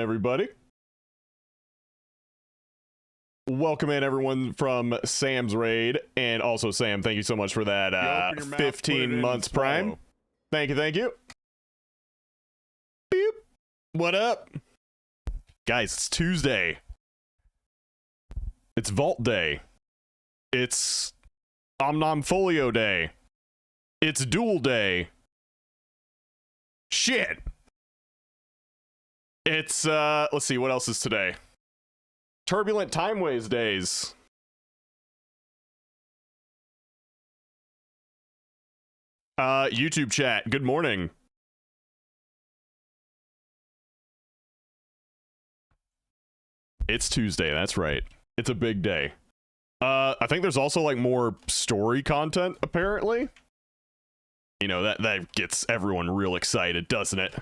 everybody. Welcome in, everyone, from Sam's Raid. And also, Sam, thank you so much for that 15 months prime. Thank you, thank you. Beep. What up? Guys, it's Tuesday. It's Vault Day. It's Omnomfolio Day. It's Duel Day. Shit. It's, let's see, what else is today? Turbulent Timeways days. YouTube chat, good morning. It's Tuesday, that's right. It's a big day. I think there's also, like, more story content, apparently. You know, that gets everyone real excited, doesn't it?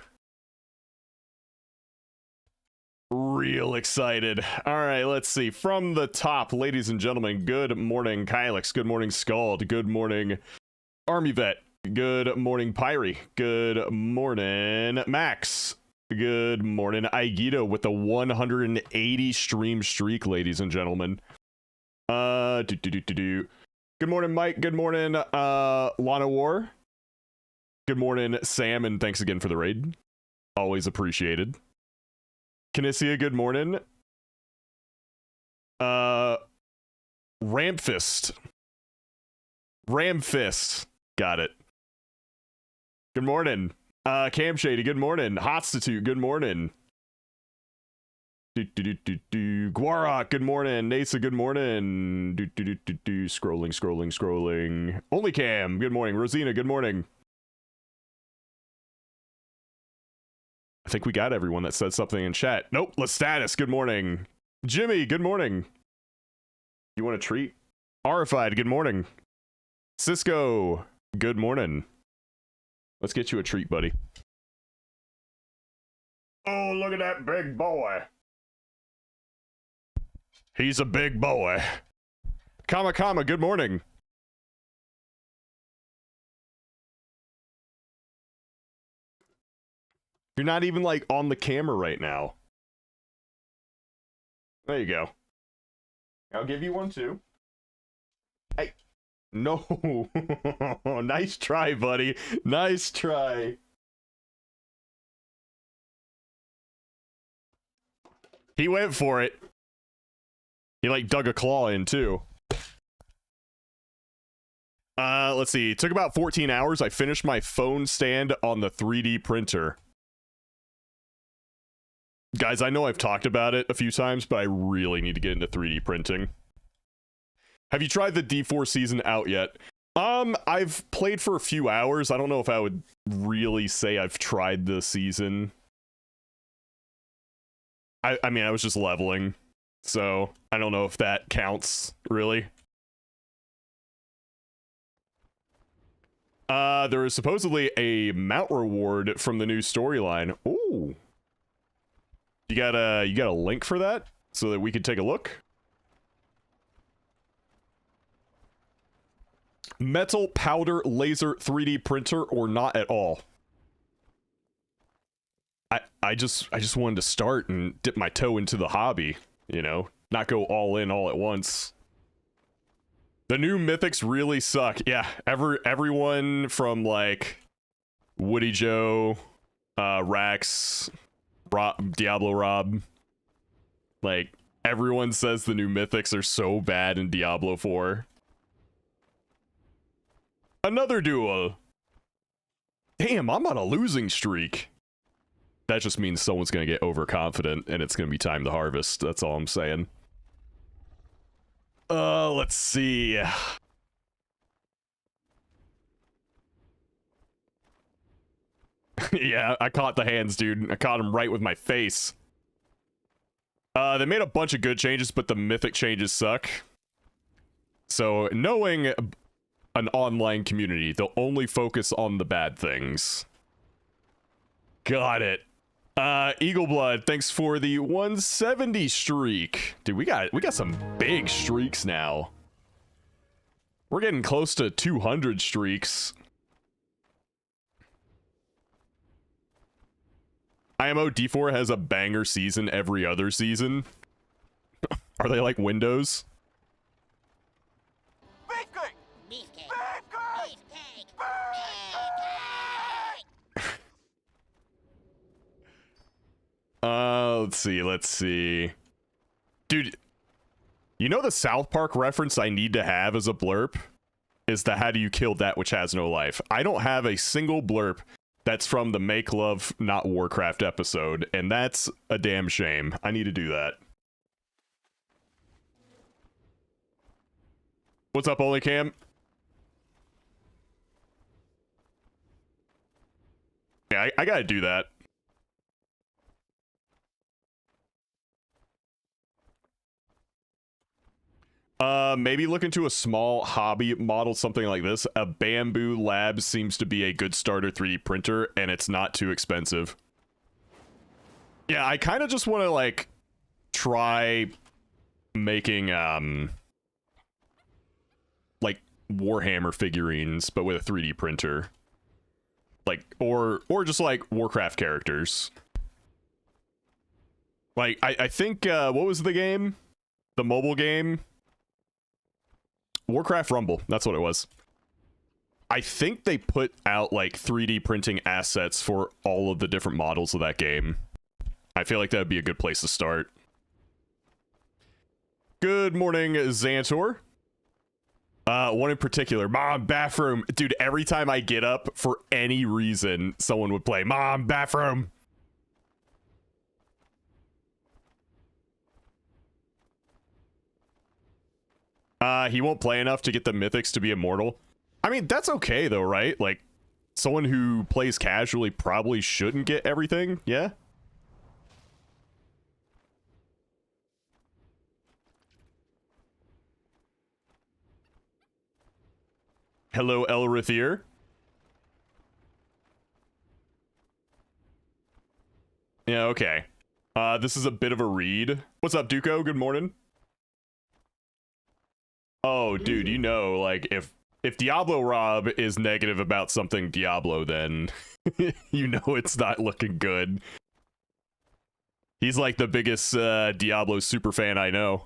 Real excited. All right, let's see. From the top, ladies and gentlemen, good morning, Kylix. Good morning, Scald. Good morning, Army Vet. Good morning, Pyrie. Good morning, Max. Good morning, Aigito, with the 180 stream streak, ladies and gentlemen. Good morning, Mike. Good morning, Lana War. Good morning, Sam, and thanks again for the raid. Always appreciated. Kinesia, good morning. Ramfist. Ramfist. Got it. Good morning. Cam Shady, good morning. Hotstitute, good morning. Guarok, good morning. Nasa, good morning. Scrolling. Only Cam, good morning. Rosina, good morning. I think we got everyone that said something in chat. Nope, Lestatus, good morning. Jimmy, good morning. You want a treat? Arified, good morning. Cisco, good morning. Let's get you a treat, buddy. Oh, look at that big boy. He's a big boy. Kama, good morning. You're not even, like, on the camera right now. There you go. I'll give you one, too. Hey. No. Nice try, buddy. Nice try. He went for it. He, like, dug a claw in, too. Let's see. It took about 14 hours. I finished my phone stand on the 3D printer. Guys, I know I've talked about it a few times, but I really need to get into 3D printing. Have you tried the D4 season out yet? I've played for a few hours. I don't know if I would really say I've tried the season. I mean, I was just leveling, so I don't know if that counts, really. There is supposedly a mount reward from the new storyline. Ooh. You got a link for that so that we could take a look? Metal powder laser 3D printer or not at all? I just wanted to start and dip my toe into the hobby, you know, not go all in all at once. The new Mythics really suck. Yeah, everyone from like Woody Joe, Rax, Diablo Rob, like everyone says the new Mythics are so bad in Diablo 4. Another duel. Damn, I'm on a losing streak. That just means someone's gonna get overconfident and it's gonna be time to harvest. That's all I'm saying. Let's see. Yeah, I caught the hands, dude. I caught him right with my face. They made a bunch of good changes, but the mythic changes suck. So, knowing an online community, they'll only focus on the bad things. Got it. Eagle Blood, thanks for the 170 streak. Dude, we got some big streaks now. We're getting close to 200 streaks. IMO D4 has a banger season every other season. Are they like Windows? Beefcake! Beefcake! Beefcake! Beefcake! Let's see. Dude, you know the South Park reference I need to have as a blurb? Is the how do you kill that which has no life. I don't have a single blurb that's from the Make Love Not Warcraft episode, and that's a damn shame. I need to do that. What's up, OnlyCam? Yeah, I gotta do that. Maybe look into a small hobby model, something like this. A Bamboo Labs seems to be a good starter 3D printer, and it's not too expensive. Yeah, I kind of just want to, like, try making, like, Warhammer figurines, but with a 3D printer. Like, or just, like, Warcraft characters. Like, I think, what was the game? The mobile game? Warcraft Rumble, that's what it was. I think they put out like 3D printing assets for all of the different models of that game. I feel like that would be a good place to start. Good morning, Xantor. One in particular, Mom, bathroom. Dude, every time I get up, for any reason, someone would play, Mom, bathroom. He won't play enough to get the mythics to be immortal. I mean, that's okay though, right? Like, someone who plays casually probably shouldn't get everything, yeah? Hello, Elrithier. Yeah, okay. This is a bit of a read. What's up, Duco? Good morning. Oh, dude, you know, like, if Diablo Rob is negative about something Diablo, then you know it's not looking good. He's like the biggest Diablo superfan I know.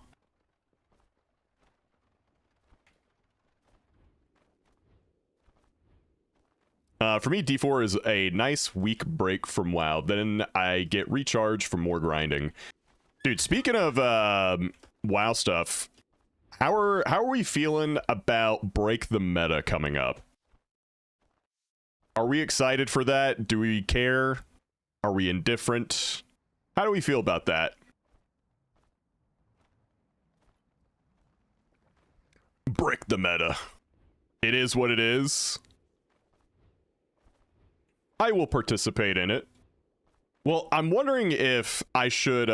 For me, D4 is a nice week break from WoW. Then I get recharged for more grinding. Dude, speaking of WoW stuff, how are we feeling about Break the Meta coming up? Are we excited for that? Do we care? Are we indifferent? How do we feel about that? Break the meta. It is what it is. I will participate in it. Well, I'm wondering if I should,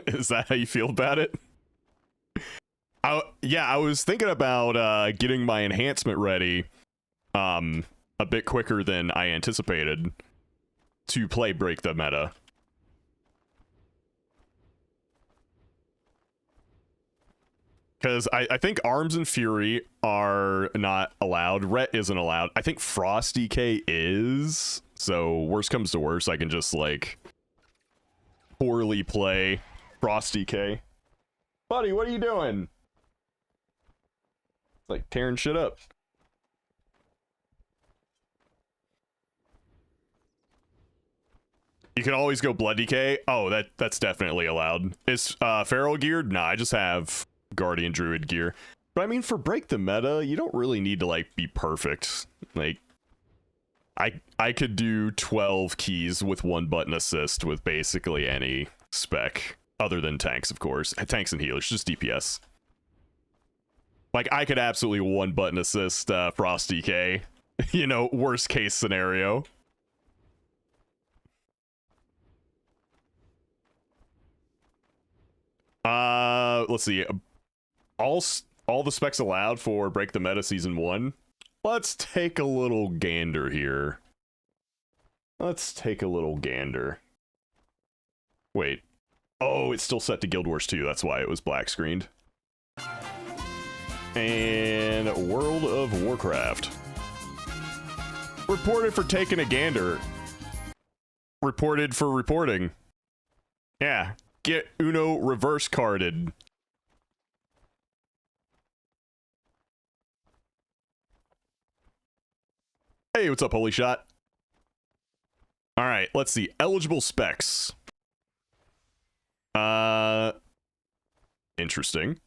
is that how you feel about it? Yeah, I was thinking about getting my enhancement ready a bit quicker than I anticipated to play Break the Meta. Because I think Arms and Fury are not allowed. Ret isn't allowed. I think Frost DK is. So worst comes to worst, I can just like poorly play Frost DK. Buddy, what are you doing? It's like tearing shit up. You can always go Blood DK. Oh, that's definitely allowed. Is Feral geared? Nah, I just have Guardian Druid gear. But I mean, for Break the Meta, you don't really need to like be perfect. Like, I could do 12 keys with 1 button assist with basically any spec other than tanks, of course. Tanks and healers, just DPS. Like, I could absolutely 1 button assist Frost DK. You know, worst case scenario. Let's see. All the specs allowed for Break the Meta Season 1. Let's take a little gander here. Let's take a little gander. Wait. Oh, it's still set to Guild Wars 2. That's why it was black screened. And World of Warcraft. Reported for taking a gander. Reported for reporting. Yeah. Get Uno reverse carded. Hey, what's up, Holy Shot? Alright, let's see. Eligible specs. Interesting.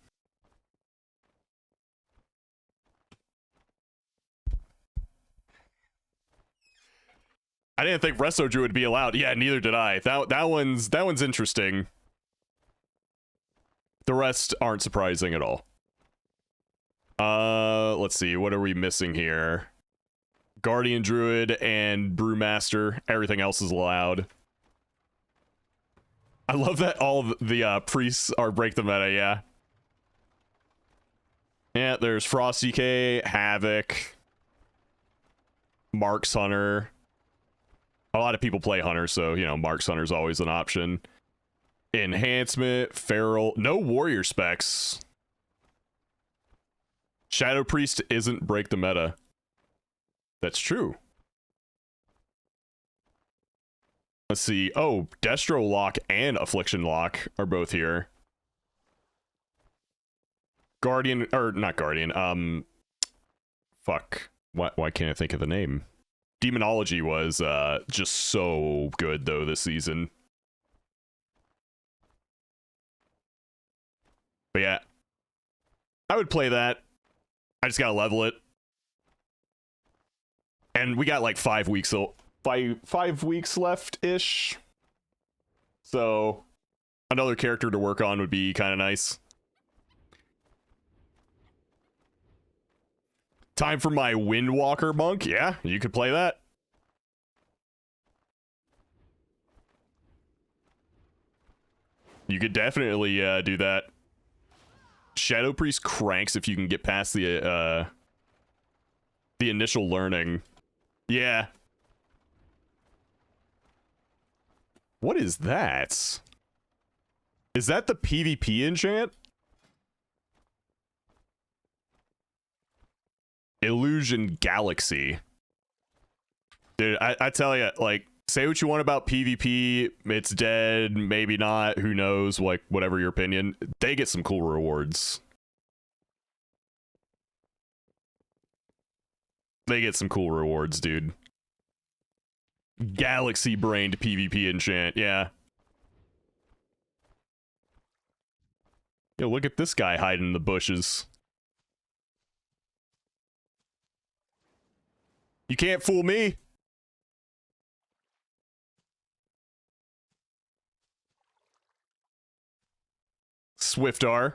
I didn't think Resto Druid would be allowed. Yeah, neither did I. That one's interesting. The rest aren't surprising at all. Let's see. What are we missing here? Guardian Druid and Brewmaster. Everything else is allowed. I love that all the priests are break the meta, yeah. Yeah, there's Frosty K, Havoc, Marks Hunter. A lot of people play Hunter, so, you know, Marks Hunter's always an option. Enhancement, Feral, no warrior specs. Shadow Priest isn't break the meta. That's true. Let's see. Oh, Destro Lock and Affliction Lock are both here. Guardian, or not Guardian, fuck. Why can't I think of the name? Demonology was, just so good, though, this season. But yeah. I would play that. I just gotta level it. And we got like 5 weeks, so five weeks left-ish. So another character to work on would be kind of nice. Time for my Windwalker Monk. Yeah, you could play that. You could definitely do that. Shadow Priest cranks if you can get past the initial learning. Yeah. What is that? Is that the PvP enchant? Illusion Galaxy. Dude, I tell you, like, say what you want about PvP, it's dead, maybe not, who knows, like, whatever your opinion. They get some cool rewards. They get some cool rewards, dude. Galaxy-brained PvP enchant, yeah. Yo, look at this guy hiding in the bushes. You can't fool me. Swiftar.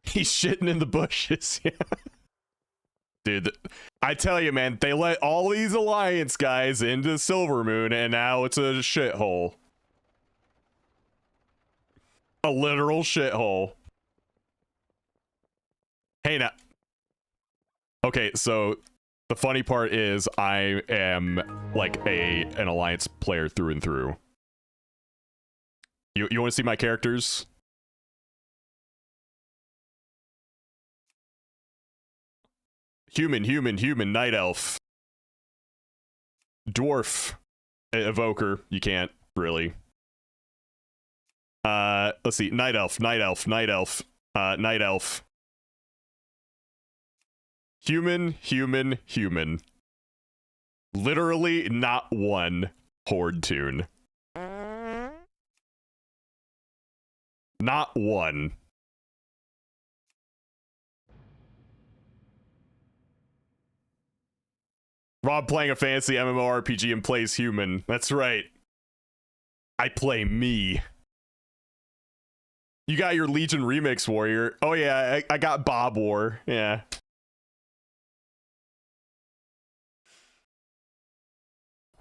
He's shitting in the bushes, yeah. Dude, I tell you, man, they let all these Alliance guys into Silvermoon, and now it's a shithole. A literal shithole. Hey, now. Okay, so the funny part is I am like an Alliance player through and through. You want to see my characters? Human, Night Elf. Dwarf. Evoker. You can't, really. Let's see. Night Elf. Night Elf. Human. Literally not one Horde tune. Not one. Rob playing a fancy MMORPG and plays human. That's right. I play me. You got your Legion Remix Warrior. Oh yeah, I got Bob War. Yeah.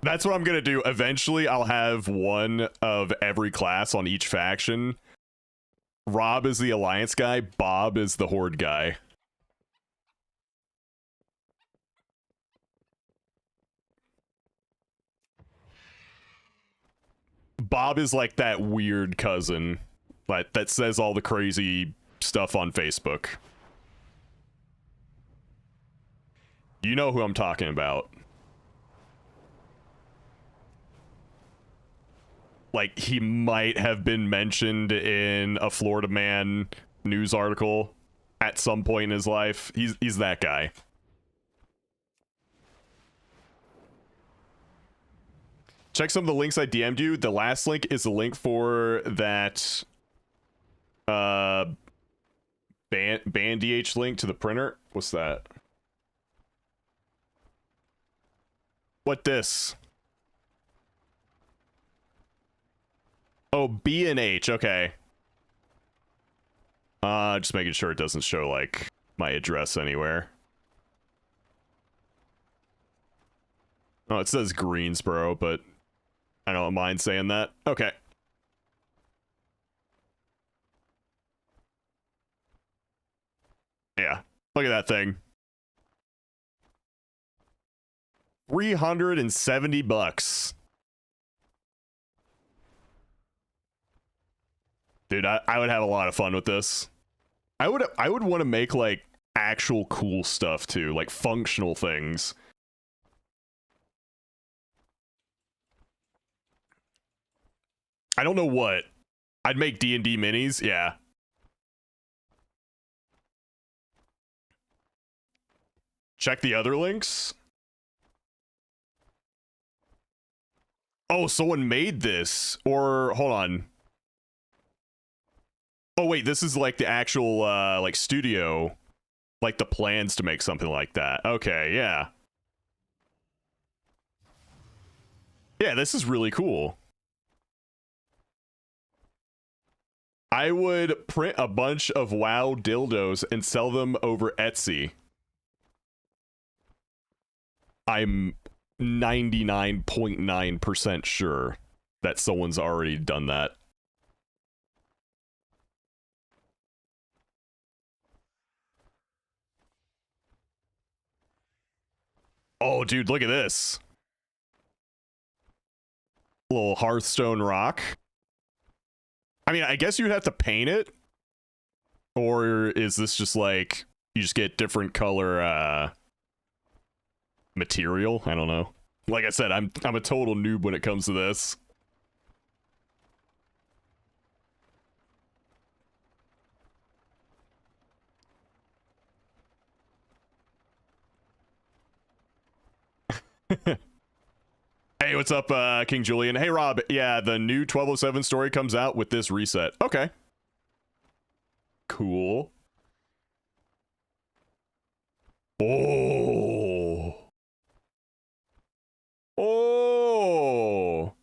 That's what I'm gonna do. Eventually, I'll have one of every class on each faction. Rob is the Alliance guy. Bob is the Horde guy. Bob is like that weird cousin that says all the crazy stuff on Facebook. You know who I'm talking about. Like, he might have been mentioned in a Florida Man news article at some point in his life. He's that guy. Check some of the links I DM'd you. The last link is the link for that band DH link to the printer. What's that? What this? Oh, B and H. Okay. Just making sure it doesn't show like my address anywhere. Oh, it says Greensboro, but I don't mind saying that. Okay. Yeah. Look at that thing. 370 bucks. Dude, I would have a lot of fun with this. I would want to make like actual cool stuff too, like functional things. I don't know what. I'd make D&D minis, yeah. Check the other links. Oh, someone made this. Or, hold on. Oh, wait, this is like the actual, like, studio. Like, the plans to make something like that. Okay, yeah. Yeah, this is really cool. I would print a bunch of WoW dildos and sell them over Etsy. I'm 99.9% sure that someone's already done that. Oh, dude, look at this. Little Hearthstone rock. I mean, I guess you'd have to paint it. Or is this just like, you just get different color, material? I don't know. Like I said, I'm a total noob when it comes to this. Hey, what's up, King Julian? Hey, Rob. Yeah, the new 1207 story comes out with this reset. Okay. Cool. Oh. Oh.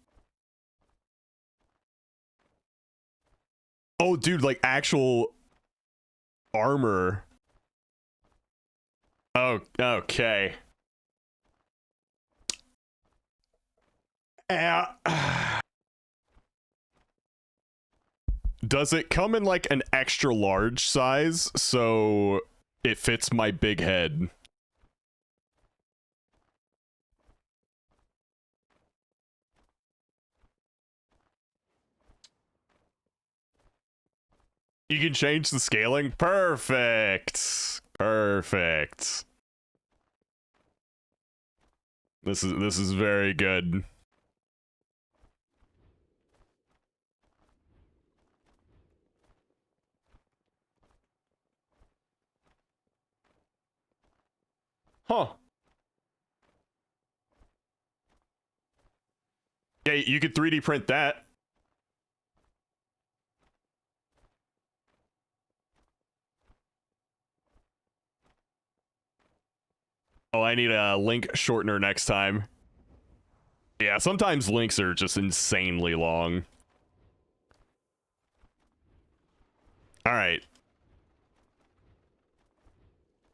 Oh, dude, like actual armor. Oh, okay. Does it come in like an extra large size so it fits my big head? You can change the scaling? Perfect. Perfect. This is very good. Huh. Yeah, you could 3D print that. Oh, I need a link shortener next time. Yeah, sometimes links are just insanely long. Alright.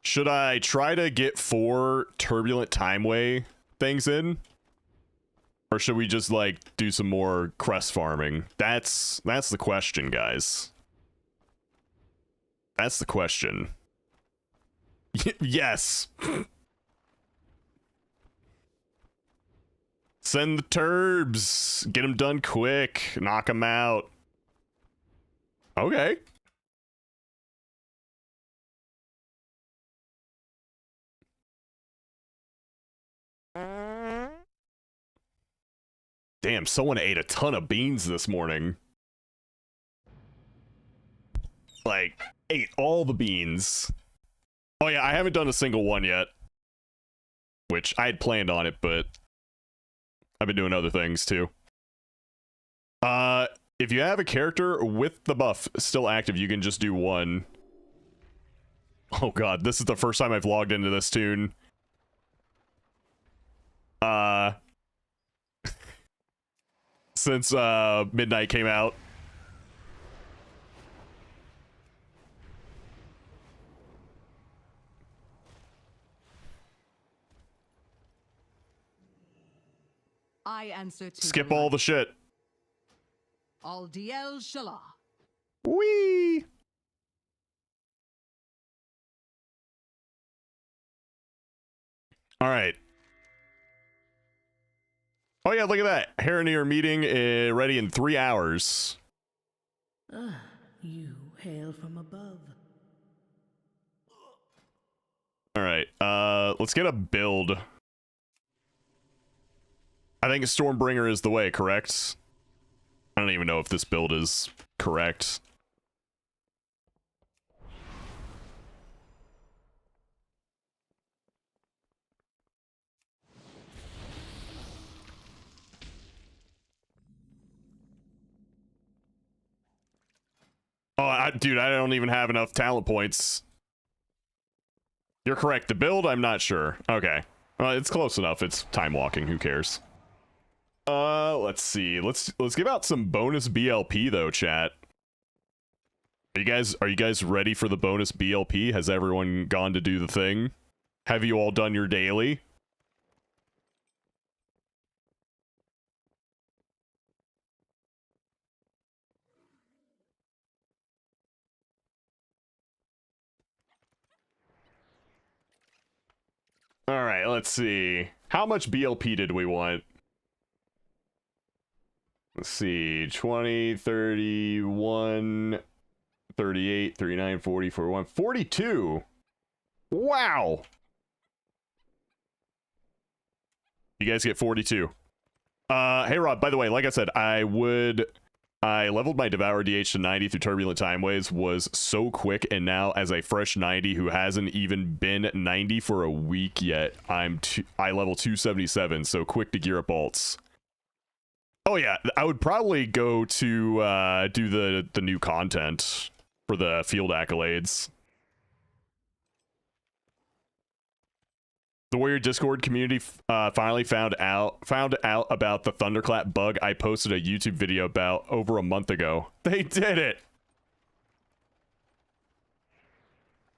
Should I try to get 4 Turbulent Timeway things in? Or should we just, like, do some more crest farming? That's the question, guys. That's the question. Yes! Send the turbs! Get them done quick! Knock them out! Okay. Damn, someone ate a ton of beans this morning. Like, ate all the beans. Oh yeah, I haven't done a single one yet. Which, I had planned on it, but I've been doing other things too. If you have a character with the buff still active, you can just do one. Oh god, this is the first time I've logged into this tune. Since Midnight came out. I answer to Skip all the shit. Al Diel Shalah. Whee! Alright. Oh yeah, look at that. Haranir meeting ready in 3 hours. You hail from above. Alright, let's get a build. I think Stormbringer is the way, correct? I don't even know if this build is correct. Oh, dude, I don't even have enough talent points. You're correct. The build, I'm not sure. Okay. It's close enough. It's time walking. Who cares? Let's see. Let's give out some bonus BLP though, chat. Are you guys ready for the bonus BLP? Has everyone gone to do the thing? Have you all done your daily? Alright, let's see. How much BLP did we want? Let's see. 20, 31, 38, 39, 40, 41, 42! Wow! You guys get 42. Hey Rob, by the way, like I said, I leveled my Devour DH to 90 through Turbulent Time Waves, was so quick, and now as a fresh 90 who hasn't even been 90 for a week yet, I level 277, so quick to gear up alts. Oh yeah, I would probably go to do the new content for the field accolades. The Warrior Discord community finally found out about the Thunderclap bug I posted a YouTube video about over a month ago. They did it!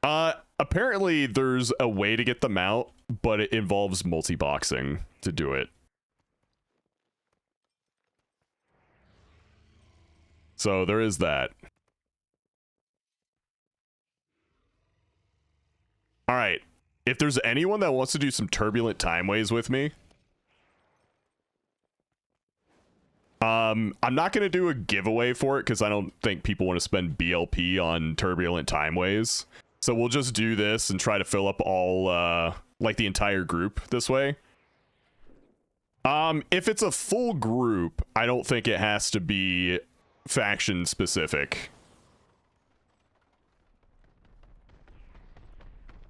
Apparently there's a way to get them out, but it involves multi-boxing to do it. So there is that. Alright. If there's anyone that wants to do some Turbulent Time Ways with me, I'm not going to do a giveaway for it because I don't think people want to spend BLP on Turbulent Time Ways. So we'll just do this and try to fill up all, like the entire group this way. If it's a full group, I don't think it has to be faction specific.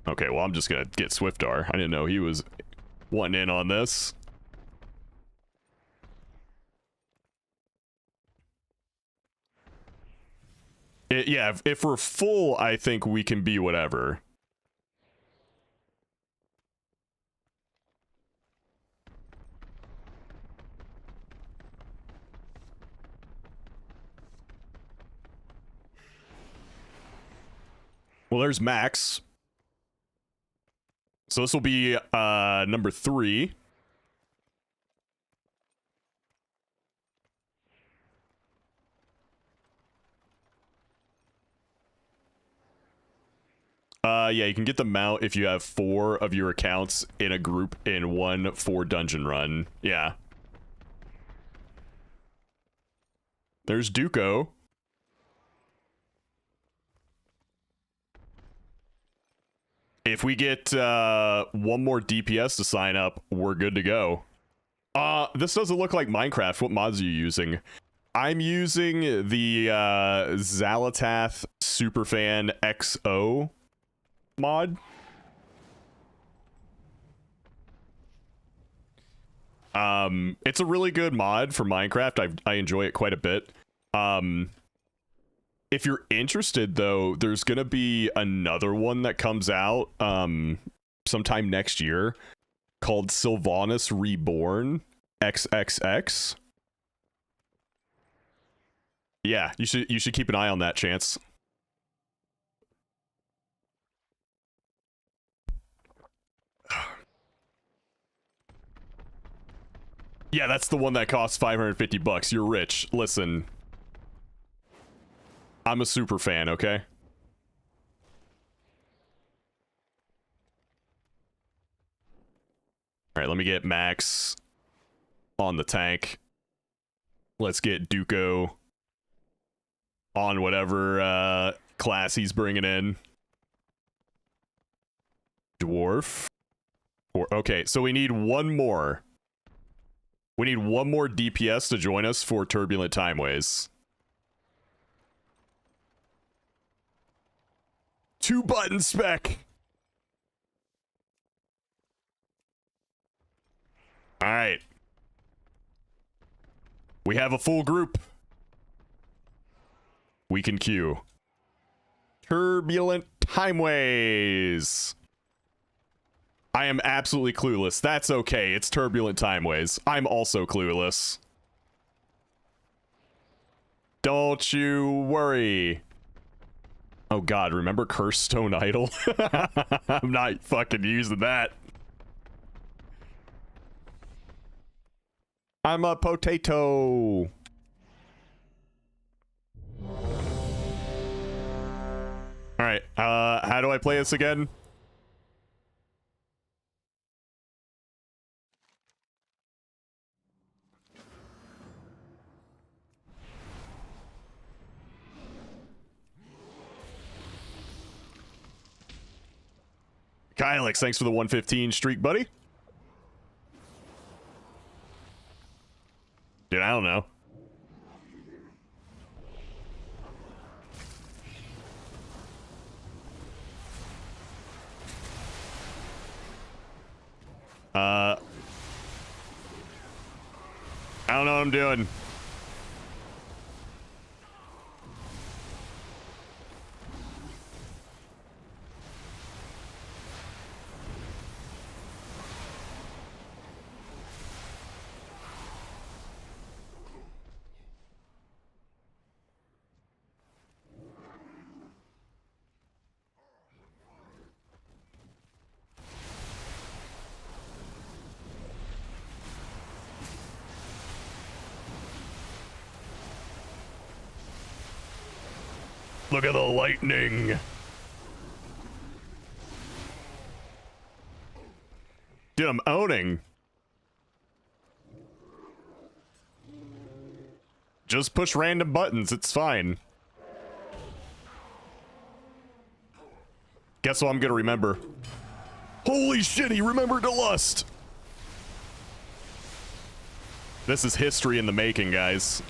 Okay, well, I'm just gonna get Swiftar. I didn't know he was wanting in on this. Yeah, if we're full, I think we can be whatever. Well, there's Max. So this will be number 3. Yeah, you can get the mount if you have 4 of your accounts in a group in one 4 dungeon run. Yeah. There's Duco. If we get one more DPS to sign up, we're good to go. This doesn't look like Minecraft. What mods are you using? I'm using the Xalatath Superfan XO mod. It's a really good mod for Minecraft. I enjoy it quite a bit. If you're interested, though, there's gonna be another one that comes out sometime next year called Sylvanas Reborn XXX. Yeah, you should keep an eye on that, Chance. Yeah, that's the one that costs $550. You're rich. Listen, I'm a super fan, okay? All right, let me get Max on the tank. Let's get Duco on whatever class he's bringing in. Dwarf. Okay, so we need one more. We need one more DPS to join us for Turbulent Timeways. 2 button spec. All right. We have a full group. We can queue. Turbulent Timeways. I am absolutely clueless. That's okay. It's Turbulent Timeways. I'm also clueless. Don't you worry. Oh god, remember Cursed Stone Idol? I'm not fucking using that. I'm a potato. Alright, how do I play this again? Kylix, thanks for the 115 streak, buddy. Dude, I don't know. I don't know what I'm doing. Look at the lightning. Dude, I'm owning. Just push random buttons, it's fine. Guess what I'm gonna remember? Holy shit, he remembered to lust! This is history in the making, guys.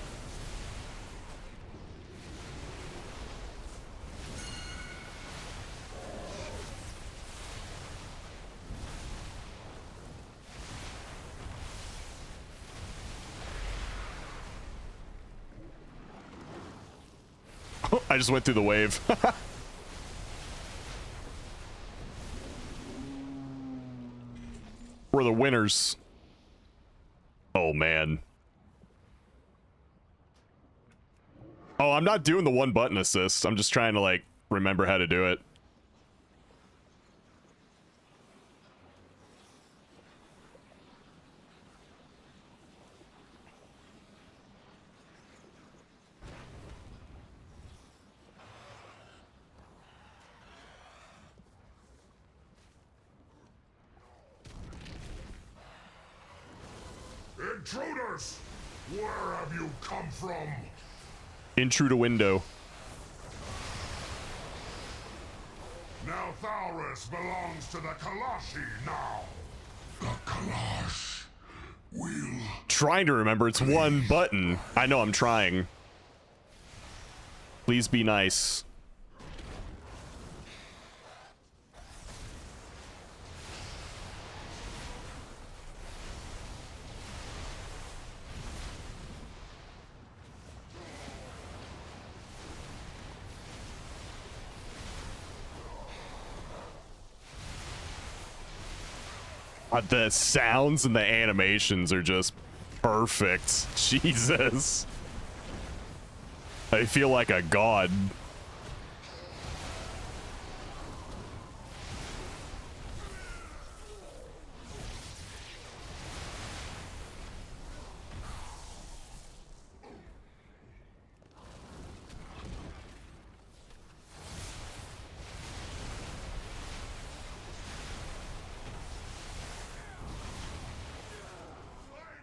I just went through the wave. We're the winners. Oh, man. Oh, I'm not doing the one button assist. I'm just trying to, like, remember how to do it. Intruders! Where have you come from? Intrude a window. Now Thaurus belongs to the Kalashi now. The Kalash will... Trying to remember, it's one button. I know, I'm trying. Please be nice. The sounds and the animations are just perfect. Jesus. I feel like a god.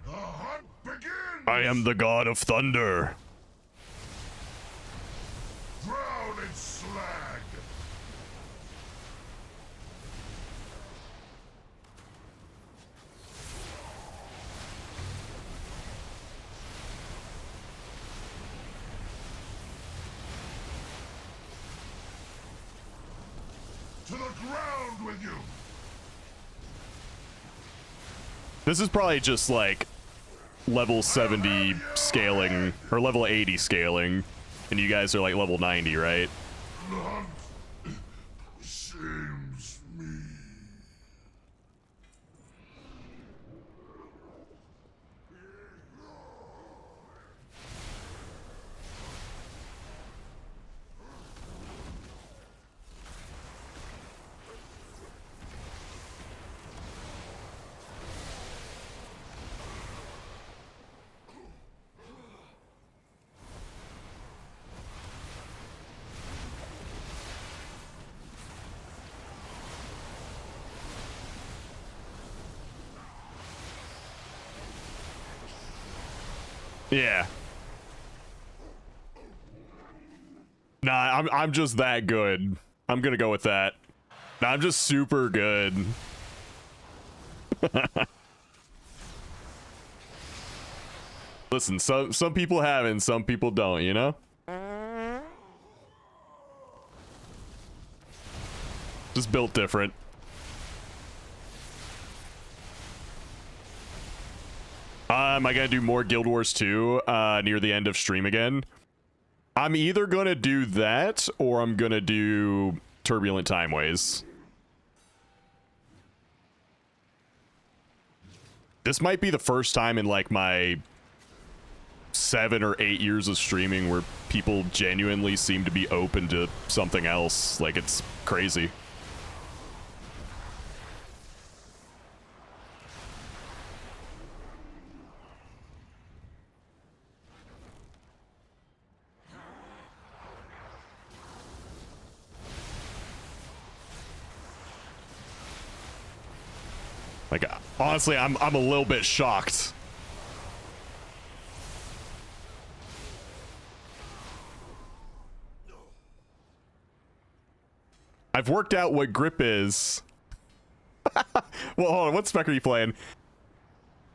The hunt begins! I am the god of thunder. Drown in slag! To the ground with you! This is probably just like level 70 scaling or level 80 scaling, and you guys are like level 90, right? None shames me. Yeah. Nah, I'm just that good. I'm gonna go with that. Nah, I'm just super good. Listen, some people have it and some people don't, you know? Just built different. Am I gonna do more Guild Wars 2 near the end of stream again? I'm either gonna do that or I'm gonna do Turbulent Timeways. This might be the first time in like my 7 or 8 years of streaming where people genuinely seem to be open to something else. Like, it's crazy. Like, honestly, I'm a little bit shocked. I've worked out what grip is. Well, hold on, what spec are you playing?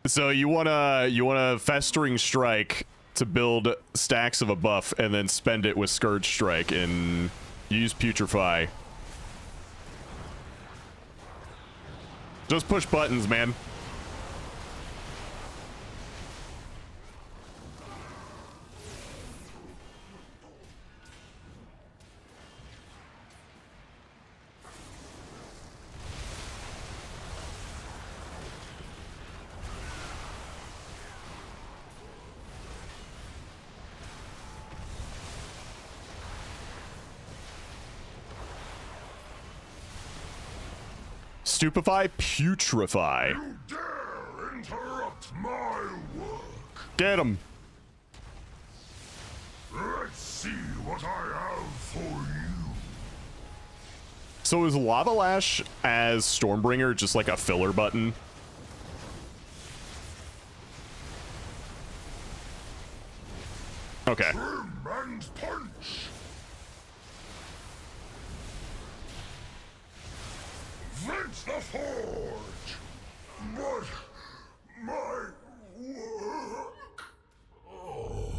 So you wanna Festering Strike to build stacks of a buff and then spend it with Scourge Strike and use Putrefy. Just push buttons, man. Stupefy, Putrefy. You dare interrupt my work! Get him. Let's see what I have for you. So is Lava Lash as Stormbringer just like a filler button? Okay. Trim and punch! the forge. But my work. Oh.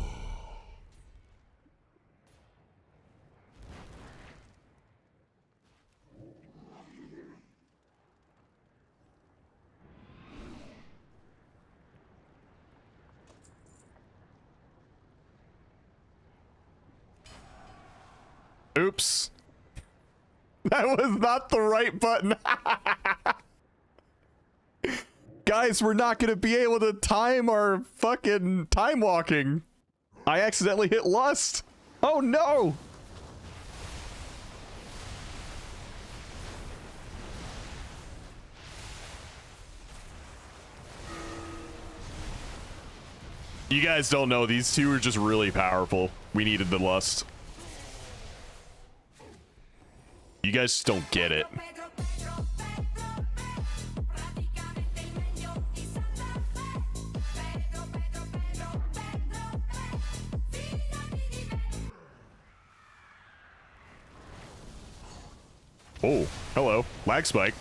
Oops. That was not the right button. Guys, we're not gonna be able to time our fucking time walking. I accidentally hit lust. Oh no! You guys don't know, these two are just really powerful. We needed the lust. You guys just don't get it. Oh, hello. Lag spike.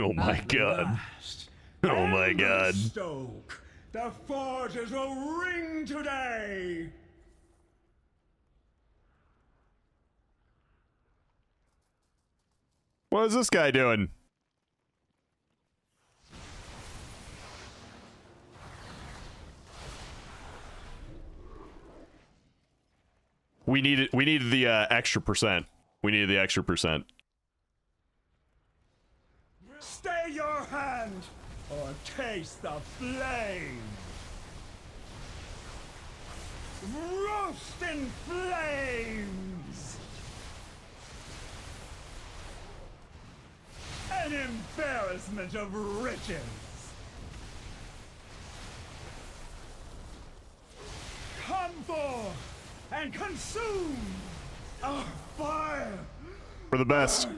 Oh my god. Oh my god. Stoke, the forges will ring today. What is this guy doing? We needed the extra percent. We needed the extra percent. Stay your hand or taste the flame. Roast in flames. An embarrassment of riches. Come forth and consume our fire. For the best.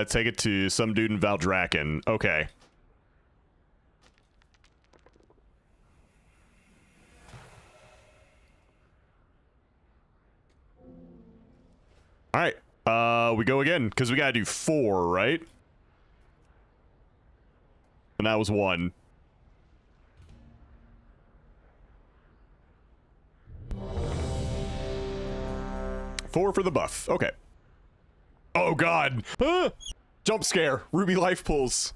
Take it to some dude in Valdrakken. Okay. Alright. We go again, because we gotta do 4, right? And that was 1. Four for the buff. Okay. Oh god. Ah! Jump scare. Ruby life pulls.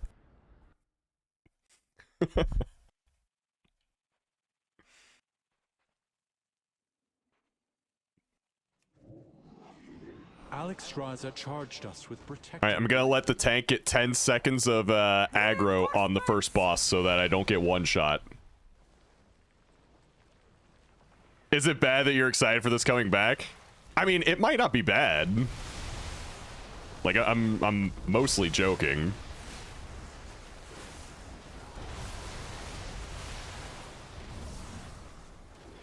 Alex Straza charged us with protection. Alright, I'm gonna let the tank get 10 seconds of aggro on the first boss so that I don't get one shot. Is it bad that you're excited for this coming back? I mean, it might not be bad. Like, I'm mostly joking.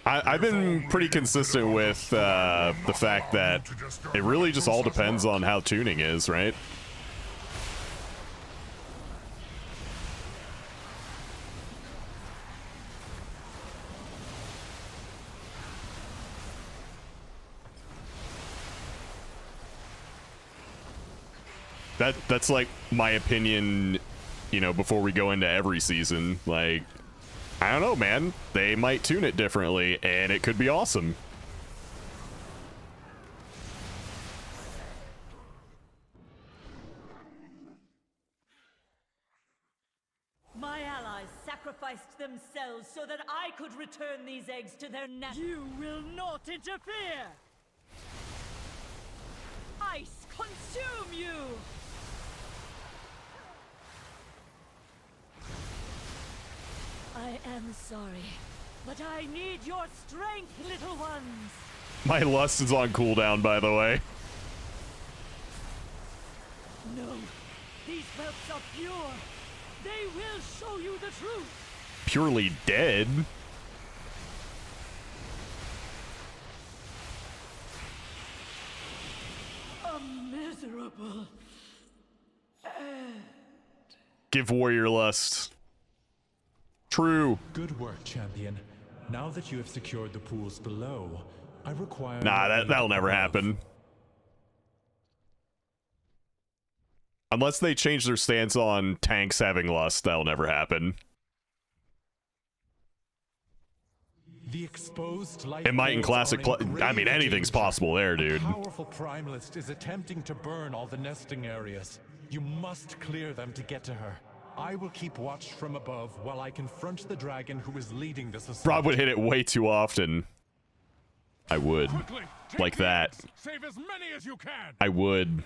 I've been pretty consistent with the fact that it really just all depends on how tuning is, right? That's like my opinion, you know, before we go into every season. Like, I don't know, man. They might tune it differently, and it could be awesome. My allies sacrificed themselves so that I could return these eggs to their nest. You will not interfere! Ice consume you! am sorry, but I need your strength, little ones. My lust is on cooldown, by the way. No, these whelps are pure. They will show you the truth. Purely dead? A miserable end. Give warrior lust. True. Good work, champion. Now that you have secured the pools below, I require... Nah, your aid that'll never above. happen. Unless they change their stance on tanks having lust, that'll never happen. The exposed light It might in pools classic are in I mean, grave anything's danger. possible there, dude. A powerful primalist is attempting to burn all the nesting areas. You must clear them to get to her. I will keep watch from above while I confront the dragon who is leading this assault. Rob would hit it way too often. I would. Quickly, take Like the that. eggs. Save as many as you can. I would.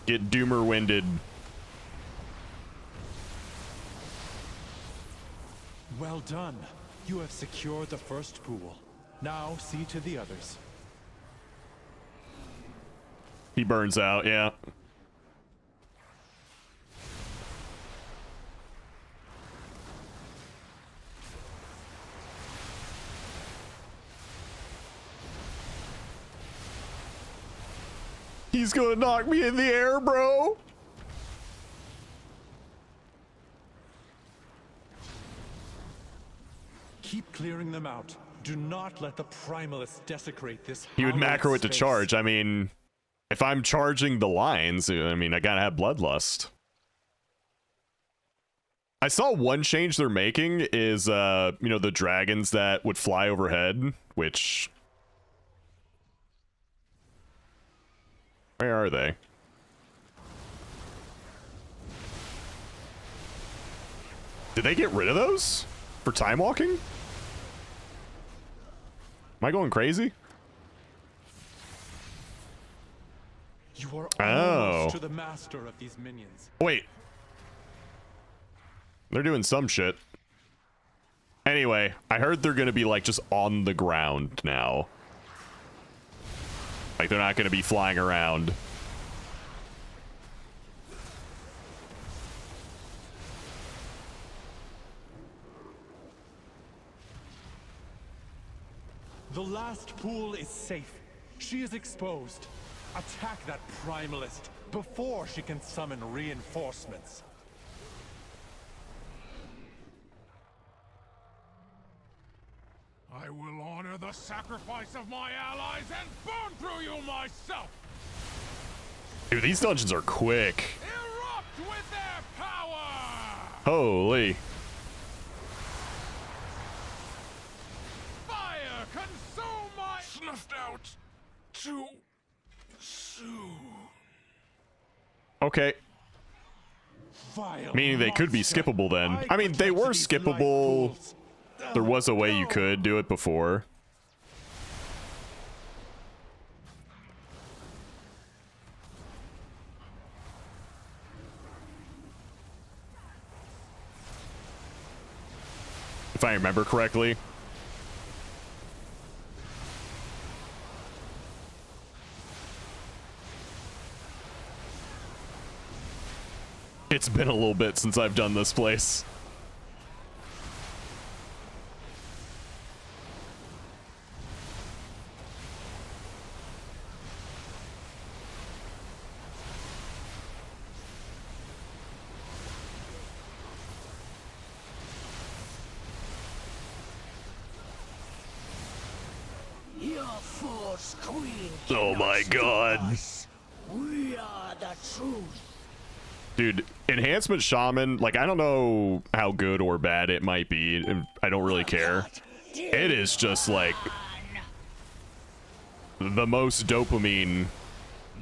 Get doomer winded. Well done. You have secured the first pool. Now see to the others. He burns out, yeah. He's gonna knock me in the air, bro. Keep clearing them out. Do not let the primalists desecrate this. He would hallowed macro it to space. charge. I mean, if I'm charging the lines, I mean, I gotta have bloodlust. I saw one change they're making is, you know, the dragons that would fly overhead, which... Where are they? Did they get rid of those? For time walking? Am I going crazy? You are Oh. almost to the master of these minions. Wait. They're doing some shit. Anyway, I heard they're gonna be like just on the ground now. Like they're not gonna be flying around. The last pool is safe. She is exposed. Attack that primalist before she can summon reinforcements. I will honor the sacrifice of my allies and burn through you myself. Dude, these dungeons are quick. Erupt with their power. Holy. Fire consume my snuffed out too soon. Okay. Vile Meaning they could be monster. skippable then. I mean, they protected were these life skippable. pools. There was a way you could do it before. If I remember correctly. It's been a little bit since I've done this place. Your force queen. Oh my god. We are the truth. Dude, enhancement shaman, like I don't know how good or bad it might be. I don't really care. It is just like the most dopamine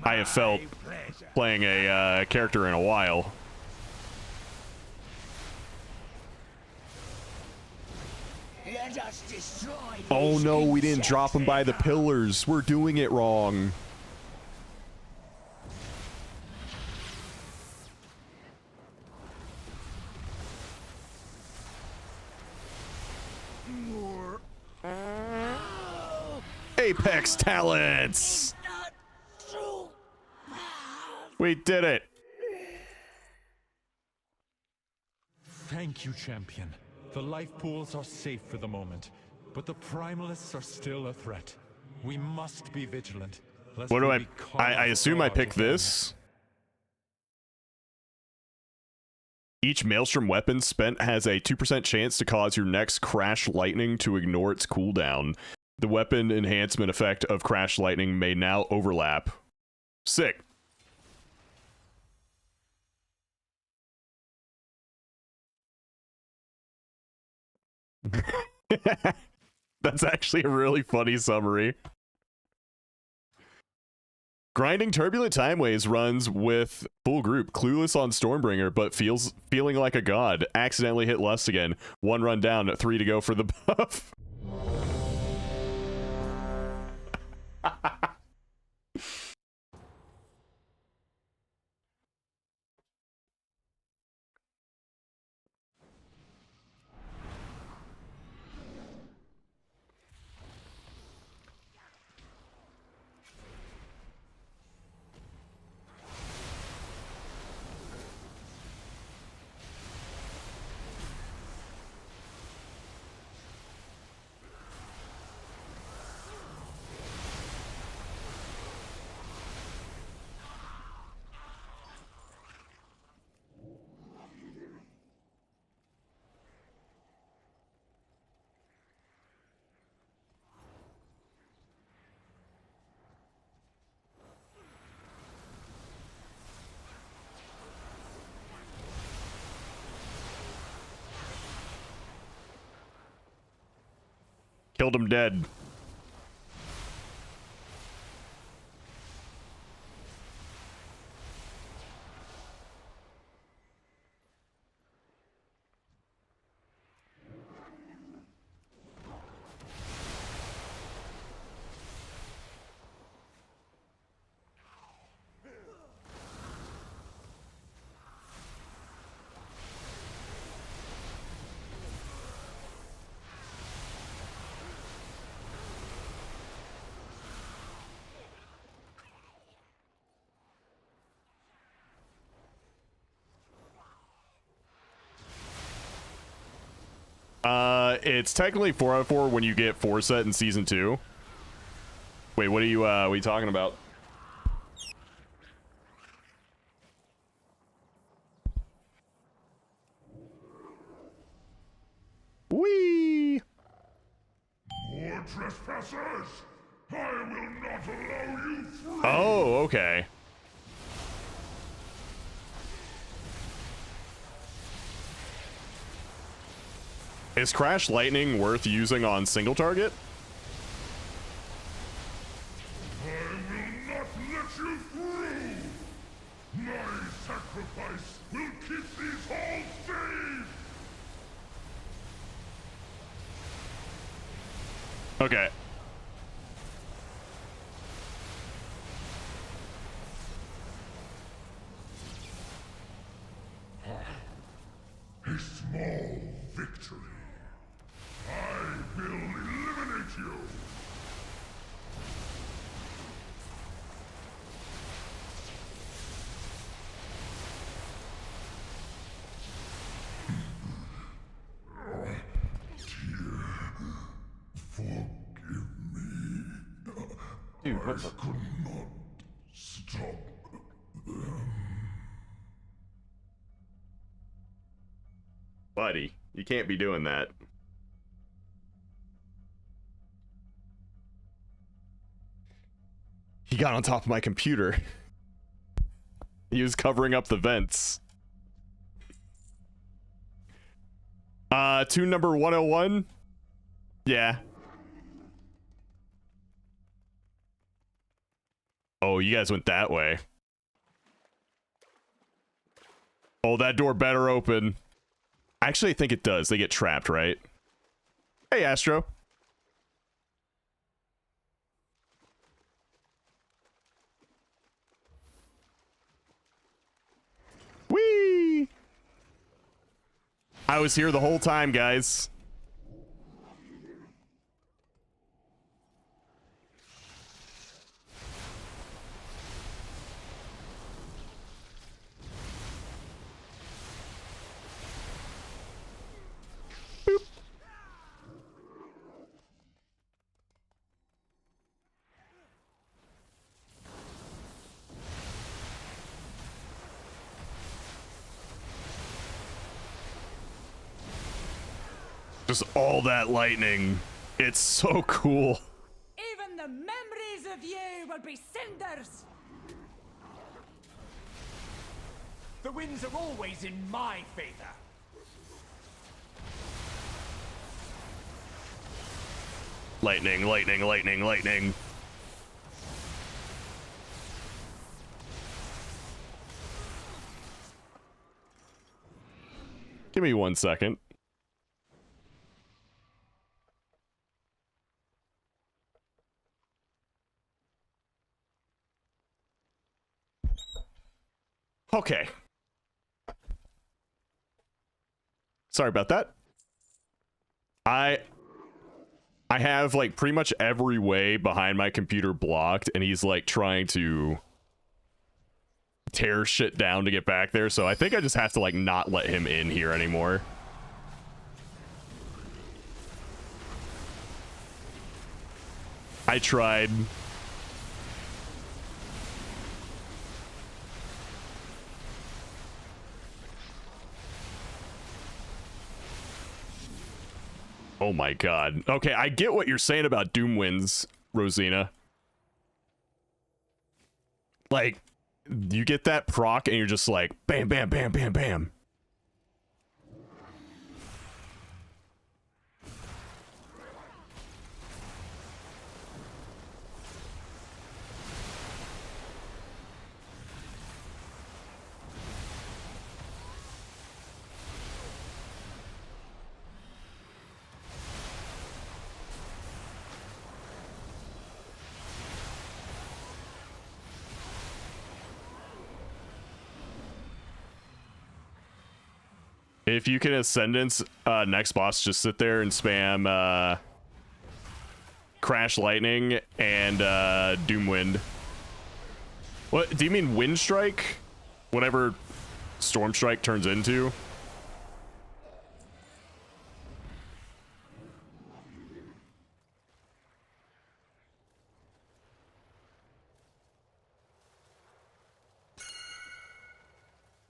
I have felt playing a character in a while. Let Oh no, we didn't drop him by the pillars. We're doing it wrong. Apex talents! We did it! Thank you, champion. The life pools are safe for the moment, but the primalists are still a threat. We must be vigilant. What do I assume I pick this? Each Maelstrom weapon spent has a 2% chance to cause your next Crash Lightning to ignore its cooldown. The weapon enhancement effect of Crash Lightning may now overlap. Sick. That's actually a really funny summary. Grinding Turbulent Time Waves runs with full group, clueless on Stormbringer, but feeling like a god. Accidentally hit Lust again. 1 run down, 3 to go for the buff. Killed him dead. It's technically 4 out of 4 when you get 4 set in season 2. Wait, what are you talking about? Whee! More trespassers! I will not allow you free! Oh, okay. Is Crash Lightning worth using on single target? I will not let you through! My sacrifice will keep these halls safe! Okay. A small victory. I will eliminate you! Forgive me. Dude, what the... I could not stop them. Buddy, you can't be doing that. He got on top of my computer. He was covering up the vents. Tune number 101? Yeah. Oh, you guys went that way. Oh, that door better open. Actually, I think it does. They get trapped, right? Hey, Astro. Whee! I was here the whole time, guys. Just all that lightning. It's so cool. Even the memories of you will be cinders! The winds are always in my favor. Lightning, lightning, lightning, lightning. Give me 1 second. Okay. Sorry about that. I have like pretty much every way behind my computer blocked, and he's like trying to tear shit down to get back there, so I think I just have to like not let him in here anymore. I tried. Oh my god. Okay, I get what you're saying about Doom Winds, Rosina. Like, you get that proc and you're just like, bam, bam, bam, bam, bam. If you can Ascendance next boss, just sit there and spam Crash Lightning and Doom Wind. What do you mean, Wind Strike? Whatever Storm Strike turns into.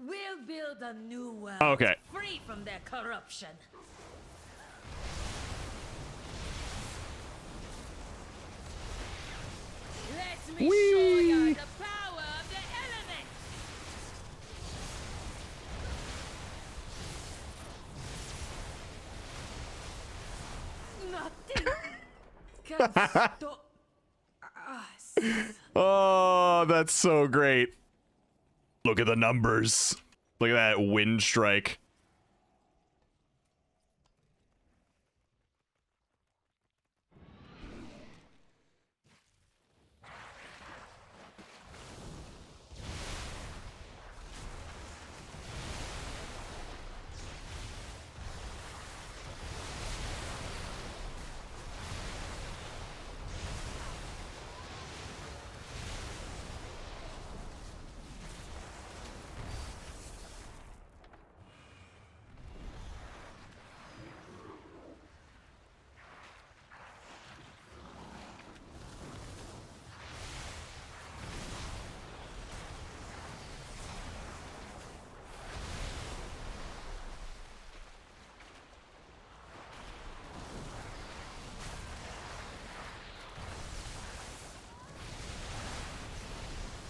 We'll build a new world, Okay. free from their corruption. Let me show you the power of the elements. Nothing can stop us. Oh, that's so great. Look at the numbers. Look at that Wind Strike.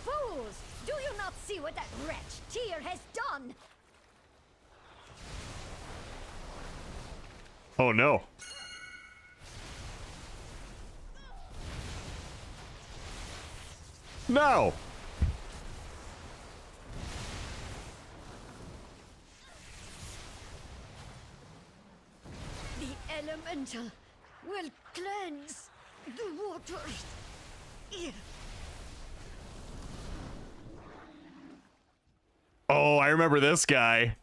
Fools! Do you not see what that wretch Tyr has done? Oh no. No. The elemental will cleanse the waters. Oh, I remember this guy.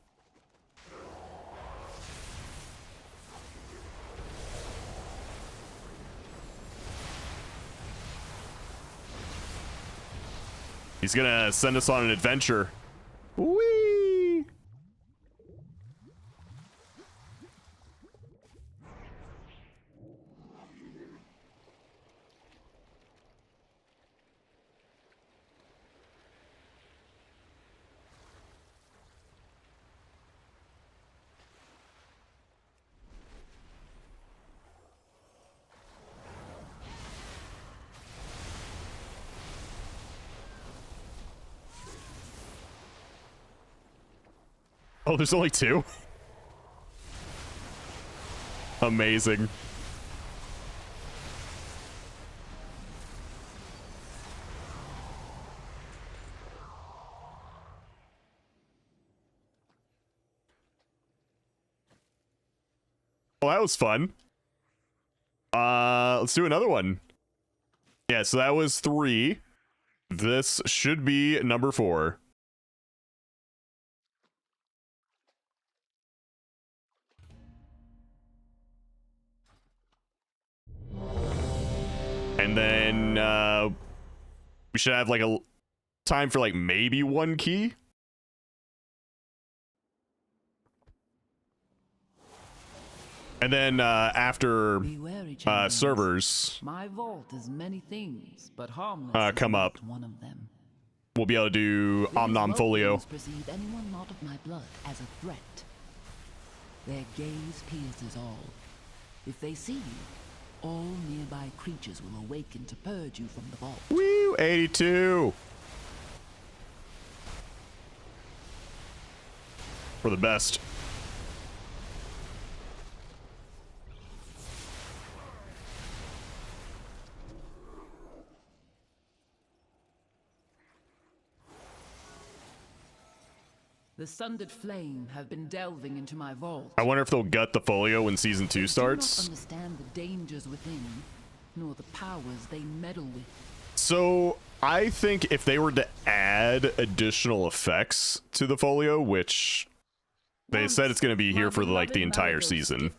He's gonna send us on an adventure. Whee! Oh, there's only two? Amazing. Well, that was fun. Let's do another one. Yeah, so that was 3. This should be number 4. And then we should have like a time for like maybe 1 key. And then after servers My vault is many things, but harmless come is up, not one of them. we'll be able to do Omnom Folio. Perceive anyone not of my blood as a threat. Their gaze pierces all. If they see you, all nearby creatures will awaken to purge you from the vault. Woo! 82! For the best. The Sundered Flame have been delving into my vault. I wonder if they'll gut the folio when season 2 They starts. do not understand the dangers within, nor the powers they meddle with. So I think if they were to add additional effects to the folio, which they said it's going to be here for like the entire season,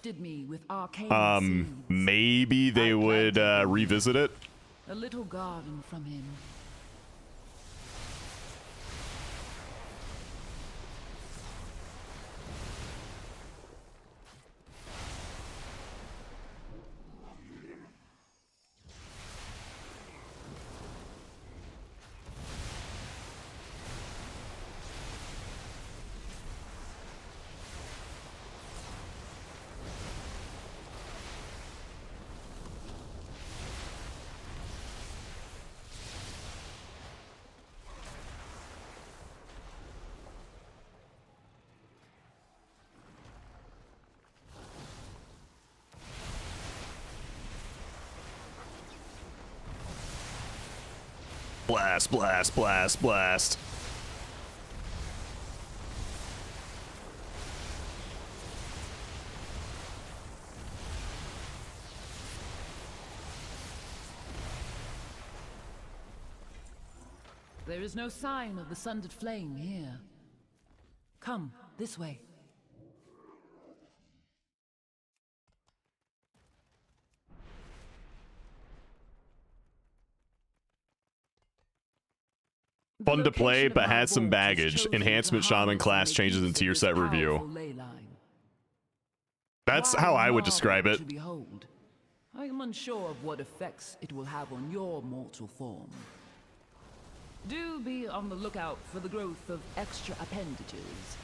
maybe they would revisit it. A little garden from him. Blast, blast, blast, blast. There is no sign of the Sundered Flame here. Come, this way. Fun to play, but had some baggage. Enhancement Shaman class changes in tier set review. That's how I would describe it. I am unsure of what effects it will have on your mortal form. Do be on the lookout for the growth of extra appendages.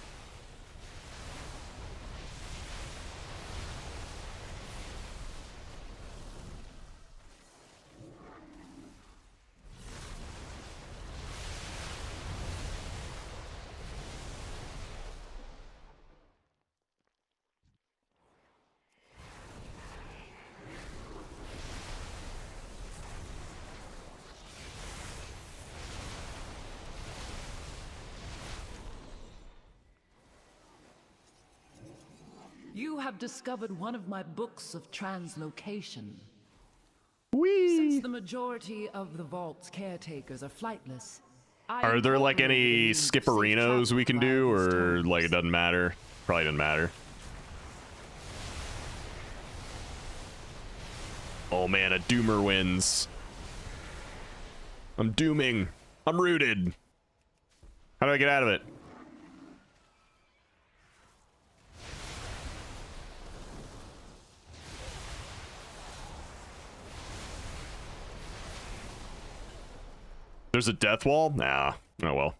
You have discovered one of my books of translocation. Whee! Since the majority of the vault's caretakers are flightless, Are there like any skipperinos we can do, or like it doesn't matter? Probably doesn't matter. Oh man, a doomer wins. I'm dooming. I'm rooted. How do I get out of it? There's a death wall? Nah. Oh well.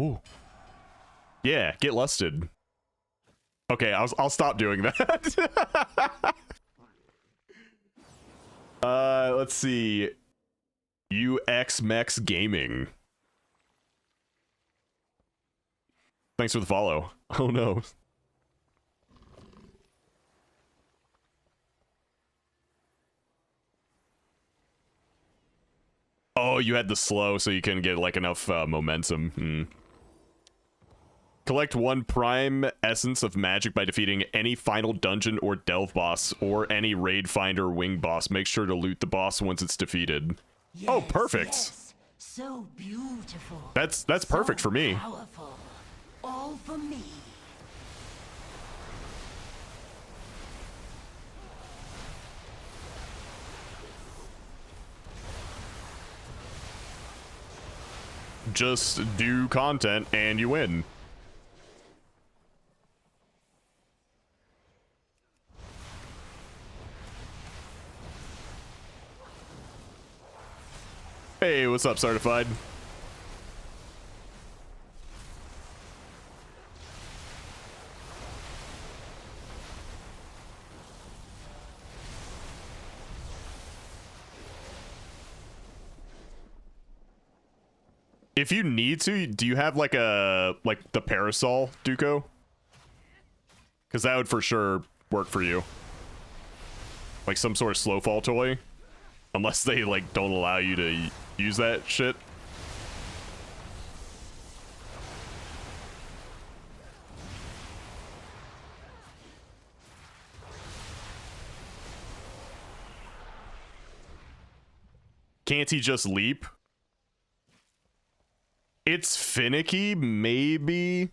Ooh. Yeah, get lusted. Okay, I'll stop doing that. Let's see. UXMex Gaming. Thanks for the follow. Oh no. Oh, you had the slow, so you couldn't get like enough momentum. Collect 1 prime essence of magic by defeating any final dungeon or delve boss or any raid finder wing boss. Make sure to loot the boss once it's defeated. Yes, oh, perfect. Yes. So beautiful. That's perfect for me. Powerful. All for me. Just do content and you win. Hey, what's up, Certified? If you need to, do you have like the parasol, Duco? Because that would for sure work for you. Like some sort of slow fall toy. Unless they like don't allow you to use that shit. Can't he just leap? It's finicky, maybe.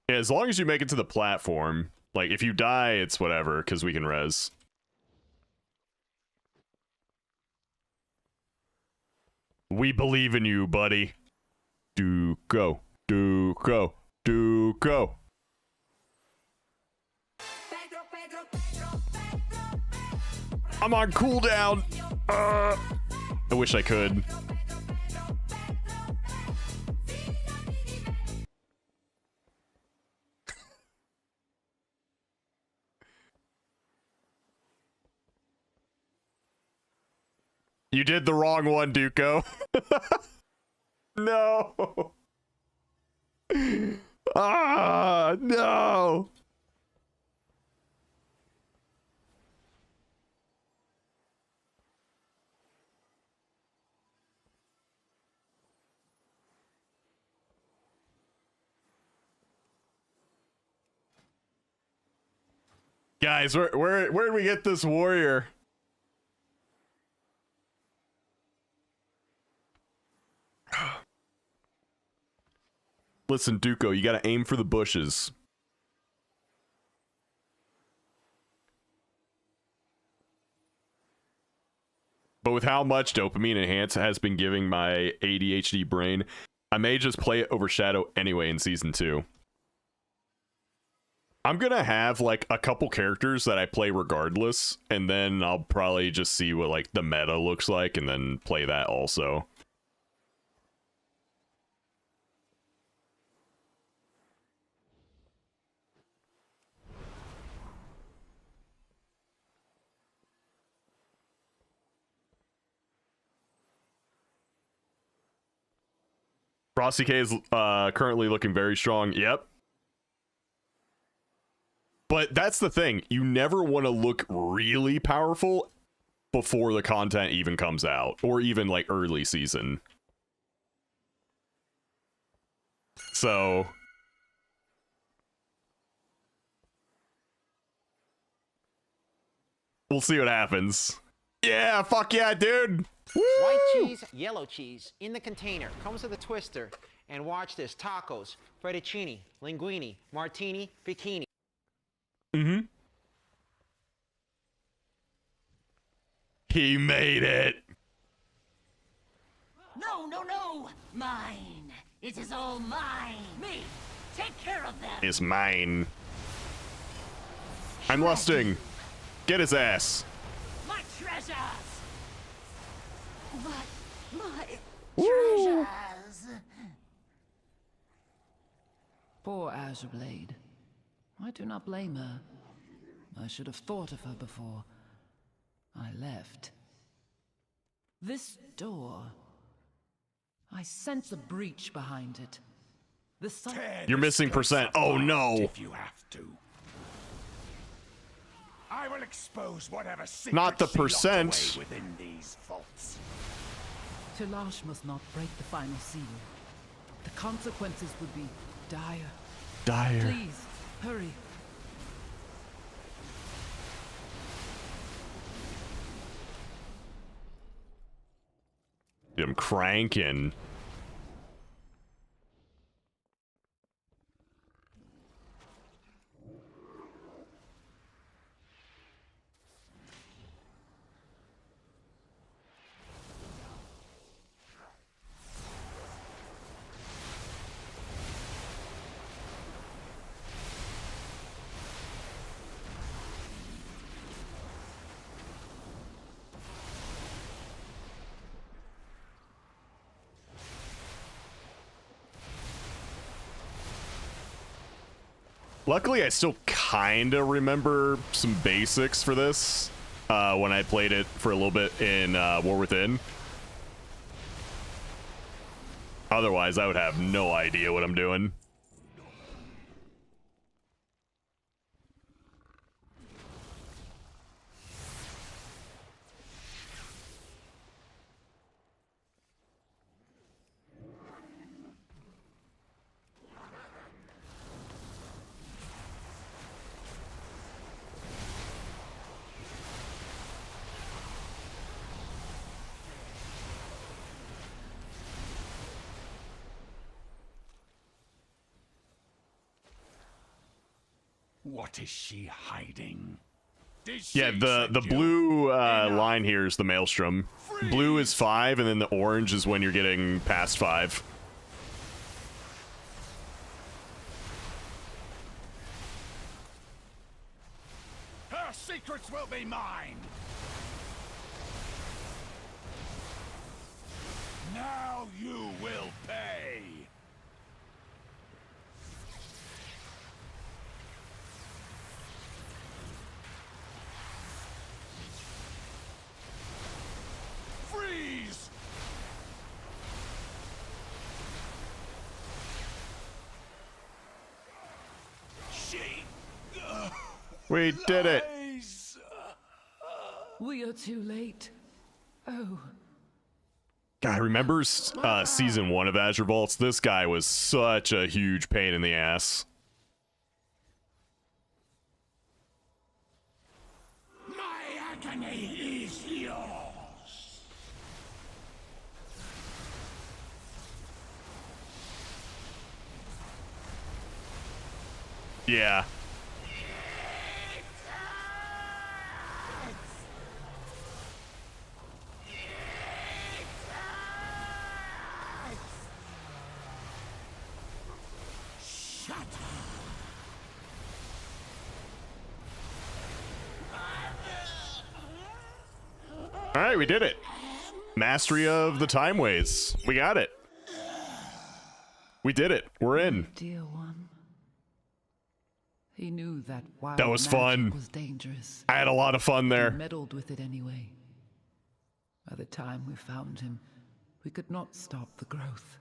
Yeah, as long as you make it to the platform. Like, if you die, it's whatever, because we can res. We believe in you, buddy. Duco. Duco. Duco. I'm on cooldown. I wish I could. You did the wrong one, Duco. No. Ah, no. Guys, where did we get this warrior? Listen, Duco, you gotta aim for the bushes. But with how much dopamine enhance has been giving my ADHD brain, I may just play it over Shadow anyway in Season 2. I'm gonna have, like, a couple characters that I play regardless, and then I'll probably just see what, like, the meta looks like, and then play that also. Frosty K is currently looking very strong. Yep. But that's the thing. You never want to look really powerful before the content even comes out, or even like early season. So we'll see what happens. Yeah, fuck yeah, dude. Woo! White cheese, yellow cheese, in the container. Comes with a twister. And watch this. Tacos, fettuccine, linguine, martini, bikini. Mm-hmm. He made it. No, no, no! Mine! It is all mine! Me! Take care of them! It's mine. I'm lusting. Get his ass. My treasures! My treasures! Poor Azure Blade. I do not blame her. I should have thought of her before I left. This door. I sense a breach behind it. The sun. You're missing percent. Oh no. If you have to. I will expose whatever secrets Not the she locked percent. away within these vaults. Tilash must not break the final seal. The consequences would be dire. Dire. Please, hurry. I'm cranking. Luckily, I still kind of remember some basics for this when I played it for a little bit in War Within. Otherwise, I would have no idea what I'm doing. What is she hiding? Yeah, the blue line here is the Maelstrom. Blue is 5, and then the orange is when you're getting past 5. Her secrets will be mine. Now you will pay. Freeze! We did it. We are too late. Oh. God, remember season 1 of Azure Vaults? This guy was such a huge pain in the ass. My agony is yours. Yeah. All right, we did it. Mastery of the time ways. We got it. We did it. We're in. Dear one. He knew that wild That was magic fun. was dangerous. I had a lot of fun He there. meddled with it anyway. By the time we found him, we could not stop the growth.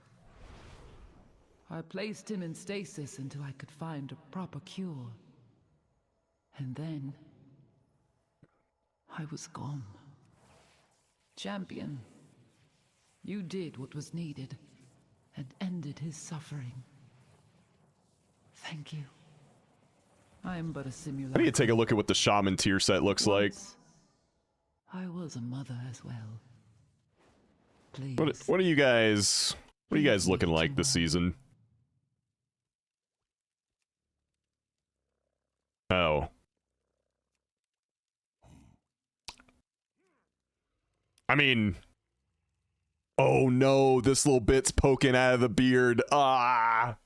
I placed him in stasis until I could find a proper cure. And then I was gone. Champion, you did what was needed and ended his suffering. Thank you. I am but a simulator. I need to take a look at what the shaman tier set looks like. I was a mother as well. Please. What are you guys looking like this season? Oh. I mean, oh no, this little bit's poking out of the beard. Ah.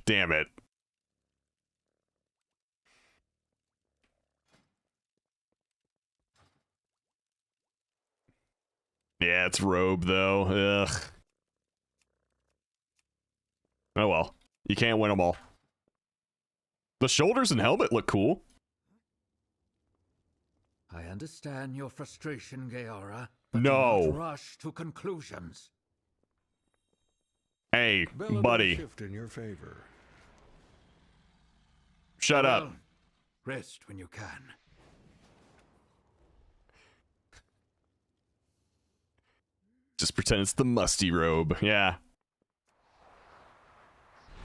Damn it. Yeah, it's robe though. Ugh. Oh well. You can't win them all. The shoulders and helmet look cool. I understand your frustration, Gaora, but No. do not rush to conclusions. Hey, buddy. Shift in your favor. Shut up. Well, rest when you can. Just pretend it's the musty robe. Yeah.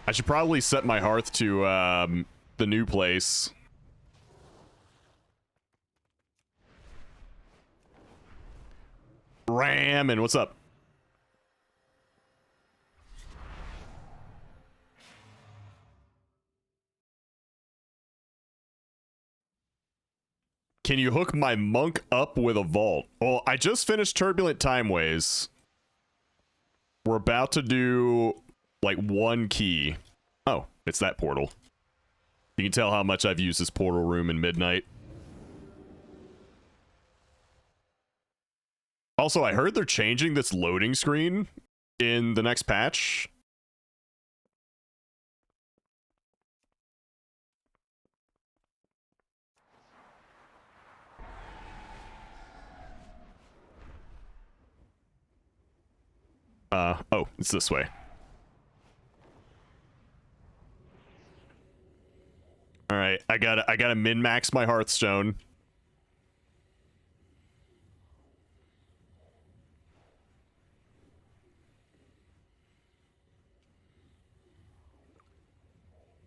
I should probably set my hearth to the new place. Ram, and what's up? Can you hook my monk up with a vault? Well, I just finished Turbulent Timeways. We're about to do, like, one key. Oh, it's that portal. You can tell how much I've used this portal room in Midnight. Also, I heard they're changing this loading screen in the next patch. Oh, it's this way. All right, I gotta min-max my Hearthstone.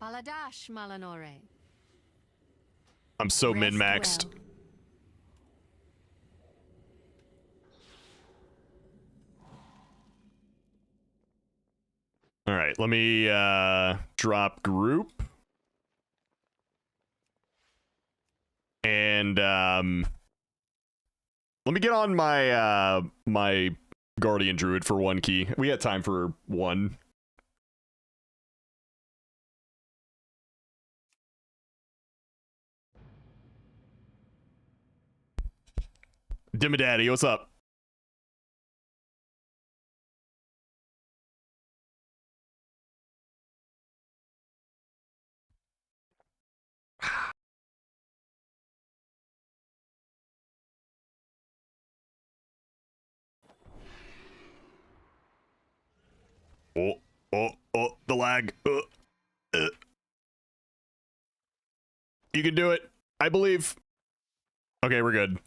Baladash, Malanore. I'm so Rest min-maxed. well. All right, let me drop group. And let me get on my my Guardian Druid for one key. We had time for one. Dimmadaddy, what's up? Oh, the lag. You can do it. I believe. Okay, we're good.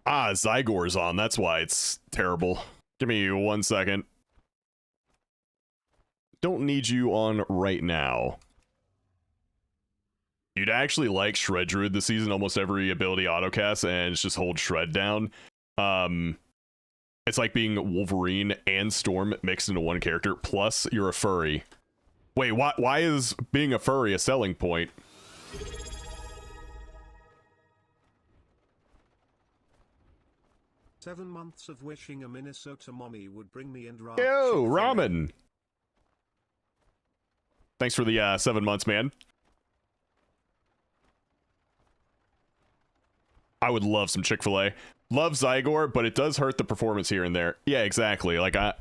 Ah, Zygor's on. That's why it's terrible. Give me 1 second. Don't need you on right now. You'd actually like Shred Druid this season. Almost every ability autocast, and it's just hold Shred down. It's like being Wolverine and Storm mixed into one character. Plus, you're a furry. Wait, why is being a furry a selling point? 7 months of wishing a Minnesota mommy would bring me and Ra. Yo, ramen. Thanks for the 7 months, man. I would love some Chick-fil-A. Love Zygor, but it does hurt the performance here and there. Yeah, exactly. Like I've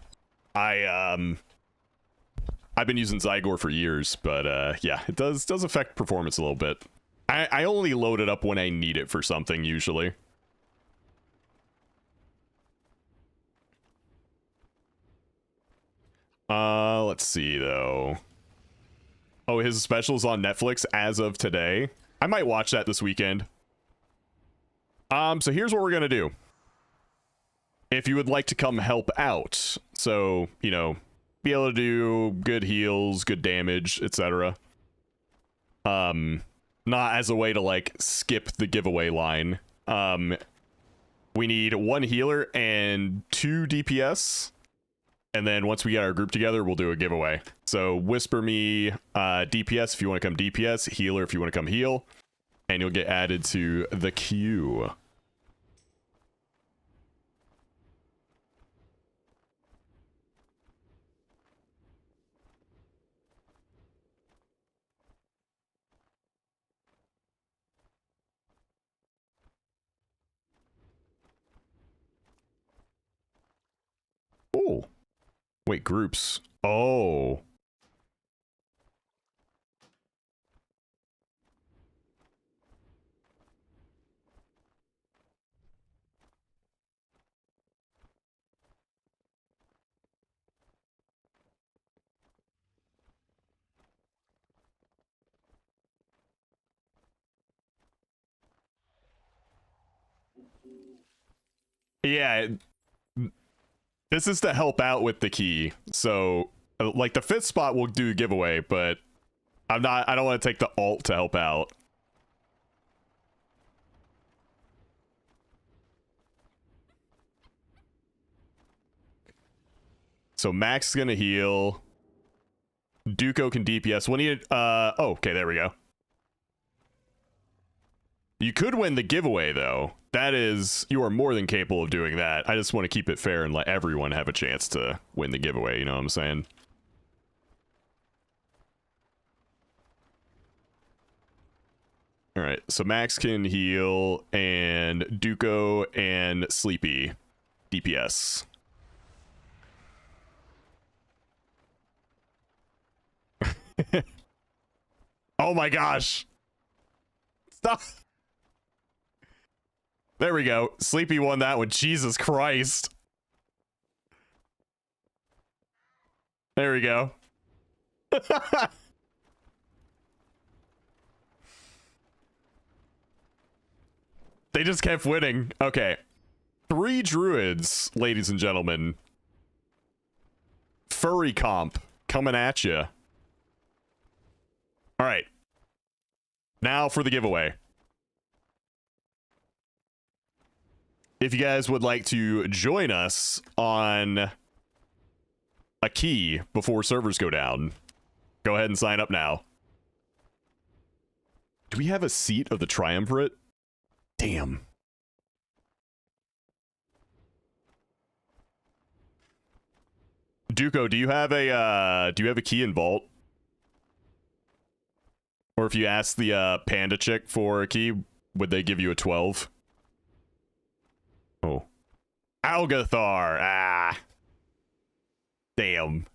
been using Zygor for years, but yeah, it does affect performance a little bit. I only load it up when I need it for something, usually. Let's see, though. Oh, his special's on Netflix as of today. I might watch that this weekend. So here's what we're gonna do. If you would like to come help out, so, you know, be able to do good heals, good damage, etc. Not as a way to, like, skip the giveaway line. We need 1 healer and 2 DPS. And then once we get our group together, we'll do a giveaway. So whisper me DPS if you want to come DPS, healer if you want to come heal, and you'll get added to the queue. Oh. Wait, groups. Oh. Yeah, this is to help out with the key. So, like, the 5th spot will do a giveaway, but I don't want to take the alt to help out. So Max is gonna heal. Duco can DPS. We'll need oh, okay, there we go. You could win the giveaway, though. That is, you are more than capable of doing that. I just want to keep it fair and let everyone have a chance to win the giveaway, you know what I'm saying? Alright, so Max can heal, and Duco and Sleepy DPS. Oh my gosh! Stop! There we go. Sleepy won that one. Jesus Christ. There we go. They just kept winning. Okay. 3 druids, ladies and gentlemen. Furry comp coming at you. All right. Now for the giveaway. If you guys would like to join us on a key before servers go down, go ahead and sign up now. Do we have a seat of the triumvirate? Damn. Duco, do you have a key in vault? Or if you ask the panda chick for a key, would they give you a 12? Oh. Algathar! Ah. Damn.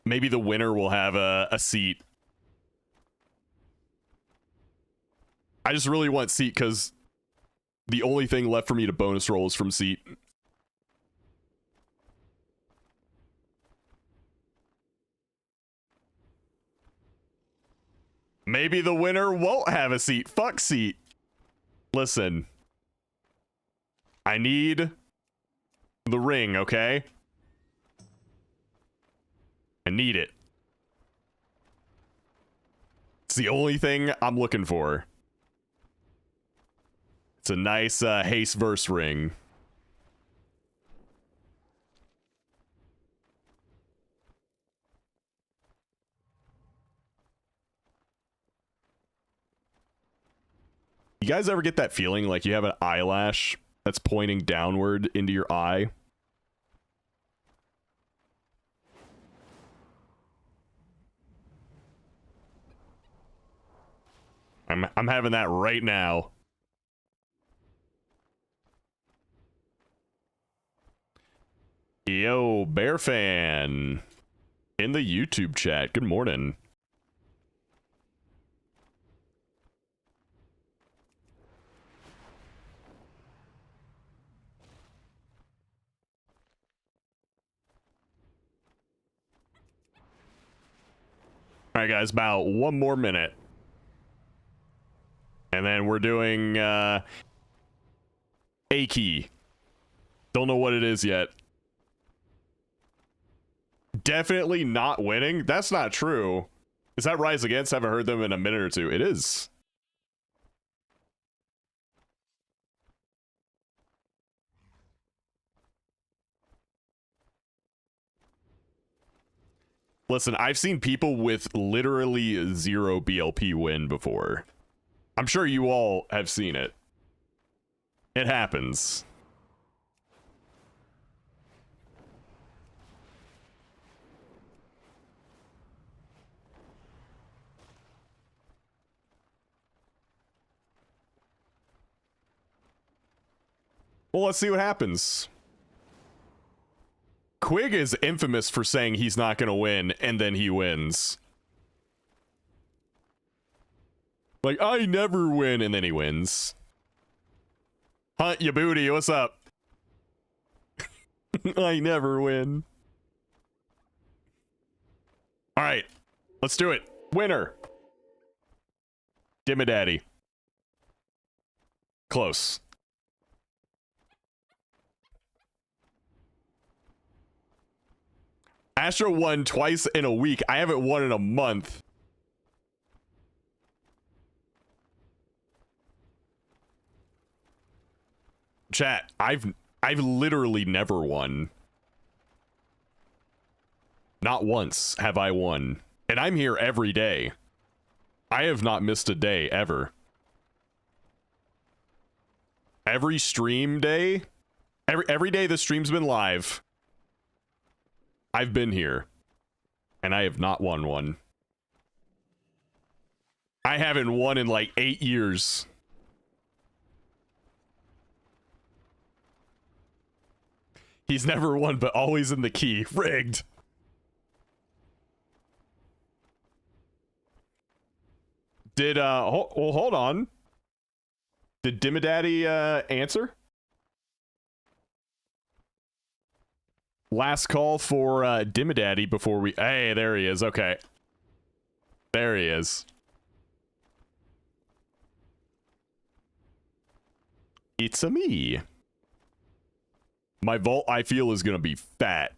Maybe the winner will have a seat. I just really want seat because the only thing left for me to bonus roll is from seat. Maybe the winner won't have a seat. Fuck seat. Listen. I need the ring, okay? I need it. It's the only thing I'm looking for. It's a nice haste verse ring. You guys ever get that feeling like you have an eyelash that's pointing downward into your eye? I'm having that right now. Yo, Bear Fan in the YouTube chat. Good morning. right, guys, about one more minute. And then we're doing A key. Don't know what it is yet. Definitely not winning? That's not true. Is that Rise Against? Haven't heard them in a minute or two. It is. Listen, I've seen people with literally 0 BLP win before. I'm sure you all have seen it. It happens. Well, let's see what happens. Quig is infamous for saying he's not going to win, and then he wins. Like, I never win, and then he wins. Hunt ya booty, what's up? I never win. Alright, let's do it. Winner. Dimmadaddy. Close. Astro won twice in a week. I haven't won in a month. Chat, I've literally never won. Not once have I won. And I'm here every day. I have not missed a day ever. Every stream day, every day the stream's been live, I've been here, and I have not won one. I haven't won in like 8 years. He's never won, but always in the key. Rigged. Did, well, hold on. Did Dimmadaddy, answer? Last call for Dimmadaddy before we... Hey, there he is. Okay. There he is. It's-a me. My vault, I feel, is gonna be fat.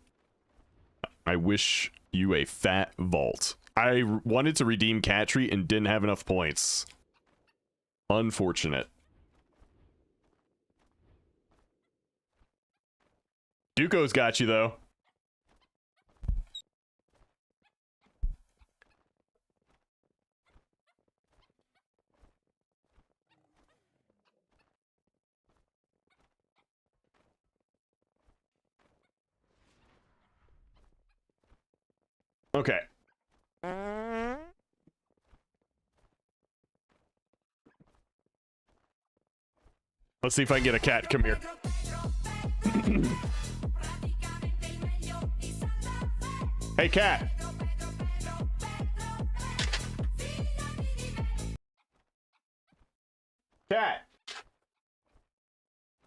I wish you a fat vault. I wanted to redeem Cat Treat and didn't have enough points. Unfortunate. Duco's got you, though. Okay. Let's see if I can get a cat. Come here. Hey, cat. Cat.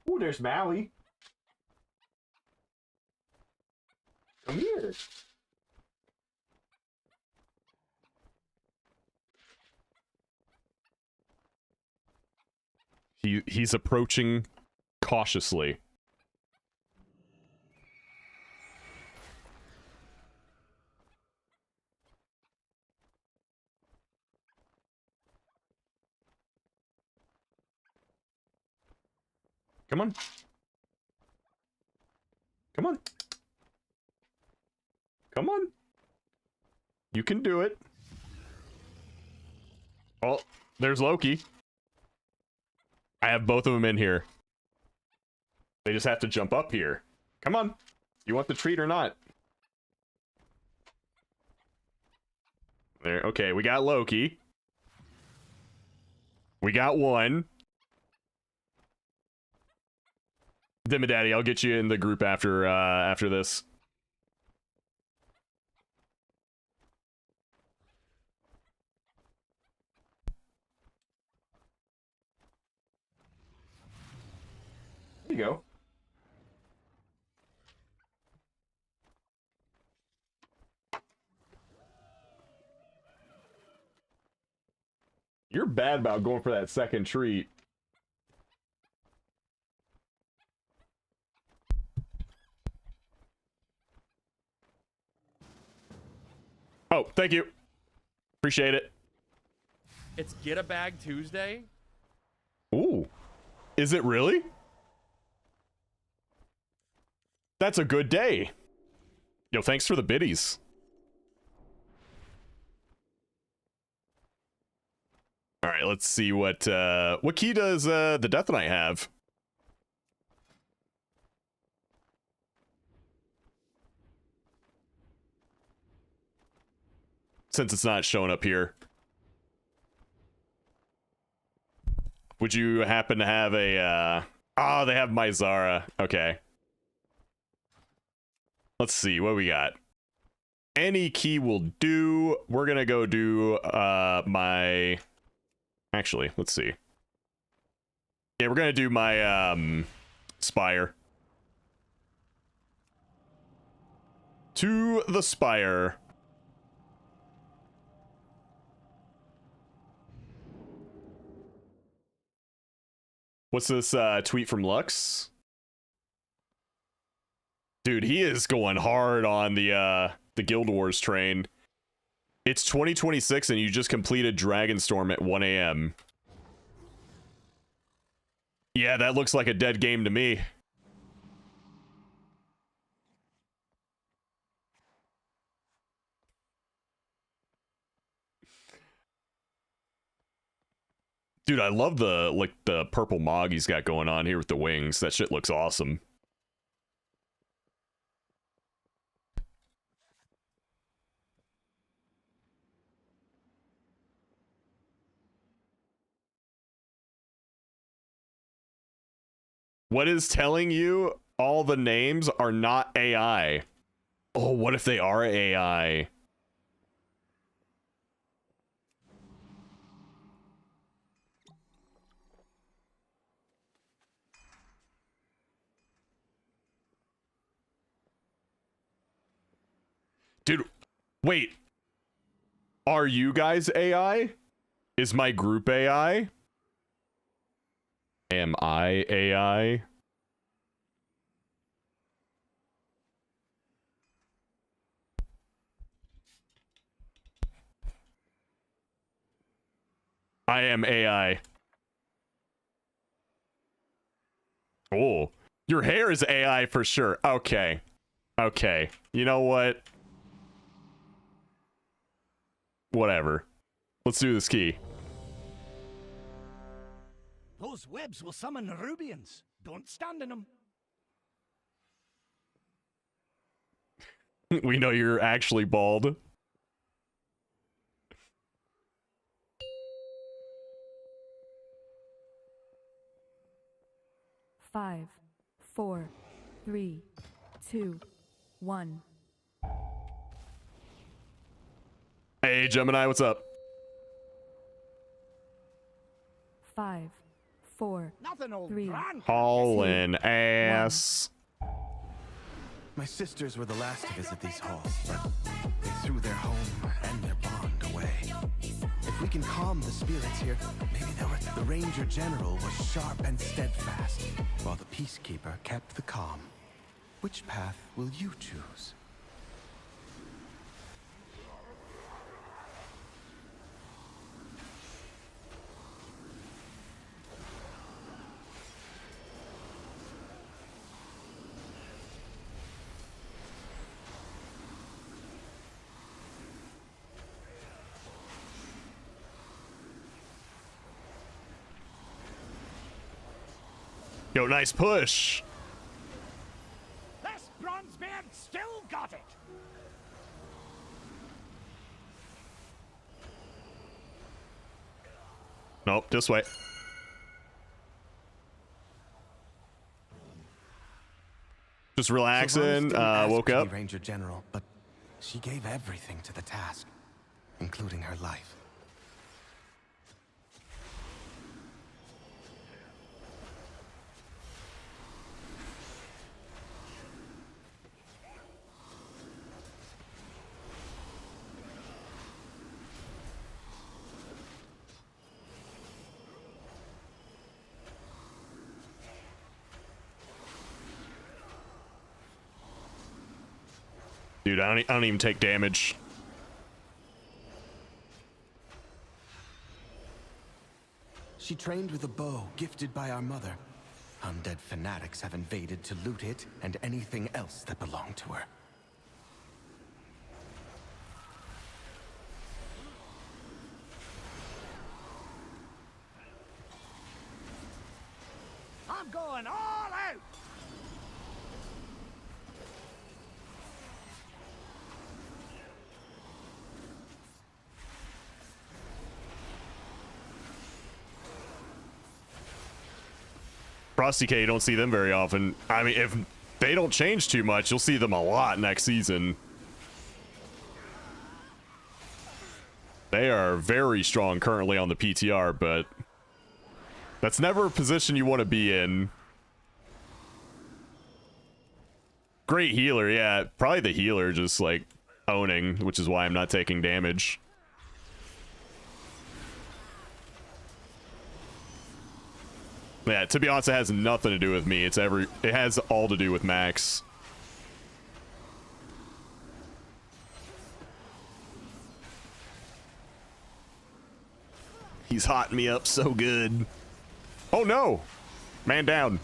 Ooh, there's Maui. Come here. He's approaching cautiously. Come on. Come on. Come on. You can do it. Oh, there's Loki. I have both of them in here. They just have to jump up here. Come on. You want the treat or not? There. Okay, we got Loki. We got one. Dimmadaddy, I'll get you in the group after this. There you go. You're bad about going for that second treat. Oh, thank you. Appreciate it. It's Get a Bag Tuesday? Ooh. Is it really? That's a good day. Yo, thanks for the biddies. All right, let's see what key does the Death Knight have? Since it's not showing up here. Would you happen to have a oh, they have Mizara. Okay. Let's see what we got. Any key will do. We're gonna go do my actually, let's see. Yeah, we're gonna do my spire. To the spire. What's this tweet from Lux? Dude, he is going hard on the Guild Wars train. It's 2026 and you just completed Dragonstorm at 1 a.m. Yeah, that looks like a dead game to me. Dude, I love the purple mog he's got going on here with the wings. That shit looks awesome. What is telling you all the names are not AI? Oh, what if they are AI? Dude, wait. Are you guys AI? Is my group AI? Am I AI? I am AI. Oh, your hair is AI for sure. Okay. Okay. You know what? Whatever. Let's do this key. Those webs will summon Rubians. Don't stand in them. We know you're actually bald. Five, 4, 3, 2, 1. Hey, Gemini, what's up? 5, 4, Nothing old 3, Hauling ass. My sisters were the last to visit these halls, but they threw their home and their bond away. If we can calm the spirits here, maybe the Ranger General was sharp and steadfast, while the Peacekeeper kept the calm. Which path will you choose? Yo, nice push. This Bronzebeard still got it. Nope, this way. Just relaxing. Woke up. Ranger General, but she gave everything to the task, including her life. Dude, I don't even take damage. She trained with a bow gifted by our mother. Undead fanatics have invaded to loot it and anything else that belonged to her. I'm going all out! Frosty K, you don't see them very often. I mean, if they don't change too much, you'll see them a lot next season. They are very strong currently on the PTR, but that's never a position you want to be in. Great healer, yeah. Probably the healer just, like, owning, which is why I'm not taking damage. Yeah, to be honest, it has nothing to do with me. It has all to do with Max. He's hotting me up so good. Oh no! Man down.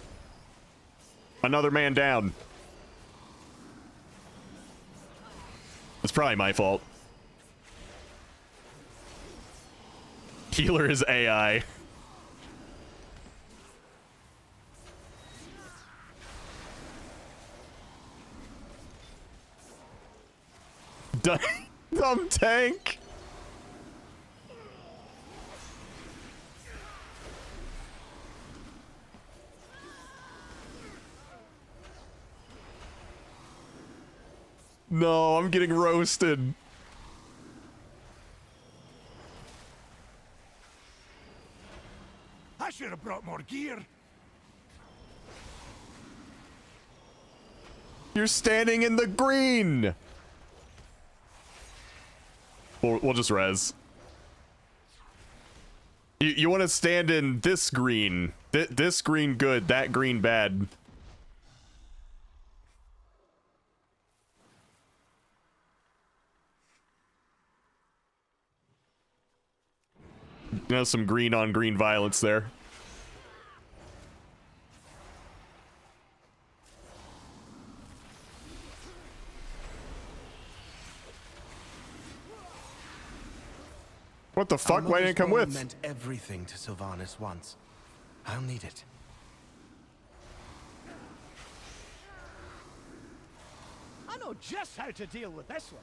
Another man down. It's probably my fault. Healer is AI. Dumb tank. No, I'm getting roasted. I should have brought more gear. You're standing in the green. We'll just res. You want to stand in this green. This green good, that green bad. You know, some green on green violence there. What the fuck? Why didn't it come with? Meant everything to Sylvanas once. I'll need it. I know just how to deal with this one.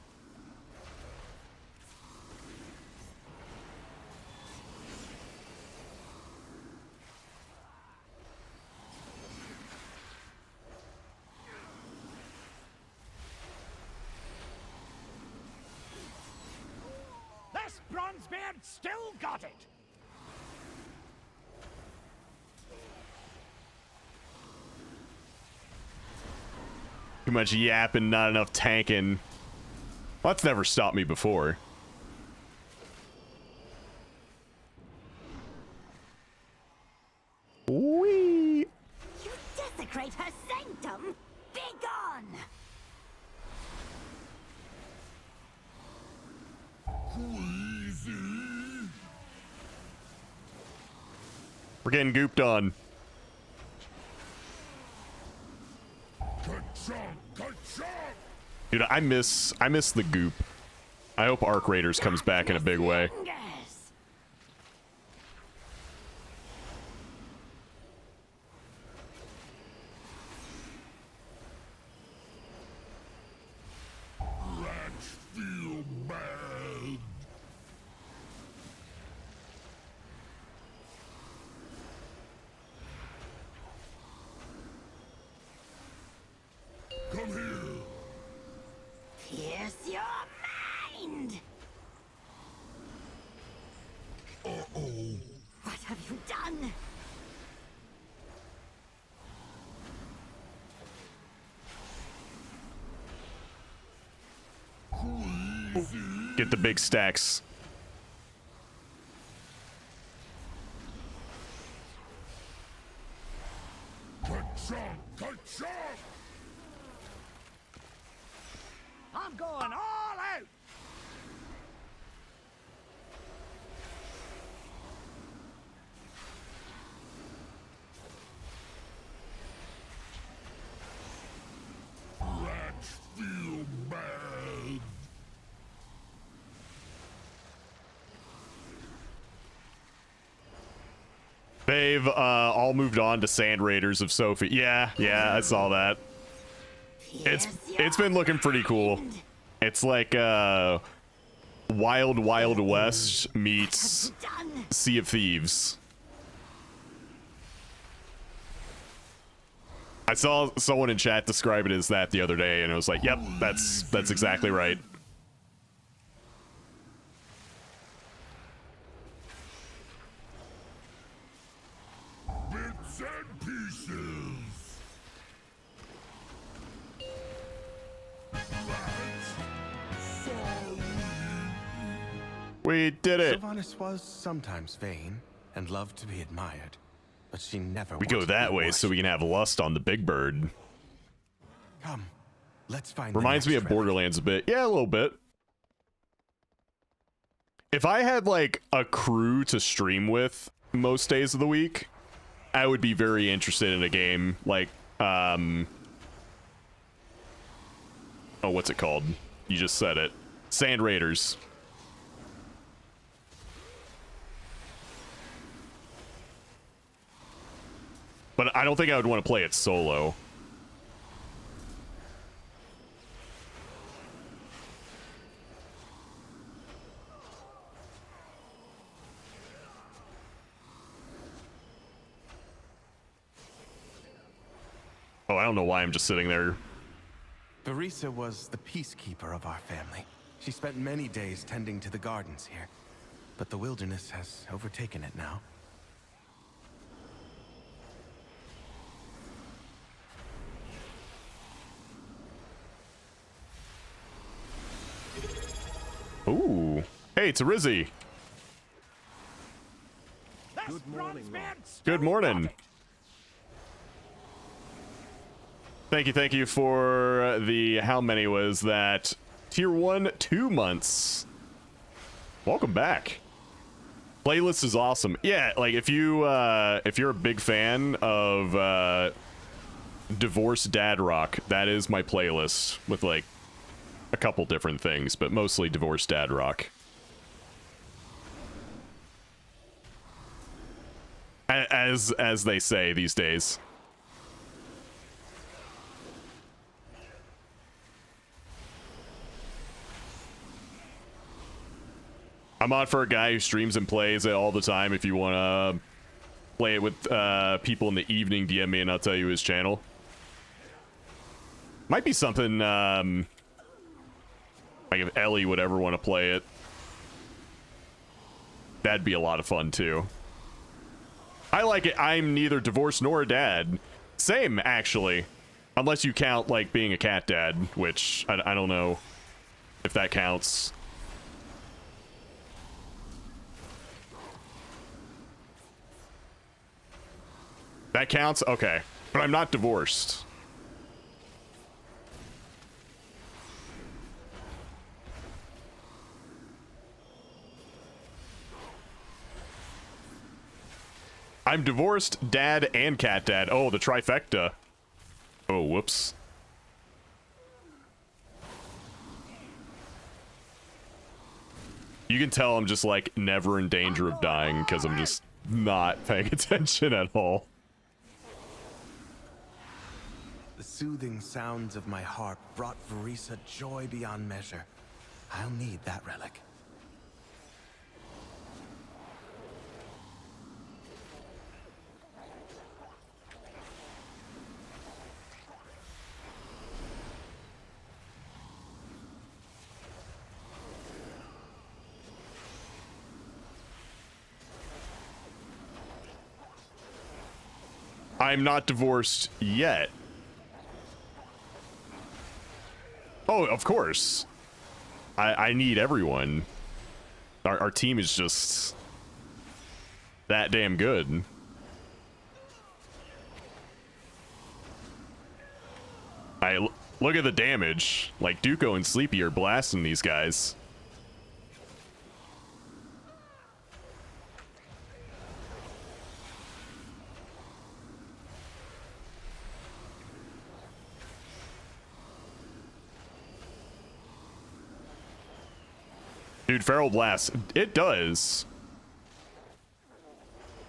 This Bronzebeard still got it. Too much yapping, not enough tanking. Well, that's never stopped me before. Wee. You desecrate her sanctum! Be gone! We're getting gooped on. Dude, I miss the goop. I hope Arc Raiders comes back in a big way. Rats feel bad. Come here. Pierce your mind! Uh-oh. What have you done? Get the big stacks. I'm going all out! Rats feel bad. They've all moved on to Sand Raiders of Sophie. Yeah, I saw that. It's been looking pretty cool. It's like Wild Wild West meets Sea of Thieves. I saw someone in chat describe it as that the other day, and it was like, yep, that's exactly right. Bits and pieces. We did it. Sylvanas was sometimes vain and loved to be admired, but she never We go wanted to that be way so we can have lust on the big bird. Come, let's find. Reminds me of Borderlands a bit. Yeah, a little bit. If I had like a crew to stream with most days of the week, I would be very interested in a game like oh, what's it called? You just said it. Sand Raiders. But I don't think I would want to play it solo. Oh, I don't know why I'm just sitting there. Barisa was the peacekeeper of our family. She spent many days tending to the gardens here, but the wilderness has overtaken it now. Ooh. Hey, it's Rizzy. Good morning. Good morning. Thank you for the, how many was that? Tier 1, 2 months. Welcome back. Playlist is awesome. Yeah, like if you're a big fan of divorced dad rock, that is my playlist with like a couple different things, but mostly divorced dad rock. As they say these days. I'm on for a guy who streams and plays it all the time. If you want to play it with people in the evening, DM me and I'll tell you his channel. Might be something like if Ellie would ever want to play it. That'd be a lot of fun too. I like it. I'm neither divorced nor a dad. Same, actually. Unless you count like being a cat dad, which I don't know if that counts. That counts? Okay. But I'm not divorced. I'm divorced, dad, and cat dad. Oh, the trifecta. Oh, whoops. You can tell I'm just like never in danger of dying because I'm just not paying attention at all. The soothing sounds of my harp brought Varisa joy beyond measure. I'll need that relic. I'm not divorced yet. Oh, of course. I need everyone. Our team is just that damn good. Look at the damage. Like, Dooku and Sleepy are blasting these guys. Dude, Feral Blast, it does.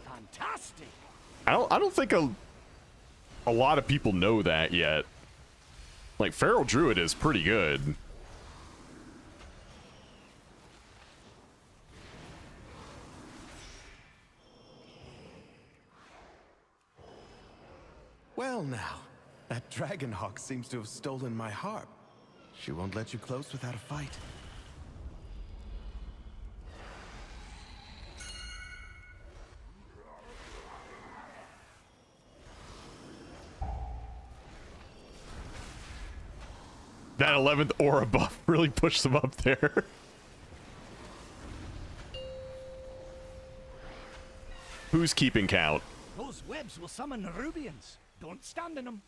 Fantastic. I don't think a lot of people know that yet. Like, Feral Druid is pretty good. Well now, that Dragonhawk seems to have stolen my harp. She won't let you close without a fight. That 11th aura buff really pushed them up there. Who's keeping count? Those webs will summon Rubians. Don't stand in them.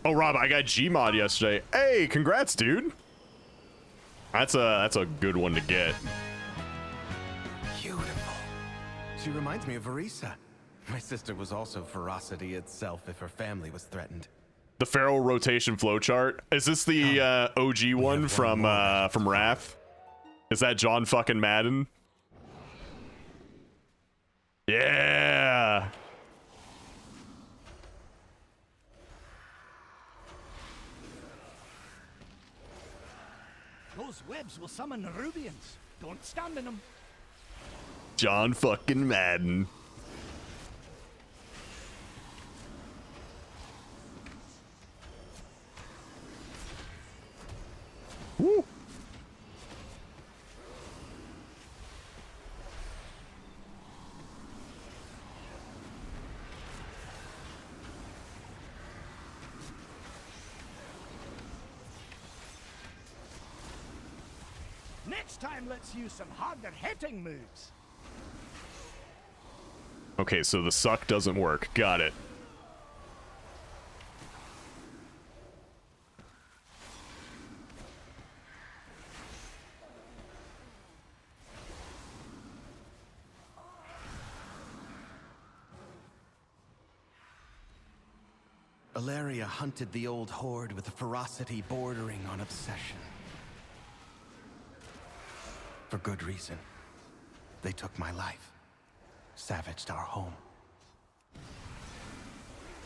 Oh, Rob, I got Gmod yesterday. Hey, congrats, dude. That's a good one to get. Beautiful. She reminds me of Arisa. My sister was also ferocity itself if her family was threatened. The Feral rotation flowchart. Is this the OG one from Wrath? Is that John fucking Madden? Yeah. Those webs will summon Rubians. Don't stand in them. John fucking Madden. Woo. Next time, let's use some harder hitting moves. Okay, so the suck doesn't work. Got it. Ilaria hunted the old horde with a ferocity bordering on obsession. For good reason. They took my life. Savaged our home.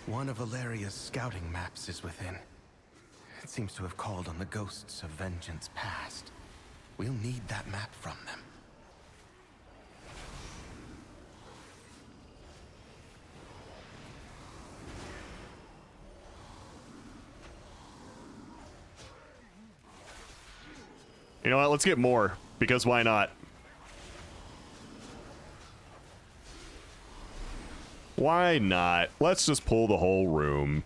One of Ilaria's scouting maps is within. It seems to have called on the ghosts of vengeance past. We'll need that map from them. You know what? Let's get more. Because why not? Why not? Let's just pull the whole room.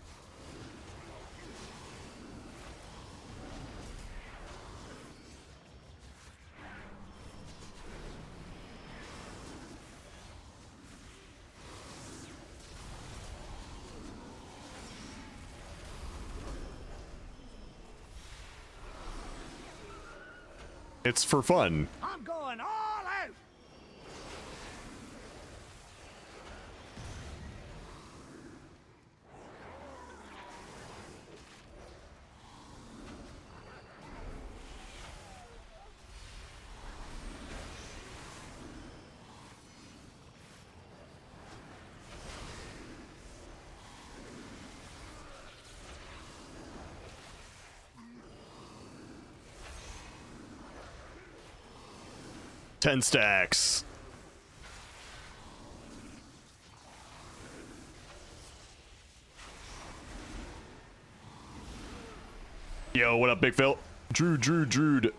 It's for fun. I'm going all out. Ten stacks. Yo, what up, Big Phil? Druid.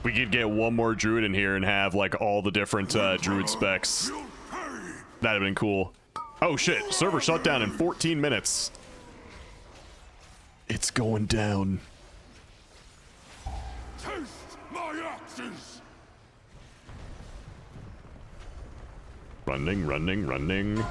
We could get one more druid in here and have like all the different druid specs. That'd have been cool. Oh shit, server shut down in 14 minutes. It's going down. Taste my axes! Running.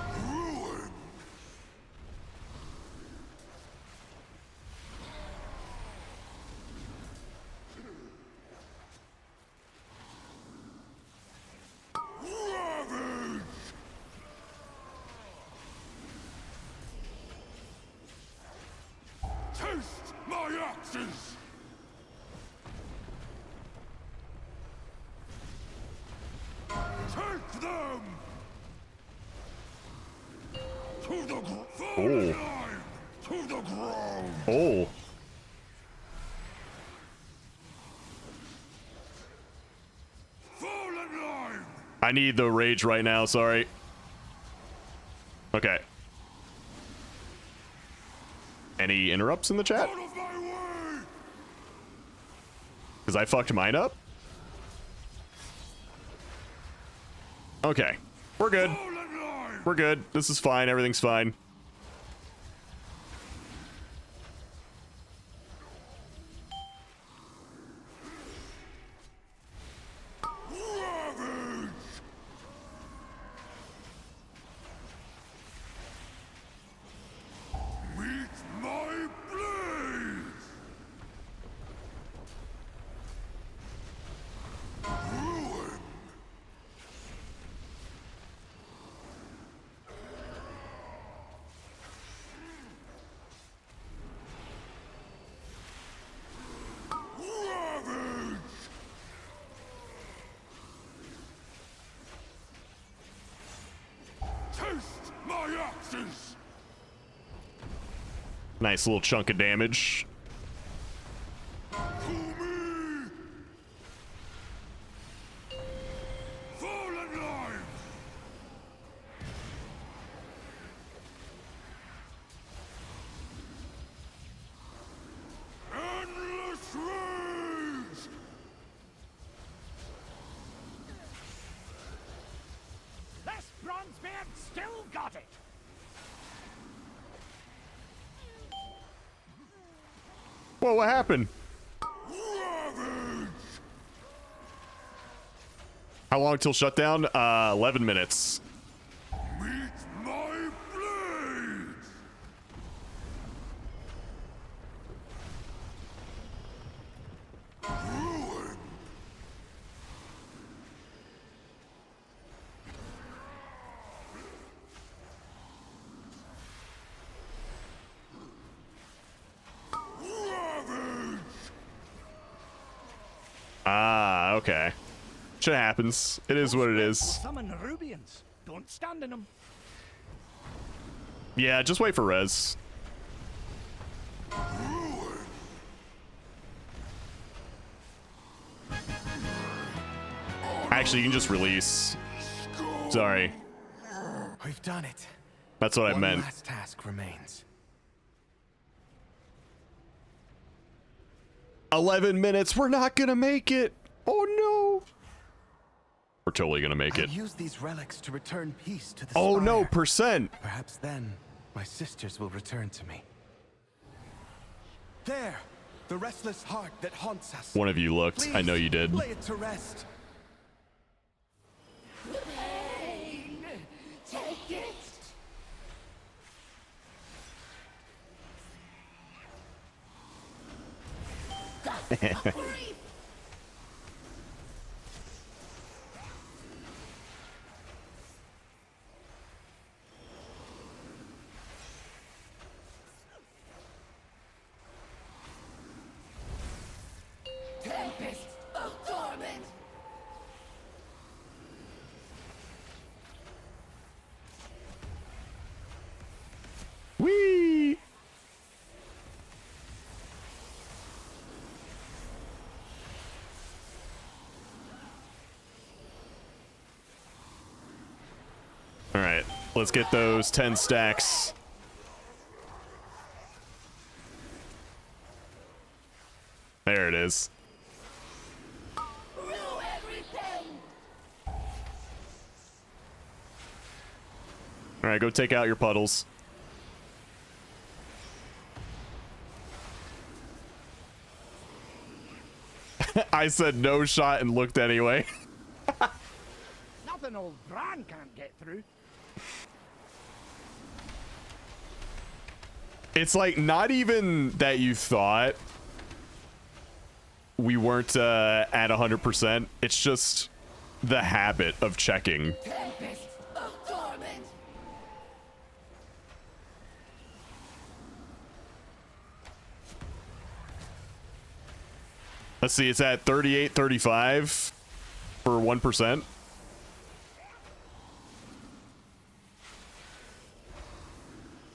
Taste my axes! Take them! To the ground! To the ground! Oh. Fall in line! I need the rage right now, sorry. Okay. Any interrupts in the chat? Out of my way! Because I fucked mine up? Okay. We're good. We're good. This is fine. Everything's fine. Ravage! Meet my blade! Ruin! Ravage! Taste my axes! Nice little chunk of damage. To me! Fall in line! Endless rage! This Bronzebeard still got it. Whoa, what happened? Ravage! How long till shutdown? 11 minutes. Meet my blade! Ruin! Ravage! Ah, okay. Shit happens. It is what it is. Summon Rubians. Don't stand in them. Yeah, just wait for res. Actually, you can just release. Sorry. We've done it. That's what I One meant. last task remains. 11 minutes. We're not gonna make it. Oh no. We're totally gonna make it. I'll use these relics to return peace to the Oh spire. no, percent. Perhaps then my sisters will return to me. There, the restless heart that haunts us. One of you looked. Please, I know you did. lay it to rest. Pain! Take it! Tempest of torment. Whee! All right, let's get those 10 stacks. There it is. All right, go take out your puddles. I said no shot and looked anyway. Nothing old Bran can't get through. It's like not even that you thought we weren't at 100%. It's just the habit of checking. Tempest of torment. Let's see, it's at 38.35 for 1%.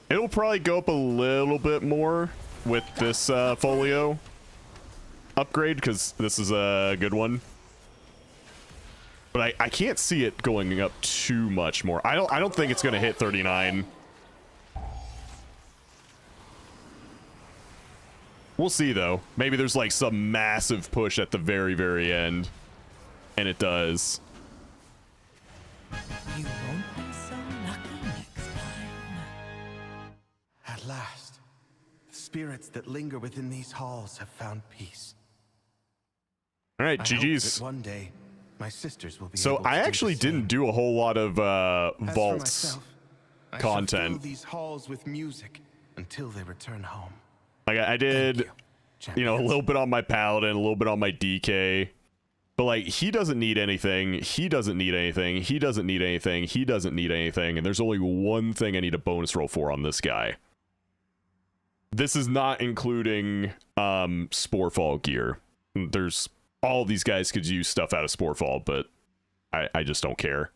It'll probably go up a little bit more with this folio upgrade because this is a good one. But I can't see it going up too much more. I don't think it's gonna hit 39. We'll see though. Maybe there's like some massive push at the very, very end. And it does. You won't be so lucky next time. At last, the spirits that linger within these halls have found peace. All right, I GG's. hope that one day, my sisters will be So able to I do the actually same. didn't do a whole lot of As for vaults myself, I shall content. fill these halls with music until they return home. Like I did, you know, a little bit on my paladin, a little bit on my DK. But like he doesn't need anything, he doesn't need anything, he doesn't need anything, he doesn't need anything, and there's only one thing I need a bonus roll for on this guy. This is not including Sporefall gear. There's all these guys could use stuff out of Sporefall, but I just don't care.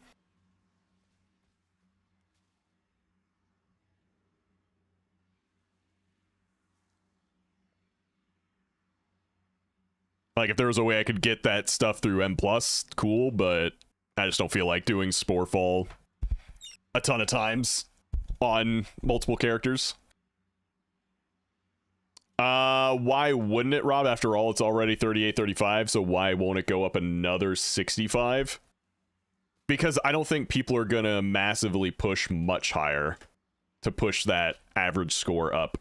Like, if there was a way I could get that stuff through M+, cool, but I just don't feel like doing Sporefall a ton of times on multiple characters. Why wouldn't it, Rob? After all, it's already 38.35, so why won't it go up another 65? Because I don't think people are gonna massively push much higher to push that average score up.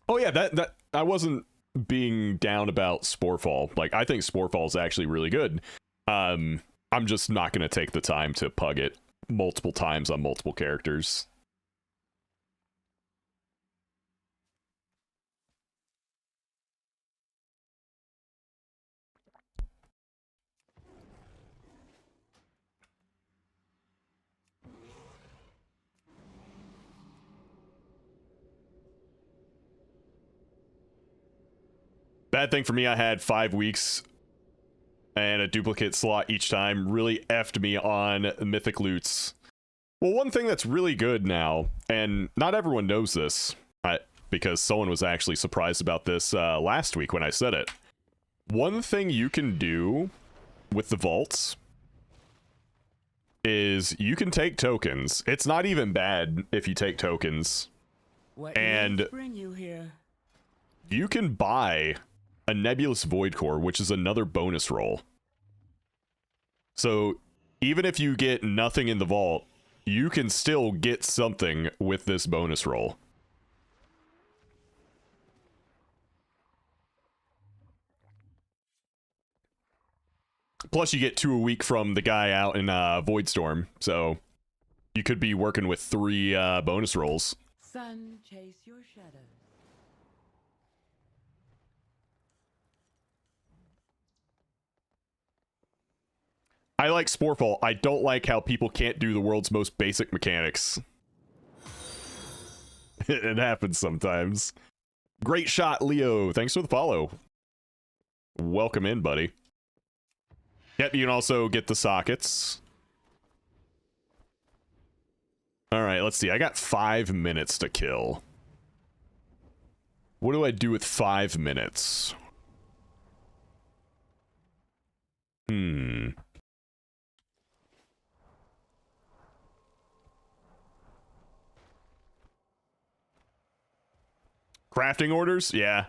Oh yeah, that I wasn't being down about Sporefall. Like, I think Sporefall is actually really good. I'm just not gonna take the time to pug it multiple times on multiple characters. Bad thing for me, I had 5 weeks and a duplicate slot each time. Really effed me on mythic loots. Well, one thing that's really good now, and not everyone knows this, because someone was actually surprised about this last week when I said it. One thing you can do with the vaults is you can take tokens. It's not even bad if you take tokens. And bring you here? You can buy a Nebulous Void Core, which is another bonus roll. So even if you get nothing in the vault, you can still get something with this bonus roll. Plus you get 2 a week from the guy out in Voidstorm, so you could be working with 3 bonus rolls. Sun, chase your shadows. I like Sporefall. I don't like how people can't do the world's most basic mechanics. It happens sometimes. Great shot, Leo. Thanks for the follow. Welcome in, buddy. Yep, you can also get the sockets. Alright, let's see. I got 5 minutes to kill. What do I do with 5 minutes? Crafting orders? Yeah.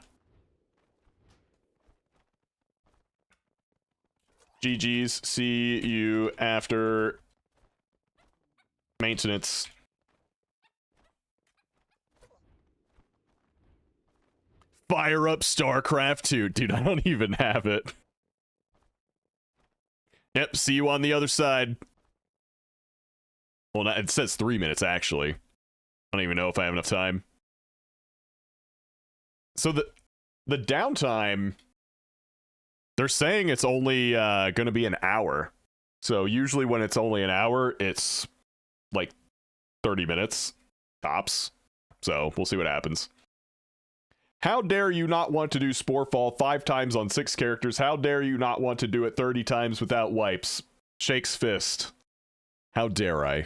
GG's. See you after maintenance. Fire up StarCraft 2. Dude, I don't even have it. Yep, see you on the other side. Well, it says 3 minutes, actually. I don't even know if I have enough time. So the downtime, they're saying it's only going to be an hour. So usually when it's only an hour, it's like 30 minutes tops. So we'll see what happens. How dare you not want to do Sporefall 5 times on 6 characters? How dare you not want to do it 30 times without wipes? Shakes fist. How dare I?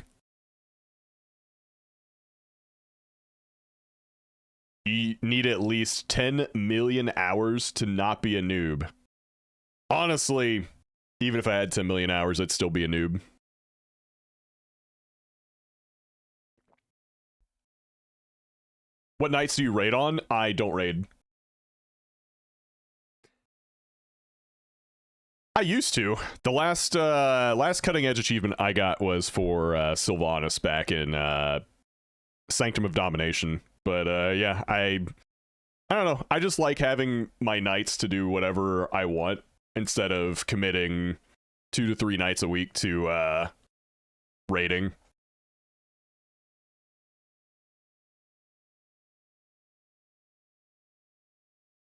You need at least 10 million hours to not be a noob. Honestly, even if I had 10 million hours, I'd still be a noob. What nights do you raid on? I don't raid. I used to. The last cutting edge achievement I got was for Sylvanas back in Sanctum of Domination. But yeah, I don't know. I just like having my nights to do whatever I want instead of committing 2 to 3 nights a week to raiding.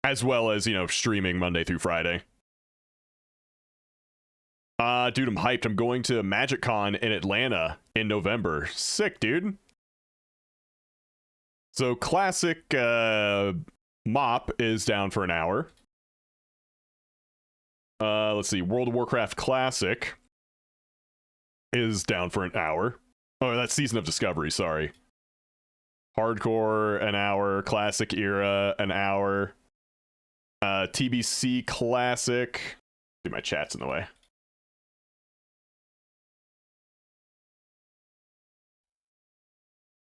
As well as, you know, streaming Monday through Friday. Dude, I'm hyped. I'm going to MagicCon in Atlanta in November. Sick, dude. So classic Mop is down for an hour. Let's see. World of Warcraft Classic is down for an hour. Oh, that's Season of Discovery, sorry. Hardcore, an hour. Classic Era, an hour. TBC Classic. Dude, my chat's in the way.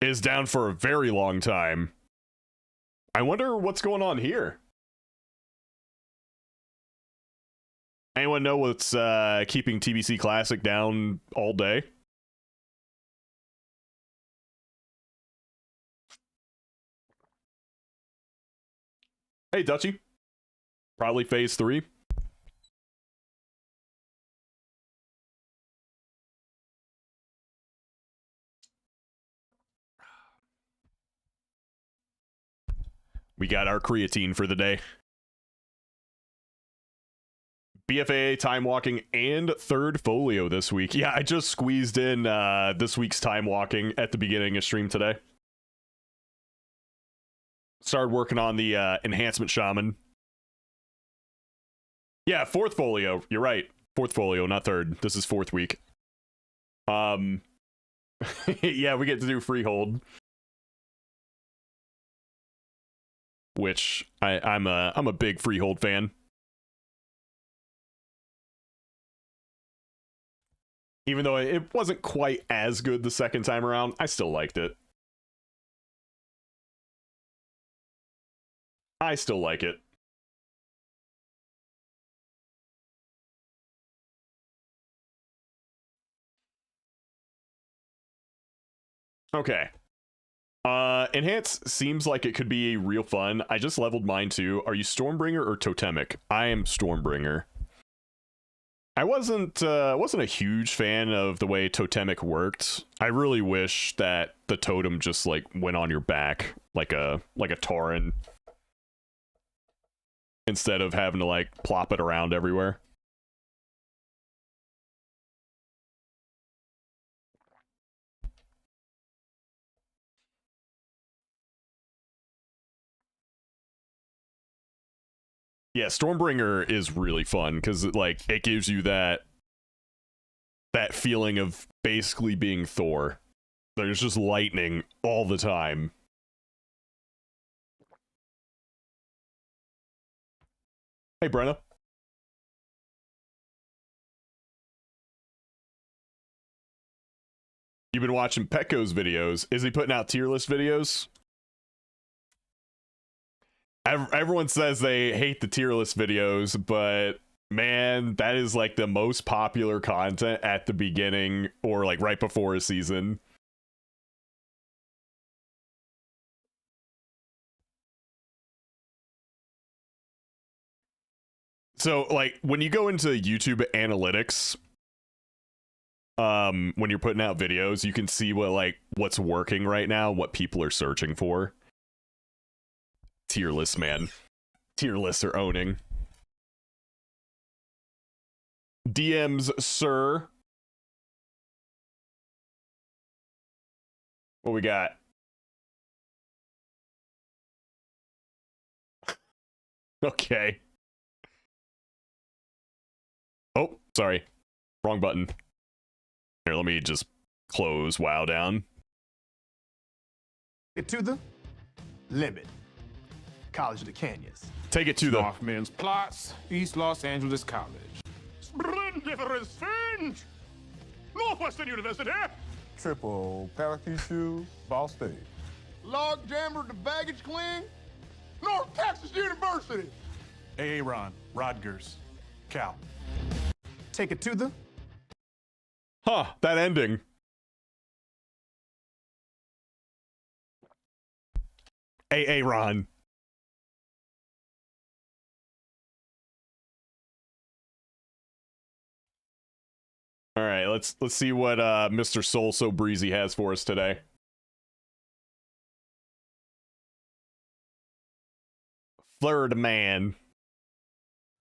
Is down for a very long time. I wonder what's going on here. Anyone know what's keeping TBC Classic down all day? Hey, Dutchy. Probably phase 3. We got our creatine for the day. BFAA, time walking, and third folio this week. Yeah, I just squeezed in this week's time walking at the beginning of stream today. Started working on the enhancement shaman. Yeah, fourth folio. You're right. Fourth folio, not third. This is 4th week. Yeah, we get to do freehold. Which I'm a big freehold fan. Even though it wasn't quite as good the second time around, I still liked it. I still like it. Okay. Enhance seems like it could be real fun. I just leveled mine too. Are you Stormbringer or Totemic? I am Stormbringer. I wasn't a huge fan of the way Totemic worked. I really wish that the totem just like went on your back like a Tauren instead of having to like plop it around everywhere. Yeah, Stormbringer is really fun because like it gives you that feeling of basically being Thor. There's just lightning all the time. Hey, Brenna. You've been watching Petco's videos. Is he putting out tier list videos? Everyone says they hate the tier list videos, but man, that is like the most popular content at the beginning or like right before a season. So like when you go into YouTube analytics, when you're putting out videos, you can see what's working right now, what people are searching for. Tier list, man. Tier lists are owning. DMs, sir. What we got? Okay. Oh, sorry. Wrong button. Here, let me just close WoW down. Get to the limit. College of the Canyons. Take it to the Northman's Plots, East Los Angeles College. Splendiferous Finch! Northwestern University! Triple parakeet shoe, Ball State. Log jammer to baggage cling? North Texas University! Aaron, Rodgers, Cal. Take it to the... Huh, that ending. Aaron. All right, let's see what Mr. Soul So Breezy has for us today. Florida man.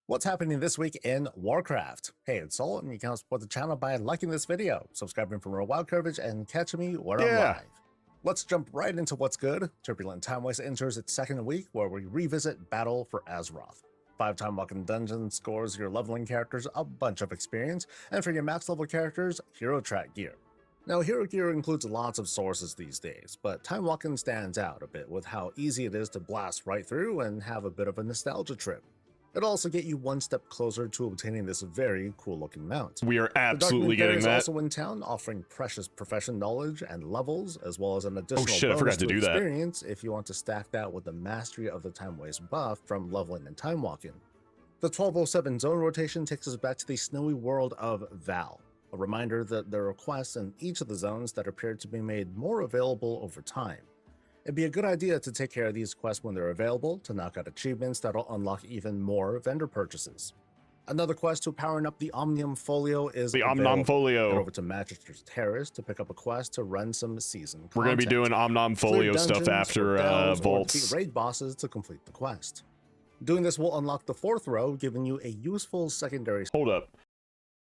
What's happening this week in Warcraft? Hey, it's Soul, and you can support the channel by liking this video, subscribing for more WoW coverage, and catching me where I'm live. Let's jump right into what's good. Turbulent Time Waste enters its second week, where we revisit Battle for Azeroth. 5 Time Walking Dungeon scores your leveling characters a bunch of experience, and for your max level characters, Hero Track gear. Now, Hero Gear includes lots of sources these days, but Time Walking stands out a bit with how easy it is to blast right through and have a bit of a nostalgia trip. It'll also get you one step closer to obtaining this very cool looking mount. We are absolutely getting that. Also in town, offering precious profession knowledge and levels, as well as an additional I forgot to do that. Experience if you want to stack that with the mastery of the time waste buff from leveling and time walking. The 1207 zone rotation takes us back to the snowy world of Val, a reminder that there are quests in each of the zones that appear to be made more available over time. It'd be a good idea to take care of these quests when they're available to knock out achievements that'll unlock even more vendor purchases. Another quest to powering up the Omnium Folio is the Omnium Folio. Head over to Magister's Terrace to pick up a quest to run some season content. We're going to be doing Omnium Folio stuff after Vaults. Raid bosses to complete the quest. Doing this will unlock the 4th row, giving you a useful secondary... Hold up.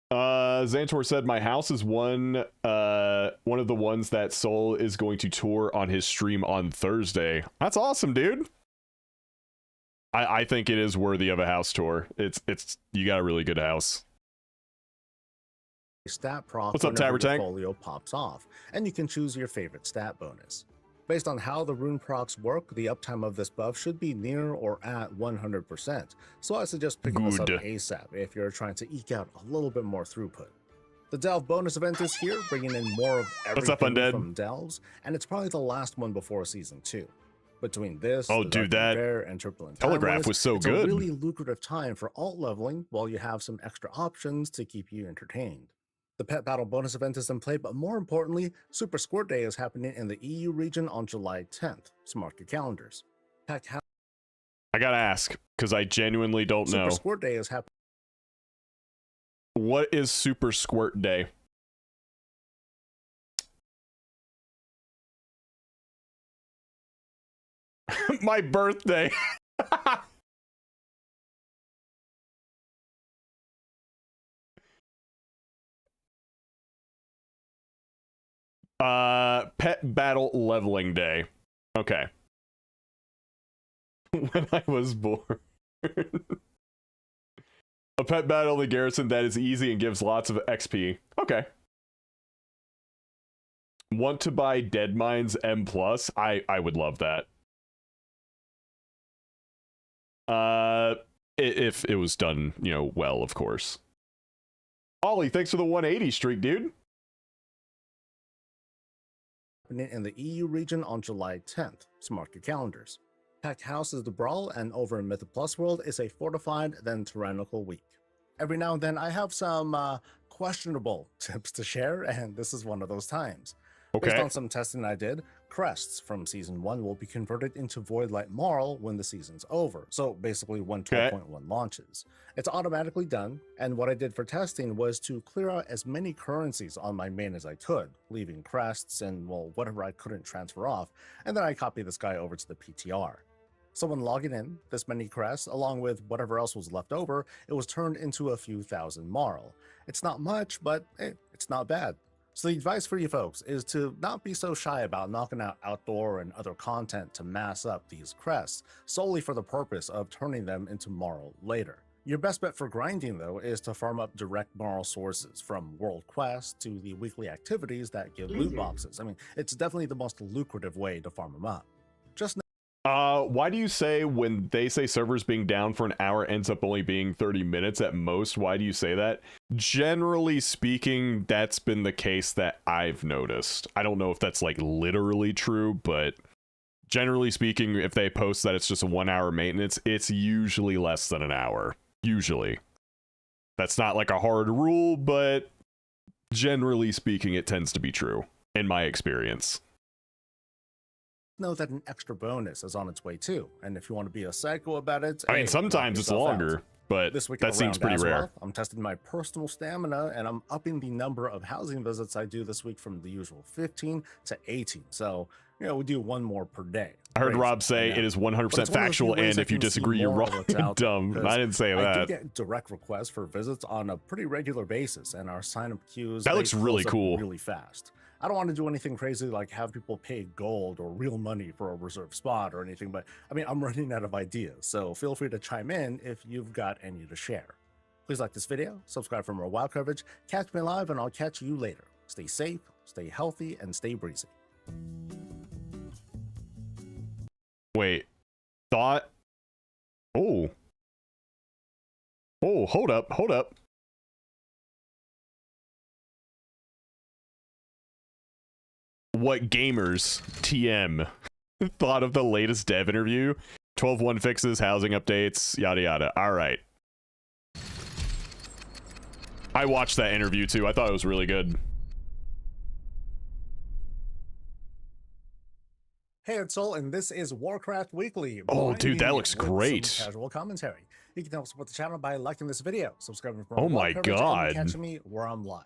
Xantor said my house is one of the ones that Soul is going to tour on his stream on Thursday. That's awesome, dude. I think it is worthy of a house tour. It's you got a really good house. Stat proc. What's up, Tiber Tank? Folio pops off, and you can choose your favorite stat bonus. Based on how the rune procs work, the uptime of this buff should be near or at 100%, so I suggest picking this up ASAP if you're trying to eke out a little bit more throughput. The Delve bonus event is here, bringing in more of everything from Delves, and it's probably the last one before Season 2. Between this, dude, that and Turbulent Telegraph was so good. It's a really lucrative time for alt leveling, while you have some extra options to keep you entertained. The Pet Battle bonus event is in play, but more importantly, Super Squirt Day is happening in the EU region on July 10th, so mark your calendars. I gotta ask, because I genuinely don't know. Super Squirt Day is happening. What is Super Squirt Day? My birthday. Pet Battle Leveling Day. Okay. When I was born. pet battle the garrison that is easy and gives lots of XP. Okay. Want to buy Dead Mines M+? I would love that. If it was done, you know, well, of course. Ollie, thanks for the 180 streak, dude. In the EU region on July 10th, so mark your calendars. Packed House is the Brawl, and over in Mythic Plus World is a fortified, then tyrannical week. Every now and then I have some questionable tips to share, and this is one of those times. Okay. Based on some testing I did, crests from Season 1 will be converted into Voidlight Marl when the season's over, so basically when 12.1 launches. It's automatically done, and what I did for testing was to clear out as many currencies on my main as I could, leaving crests and, well, whatever I couldn't transfer off, and then I copied this guy over to the PTR. So when logging in, this many crests, along with whatever else was left over, it was turned into a few thousand Marl. It's not much, but hey, it's not bad. So the advice for you folks is to not be so shy about knocking out outdoor and other content to mass up these crests, solely for the purpose of turning them into Marl later. Your best bet for grinding, though, is to farm up direct Marl sources, from world quests to the weekly activities that give loot boxes. I mean, it's definitely the most lucrative way to farm them up. Just why do you say when they say servers being down for an hour ends up only being 30 minutes at most? Why do you say that? Generally speaking, that's been the case that I've noticed. I don't know if that's like literally true, but generally speaking, if they post that it's just a 1 hour maintenance, it's usually less than an hour. Usually. That's not like a hard rule, but generally speaking, it tends to be true in my experience. Know that an extra bonus is on its way too, and if you want to be a psycho about it, I mean, sometimes it's longer, but this week that seems pretty rare. Well, I'm testing my personal stamina, and I'm upping the number of housing visits I do this week from the usual 15 to 18. So, you know, we do one more per day. I heard Rob say it is 100% factual, and if you disagree, you're wrong and dumb. I didn't say that. I do get direct requests for visits on a pretty regular basis, and our sign-up queues that looks really cool, really fast. I don't want to do anything crazy like have people pay gold or real money for a reserved spot or anything, but I mean, I'm running out of ideas, so feel free to chime in if you've got any to share. Please like this video, subscribe for more WoW coverage, catch me live, and I'll catch you later. Stay safe, stay healthy, and stay breezy. Wait. Thought? Oh, hold up. What gamers TM thought of the latest dev interview? 12.1 fixes, housing updates, yada yada. All right. I watched that interview too. I thought it was really good. Hey, it's Sol, and this is Warcraft Weekly. Oh, dude, that looks great. Casual commentary. You can help support the channel by liking this video, subscribing for more my god, and catching me where I'm live.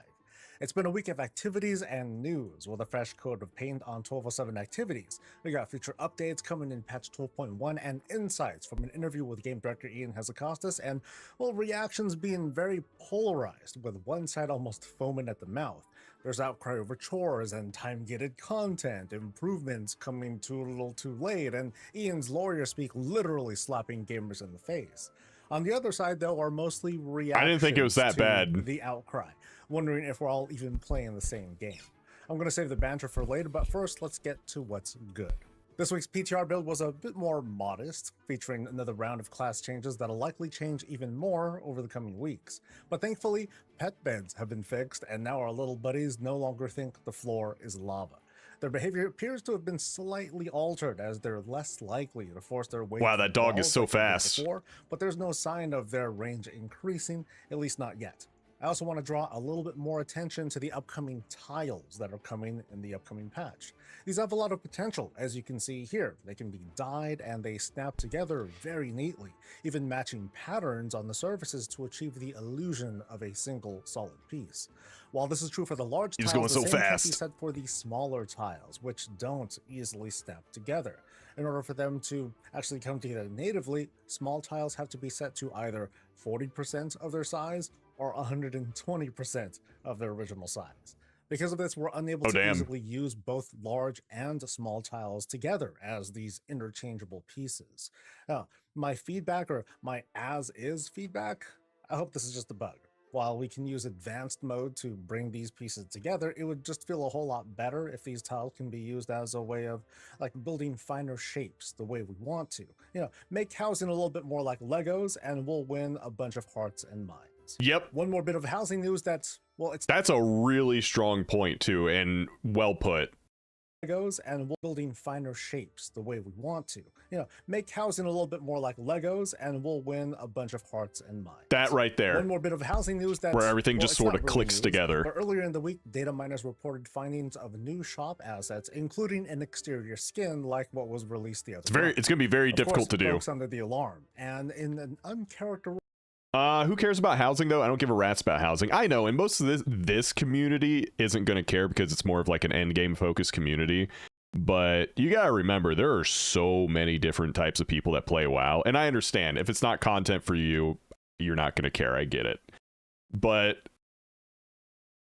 It's been a week of activities and news with a fresh coat of paint on 12.07 activities. We got feature updates coming in patch 12.1 and insights from an interview with game director Ian Hazzikostas, and, well, reactions being very polarized, with one side almost foaming at the mouth. There's outcry over chores and time-gated content, improvements coming too little too late, and Ian's lawyer speak literally slapping gamers in the face. On the other side, though, are mostly reactions. I didn't think it was that bad. The outcry, wondering if we're all even playing the same game. I'm going to save the banter for later, but first, let's get to what's good. This week's PTR build was a bit more modest, featuring another round of class changes that'll likely change even more over the coming weeks. But thankfully, pet beds have been fixed, and now our little buddies no longer think the floor is lava. Their behavior appears to have been slightly altered, as they're less likely to force their way. Wow, that dog is so fast. Before, but there's no sign of their range increasing, at least not yet. I also want to draw a little bit more attention to the upcoming tiles that are coming in the upcoming patch. These have a lot of potential, as you can see here. They can be dyed and they snap together very neatly, even matching patterns on the surfaces to achieve the illusion of a single solid piece. While this is true for the large tiles, going the so same fast. can't be said for the smaller tiles, which don't easily snap together. In order for them to actually come together natively, small tiles have to be set to either 40% of their size or 120% of their original size. Because of this, we're unable to easily use both large and small tiles together as these interchangeable pieces. Now, my feedback, or my as-is feedback, I hope this is just a bug. While we can use advanced mode to bring these pieces together, it would just feel a whole lot better if these tiles can be used as a way of like building finer shapes the way we want to. You know, make housing a little bit more like Legos and we'll win a bunch of hearts and minds. Yep. One more bit of housing news that's a really strong point too, and well put. Legos and we're building finer shapes the way we want to. You know, make housing a little bit more like Legos and we'll win a bunch of hearts and minds. That right there. One more bit of housing news where everything just sort of clicks together. But earlier in the week, data miners reported findings of new shop assets, including an exterior skin like what was released the other day. It's going to be very difficult to do. Under the alarm and in an uncharacteristic. Who cares about housing though? I don't give a rat's about housing. I know, and most of this community isn't going to care because it's more of like an end game focused community. But you gotta remember, there are so many different types of people that play WoW, and I understand if it's not content for you, you're not going to care. I get it. But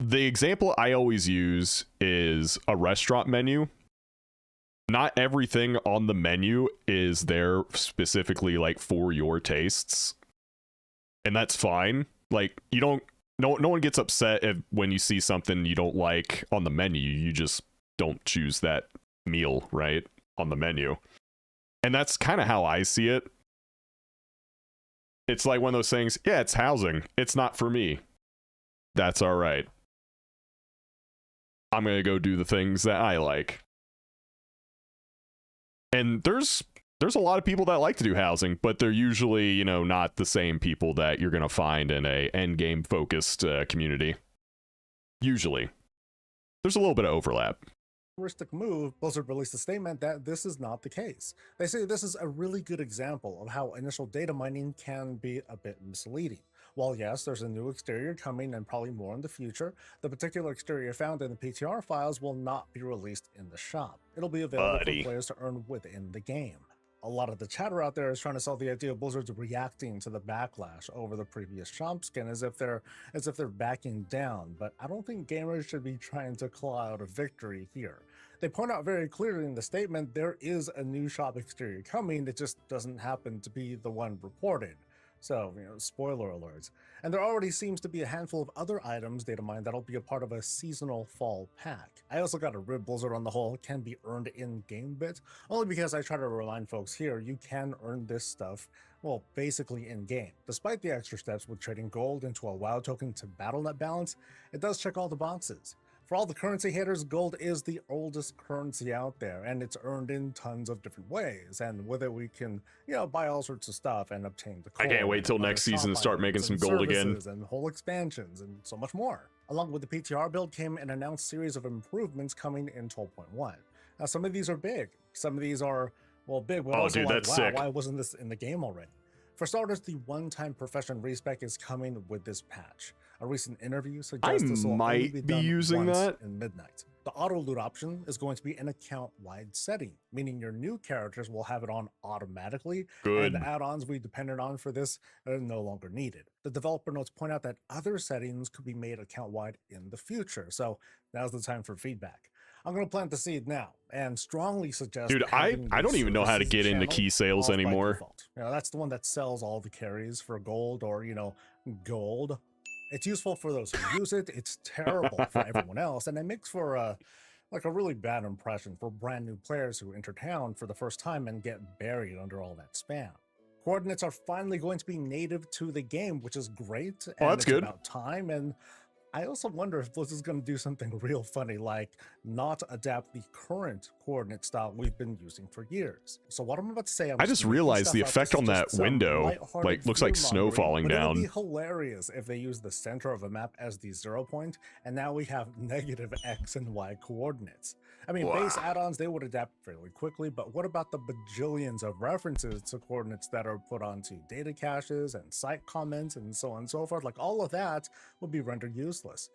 the example I always use is a restaurant menu. Not everything on the menu is there specifically like for your tastes. And that's fine. Like, you don't, no one gets upset when you see something you don't like on the menu. You just don't choose that meal, right, on the menu. And that's kind of how I see it. It's like one of those things, yeah, it's housing. It's not for me. That's all right. I'm going to go do the things that I like. And there's a lot of people that like to do housing, but they're usually, you know, not the same people that you're going to find in a end game focused community. Usually. There's a little bit of overlap. Move, Blizzard released a statement that this is not the case. They say this is a really good example of how initial data mining can be a bit misleading. While yes, there's a new exterior coming and probably more in the future, the particular exterior found in the PTR files will not be released in the shop. It'll be available for players to earn within the game. A lot of the chatter out there is trying to sell the idea of Blizzard's reacting to the backlash over the previous shop skin as if they're backing down, but I don't think gamers should be trying to claw out a victory here. They point out very clearly in the statement there is a new shop exterior coming, it just doesn't happen to be the one reported. So, you know, spoiler alerts. And there already seems to be a handful of other items, data mine, that'll be a part of a seasonal fall pack. I also got a rib Blizzard on the whole can be earned in-game bit, only because I try to remind folks here, you can earn this stuff, well, basically in-game. Despite the extra steps with trading gold into a WoW token to BattleNet balance, it does check all the boxes. For all the currency haters, gold is the oldest currency out there, and it's earned in tons of different ways, and with it we can, you know, buy all sorts of stuff and obtain the core. I can't wait till next season to start making some gold again. And whole expansions and so much more. Along with the PTR build came an announced series of improvements coming in 12.1. Now some of these are big, some of these are, well, big, but also dude, like, that's wow, sick. Why wasn't this in the game already? For starters, the one-time profession respec is coming with this patch. A recent interview suggests this will only be done using once that in midnight. The auto loot option is going to be an account-wide setting, meaning your new characters will have it on automatically, Good. and the add-ons we depended on for this are no longer needed. The developer notes point out that other settings could be made account-wide in the future, so now's the time for feedback. I'm going to plant the seed now and strongly suggest. Dude, I don't even know how to get into key sales anymore. You know, that's the one that sells all the carries for gold or, you know, gold. It's useful for those who use it. It's terrible for everyone else, and it makes for like a really bad impression for brand new players who enter town for the first time and get buried under all that spam. Coordinates are finally going to be native to the game, which is great. Oh, that's good. About time, and I also wonder if Blizzard's going to do something real funny, like not adapt the current coordinate style we've been using for years. So what I'm about to say, I just realized the effect on that window, like, looks like snow falling down. It would be hilarious if they use the center of a map as the 0 point, and now we have negative X and Y coordinates. I mean, base add-ons, they would adapt fairly quickly, but what about the bajillions of references to coordinates that are put onto data caches and site comments and so on and so forth? Like, all of that would be rendered useless.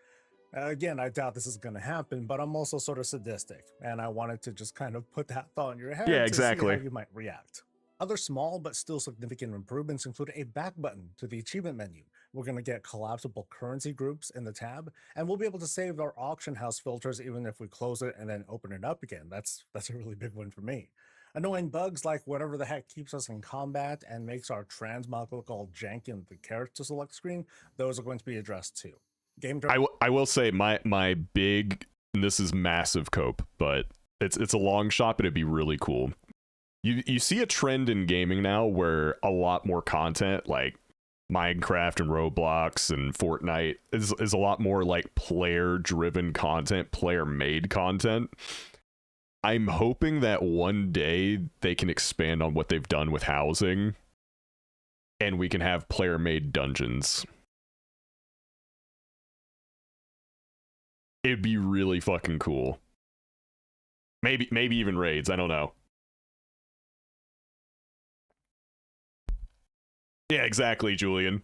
Again, I doubt this is going to happen, but I'm also sort of sadistic, and I wanted to just kind of put that thought in your head to see how you might react. Other small but still significant improvements include a back button to the achievement menu. We're going to get collapsible currency groups in the tab, and we'll be able to save our auction house filters even if we close it and then open it up again. That's a really big one for me. Annoying bugs like whatever the heck keeps us in combat and makes our transmog look all janky in the character select screen, those are going to be addressed too. I will say my big, and this is massive cope, but it's a long shot, but it'd be really cool. You see a trend in gaming now where a lot more content like Minecraft and Roblox and Fortnite is a lot more like player driven content, player made content. I'm hoping that one day they can expand on what they've done with housing and we can have player made dungeons. It'd be really fucking cool. Maybe even raids, I don't know. Yeah, exactly, Julian.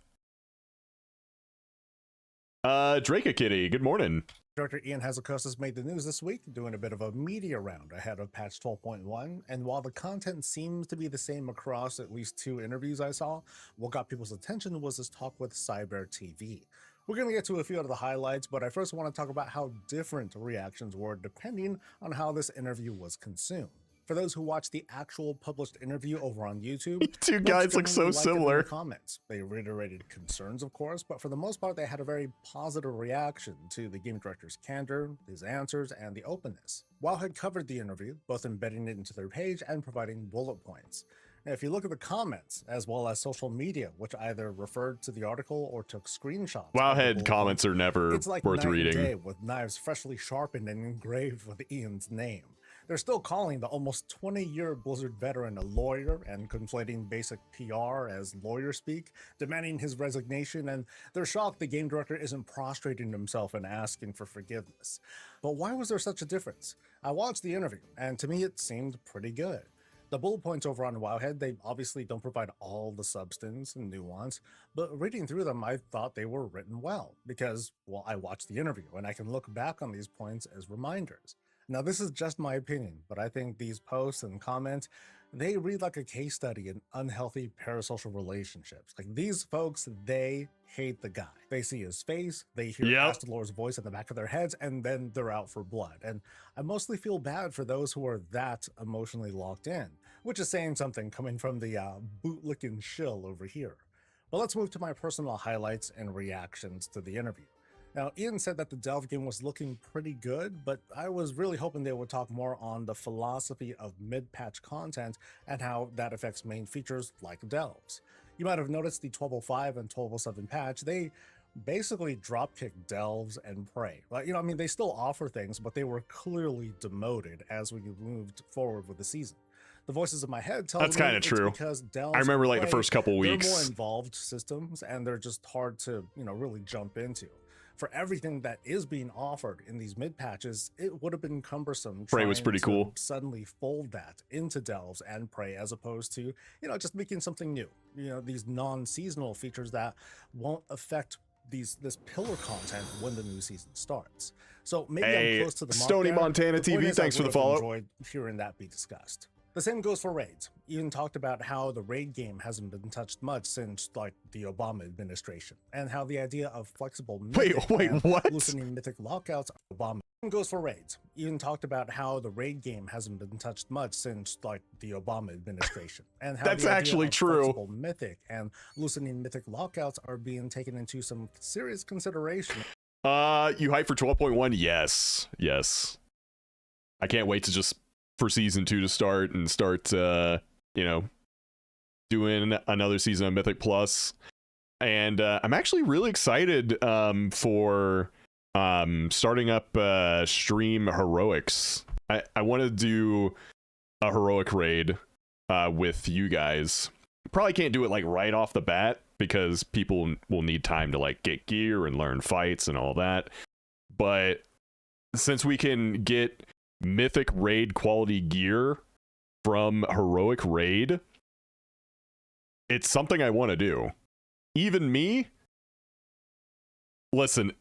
Drake Kitty, good morning. Director Ian Hazzikostas made the news this week, doing a bit of a media round ahead of patch 12.1, and while the content seems to be the same across at least 2 interviews I saw, what got people's attention was this talk with Cyber TV. We're going to get to a few of the highlights, but I first want to talk about how different reactions were depending on how this interview was consumed. For those who watched the actual published interview over on YouTube, two guys look so similar. Comments. They reiterated concerns, of course, but for the most part, they had a very positive reaction to the game director's candor, his answers, and the openness. Wowhead covered the interview, both embedding it into their page and providing bullet points. Now, if you look at the comments, as well as social media, which either referred to the article or took screenshots. Wowhead comments are never it's like worth reading. Day with knives freshly sharpened and engraved with Ian's name. They're still calling the almost 20-year Blizzard veteran a lawyer and conflating basic PR as lawyer speak, demanding his resignation, and they're shocked the game director isn't prostrating himself and asking for forgiveness. But why was there such a difference? I watched the interview, and to me it seemed pretty good. The bullet points over on Wowhead, they obviously don't provide all the substance and nuance, but reading through them, I thought they were written well, because, well, I watched the interview, and I can look back on these points as reminders. Now, this is just my opinion, but I think these posts and comments, they read like a case study in unhealthy parasocial relationships. Like, these folks, they hate the guy. They see his face, they hear Astalor's voice in the back of their heads, and then they're out for blood. And I mostly feel bad for those who are that emotionally locked in, which is saying something coming from the bootlicking shill over here. But let's move to my personal highlights and reactions to the interview. Now, Ian said that the Delve game was looking pretty good, but I was really hoping they would talk more on the philosophy of mid-patch content and how that affects main features like Delves. You might have noticed the 1205 and 1207 patch, they basically dropkicked Delves and Prey. Like, I mean, they still offer things, but they were clearly demoted as we moved forward with the season. The voices in my head tell me that's kind of true. Because Delves I remember like Prey, the first couple weeks. They're more involved systems, and they're just hard to, really jump into. For everything that is being offered in these mid patches, it would have been cumbersome. Prey was pretty cool. Suddenly fold that into Delves and Prey, as opposed to, just making something new. These non-seasonal features that won't affect this pillar content when the new season starts. So maybe I'm close to the mark Stony there. Montana The point TV, is, I thanks for the would have follow. enjoyed hearing that be discussed. The same goes for raids. Ian talked about how the raid game hasn't been touched much since the Obama administration, and how the idea of flexible loosening mythic lockouts Obama goes for raids. Ian talked about how the raid game hasn't been touched much since the Obama administration, and how that's the idea actually of true. Flexible mythic and loosening mythic lockouts are being taken into some serious consideration. You hype for 12.1? Yes. I can't wait to for season 2 to start doing another season of Mythic Plus. And I'm actually really excited for starting up stream heroics. I want to do a heroic raid with you guys. Probably can't do it like right off the bat because people will need time to like get gear and learn fights and all that. But since we can get Mythic raid quality gear from heroic raid, it's something I want to do. Even me, listen,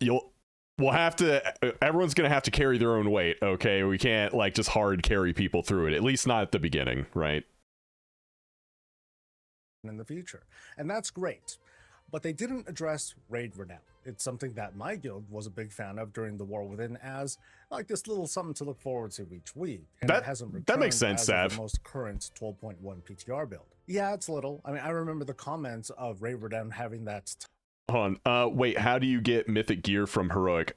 we'll have to, everyone's gonna have to carry their own weight, okay? We can't like just hard carry people through it, at least not at the beginning, right? In the future, and that's great. but they didn't address Raid Renown. It's something that my guild was a big fan of during the War Within as like this little something to look forward to each week. And it hasn't returned that makes sense, as Sav. the most current 12.1 PTR build. Yeah, it's little. I mean, I remember the comments of Raid Renown having that. Hold on. Wait, how do you get mythic gear from heroic?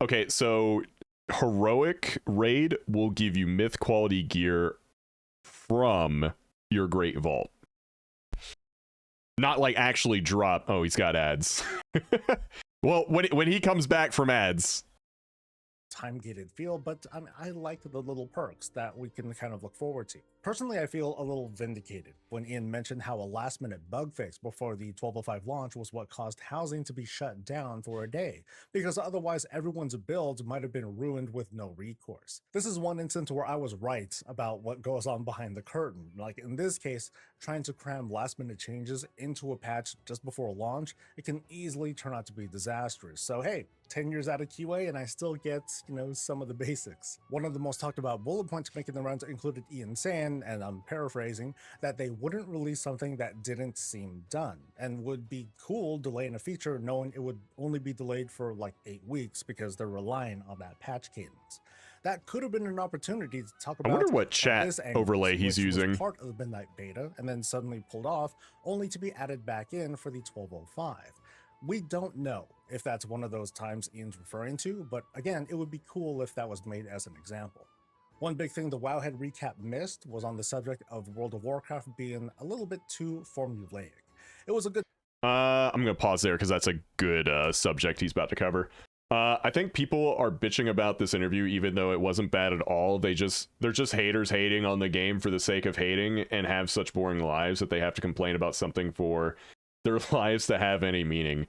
Okay, so heroic raid will give you myth quality gear from your Great Vault. Not like actually drop. Oh, he's got ads. Well, when he comes back from ads. Time-gated feel, but I like the little perks that we can kind of look forward to. Personally, I feel a little vindicated when Ian mentioned how a last-minute bug fix before the 12.05 launch was what caused housing to be shut down for a day, because otherwise everyone's build might have been ruined with no recourse. This is one instance where I was right about what goes on behind the curtain. Like in this case, trying to cram last-minute changes into a patch just before launch, it can easily turn out to be disastrous. So hey, 10 years out of QA and I still get, some of the basics. One of the most talked about bullet points making the rounds included Ian saying, and I'm paraphrasing, that they wouldn't release something that didn't seem done, and would be cool delaying a feature knowing it would only be delayed for like 8 weeks because they're relying on that patch cadence. That could have been an opportunity to talk about. I wonder what chat overlay he's using. Was part of the midnight beta and then suddenly pulled off, only to be added back in for the 12.05. We don't know if that's one of those times Ian's referring to, but again, it would be cool if that was made as an example. One big thing the Wowhead recap missed was on the subject of World of Warcraft being a little bit too formulaic. It was a good... I'm going to pause there because that's a good subject he's about to cover. I think people are bitching about this interview even though it wasn't bad at all. They're just haters hating on the game for the sake of hating and have such boring lives that they have to complain about something for their lives to have any meaning.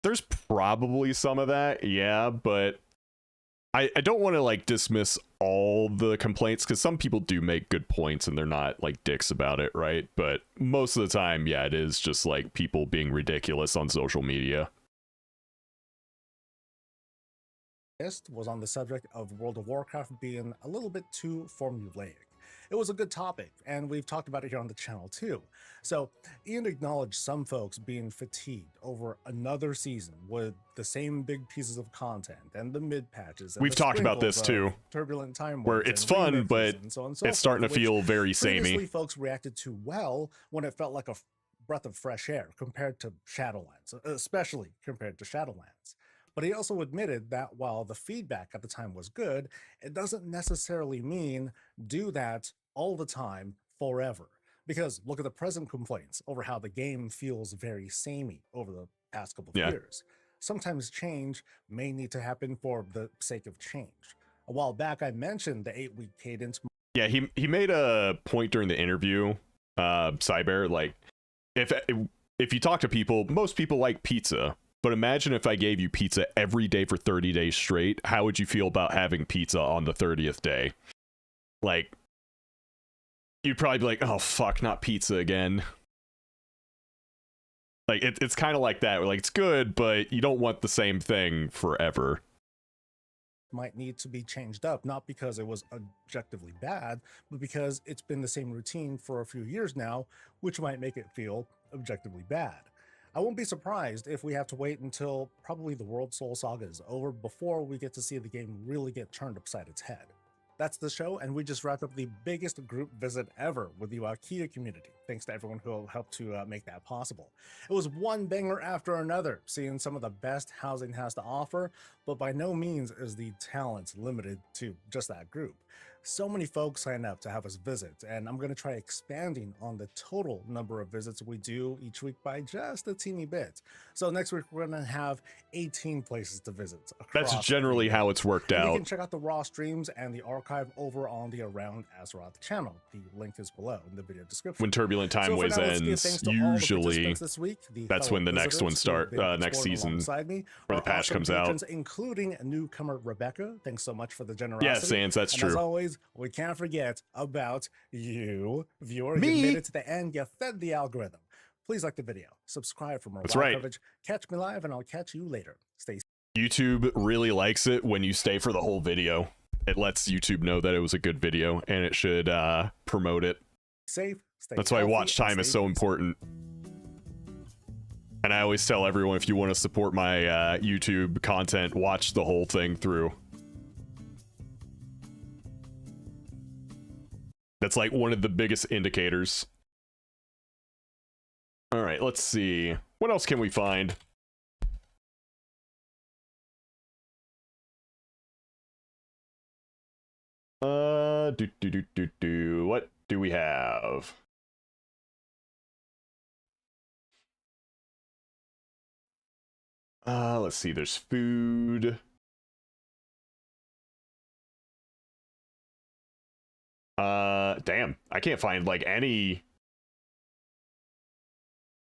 There's probably some of that, yeah, but I don't want to like dismiss all the complaints because some people do make good points and they're not like dicks about it, right? But most of the time, yeah, it is just like people being ridiculous on social media. Was on the subject of World of Warcraft being a little bit too formulaic. It was a good topic, and we've talked about it here on the channel too. So Ian acknowledged some folks being fatigued over another season with the same big pieces of content and the mid patches. We've talked about this too. Turbulent time where it's fun, but it's starting to feel very samey. Previously, folks reacted to well when it felt like a breath of fresh air compared to Shadowlands, especially compared to Shadowlands. But he also admitted that while the feedback at the time was good, it doesn't necessarily mean do that all the time forever. Because look at the present complaints over how the game feels very samey over the past couple of years. Sometimes change may need to happen for the sake of change. A while back, I mentioned the 8-week cadence. Yeah, he made a point during the interview, Cyber, like, if you talk to people, most people like pizza. But imagine if I gave you pizza every day for 30 days straight, how would you feel about having pizza on the 30th day? Like, you'd probably be like, oh, fuck, not pizza again. Like, it's kind of like that. Like, it's good, but you don't want the same thing forever. Might need to be changed up, not because it was objectively bad, but because it's been the same routine for a few years now, which might make it feel objectively bad. I won't be surprised if we have to wait until probably the World Soul Saga is over before we get to see the game really get turned upside its head. That's the show, and we just wrapped up the biggest group visit ever with the Kia community. Thanks to everyone who helped to make that possible. It was one banger after another, seeing some of the best housing has to offer, but by no means is the talent limited to just that group. So many folks sign up to have us visit, and I'm going to try expanding on the total number of visits we do each week by just a teeny bit. So next week, we're going to have 18 places to visit. That's generally how it's worked out. You can check out the raw streams and the archive over on the Around Azeroth channel. The link is below in the video description. When Turbulent Time Ways ends, usually that's when the next one starts, next season, where the patch comes out. Including newcomer Rebecca. Thanks so much for the generosity. Yeah, Sans, that's true. As always, we can't forget about you, viewer. Me? You made it to the end. You fed the algorithm. Please like the video, subscribe for more coverage. Catch me live, and I'll catch you later. Stay. YouTube really likes it when you stay for the whole video. It lets YouTube know that it was a good video, and it should promote it. Safe. That's why watch time is so important. And I always tell everyone, if you want to support my YouTube content, watch the whole thing through. That's like one of the biggest indicators. All right, let's see. What else can we find? What do we have? Let's see. There's food. Damn. I can't find like any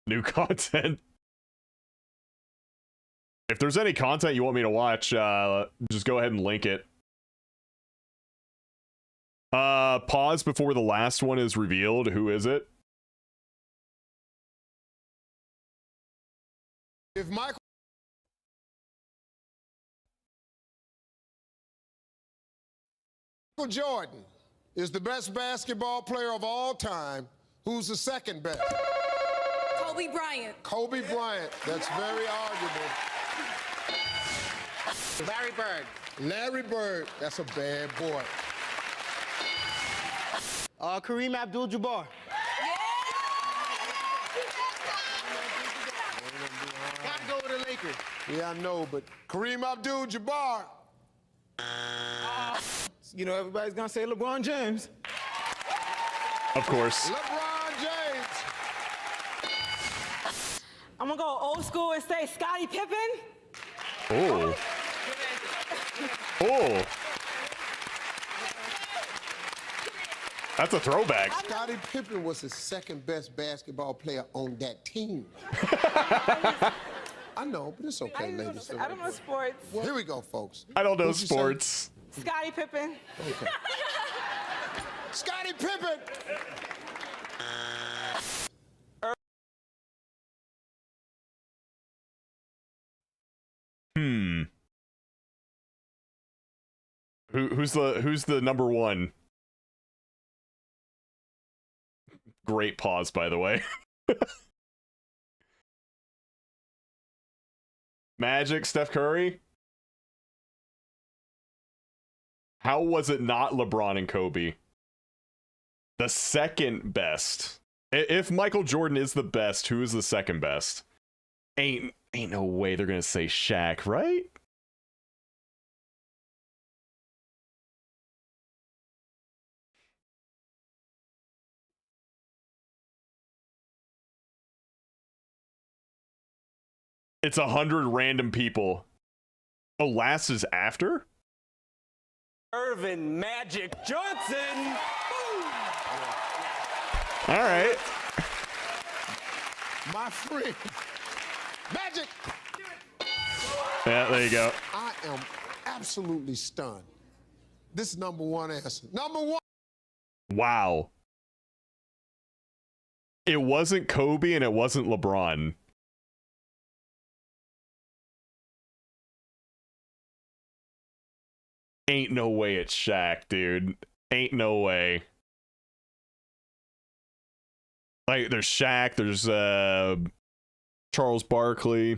new content. If there's any content you want me to watch, just go ahead and link it. Pause before the last one is revealed. Who is it? If Michael Jordan is the best basketball player of all time, who's the second best? Kobe Bryant. Kobe Bryant. That's very arguable. Larry Bird. Larry Bird. That's a bad boy. Kareem Abdul-Jabbar. Gotta go with the Lakers. Yeah, I know, but Kareem Abdul-Jabbar. You know, everybody's gonna say LeBron James. Of course. LeBron James. I'm gonna go old school and say Scottie Pippen. Oh. Oh. That's a throwback. Scottie Pippen was the second best basketball player on that team. I know, but it's okay, ladies. I don't know sports. Well, here we go, folks. I don't know sports. Scottie Pippen. Okay. Scottie Pippen. Who's the number one? Great pause, by the way. Magic, Steph Curry? How was it not LeBron and Kobe? The second best. If Michael Jordan is the best, who is the second best? Ain't no way they're gonna say Shaq, right? It's 100 random people. Oh, last is after? Irvin Magic Johnson. All right. My friend. Magic. Yeah, there you go. I am absolutely stunned. This is number one answer. Number one. Wow. It wasn't Kobe and it wasn't LeBron. Ain't no way it's Shaq, dude. Ain't no way. Like, there's Shaq, there's Charles Barkley.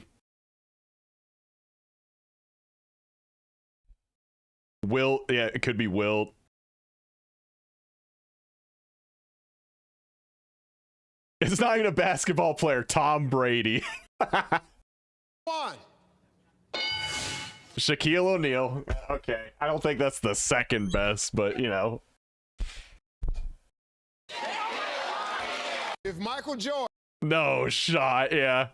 Wilt, yeah, it could be Wilt. It's not even a basketball player, Tom Brady. One. Shaquille O'Neal. Okay. I don't think that's the second best, but you know. If Michael Jordan. No shot, yeah.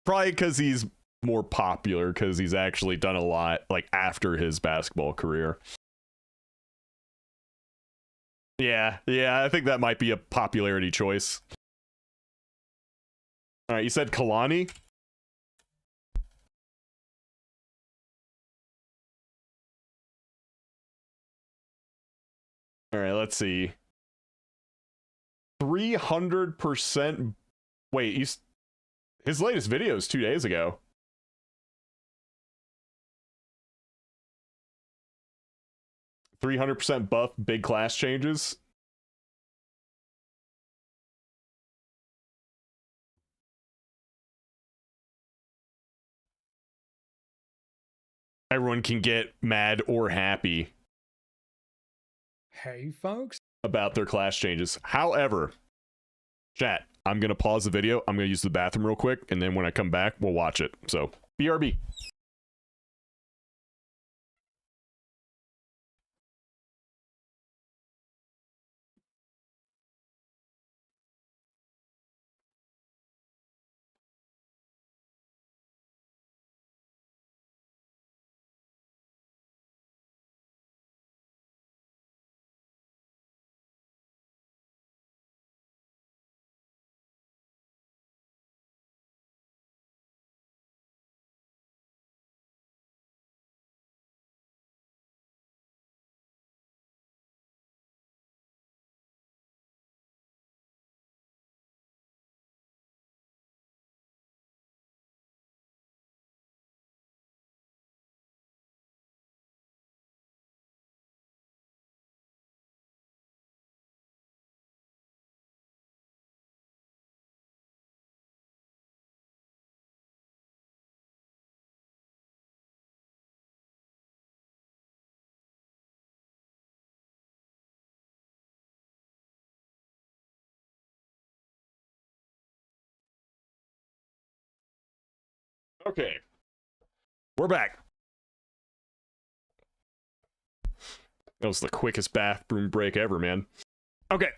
Probably because he's more popular, because he's actually done a lot, like, after his basketball career. Yeah, I think that might be a popularity choice. Alright, you said Kalani? Alright, let's see. 300%. Wait, his latest video is 2 days ago. %300 buff, big class changes. everyone can get mad or happy Hey, folks. About their class changes. However, chat, I'm going to pause the video. I'm going to use the bathroom real quick, and then when I come back, we'll watch it. So, BRB. Okay. We're back. That was the quickest bathroom break ever, man. Okay.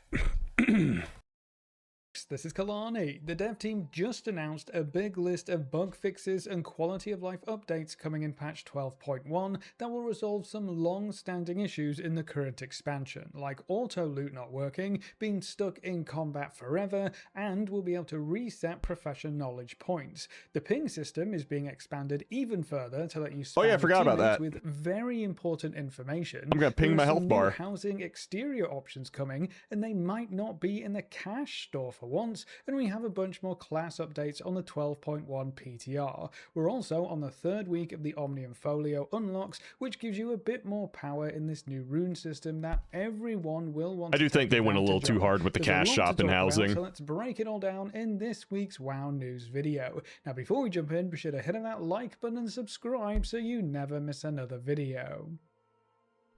This is Kalani. The dev team just announced a big list of bug fixes and quality of life updates coming in patch 12.1 that will resolve some long-standing issues in the current expansion, like auto loot not working, being stuck in combat forever, and will be able to reset profession knowledge points. The ping system is being expanded even further to let you spam I forgot about that. with very important information. I'm gonna ping my health bar. Housing exterior options coming, and they might not be in the cash store for once, and we have a bunch more class updates on the 12.1 PTR. We're also on the third week of the Omnium Folio unlocks, which gives you a bit more power in this new rune system that everyone will want. I do think they went a little too hard with the cash shop and housing. So let's break it all down in this week's WoW News video. Now before we jump in, be sure to hit that like button and subscribe so you never miss another video.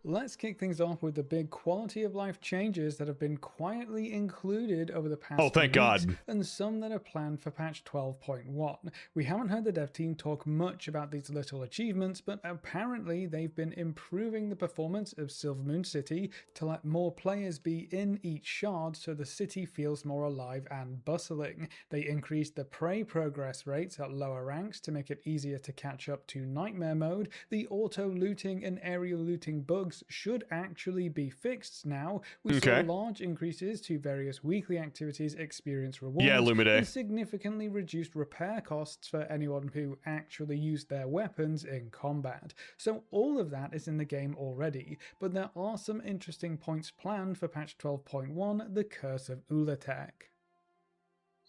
Let's kick things off with the big quality of life changes that have been quietly included over the past thank God, and some that are planned for patch 12.1. We haven't heard the dev team talk much about these little achievements, but apparently they've been improving the performance of Silvermoon City to let more players be in each shard so the city feels more alive and bustling. They increased the prey progress rates at lower ranks to make it easier to catch up to Nightmare mode. The auto looting and aerial looting bugs should actually be fixed now. We saw large increases to various weekly activities experience rewards, and significantly reduced repair costs for anyone who actually used their weapons in combat. So all of that is in the game already, but there are some interesting points planned for patch 12.1, the Curse of Ulatek.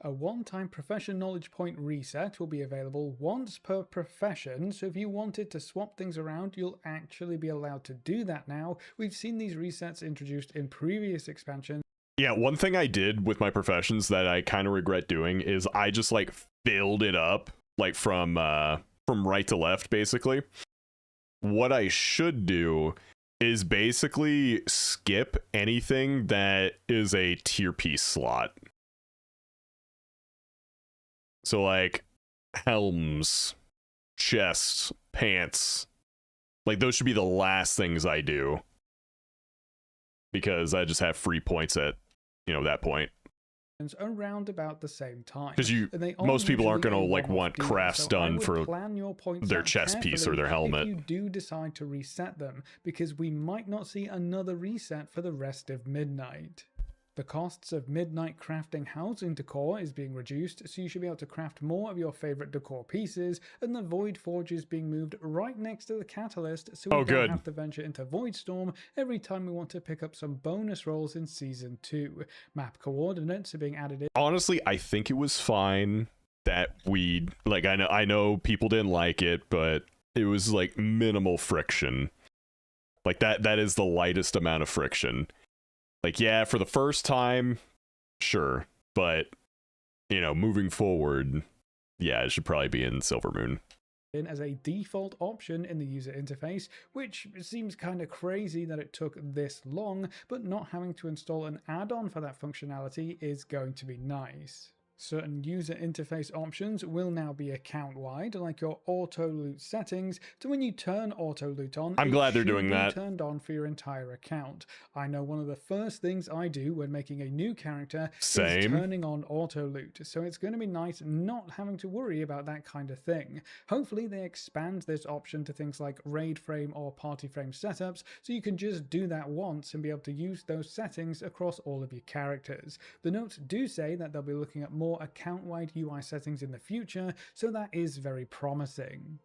A one-time profession knowledge point reset will be available once per profession, so if you wanted to swap things around, you'll actually be allowed to do that now. We've seen these resets introduced in previous expansions. Yeah, one thing I did with my professions that I kind of regret doing is I just like filled it up like from right to left basically. What I should do is basically skip anything that is a tier piece slot. So like helms, chests, pants, like those should be the last things I do, because I just have free points at, you know, that point. Around about the same time, because most people aren't going to like want crafts done for their chest piece or their helmet. If you do decide to reset them, because we might not see another reset for the rest of Midnight. The costs of Midnight crafting housing decor is being reduced, so you should be able to craft more of your favorite decor pieces, and the Void Forge is being moved right next to the Catalyst, so we don't have to venture into Voidstorm every time we want to pick up some bonus rolls in Season 2. Map coordinates are being added in. Honestly, I think it was fine that we, like, I know people didn't like it, but it was like minimal friction. Like that is the lightest amount of friction. Like, yeah, for the first time, sure. But, you know, moving forward, yeah, it should probably be in Silvermoon. in as a default option in the user interface, which seems kind of crazy that it took this long, but not having to install an add-on for that functionality is going to be nice. Certain user interface options will now be account-wide, like your auto-loot settings, so when you turn auto-loot on, I'm glad they're doing be that. turned on for your entire account. I know one of the first things I do when making a new character is turning on auto-loot, so it's going to be nice not having to worry about that kind of thing. Hopefully they expand this option to things like raid frame or party frame setups, so you can just do that once and be able to use those settings across all of your characters. The notes do say that they'll be looking at more account-wide UI settings in the future, so that is very promising.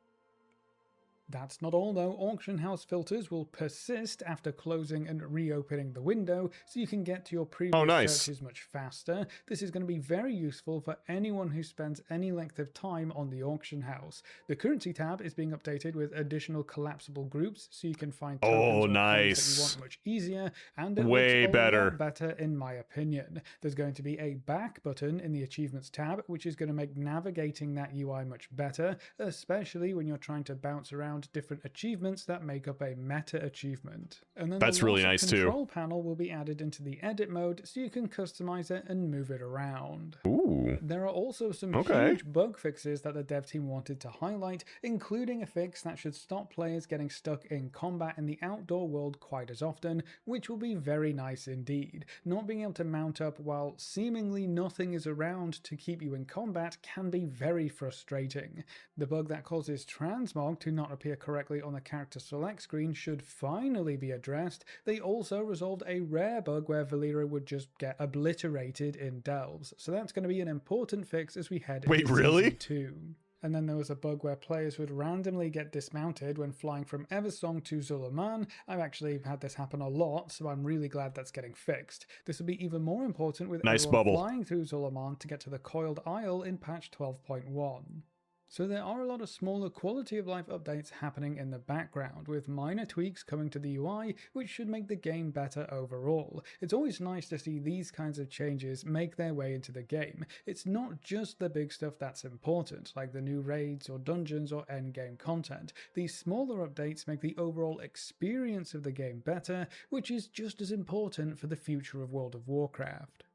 That's not all though. Auction house filters will persist after closing and reopening the window, so you can get to your previous searches much faster. This is going to be very useful for anyone who spends any length of time on the auction house. The currency tab is being updated with additional collapsible groups, so you can find tokens or coins that you want much easier, and it looks a lot better in my opinion. There's going to be a back button in the achievements tab, which is going to make navigating that UI much better, especially when you're trying to bounce around different achievements that make up a meta achievement. And then that's really nice too. The control panel will be added into the edit mode, so you can customize it and move it around. Ooh. There are also some huge bug fixes that the dev team wanted to highlight, including a fix that should stop players getting stuck in combat in the outdoor world quite as often, which will be very nice indeed. Not being able to mount up while seemingly nothing is around to keep you in combat can be very frustrating. The bug that causes transmog to not appear correctly on the character select screen should finally be addressed. They also resolved a rare bug where Valera would just get obliterated in delves, so that's going to be an important fix as we head into Season 2. And then there was a bug where players would randomly get dismounted when flying from Eversong to Zulaman. I've actually had this happen a lot, so I'm really glad that's getting fixed. This will be even more important with everyone flying through Zulaman to get to the Coiled Isle in patch 12.1. So there are a lot of smaller quality of life updates happening in the background, with minor tweaks coming to the UI, which should make the game better overall. It's always nice to see these kinds of changes make their way into the game. It's not just the big stuff that's important, like the new raids or dungeons or endgame content. These smaller updates make the overall experience of the game better, which is just as important for the future of World of Warcraft.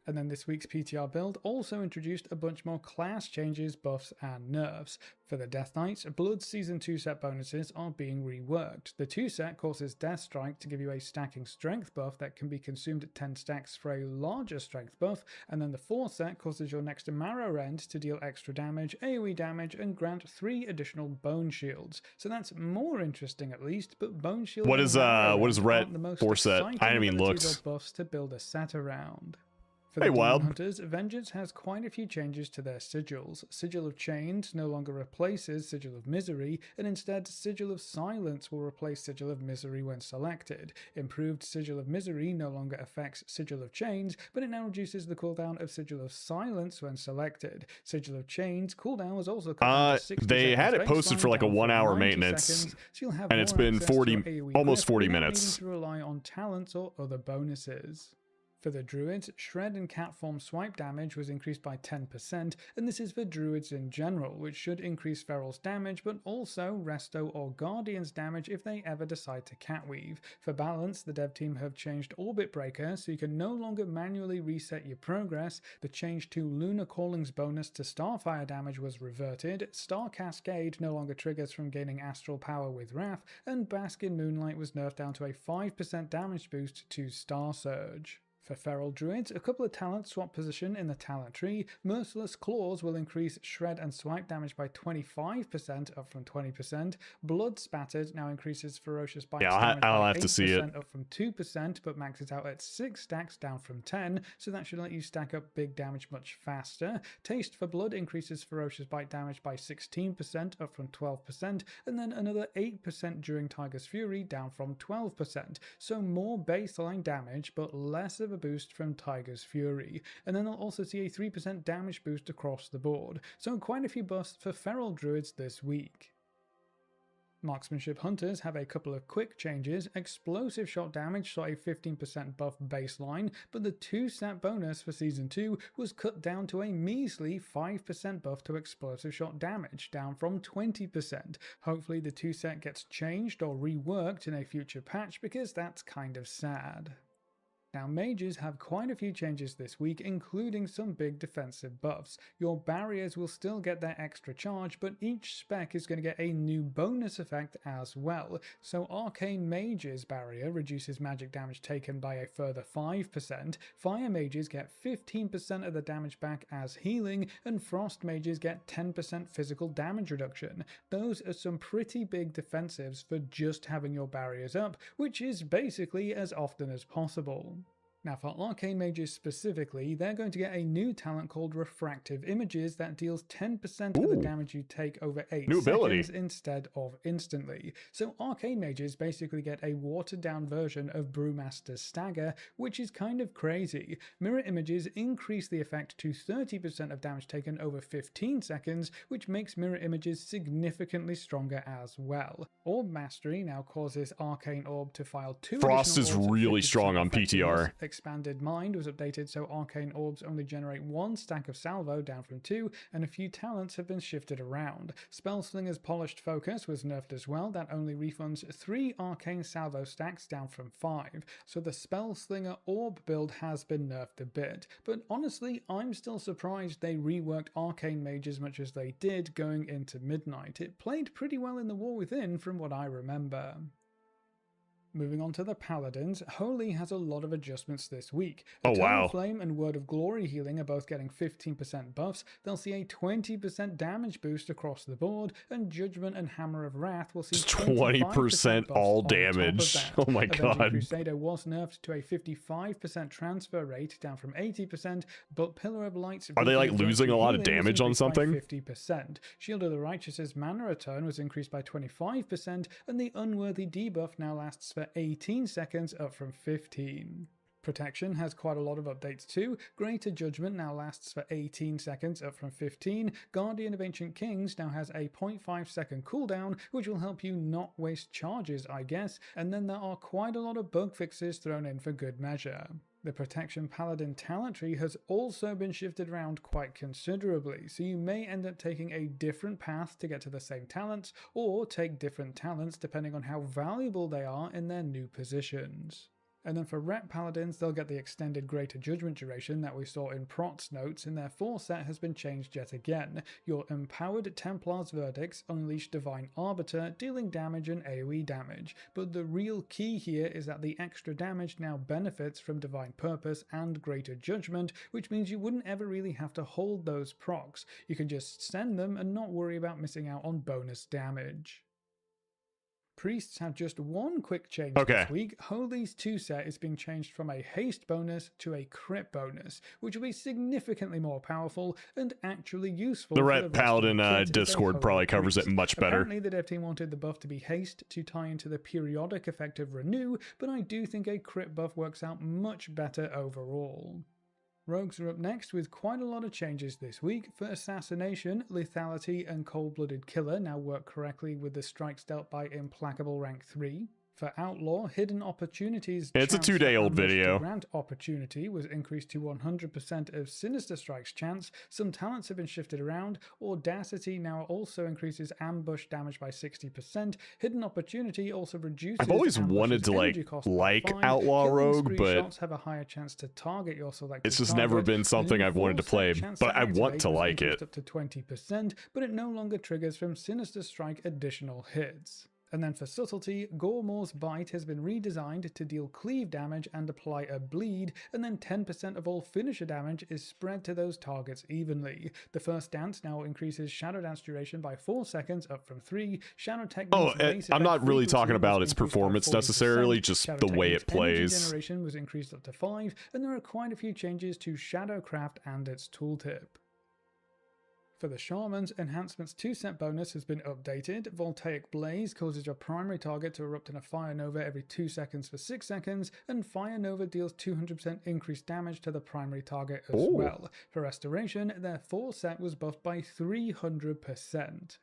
And then this week's PTR build also introduced a bunch more class changes, buffs, and nerfs. For the Death Knights, Blood's Season 2 set bonuses are being reworked. The 2 set causes Death Strike to give you a stacking strength buff that can be consumed at 10 stacks for a larger strength buff, and then the 4 set causes your next Marrow Rend to deal extra damage, AoE damage, and grant 3 additional bone shields. So that's more interesting at least, but bone shields what is red 4 set? I haven't even looked. Buffs to build a set around. For the Demon Hunters, Vengeance has quite a few changes to their sigils. Sigil of Chains no longer replaces Sigil of Misery, and instead Sigil of Silence will replace Sigil of Misery when selected. Improved Sigil of Misery no longer affects Sigil of Chains, but it now reduces the cooldown of Sigil of Silence when selected. Sigil of Chains cooldown was also cut to 60 they had it seconds posted for like a 1 hour maintenance, seconds, so you'll have and it's been 40, almost 40 minutes. To rely on talents or other bonuses. For the Druids, Shred and Catform swipe damage was increased by 10%, and this is for Druids in general, which should increase Feral's damage, but also Resto or Guardian's damage if they ever decide to Catweave. For balance, the dev team have changed Orbit Breaker, so you can no longer manually reset your progress. The change to Lunar Calling's bonus to Starfire damage was reverted, Star Cascade no longer triggers from gaining Astral Power with Wrath, and Bask in Moonlight was nerfed down to a 5% damage boost to Star Surge. For Feral Druids, a couple of talents swap position in the talent tree. Merciless Claws will increase Shred and Swipe damage by 25%, up from 20%. Blood Spattered now increases Ferocious Bite damage by 8%, up from 2%, but maxes out at 6 stacks, down from 10, so that should let you stack up big damage much faster. Taste for Blood increases Ferocious Bite damage by 16%, up from 12%, and then another 8% during Tiger's Fury, down from 12%. So more baseline damage, but less of a boost from Tiger's Fury, and then they'll also see a 3% damage boost across the board, so quite a few buffs for Feral Druids this week. Marksmanship Hunters have a couple of quick changes. Explosive shot damage saw a 15% buff baseline, but the 2-set bonus for Season 2 was cut down to a measly 5% buff to explosive shot damage, down from 20%. Hopefully the 2-set gets changed or reworked in a future patch, because that's kind of sad. Now, mages have quite a few changes this week, including some big defensive buffs. Your barriers will still get their extra charge, but each spec is going to get a new bonus effect as well. So Arcane Mage's barrier reduces magic damage taken by a further 5%, Fire Mages get 15% of the damage back as healing, and Frost Mages get 10% physical damage reduction. Those are some pretty big defensives for just having your barriers up, which is basically as often as possible. Now for Arcane Mages specifically, they're going to get a new talent called Refractive Images that deals 10% of the damage you take over 8 seconds instead of instantly. So Arcane Mages basically get a watered down version of Brewmaster's Stagger, which is kind of crazy. Mirror Images increase the effect to 30% of damage taken over 15 seconds, which makes Mirror Images significantly stronger as well. Orb Mastery now causes Arcane Orb to file 2 Frost is additional orbs really strong on PTR. Expanded Mind was updated so Arcane Orbs only generate 1 stack of salvo, down from 2, and a few talents have been shifted around. Spellslinger's Polished Focus was nerfed as well, that only refunds 3 Arcane Salvo stacks, down from 5, so the Spellslinger Orb build has been nerfed a bit. But honestly, I'm still surprised they reworked Arcane Mage as much as they did going into Midnight. It played pretty well in the War Within from what I remember. Moving on to the Paladins, Holy has a lot of adjustments this week. Eternal Flame and Word of Glory healing are both getting 15% buffs, they'll see a 20% damage boost across the board, and Judgment and Hammer of Wrath will see 20% all damage. Oh my god. Crusader was nerfed to a 55% transfer rate, down from 80%, but Pillar of Light's... Are they like losing a lot of damage on something? 50%. Shield of the Righteous's mana return was increased by 25%, and the Unworthy debuff now lasts for 18 seconds, up from 15. Protection has quite a lot of updates too. Greater Judgment now lasts for 18 seconds, up from 15. Guardian of Ancient Kings now has a 0.5 second cooldown, which will help you not waste charges, I guess. And then there are quite a lot of bug fixes thrown in for good measure. The Protection Paladin talent tree has also been shifted around quite considerably, so you may end up taking a different path to get to the same talents, or take different talents depending on how valuable they are in their new positions. And then for Rep Paladins, they'll get the extended Greater Judgment duration that we saw in Prot's notes, and their 4 set has been changed yet again. Your Empowered Templar's Verdicts unleash Divine Arbiter, dealing damage and AoE damage. But the real key here is that the extra damage now benefits from Divine Purpose and Greater Judgment, which means you wouldn't ever really have to hold those procs. You can just send them and not worry about missing out on bonus damage. Priests have just one quick change this week. Holy's 2 set is being changed from a haste bonus to a crit bonus, which will be significantly more powerful and actually useful. The Ret Paladin Discord probably covers it much better. Apparently the dev team wanted the buff to be haste to tie into the periodic effect of renew, but I do think a crit buff works out much better overall. Rogues are up next with quite a lot of changes this week. For Assassination, Lethality and Cold-Blooded Killer now work correctly with the strikes dealt by Implacable rank 3. For Outlaw, Hidden Opportunities... It's a 2-day-old video. Grant Opportunity was increased to 100% of Sinister Strike's chance. Some talents have been shifted around. Audacity now also increases ambush damage by 60%. Hidden Opportunity also reduces... I've always wanted to like Outlaw Rogue, but shots have a higher chance to target your selected it's just never been something I've wanted to play, but I want to like it. Up to 20%, but it no longer triggers from Sinister Strike additional hits. And then for Subtlety, Gormore's Bite has been redesigned to deal cleave damage and apply a bleed, and then 10% of all finisher damage is spread to those targets evenly. The First Dance now increases Shadow Dance duration by 4 seconds, up from 3. Shadow Technique's I'm not really talking about its performance necessarily, just the way it plays. Generation was increased up to 5, and there are quite a few changes to Shadowcraft and its tooltip. For the Shamans, Enhancement's 2-set bonus has been updated. Voltaic Blaze causes your primary target to erupt in a Fire Nova every 2 seconds for 6 seconds, and Fire Nova deals 200% increased damage to the primary target as well. For Restoration, their 4 set was buffed by 300%.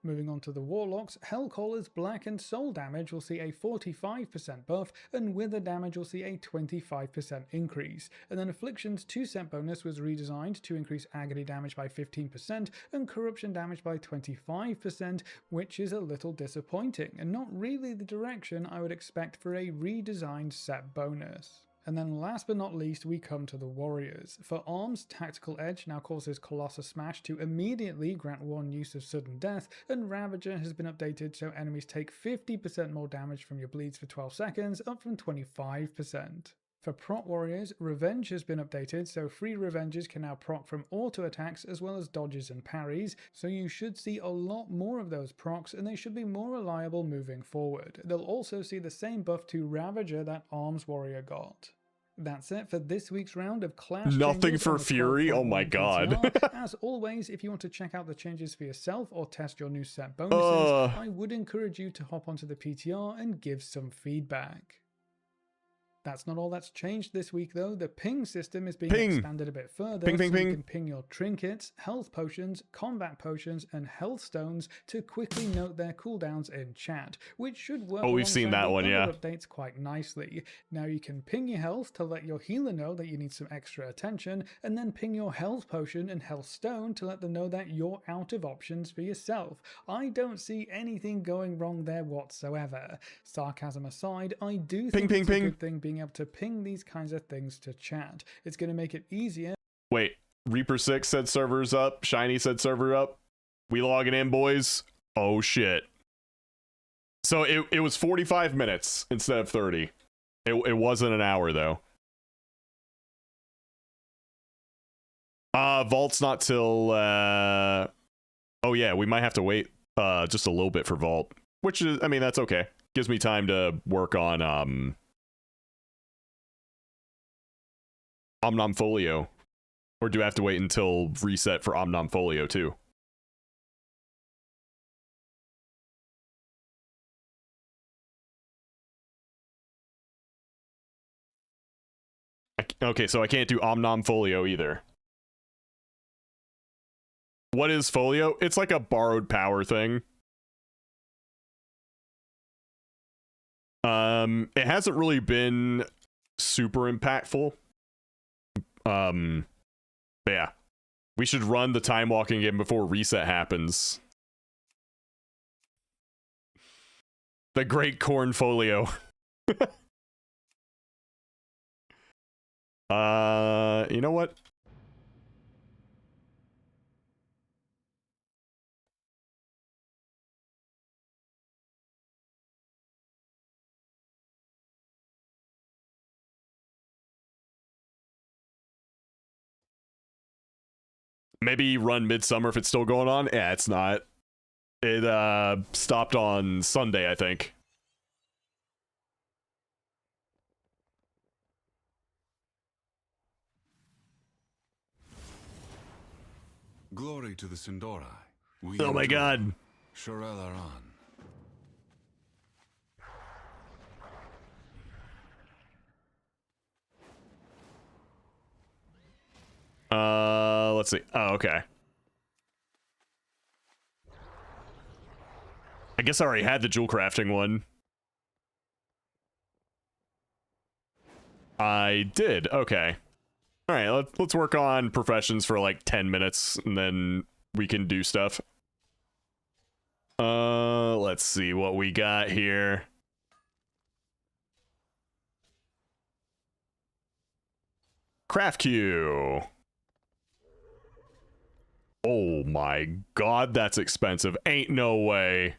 Moving on to the Warlocks, Hellcaller's Black and Soul damage will see a 45% buff, and Wither damage will see a 25% increase. And then Affliction's 2-cent bonus was redesigned to increase Agony damage by 15% and Corruption damage by 25%, which is a little disappointing, and not really the direction I would expect for a redesigned set bonus. And then last but not least, we come to the Warriors. For Arms, Tactical Edge now causes Colossus Smash to immediately grant 1 use of Sudden Death, and Ravager has been updated so enemies take 50% more damage from your bleeds for 12 seconds, up from 25%. For Proc Warriors, Revenge has been updated, so free Revenges can now proc from auto attacks as well as dodges and parries, so you should see a lot more of those procs and they should be more reliable moving forward. They'll also see the same buff to Ravager that Arms Warrior got. That's it for this week's round of Clash Nothing changes for on the Fury? Oh my 12.1 god. PTR. As always, if you want to check out the changes for yourself or test your new set bonuses, I would encourage you to hop onto the PTR and give some feedback. That's not all that's changed this week though. The ping system is being expanded a bit further, so you can ping your trinkets, health potions, combat potions, and health stones to quickly note their cooldowns in chat, which should work we've seen that one, yeah. updates quite nicely. Now you can ping your health to let your healer know that you need some extra attention, and then ping your health potion and health stone to let them know that you're out of options for yourself. I don't see anything going wrong there whatsoever. Sarcasm aside, I do think it's a good thing being able to ping these kinds of things to chat. It's going to make it easier. Wait, Reaper 6 said servers up, Shiny said server up. We logging in, boys? Oh shit. So it was 45 minutes instead of 30. It wasn't an hour though. Vault's not till oh yeah, we might have to wait just a little bit for Vault, which is, I mean, that's okay. Gives me time to work on Omnomfolio. Or do I have to wait until reset for Omnomfolio too? Okay, so I can't do Omnomfolio either. What is Folio? It's like a borrowed power thing. It hasn't really been super impactful. Yeah. We should run the time walking game before reset happens. The Great Cornfolio. You know what? Maybe run Midsummer if it's still going on? Yeah, it's not. It stopped on Sunday, I think. Glory to the Sindori. Oh my god. Shorel Aran. Let's see. Oh, okay. I guess I already had the jewel crafting one. I did. Okay. All right, let's work on professions for like 10 minutes and then we can do stuff. Let's see what we got here. Craft queue. Oh my god, that's expensive. Ain't no way.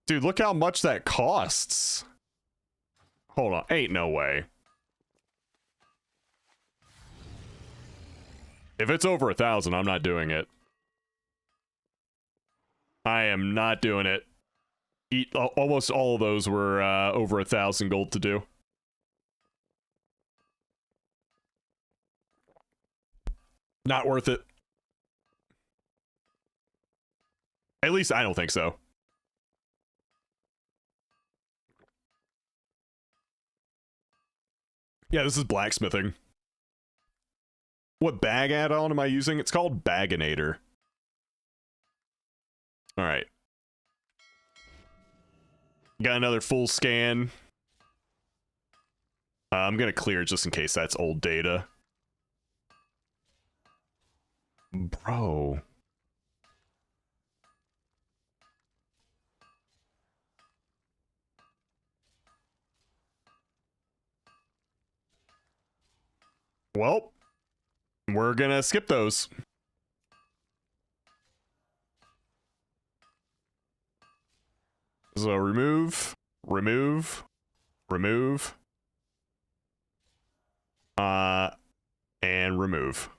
Dude, look how much that costs. Hold on, ain't no way. If it's over 1,000, I'm not doing it. I am not doing it. Almost all of those were over 1,000 gold to do. Not worth it. At least I don't think so. Yeah, this is blacksmithing. What bag add-on am I using? It's called Baginator. Alright. Got another full scan. I'm gonna clear it just in case that's old data. Bro. Well, we're gonna skip those. So remove, remove, remove, and remove.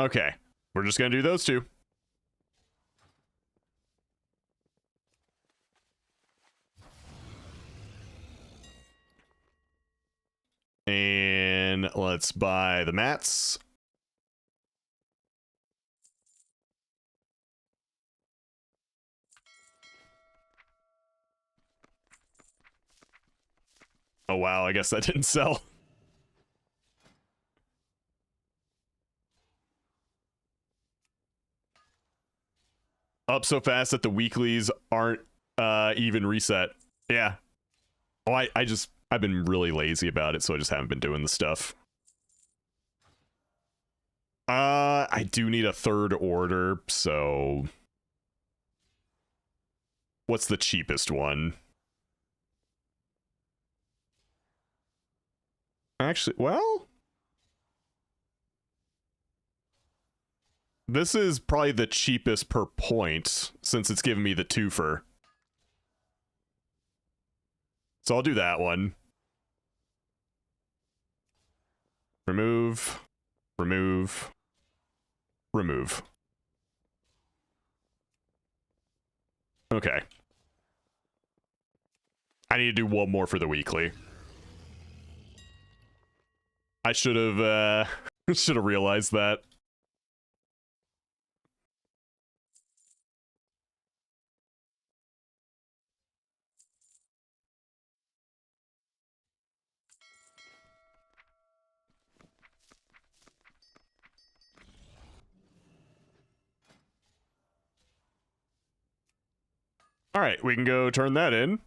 Okay, we're just gonna do those two. And let's buy the mats. Oh wow, I guess that didn't sell. Up so fast that the weeklies aren't even reset. Yeah. Oh, I've been really lazy about it, so I just haven't been doing the stuff. I do need a third order, so what's the cheapest one? Actually, well, this is probably the cheapest per point since it's giving me the twofer. So I'll do that one. Remove, remove, remove. Okay. I need to do one more for the weekly. I should have realized that. All right, we can go turn that in.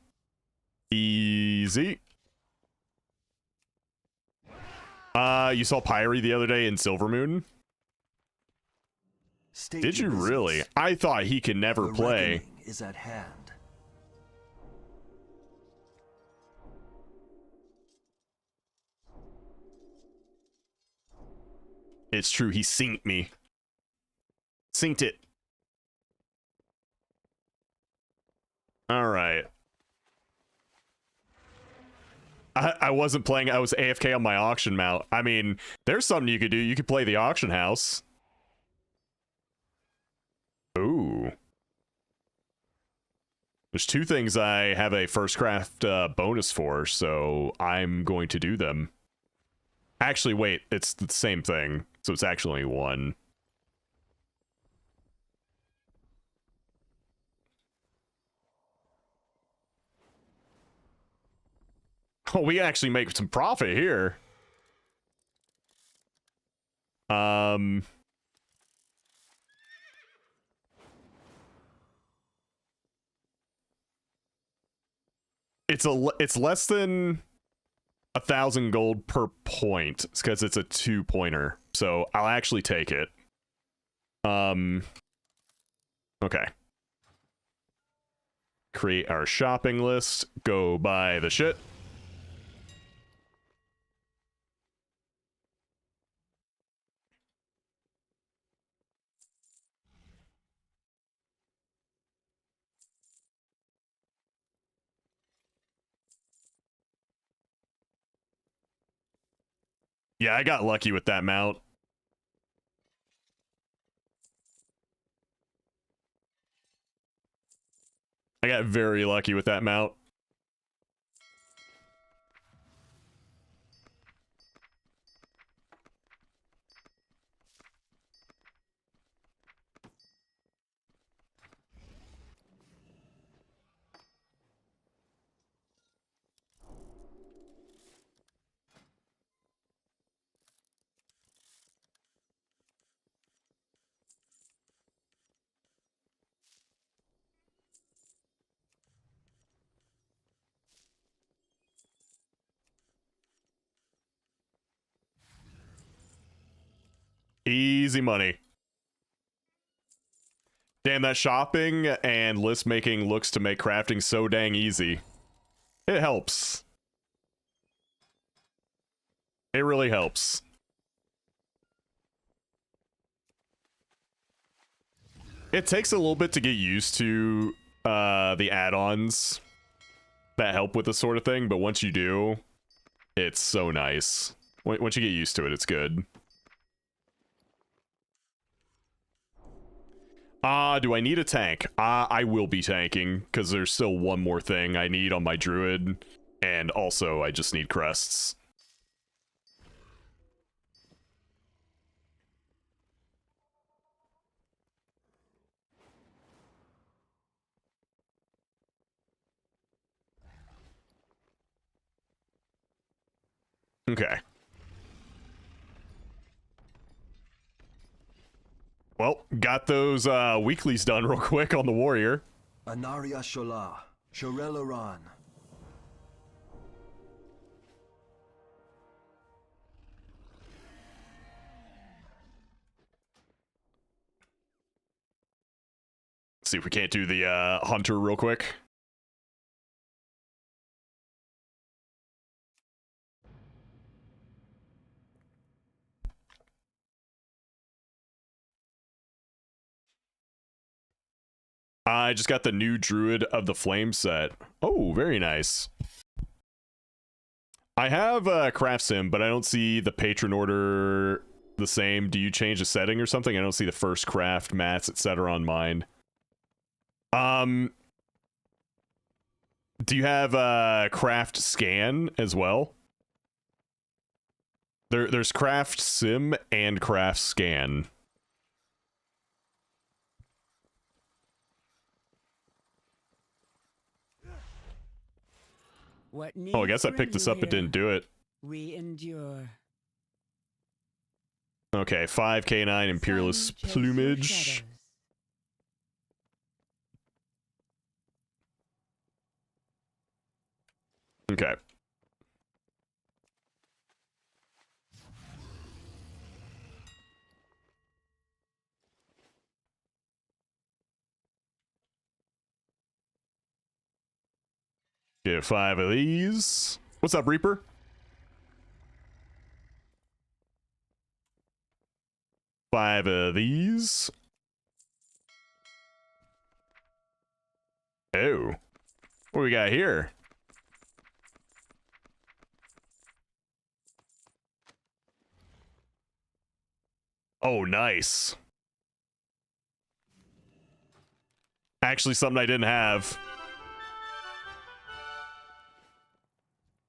Easy. You saw Pyrie the other day in Silvermoon? Did you really? I thought he could never play. Is at hand. It's true, he synced me. Synced it. Alright. I wasn't playing, I was AFK on my auction mount. I mean, there's something you could do. You could play the auction house. Ooh. There's two things I have a first craft bonus for, so I'm going to do them. Actually, wait, it's the same thing, so it's actually one. Oh, we actually make some profit here. It's less than 1,000 gold per point because it's a 2-pointer. So I'll actually take it. Okay. Create our shopping list. Go buy the shit. Yeah, I got lucky with that mount. I got very lucky with that mount. Easy money. Damn, that shopping and list making looks to make crafting so dang easy. It helps. It really helps. It takes a little bit to get used to the add-ons that help with this sort of thing, but once you do, it's so nice. Once you get used to it, it's good. Do I need a tank? I will be tanking, because there's still one more thing I need on my druid, and also I just need crests. Okay. Well, got those weeklies done real quick on the warrior. Anaria Shola, Shorelaran. See if we can't do the hunter real quick. I just got the new Druid of the Flame set. Oh, very nice. I have Craft Sim, but I don't see the patron order the same. Do you change the setting or something? I don't see the first craft, mats, etc. on mine. Do you have Craft Scan as well? There's Craft Sim and Craft Scan. Oh, I guess I picked this up but didn't do it. We endure. Okay, 5K9 Imperialist Plumage. Okay. Get 5 of these. What's up, Reaper? Five of these. Oh. What do we got here? Oh, nice. Actually, something I didn't have.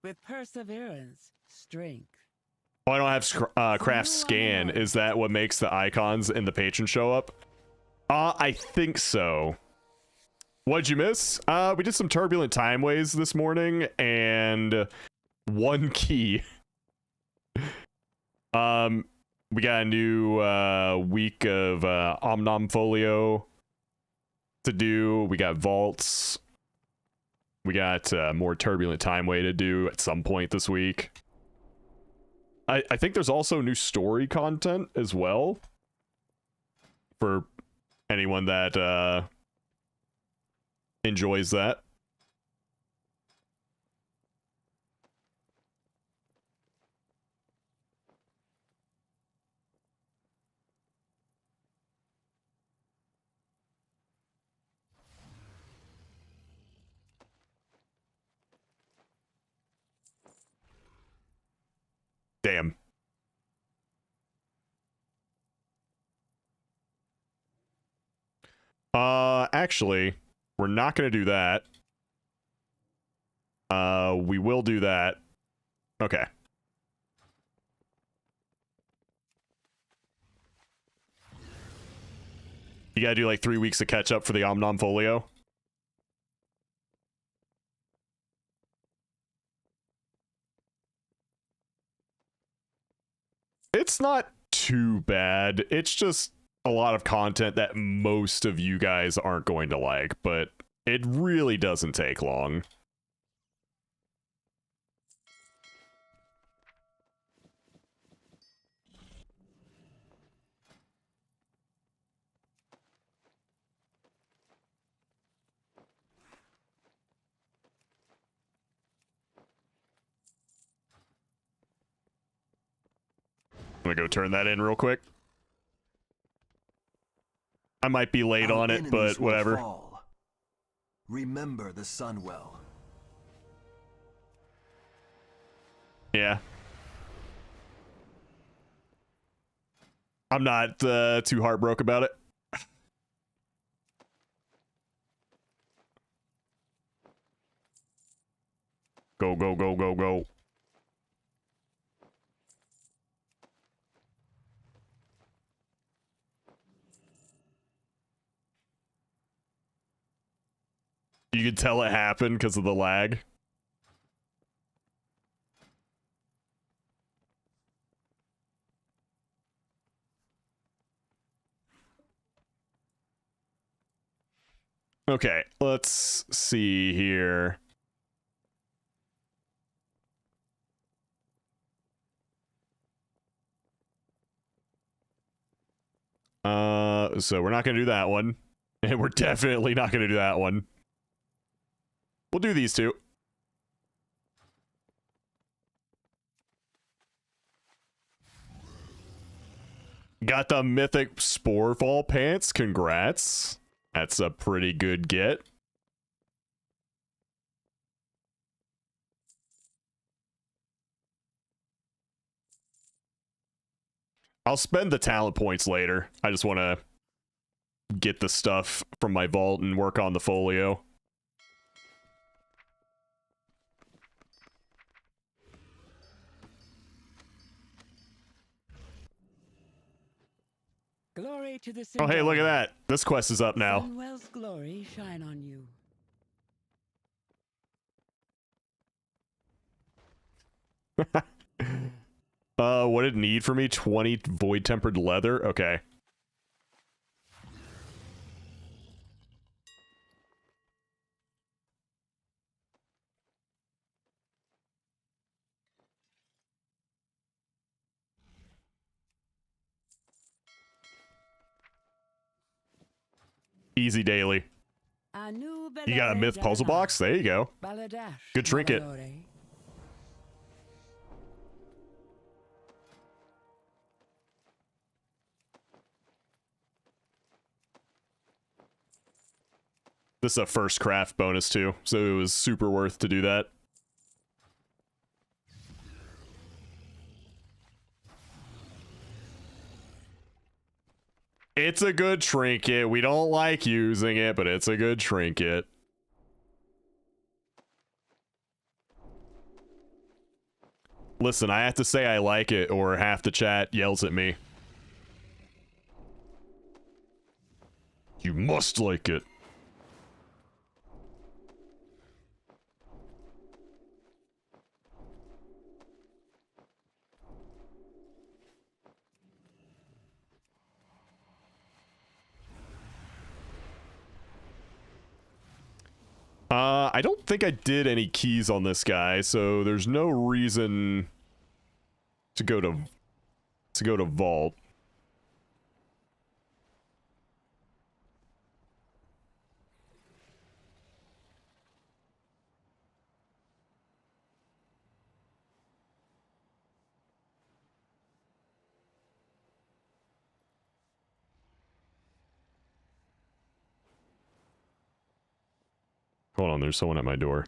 With perseverance, strength. Oh, I don't have Craft Scan. Is that what makes the icons in the patron show up? I think so. What'd you miss? We did some turbulent timeways this morning, and one key. We got a new week of Omnom Folio to do. We got vaults. We got more turbulent timeway to do at some point this week. I think there's also new story content as well for anyone that enjoys that. Damn. Actually, we're not gonna do that. We will do that. Okay. You gotta do like 3 weeks of catch up for the Omnom Folio. It's not too bad. It's just a lot of content that most of you guys aren't going to like, but it really doesn't take long. I'm gonna go turn that in real quick. I might be late on it, but whatever. Remember the Sunwell. Yeah. I'm not too heartbroken about it. Go, go, go, go, go. You could tell it happened because of the lag. Okay, let's see here. So we're not gonna do that one. And we're definitely not gonna do that one. We'll do these two. Got the Mythic Sporefall pants. Congrats. That's a pretty good get. I'll spend the talent points later. I just want to get the stuff from my vault and work on the folio. Glory to the Oh, hey, look at that. This quest is up now. Sunwell's glory shine on you. What did it need for me? 20 void tempered leather? Okay. Easy daily. You got a myth puzzle box? There you go. Good trinket. This is a first craft bonus too, so it was super worth to do that. It's a good trinket. We don't like using it, but it's a good trinket. Listen, I have to say I like it, or half the chat yells at me. You must like it. I don't think I did any keys on this guy, so there's no reason to go to vault. Hold on, there's someone at my door.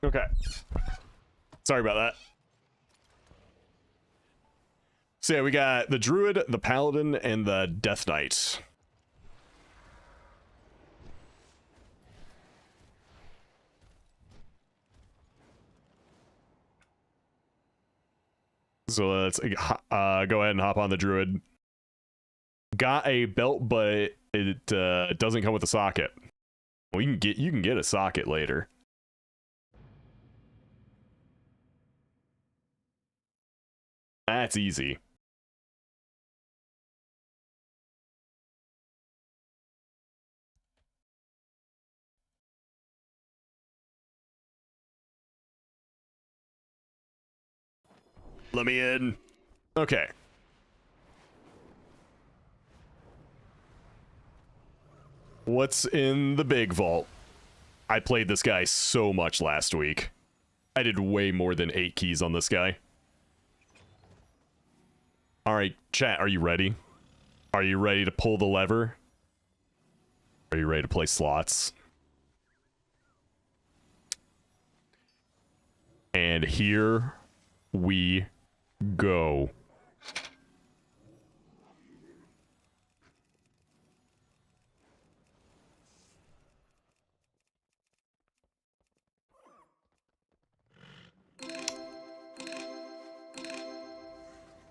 Okay. Sorry about that. So yeah, we got the Druid, the Paladin, and the Death Knight. So let's go ahead and hop on the Druid. Got a belt, but it doesn't come with a socket. Well, you can get a socket later. That's easy. Let me in. Okay. What's in the big vault? I played this guy so much last week. I did way more than 8 keys on this guy. Alright, chat, are you ready? Are you ready to pull the lever? Are you ready to play slots? And here we go.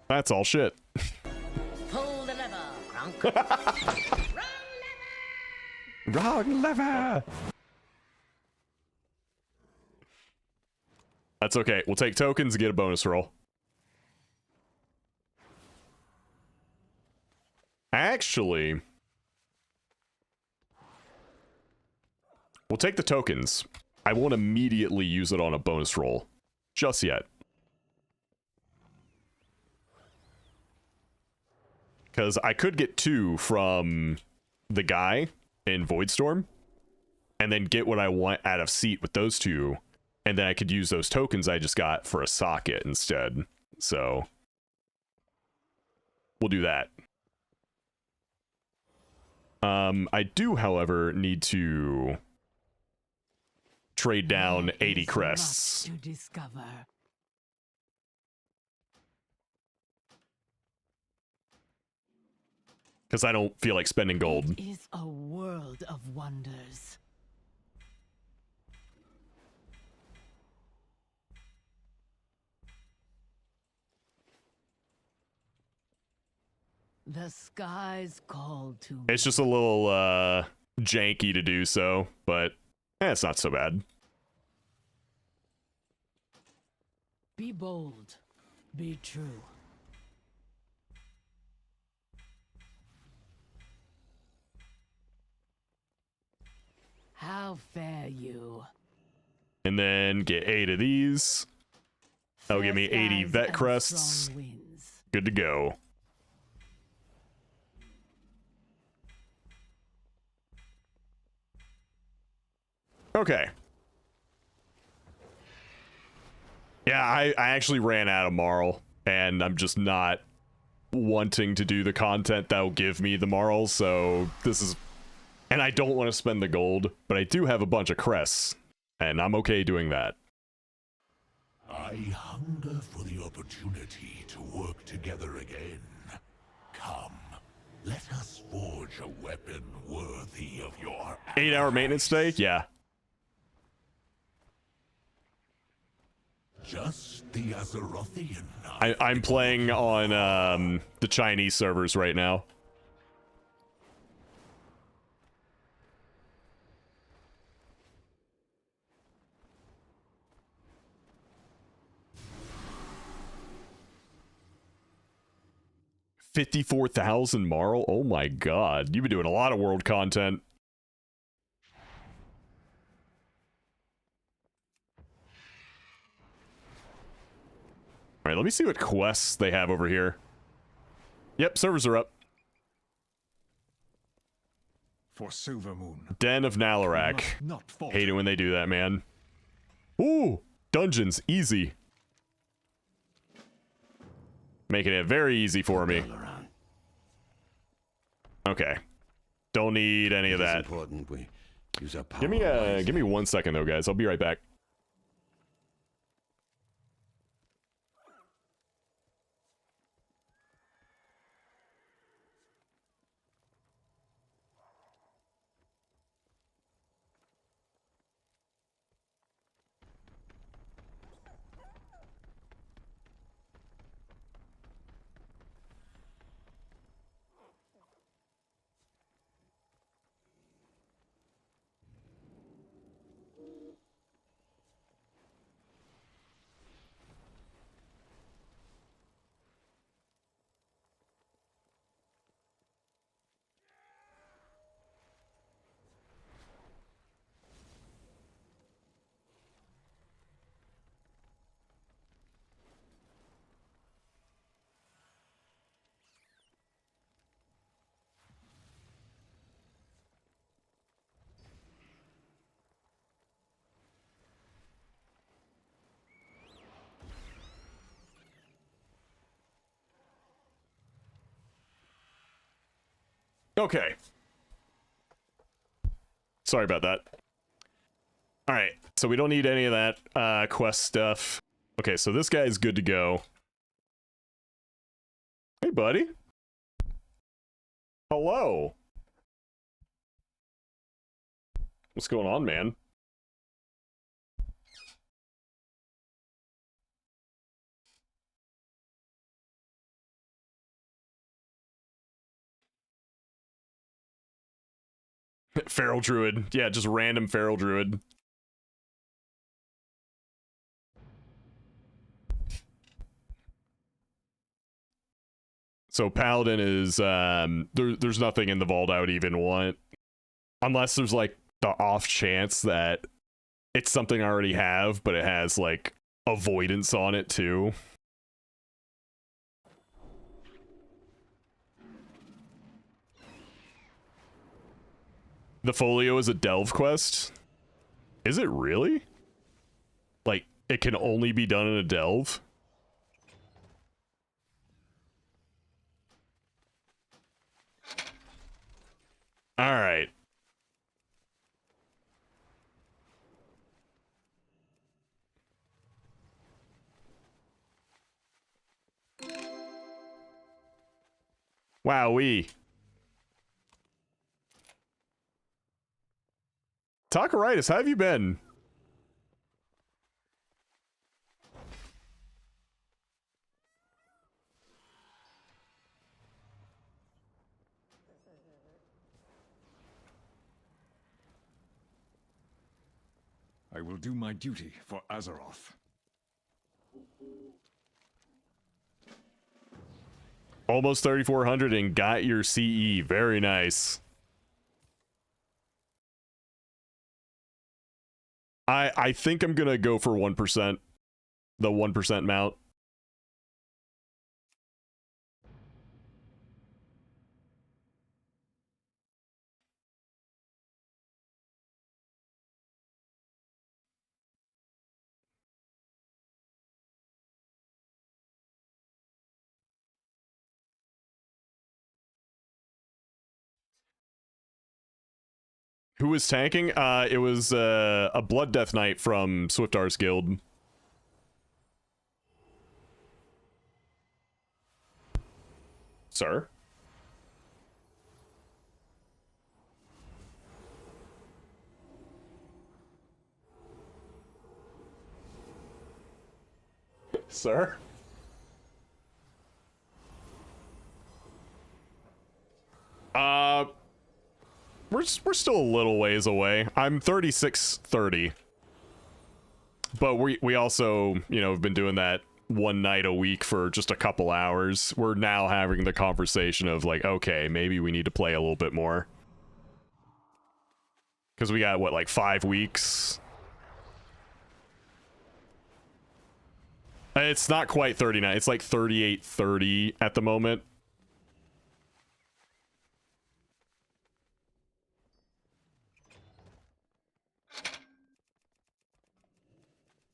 That's all shit. Pull the lever, Kronk. Wrong lever! That's okay. We'll take tokens and get a bonus roll. Actually, we'll take the tokens. I won't immediately use it on a bonus roll. Just yet. Because I could get 2 from the guy in Voidstorm, and then get what I want out of Seat with those 2, and then I could use those tokens I just got for a socket instead. So, we'll do that. I do, however, need to trade down 80 crests. To discover. Because I don't feel like spending gold. It is a world of wonders. The skies call to me. It's just a little janky to do so, but it's not so bad. Be bold. Be true. How fare you? And then get 8 of these. That'll give me 80 vet crests. Good to go. Okay. Yeah, I actually ran out of Marl, and I'm just not wanting to do the content that'll give me the Marl, so this is... And I don't want to spend the gold, but I do have a bunch of crests, and I'm okay doing that. I hunger for the opportunity to work together again. Come, let us forge a weapon worthy of your... 8-hour maintenance stay? Yeah. Just the Azerothian. I'm playing on the Chinese servers right now. $54,000 Marl? Oh my god. You've been doing a lot of world content. Alright, let me see what quests they have over here. Yep, servers are up. For Silvermoon. Den of Nalarak. Hate it when they do that, man. Ooh! Dungeons. Easy. Making it very easy for me. Okay. Don't need any of that. Give me 1 second though, guys. I'll be right back. Okay. Sorry about that. Alright, so we don't need any of that quest stuff. Okay, so this guy's good to go. Hey, buddy. Hello. What's going on, man? Feral Druid. Yeah, just random Feral Druid. So Paladin is, there's nothing in the vault I would even want. Unless there's, like, the off chance that it's something I already have, but it has, like, avoidance on it, too. The Folio is a delve quest? Is it really? Like, it can only be done in a delve? Alright. Wowee. Takaritis, how have you been? I will do my duty for Azeroth. Almost 3,400 and got your CE. Very nice. I think I'm gonna go for 1%. The 1% mount. Who was tanking? It was a Blood Death Knight from Swiftar's Guild. Sir? Sir? We're still a little ways away. I'm 3630. But we also, you know, have been doing that one night a week for just a couple hours. We're now having the conversation of like, okay, maybe we need to play a little bit more. Because we got, what, like 5 weeks? It's not quite 39. It's like 38:30 at the moment.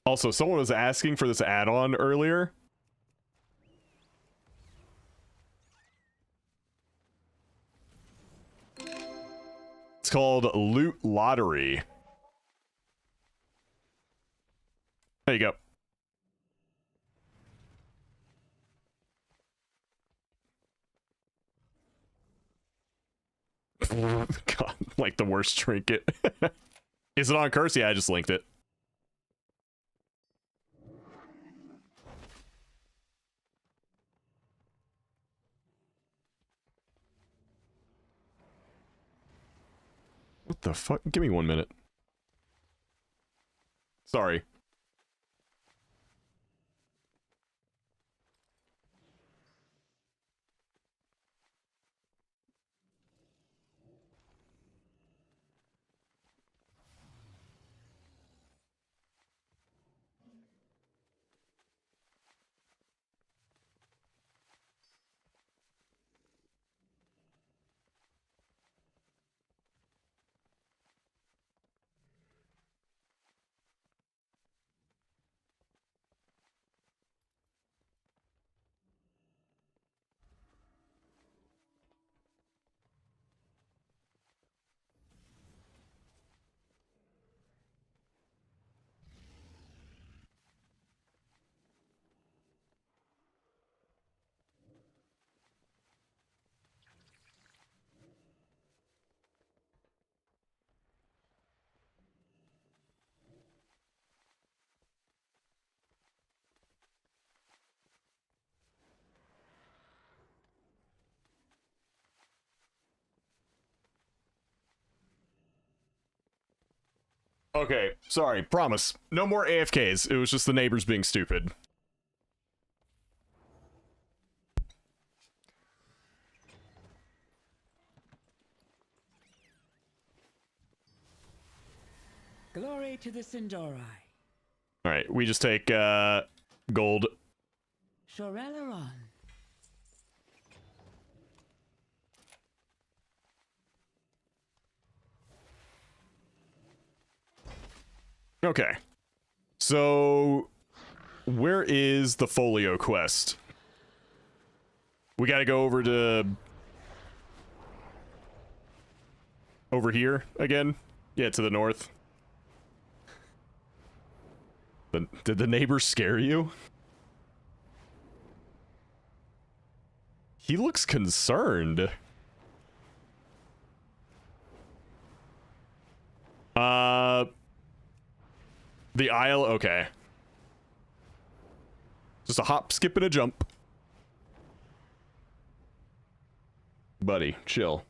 Also, someone was asking for this add-on earlier. It's called Loot Lottery. There you go. God, like the worst trinket. Is it on Curse? Yeah, I just linked it. What the fuck? Give me 1 minute. Sorry. Okay, sorry, promise. No more AFKs. It was just the neighbors being stupid. Glory to the Sindori. Alright, we just take, gold. Shoreleron. Okay. So, where is the Folio quest? We gotta go over to... over here again? Yeah, to the north. Did the neighbor scare you? He looks concerned. The Isle, okay. Just a hop, skip, and a jump. Buddy, chill.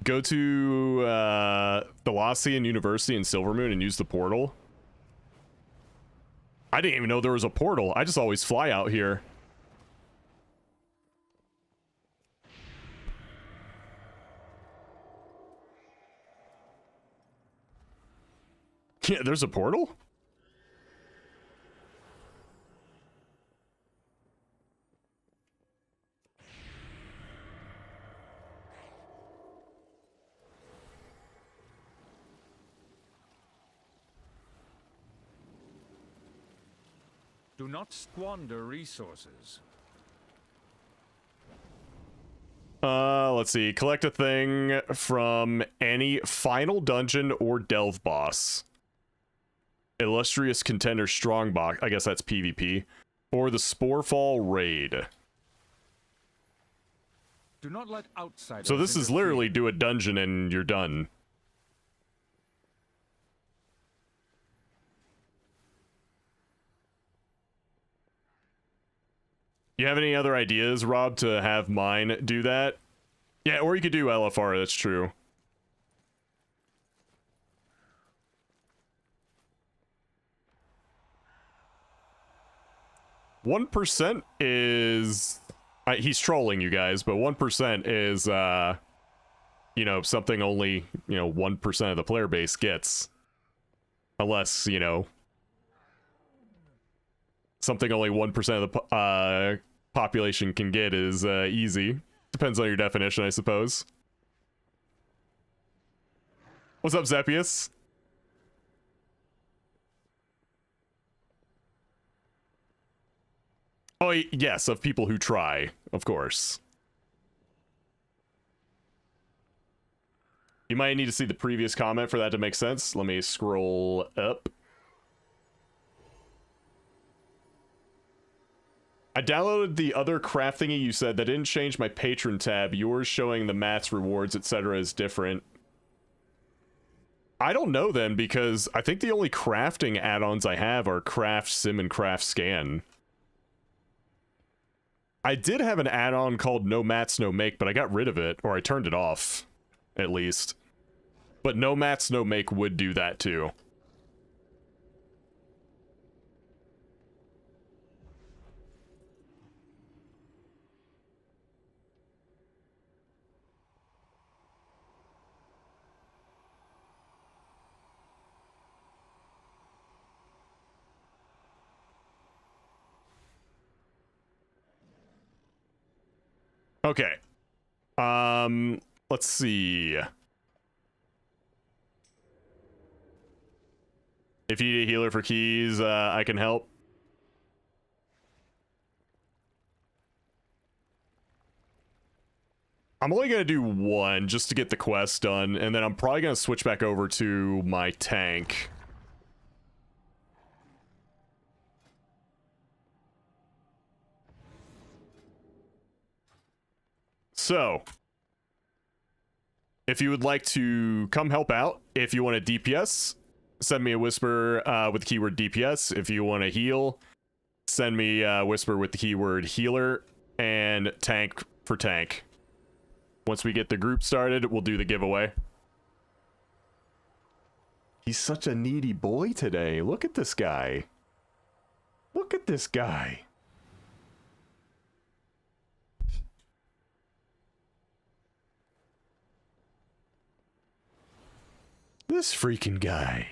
Go to Thalassian University in Silvermoon and use the portal. I didn't even know there was a portal. I just always fly out here. Yeah, there's a portal? Do not squander resources. Let's see. Collect a thing from any final dungeon or delve boss. Illustrious Contender Strongbox. I guess that's PvP. Or the Sporefall Raid. Do not let outsiders. So this is literally do a dungeon and you're done. You have any other ideas, Rob, to have mine do that? Yeah, or you could do LFR, that's true. %1 is... he's trolling you guys, but 1% is, you know, something only, 1% of the player base gets. Unless, something only 1% of the population can get is easy. Depends on your definition, I suppose. What's up, Zeppius? Oh, yes, of people who try, of course. You might need to see the previous comment for that to make sense. Let me scroll up. I downloaded the other craft thingy you said that didn't change my patron tab. Yours showing the mats, rewards, etc. is different. I don't know then, because I think the only crafting add-ons I have are Craft Sim and Craft Scan. I did have an add-on called No Mats, No Make, but I got rid of it, or I turned it off, at least. But No Mats, No Make would do that too. Okay. Let's see. If you need a healer for keys, I can help. I'm only going to do one just to get the quest done, and then I'm probably going to switch back over to my tank. So, if you would like to come help out, if you want a DPS, send me a whisper with the keyword DPS. If you want to heal, send me a whisper with the keyword healer, and tank for tank. Once we get the group started, we'll do the giveaway. He's such a needy boy today. Look at this guy. Look at this guy. This freaking guy.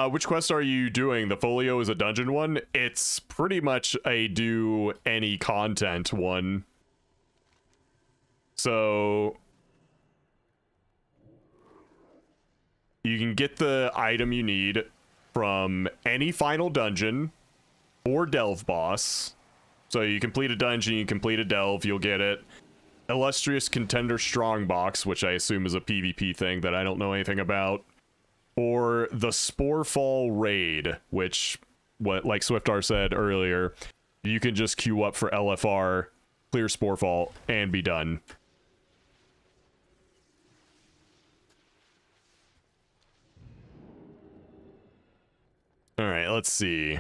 Which quest are you doing? The folio is a dungeon one. It's pretty much a do any content one. So you can get the item you need from any final dungeon or delve boss. So you complete a dungeon, you complete a delve, you'll get it. Illustrious Contender Strongbox, which I assume is a PvP thing that I don't know anything about. Or the Sporefall Raid, which, like Swiftar said earlier, you can just queue up for LFR, clear Sporefall, and be done. Alright, let's see.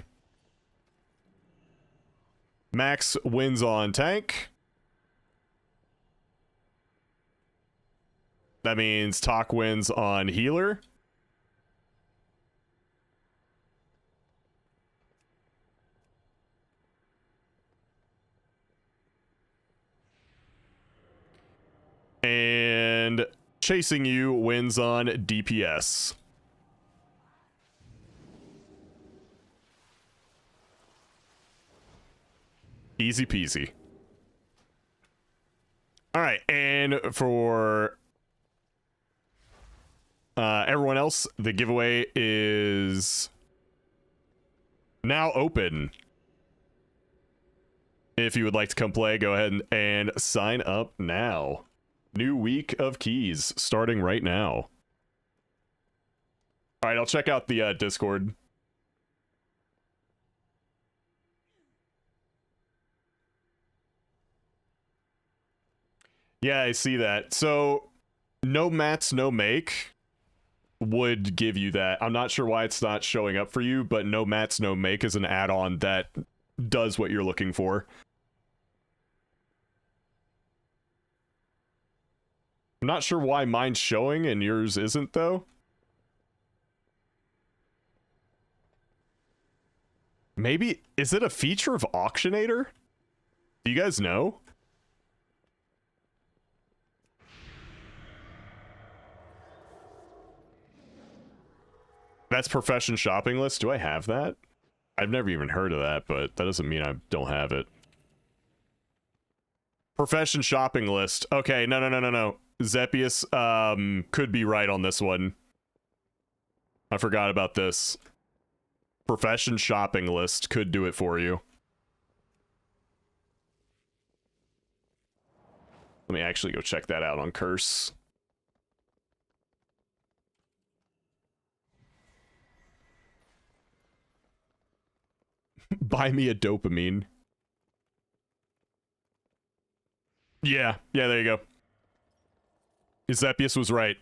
Max wins on tank. That means Talk wins on healer. And Chasing You wins on DPS. Easy peasy. All right, and for everyone else, the giveaway is now open. If you would like to come play, go ahead and sign up now. New week of keys starting right now. All right, I'll check out the Discord. Yeah, I see that. So, no mats, no make would give you that. I'm not sure why it's not showing up for you, but no mats, no make is an add-on that does what you're looking for. I'm not sure why mine's showing and yours isn't, though. Maybe, is it a feature of Auctionator? Do you guys know? That's Profession Shopping List. Do I have that? I've never even heard of that, but that doesn't mean I don't have it. Profession Shopping List. Okay, no. Zepius could be right on this one. I forgot about this. Profession Shopping List could do it for you. Let me actually go check that out on Curse. Buy me a dopamine. Yeah, there you go. Zepius was right.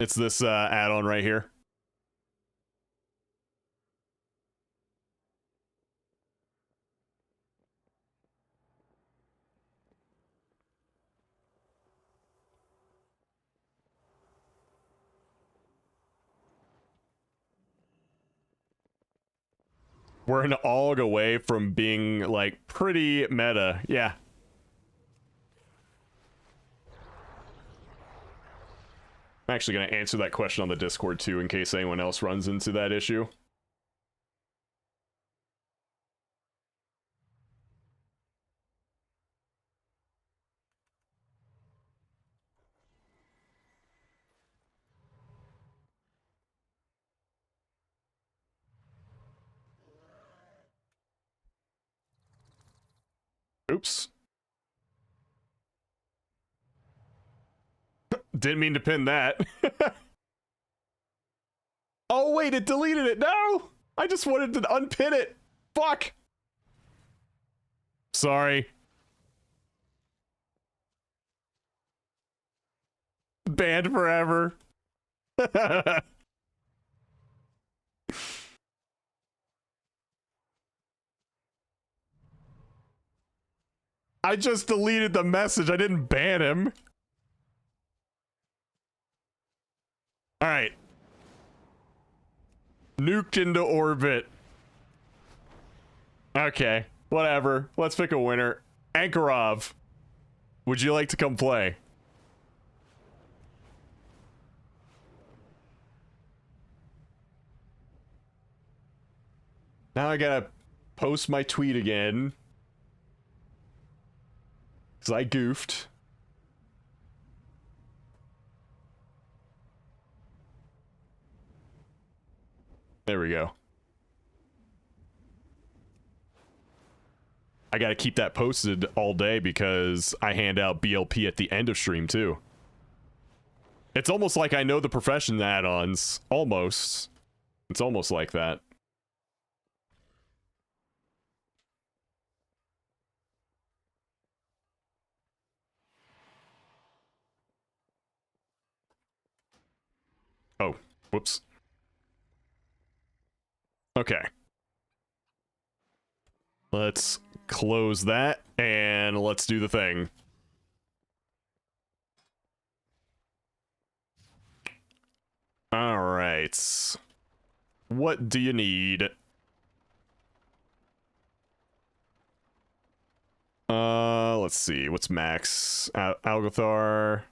It's this add-on right here. We're an AUG away from being, like, pretty meta. Yeah. I'm actually going to answer that question on the Discord, too, in case anyone else runs into that issue. Oops. Didn't mean to pin that. Oh, wait, it deleted it. No! I just wanted to unpin it. Fuck! Sorry. Banned forever. I just deleted the message. I didn't ban him. Alright. Nuked into orbit. Okay, whatever. Let's pick a winner. Ankarov, would you like to come play? Now I gotta post my tweet again. Because I goofed. There we go. I gotta keep that posted all day because I hand out BLP at the end of stream too. It's almost like I know the profession add-ons. Almost. It's almost like that. Oh, whoops. Okay. Let's close that and let's do the thing. All right. What do you need? Let's see. What's max? Algathar.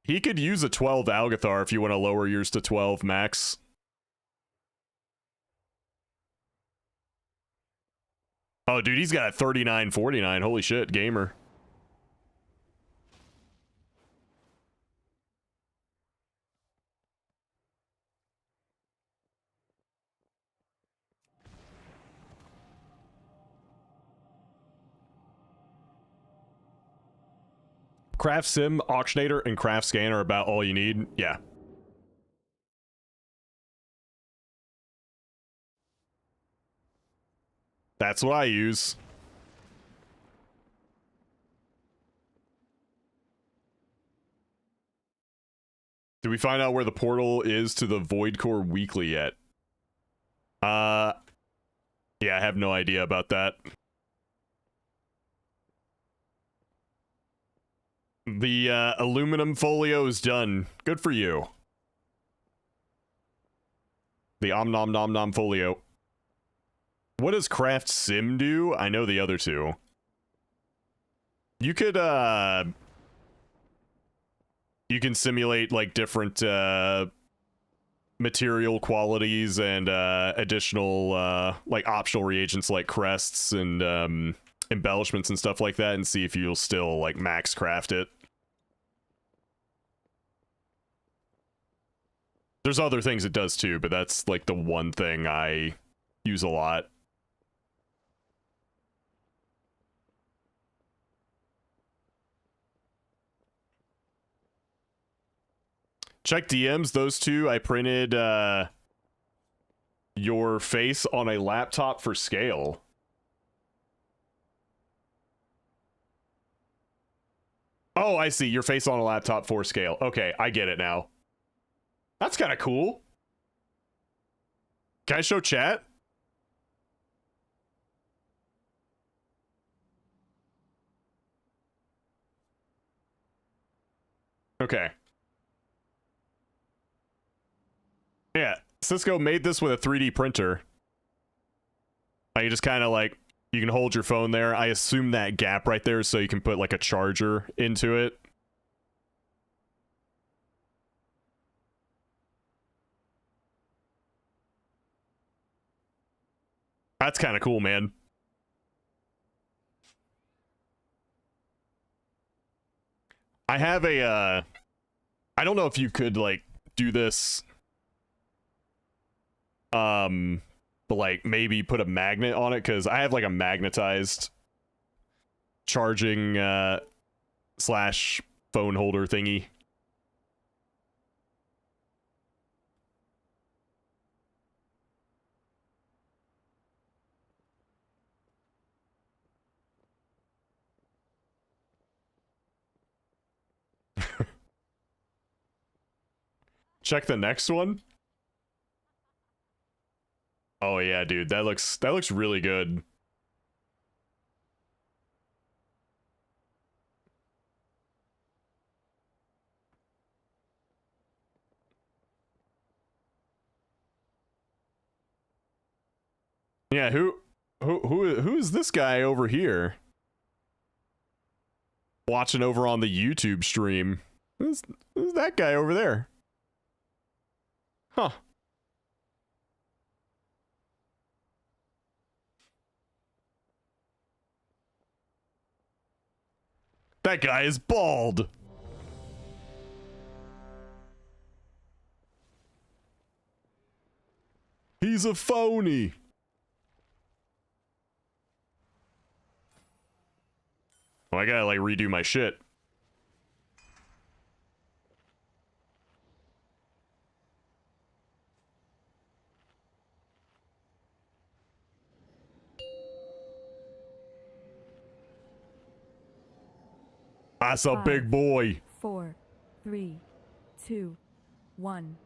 He could use a 12 Algathar if you want to lower yours to 12 max. Oh, dude, he's got a 3949. Holy shit, gamer. Craft Sim, Auctionator, and Craft Scan are about all you need. Yeah. That's what I use. Did we find out where the portal is to the Void Core Weekly yet? Yeah, I have no idea about that. The aluminum folio is done. Good for you. The Om Nom Nom Nom folio. What does Craft Sim do? I know the other two. You could, you can simulate, like, different, material qualities and, additional, like, optional reagents like crests and, embellishments and stuff like that and see if you'll still, like, max craft it. There's other things it does too, but that's, like, the one thing I use a lot. Check DMs, those two. I printed your face on a laptop for scale. Oh, I see. Your face on a laptop for scale. Okay, I get it now. That's kind of cool. Can I show chat? Okay. Yeah, Cisco made this with a 3D printer. You just kind of like, you can hold your phone there. I assume that gap right there is so you can put like a charger into it. That's kind of cool, man. I have a, I don't know if you could like do this, but like maybe put a magnet on it, because I have like a magnetized charging slash phone holder thingy. Check the next one. Oh yeah, dude, that looks really good. Yeah, who is this guy over here? Watching over on the YouTube stream. Who's that guy over there? Huh. That guy is bald. He's a phony. Well, I gotta like redo my shit. That's a big boy. 4, 3, 2, 1.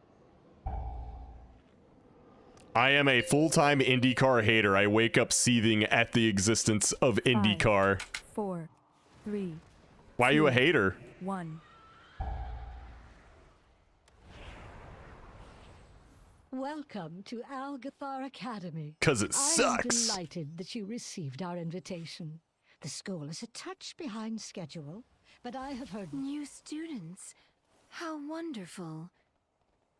I am a full-time IndyCar hater. I wake up seething at the existence of IndyCar. 4, 3. Why are you a hater? 1. Welcome to Algathar Academy. 'Cause it sucks. I'm delighted that you received our invitation. The school is a touch behind schedule, but I have heard... New students. How wonderful.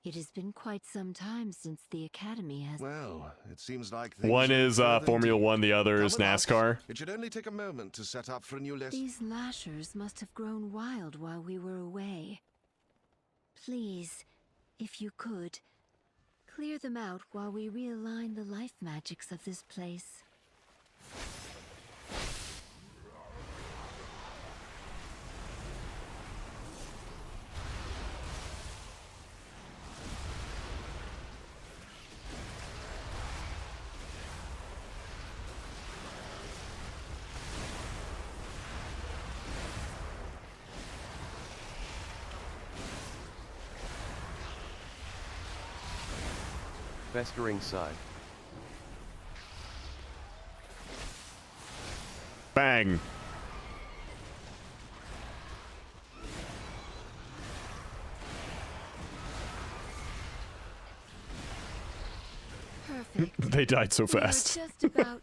It has been quite some time since the academy has... Well, it seems like... One is Formula One, the other is NASCAR. It should only take a moment to set up for a new lesson. These lashers must have grown wild while we were away. Please, if you could, clear them out while we realign the life magics of this place. Festering side. Bang. Perfect. They died so fast. Just about...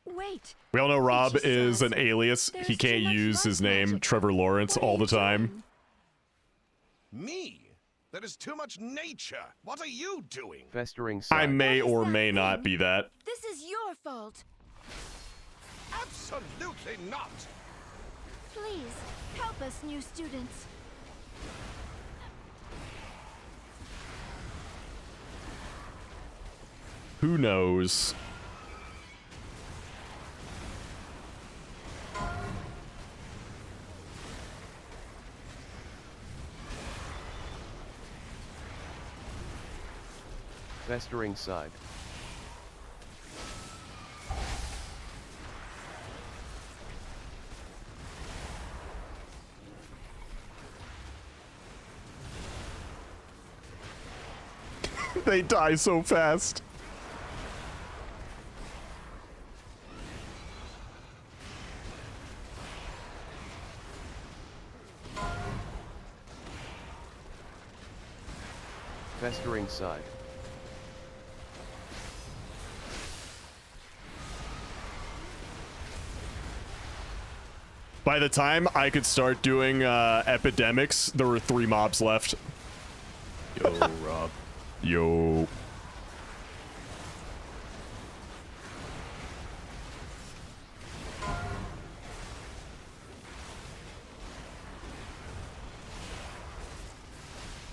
Wait. We all know Rob is an alias. He can't use his name, Trevor Lawrence, all the time. Me? There is too much nature. What are you doing? Festering I side. may or may not be that. This is your fault. Absolutely not. Please, help us, new students. Who knows? Festering side. They die so fast. Festering side. By the time I could start doing epidemics, there were 3 mobs left. Yo, Rob. Yo.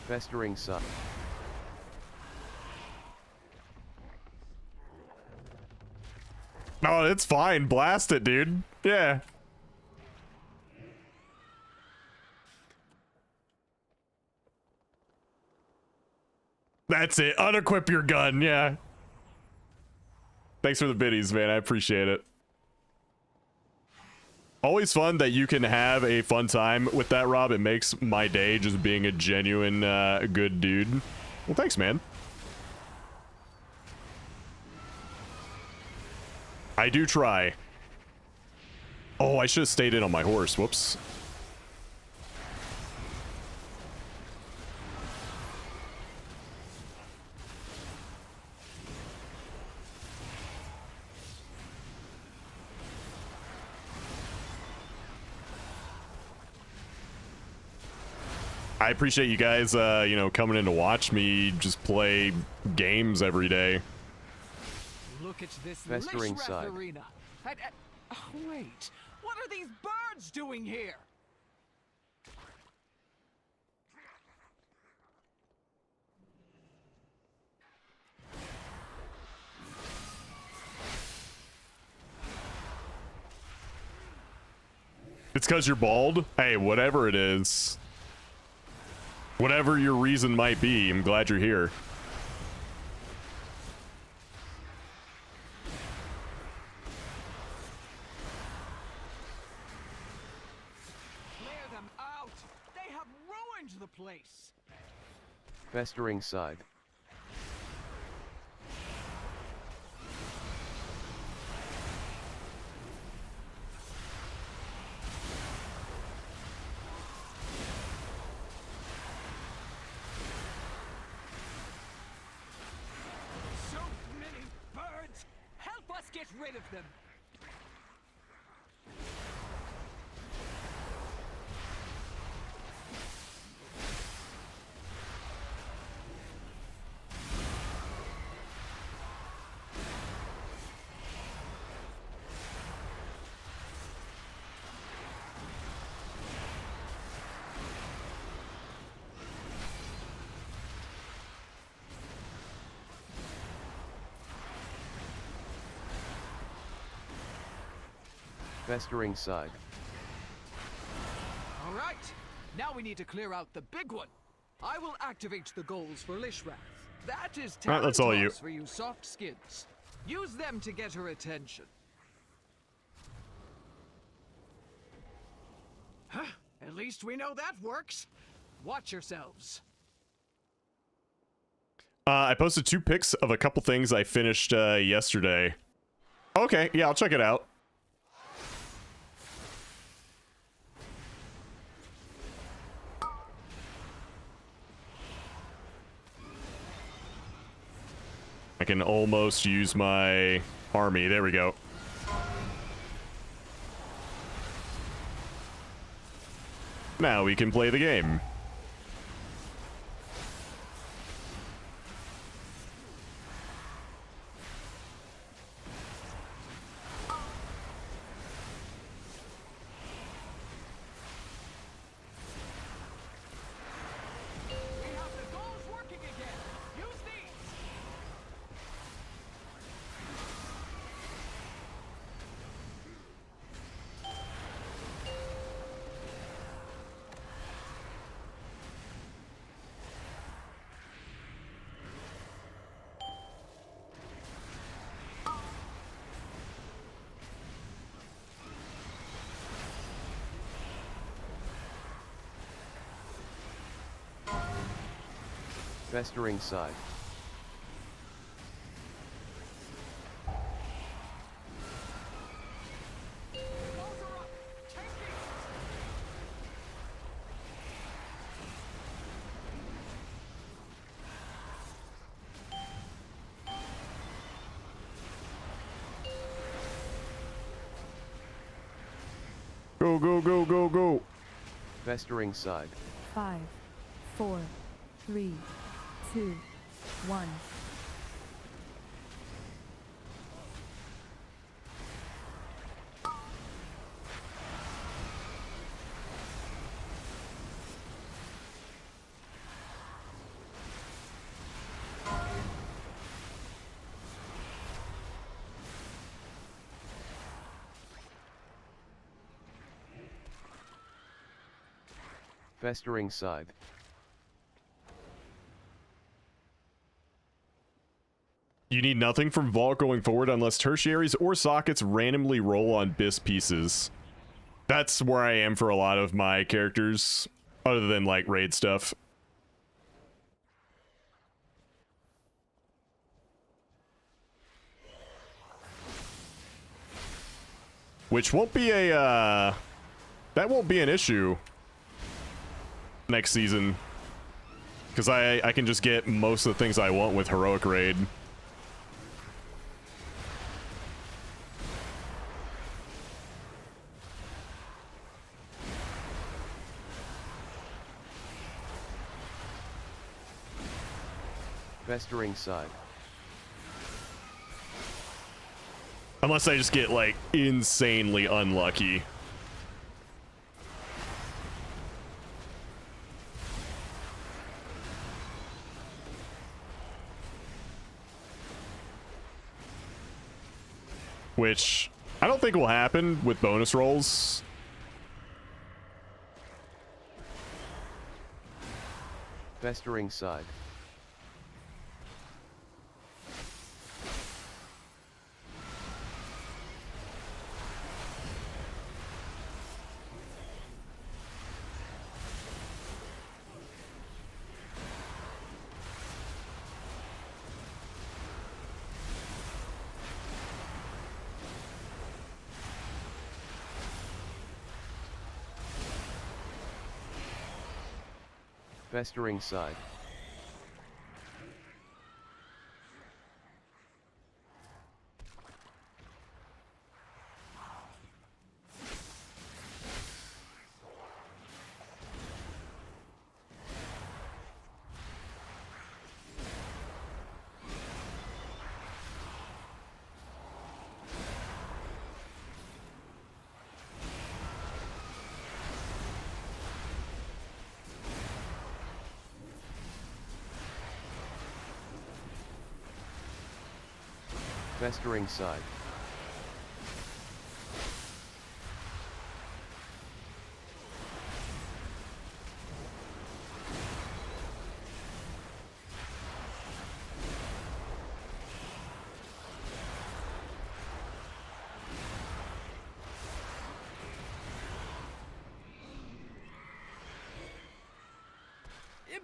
Festering side. Oh, it's fine. Blast it, dude. Yeah. That's it. Unequip your gun. Yeah. Thanks for the biddies, man. I appreciate it. Always fun that you can have a fun time with that, Rob. It makes my day just being a genuine good dude. Well, thanks, man. I do try. Oh, I should have stayed in on my horse. Whoops. I appreciate you guys, you know, coming in to watch me just play games every day. Look at this Festering Lishrath side. arena. Oh, wait, what are these birds doing here? It's because you're bald? Hey, whatever it is. Whatever your reason might be, I'm glad you're here. Clear them out. They have ruined the place. Festering side. So many birds. Help us get rid of them. Festering side. All right. Now we need to clear out the big one. I will activate the goals for Lishrath. That is Alright, that's all you. Tarantos for you soft skins. Use them to get her attention. Huh, at least we know that works. Watch yourselves. I posted 2 pics of a couple things I finished yesterday. Okay, yeah, I'll check it out. I can almost use my army. There we go. Now we can play the game. We have the goals working again. Use these. Festering side. Go, go, go, go, go. Festering side. 5, 4, 3, 2, 1. Festering side. You need nothing from Vault going forward unless tertiaries or sockets randomly roll on BIS pieces. That's where I am for a lot of my characters, other than like raid stuff. Which won't be a, that won't be an issue next season. Because I can just get most of the things I want with Heroic Raid. Festering side. Unless I just get, like, insanely unlucky. Which I don't think will happen with bonus rolls. Festering side. Festering side. Festering side.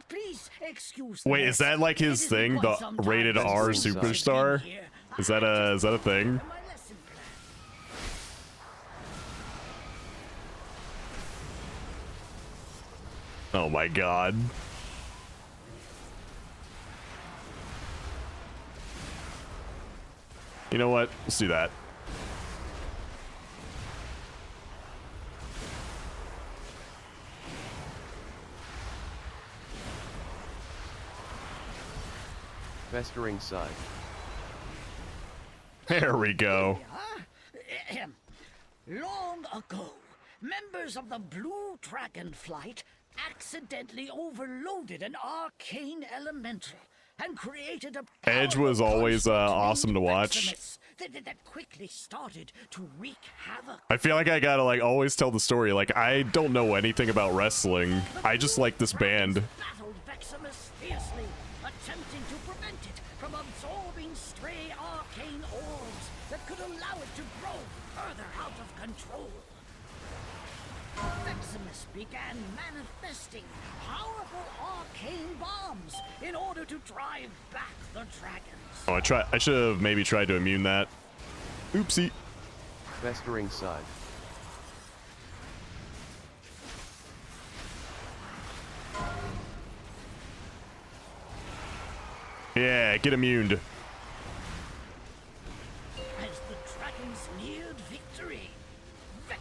Please excuse the Wait, mess. is that like his It thing? isn't The quite sometimes rated R since I've been superstar? here. Is that a thing? My lesson plan. Oh my god. You know what? Let's do that. Festering side. There we go. Ahem. Long ago, members of the Blue Dragon Flight accidentally overloaded an arcane elemental and created a Edge was always awesome to watch. that quickly started to wreak havoc. I feel like I gotta like always tell the story. Like I don't know anything about wrestling. I just like this band. Battled Veximus fiercely, attempting to prevent it from absorbing stray arcane orbs that could allow it to grow further out of control. Veximus began manifesting powerful arcane bombs in order to drive back the dragons. Oh, I should have maybe tried to immune that. Oopsie. Festering side. Yeah, get immuned. As the dragons neared victory,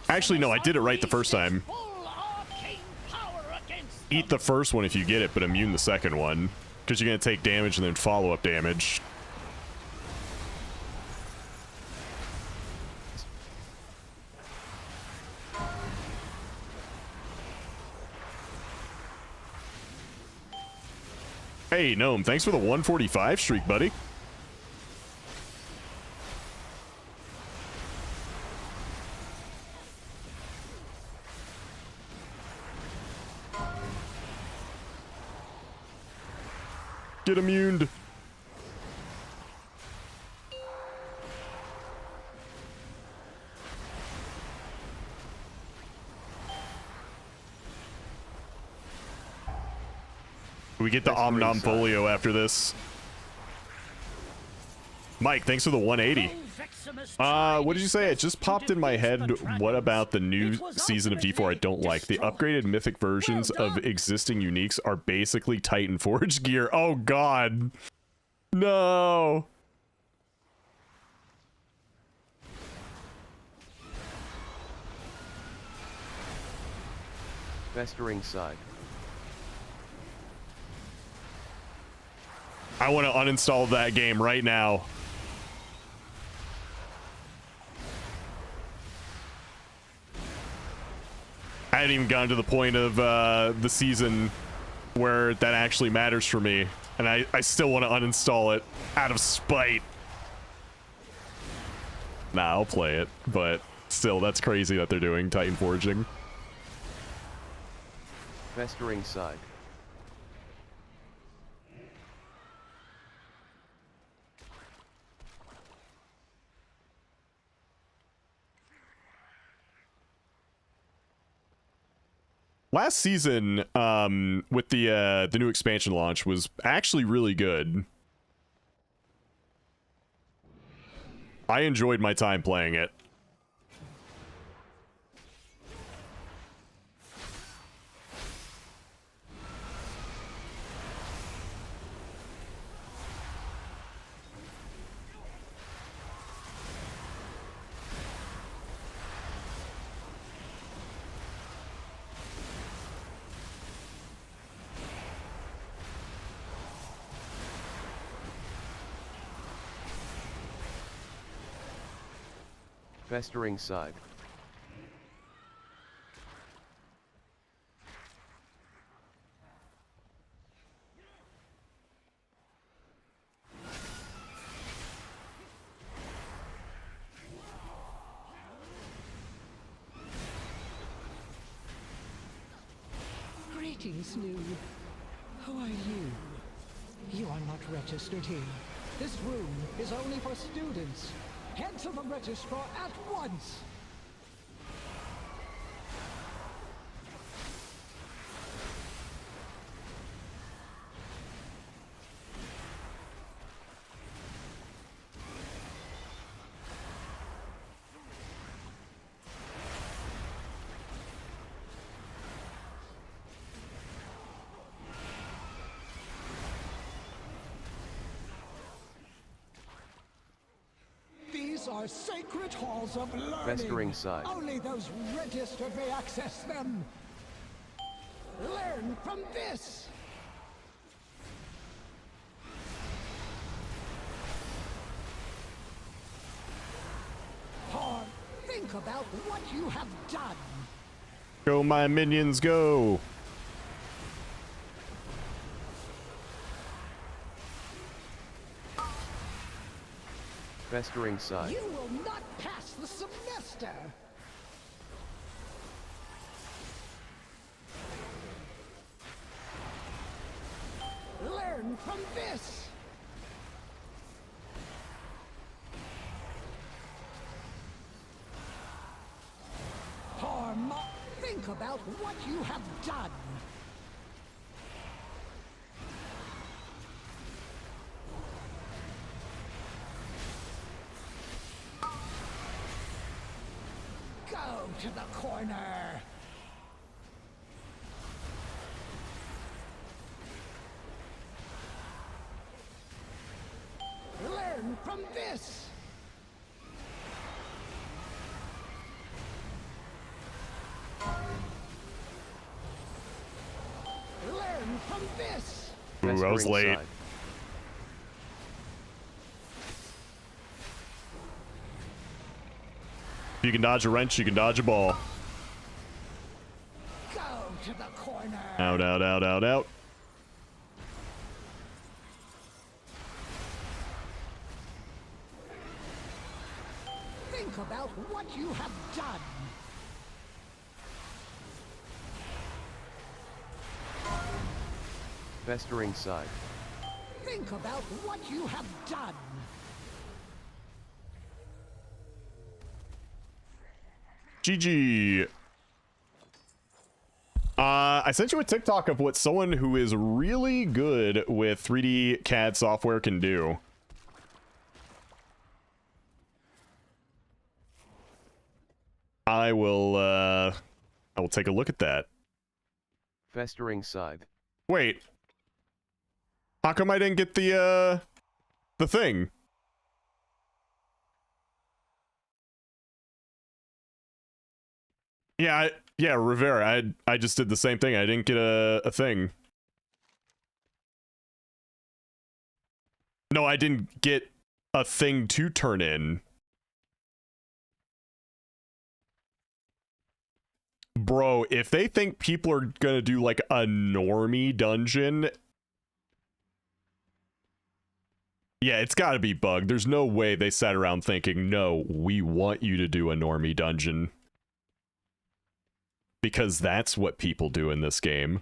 Actually, no, I did it right the first time. full arcane power against Eat the first one if you get it, but immune the second one. Because you're going to take damage and then follow-up damage. Hey, Gnome, thanks for the 145 streak, buddy. Get immuned. We get the Omnom Folio after this. Mike, thanks for the 180. What did you say? It just popped in my head. What about the new season of D4 I don't like? The upgraded mythic versions of existing uniques are basically Titan Forge gear. Oh god. No. Festering side. I want to uninstall that game right now. I hadn't even gotten to the point of the season where that actually matters for me, and I still want to uninstall it out of spite. Nah, I'll play it, but still, that's crazy that they're doing Titan Forging. Festering side. Last season, with the new expansion launch, was actually really good. I enjoyed my time playing it. Festering side. Greetings, New. Who are you? You are not registered here. This room is only for students. Head to the registrar at once! These are sacred halls of learning. Festering side. Only those registered may access them. Learn from this. Or think about what you have done. Go, my minions, go! Festering side. You will not pass the semester. Learn from this. Harm, think about what you have done. Go to the corner. Learn from this. Learn from this. Ooh, I was late. Side. If you can dodge a wrench, you can dodge a ball. Go to the corner. Out, out, out, out, out. Think about what you have done. Festering side. Think about what you have done. GG. I sent you a TikTok of what someone who is really good with 3D CAD software can do. I will take a look at that. Festering scythe. Wait. How come I didn't get the thing? Yeah, Rivera. I just did the same thing. I didn't get a thing. No, I didn't get a thing to turn in. Bro, if they think people are gonna do like a normie dungeon, yeah, it's gotta be bugged. There's no way they sat around thinking, no, we want you to do a normie dungeon. Because that's what people do in this game.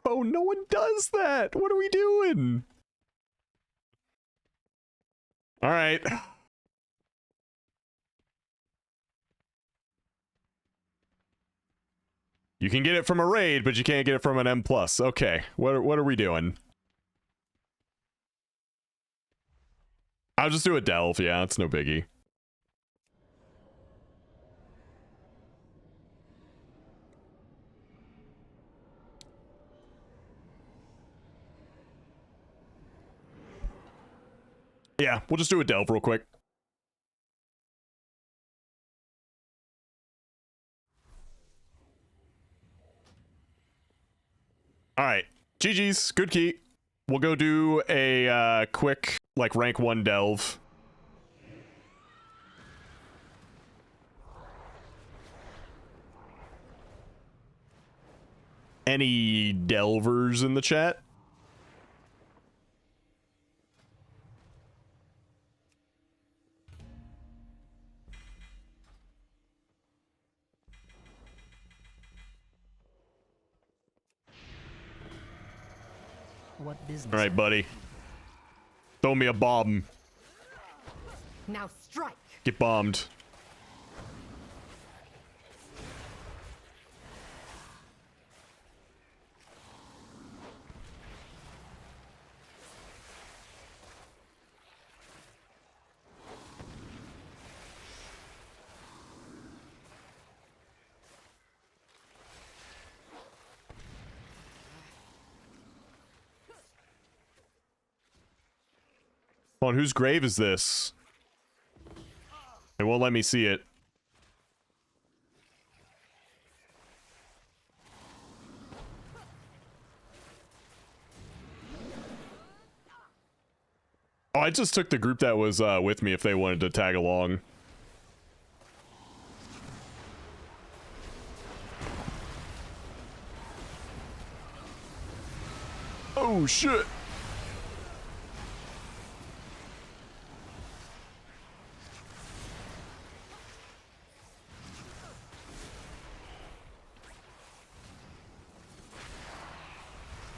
Bro, no one does that! What are we doing? Alright. You can get it from a raid, but you can't get it from an M+. Okay, what are we doing? I'll just do a delve, yeah, it's no biggie. Yeah, we'll just do a delve real quick. Alright, GG's, good key. We'll go do a quick, like, rank 1 delve. Any delvers in the chat? What business? All right, buddy. Throw me a bomb. Now strike. Get bombed. Hold on, whose grave is this? It won't let me see it. Oh, I just took the group that was with me if they wanted to tag along. Oh, shit.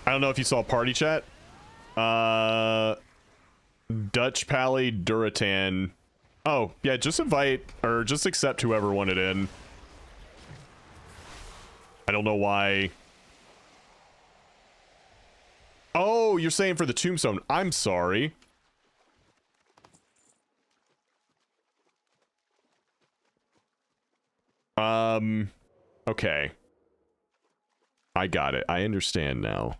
I don't know if you saw party chat. Dutch Pally Duratan. Oh, yeah, just invite or just accept whoever wanted in. I don't know why. Oh, you're saying for the tombstone. I'm sorry. Okay. I got it. I understand now.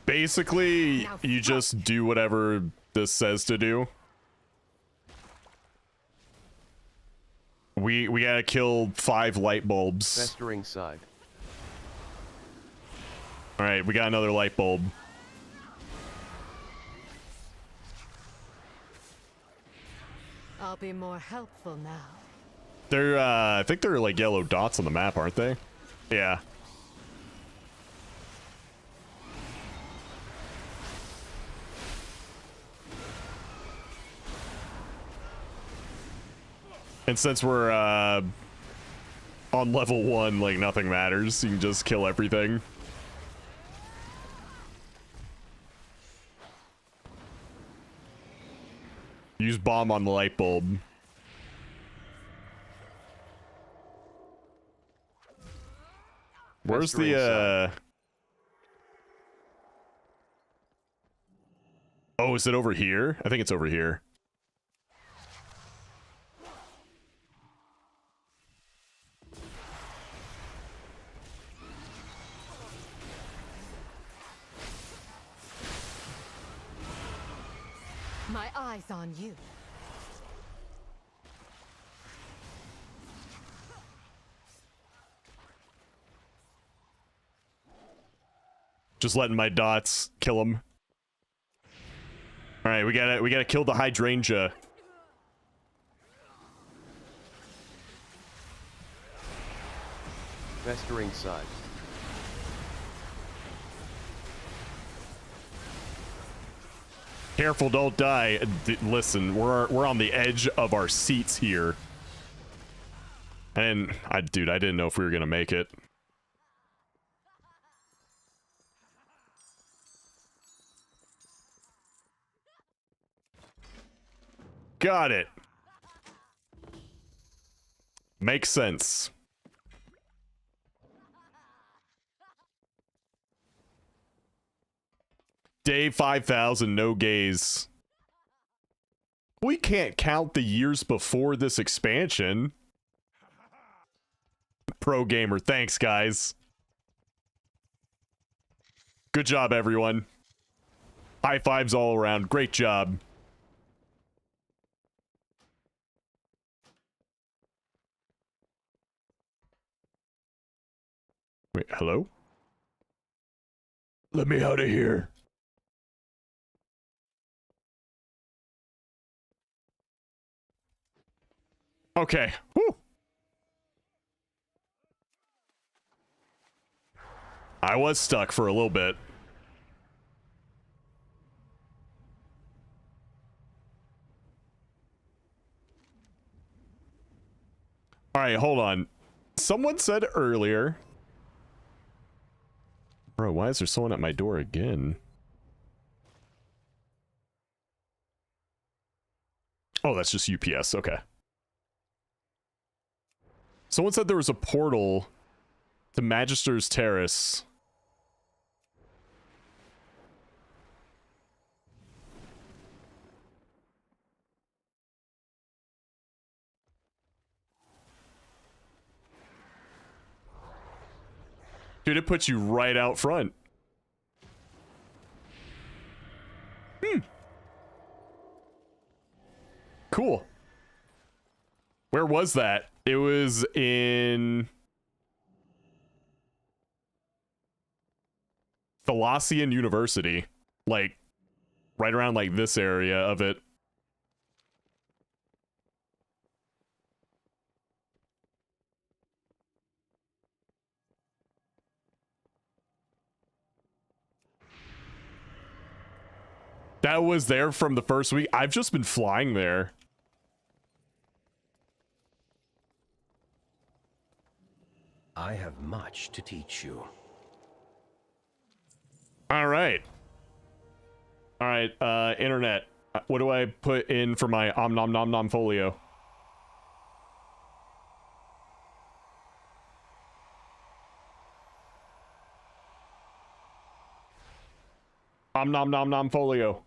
Basically, you just do whatever this says to do. We gotta kill 5 light bulbs. Festering scythe. Alright, we got another light bulb. I'll be more helpful now. They're, I think they're like yellow dots on the map, aren't they? Yeah. And since we're on level 1, like, nothing matters. You can just kill everything. Use bomb on the light bulb. Where's the, Oh, is it over here? I think it's over here. My eyes on you. Just letting my dots kill him. All right, we gotta kill the hydrangea. Festering side. Careful, don't die. Listen, we're on the edge of our seats here. And dude, I didn't know if we were gonna make it. Got it. Makes sense. Day 5000, no gaze. We can't count the years before this expansion. Pro gamer, thanks guys. Good job, everyone. High fives all around. Great job. Wait, hello? Let me out of here. Okay. Woo. I was stuck for a little bit. All right, hold on. Someone said earlier... Bro, why is there someone at my door again? Oh, that's just UPS. Okay. Someone said there was a portal to Magister's Terrace. Dude, it puts you right out front. Cool. Where was that? It was in Thalassian University. Like, right around, like, this area of it. That was there from the first week. I've just been flying there. I have much to teach you. All right. All right, internet. What do I put in for my om nom nom nom folio? Om nom nom nom folio.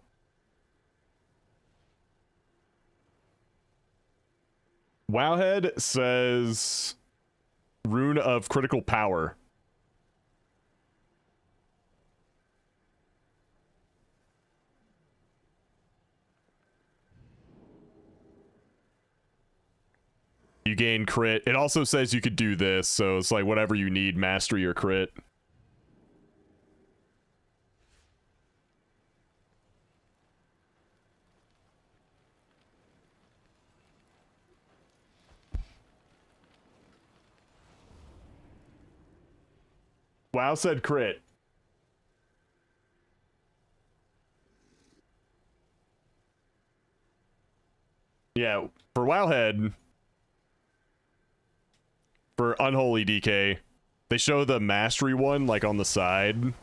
Wowhead says Rune of Critical Power. You gain crit. It also says you could do this, so it's like whatever you need, mastery or crit. WoW said crit. Yeah, for Wowhead, For Unholy DK, they show the Mastery one, like, on the side.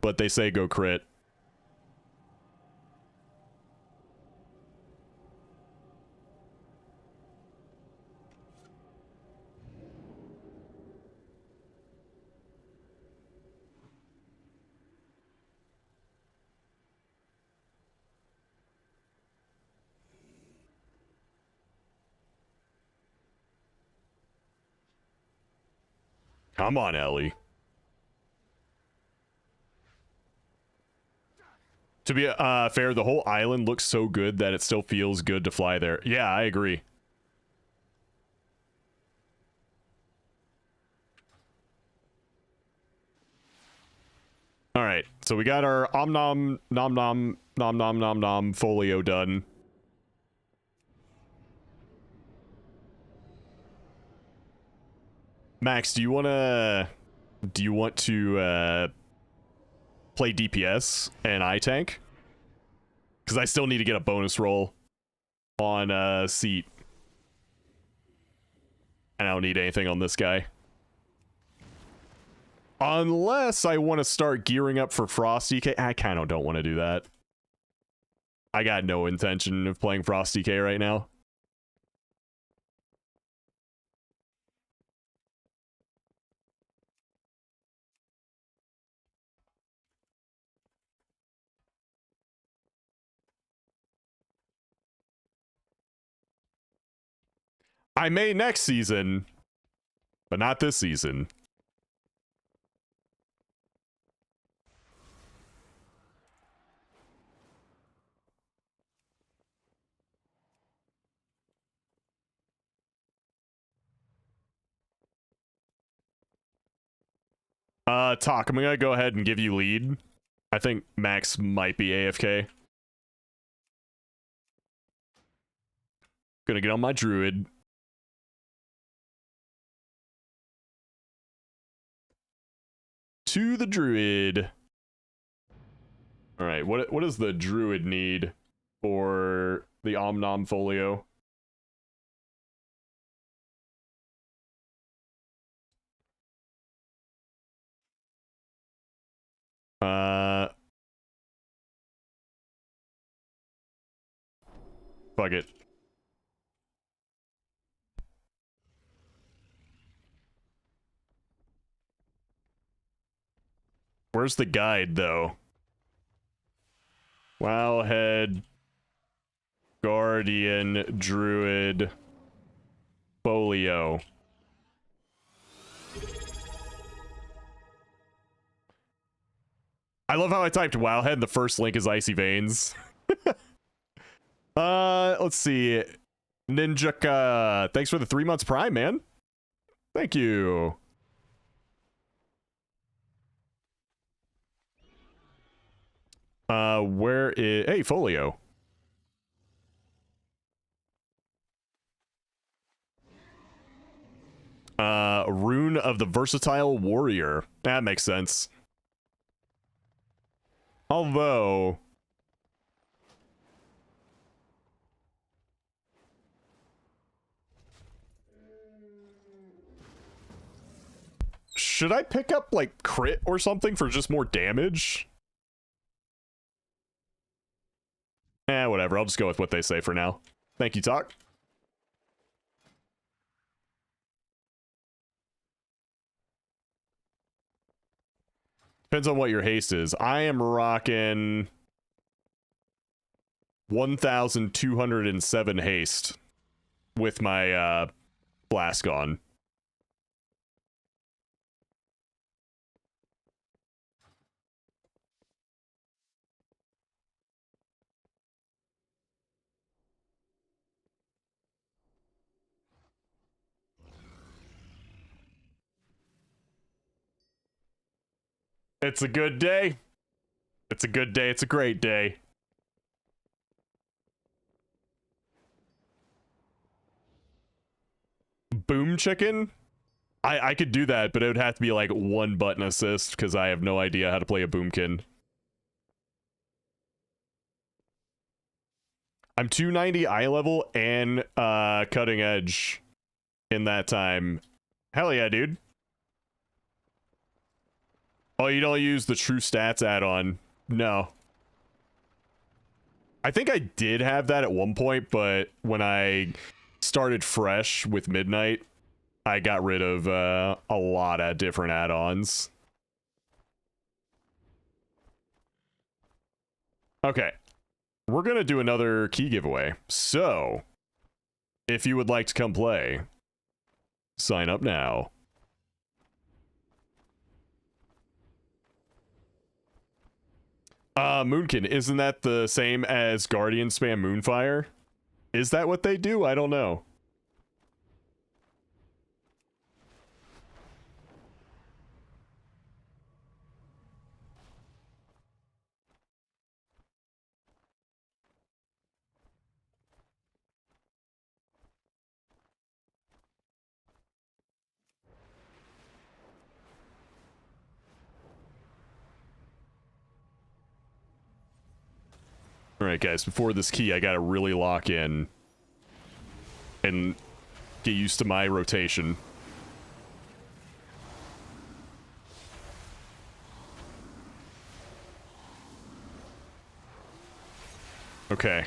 But they say go crit. Come on, Ellie. To be fair, the whole island looks so good that it still feels good to fly there. Yeah, I agree. All right, so we got our nom nom folio done. Max, do you want to play DPS and I tank? Because I still need to get a bonus roll on seat. And I don't need anything on this guy. Unless I want to start gearing up for Frosty K. I kind of don't want to do that. I got no intention of playing Frosty K right now. I may next season, but not this season. Talk, I'm gonna go ahead and give you lead. I think Max might be AFK. Gonna get on my druid. To the druid. All right, what does the druid need for the Omnom folio? Fuck it. Where's the guide, though? Wowhead, Guardian, Druid, Folio. I love how I typed Wowhead. The first link is Icy Veins. Let's see. Ninjaka, thanks for the 3 months Prime, man. Thank you. Where is... Hey, Folio. Rune of the Versatile Warrior. That makes sense. Although... should I pick up, like, crit or something for just more damage? Whatever. I'll just go with what they say for now. Thank you, Talk. Depends on what your haste is. I am rocking 1,207 haste with my flask on. It's a good day. It's a good day. It's a great day. Boom chicken? I could do that, but it would have to be like one button assist because I have no idea how to play a boomkin. I'm 290 eye level and cutting edge. in that time. Hell yeah, dude. Oh, you don't use the True Stats add-on? No. I think I did have that at one point, but when I started fresh with Midnight, I got rid of a lot of different add-ons. Okay. We're going to do another key giveaway. So, if you would like to come play, sign up now. Moonkin, isn't that the same as Guardian spam Moonfire? Is that what they do? I don't know. Alright guys, before this key, I gotta really lock in and get used to my rotation. Okay.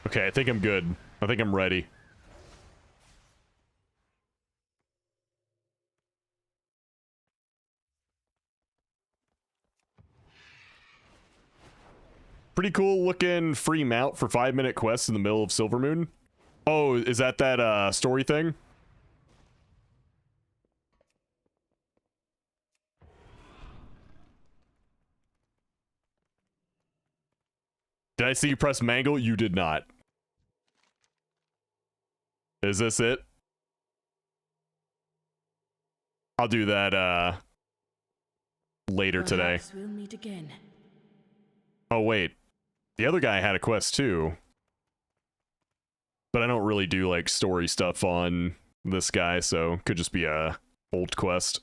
Okay, I think I'm good. I think I'm ready. Pretty cool looking free mount for 5-minute quests in the middle of Silvermoon. Oh, is that story thing? Did I see you press mangle? You did not. Is this it? I'll do that later today. We'll meet again. Oh wait. The other guy had a quest too. But I don't really do like story stuff on this guy, so could just be a old quest.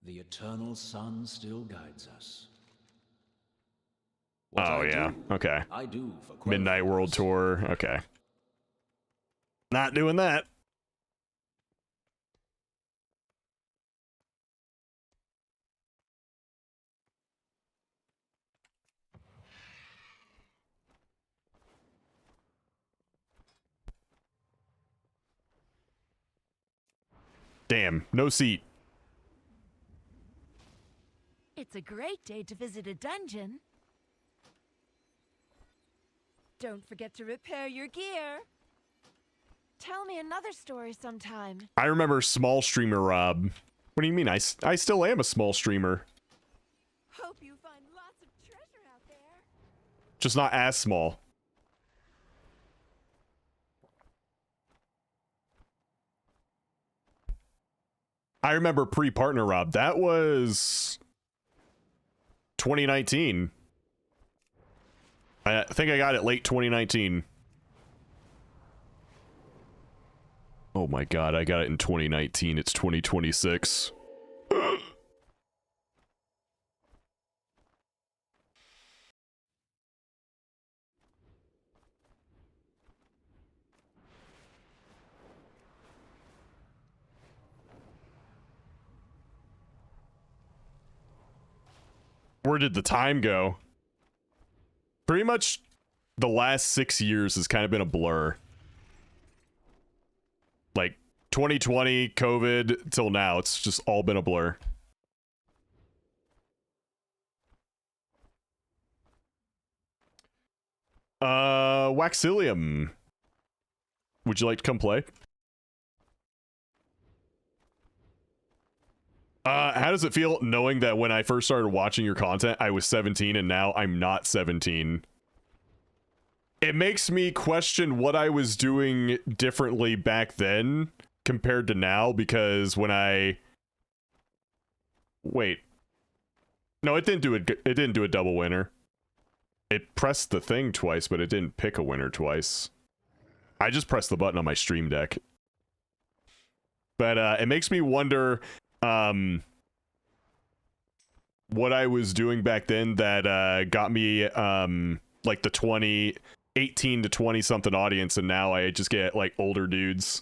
The eternal sun still guides us. Oh yeah, okay. I do for Midnight World Tour, okay. Not doing that. Damn, no seat. It's a great day to visit a dungeon. Don't forget to repair your gear. Tell me another story sometime. I remember small streamer Rob. What do you mean? I still am a small streamer. Hope you find lots of treasure out there. Just not as small. I remember pre-partner Rob. That was 2019. I think I got it late 2019. Oh my god, I got it in 2019. It's 2026. Where did the time go? Pretty much the last 6 years has kind of been a blur. Like 2020, COVID, till now, it's just all been a blur. Waxilium. Would you like to come play? How does it feel knowing that when I first started watching your content, I was 17 and now I'm not 17? It makes me question what I was doing differently back then compared to now, because when I... Wait. No, it didn't do it. It didn't do a double winner. It pressed the thing twice, but it didn't pick a winner twice. I just pressed the button on my stream deck. But it makes me wonder what I was doing back then that got me like the 18 to 20 something audience, and now I just get like older dudes.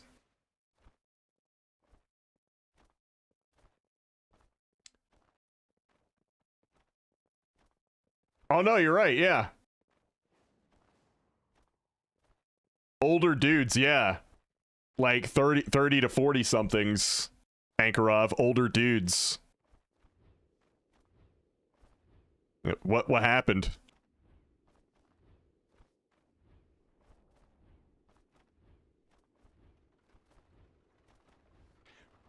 Oh no, you're right, yeah. Older dudes, yeah. Like 30 to 40 somethings, Ankarov, older dudes. What happened?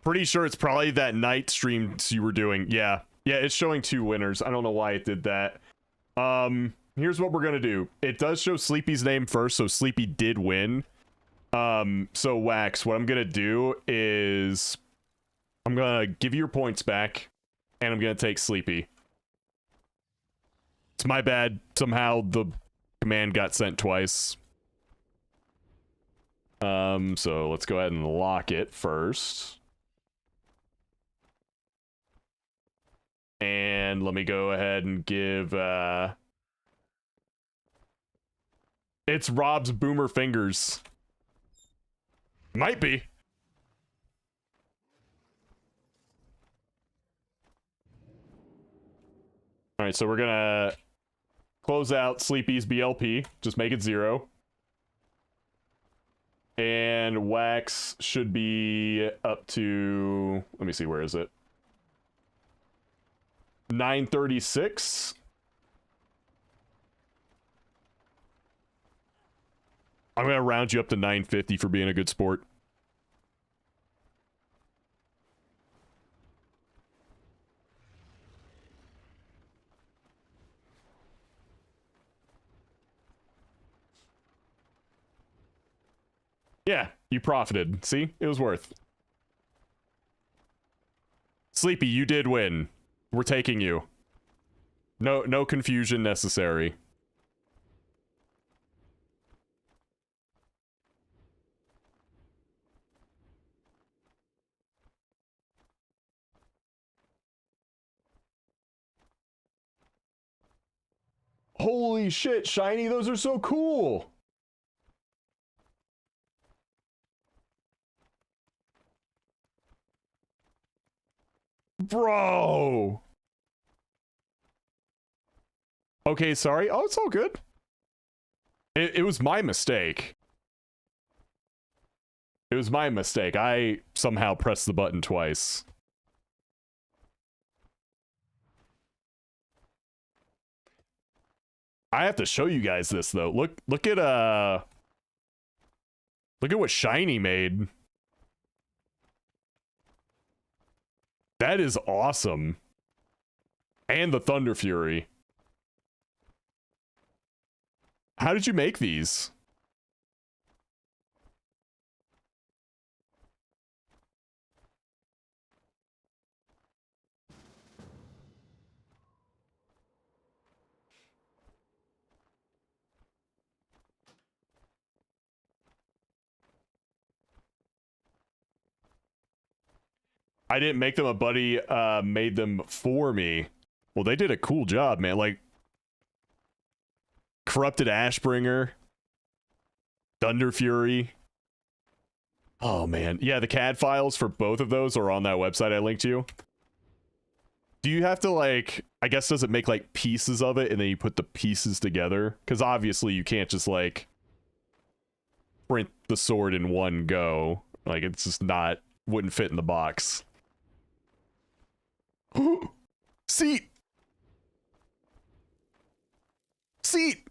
Pretty sure it's probably that night streams you were doing. Yeah. Yeah, it's showing 2 winners. I don't know why it did that. Here's what we're gonna do. It does show Sleepy's name first, so Sleepy did win. So Wax, what I'm gonna do is I'm gonna give you your points back, and I'm gonna take Sleepy. It's my bad. Somehow the command got sent twice. So let's go ahead and lock it first. And let me go ahead and give, it's Rob's Boomer Fingers. Might be. Alright, so we're gonna close out Sleepy's BLP. Just make it 0. And Wax should be up to... Let me see, where is it? 936. I'm gonna round you up to 950 for being a good sport. Yeah, you profited. See? It was worth. Sleepy, you did win. We're taking you. No confusion necessary. Holy shit, Shiny, those are so cool! Bro! Okay, sorry. Oh, it's all good. It was my mistake. It was my mistake. I somehow pressed the button twice. I have to show you guys this though. Look at what Shiny made. That is awesome. And the Thunder Fury. How did you make these? I didn't make them, a buddy made them for me. Well, they did a cool job, man. Like, Corrupted Ashbringer, Thunder Fury. Oh, man. Yeah, the CAD files for both of those are on that website I linked you. Do you have to, like, I guess, does it make, like, pieces of it, and then you put the pieces together? Because obviously you can't just, like, print the sword in one go. Like, it's just not, wouldn't fit in the box. Seat! Seat!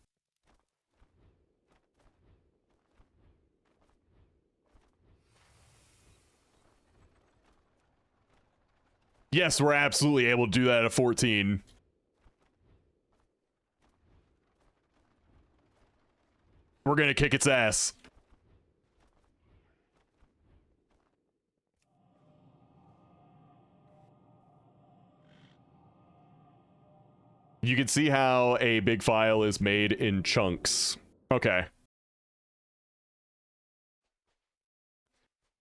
Yes, we're absolutely able to do that at 14. We're gonna kick its ass. You can see how a big file is made in chunks. Okay.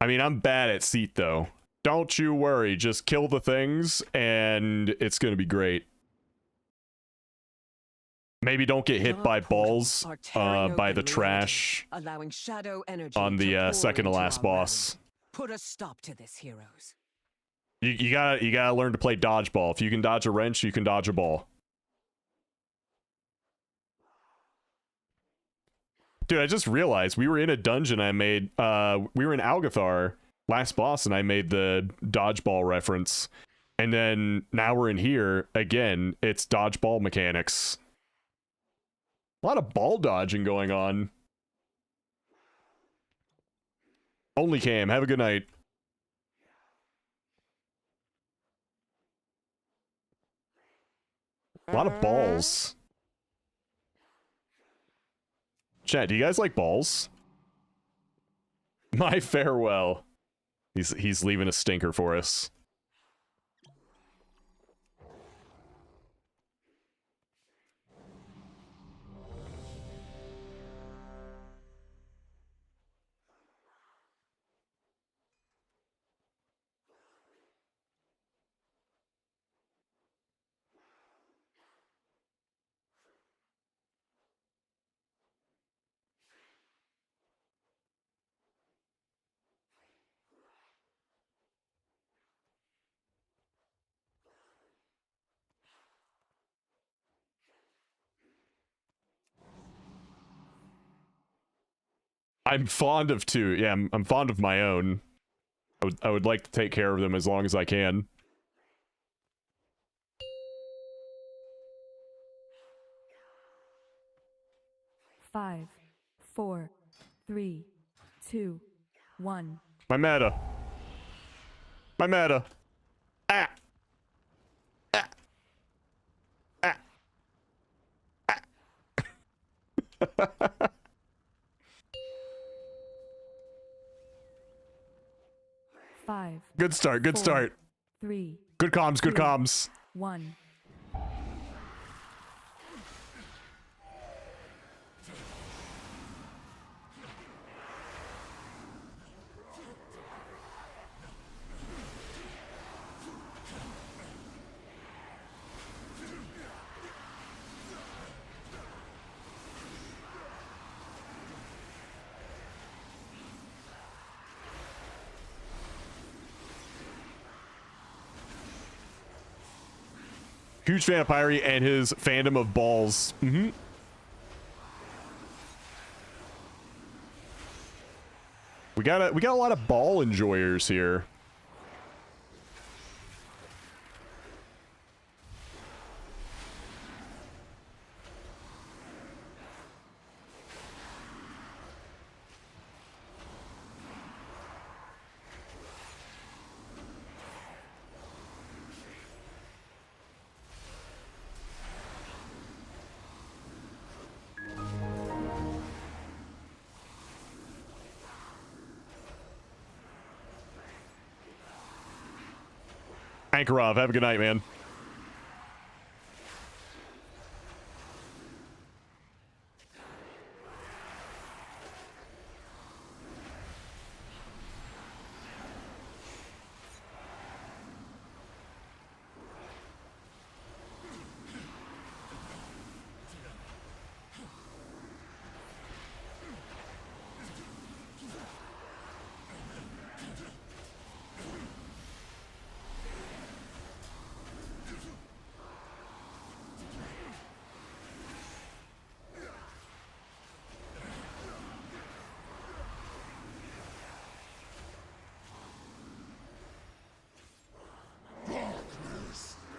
I mean, I'm bad at seat though. Don't you worry, just kill the things and it's gonna be great. Maybe don't get hit by balls by the trash allowing shadow energy on the second to last boss. Put a stop to this, heroes. You gotta learn to play dodgeball. If you can dodge a wrench, you can dodge a ball. Dude, I just realized we were in a dungeon I made. We were in Algathar, last boss, and I made the dodgeball reference. And then now we're in here again. It's dodgeball mechanics. A lot of ball dodging going on. Only Cam, have a good night. A lot of balls. Chat, do you guys like balls? My farewell. He's leaving a stinker for us. I'm fond of two. Yeah, I'm fond of my own. I would like to take care of them as long as I can. Five, 4, 3, 2, 1. My meta. My meta. Ah. Ah. Ah. Ah. Five. Good start, good 4, start. 3. Good comms, good 2, comms. 1. Huge fan of Pyrie and his fandom of balls. Mm-hmm. We got a lot of ball enjoyers here. Ankarov, have a good night, man.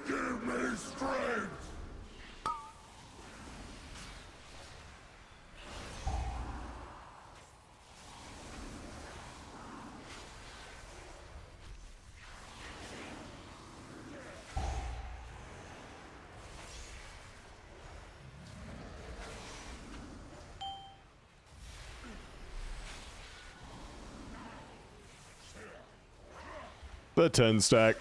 Give me strength! The 10 stack.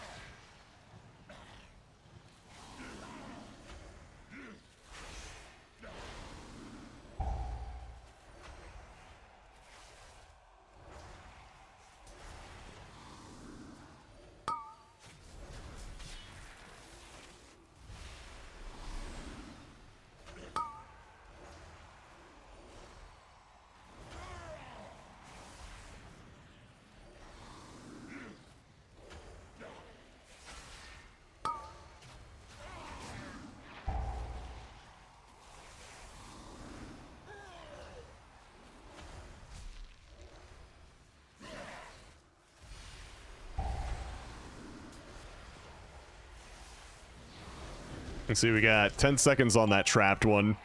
Let's see, we got 10 seconds on that trapped one.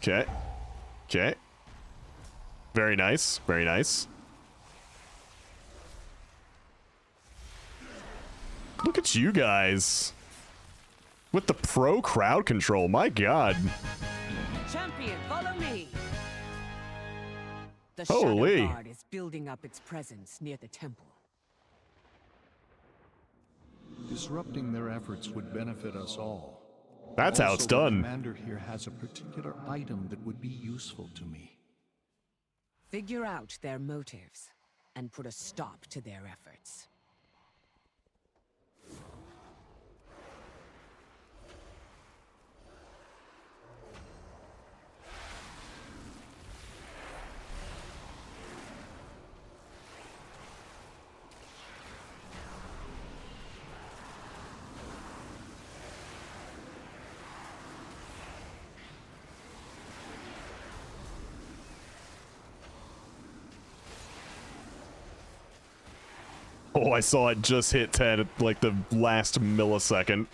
Okay. Okay. Very nice. Very nice. Look at you guys. With the pro crowd control. My god. Champion, follow me. The Holy. Shadow Guard is building up its presence near the temple. Disrupting their efforts would benefit us all. That's how Also, it's the done. commander here has a particular item that would be useful to me. Figure out their motives and put a stop to their efforts. Oh, I saw it just hit 10 at like the last millisecond.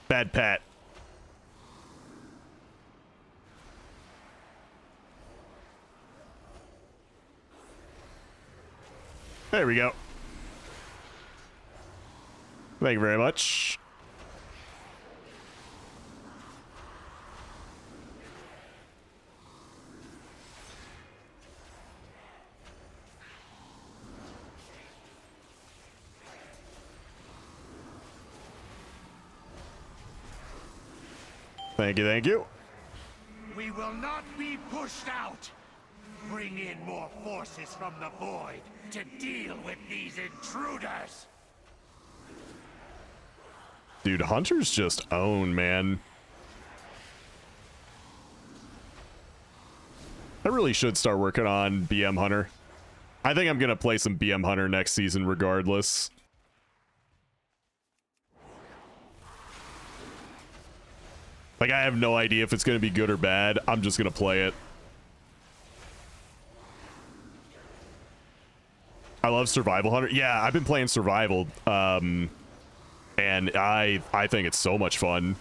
Bad Pat. There we go. Thank you very much. Thank you, thank you. We will not be pushed out. Bring in more forces from the void to deal with these intruders. Dude, Hunters just own, man. I really should start working on BM Hunter. I think I'm gonna play some BM Hunter next season regardless. Like, I have no idea if it's gonna be good or bad. I'm just gonna play it. I love Survival Hunter. Yeah, I've been playing Survival, and I think it's so much fun.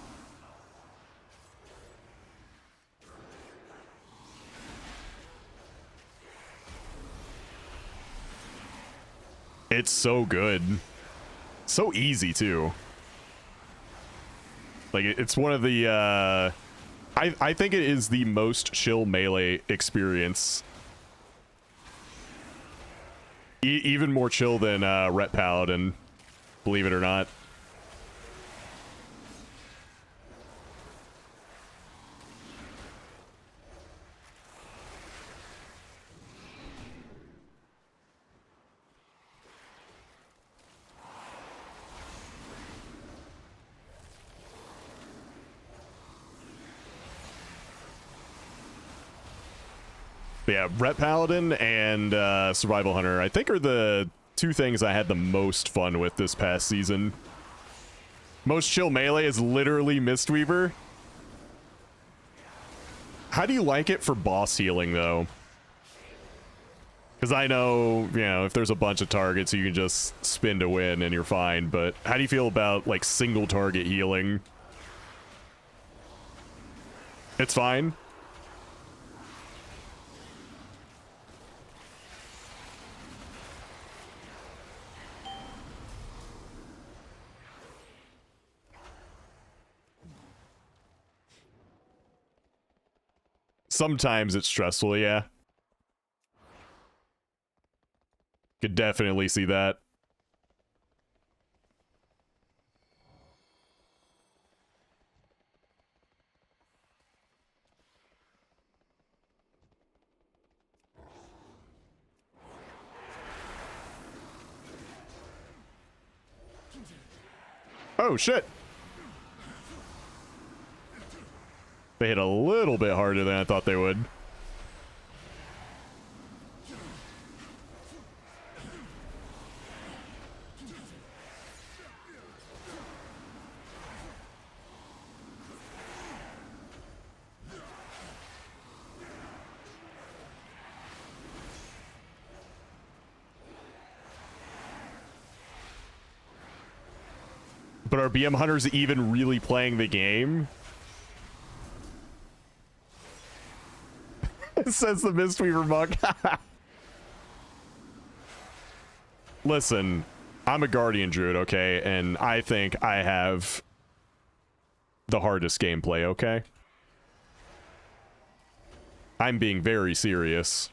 It's so good. So easy, too. Like, it's one of the, I think it is the most chill melee experience. Even more chill than Ret Paladin, believe it or not. But yeah, Ret Paladin and Survival Hunter, I think, are the two things I had the most fun with this past season. Most chill melee is literally Mistweaver. How do you like it for boss healing, though? Because I know, you know, if there's a bunch of targets, you can just spin to win and you're fine. But how do you feel about, like, single target healing? It's fine. Sometimes it's stressful, yeah. Could definitely see that. Oh, shit. They hit a little bit harder than I thought they would. But are BM Hunters even really playing the game? Says the Mistweaver monk. Listen, I'm a Guardian Druid, okay? And I think I have the hardest gameplay, okay? I'm being very serious.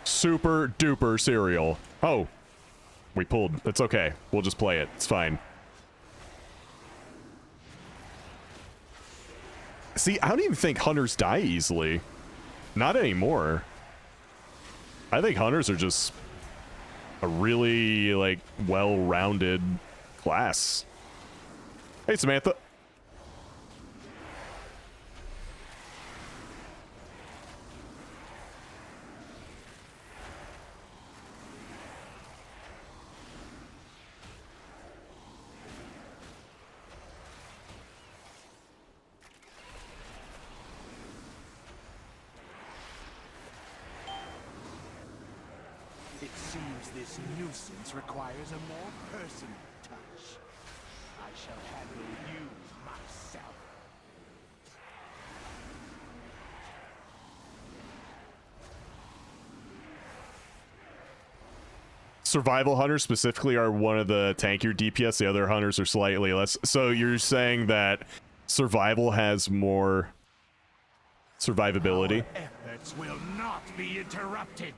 Super duper serial. Oh, we pulled. It's okay. We'll just play it. It's fine. See, I don't even think hunters die easily. Not anymore. I think hunters are just a really, like, well-rounded class. Hey, Samantha. It seems this nuisance requires a more personal touch. I shall handle you myself. Survival hunters specifically are one of the tankier DPS. The other hunters are slightly less. So you're saying that survival has more survivability? Our efforts will not be interrupted.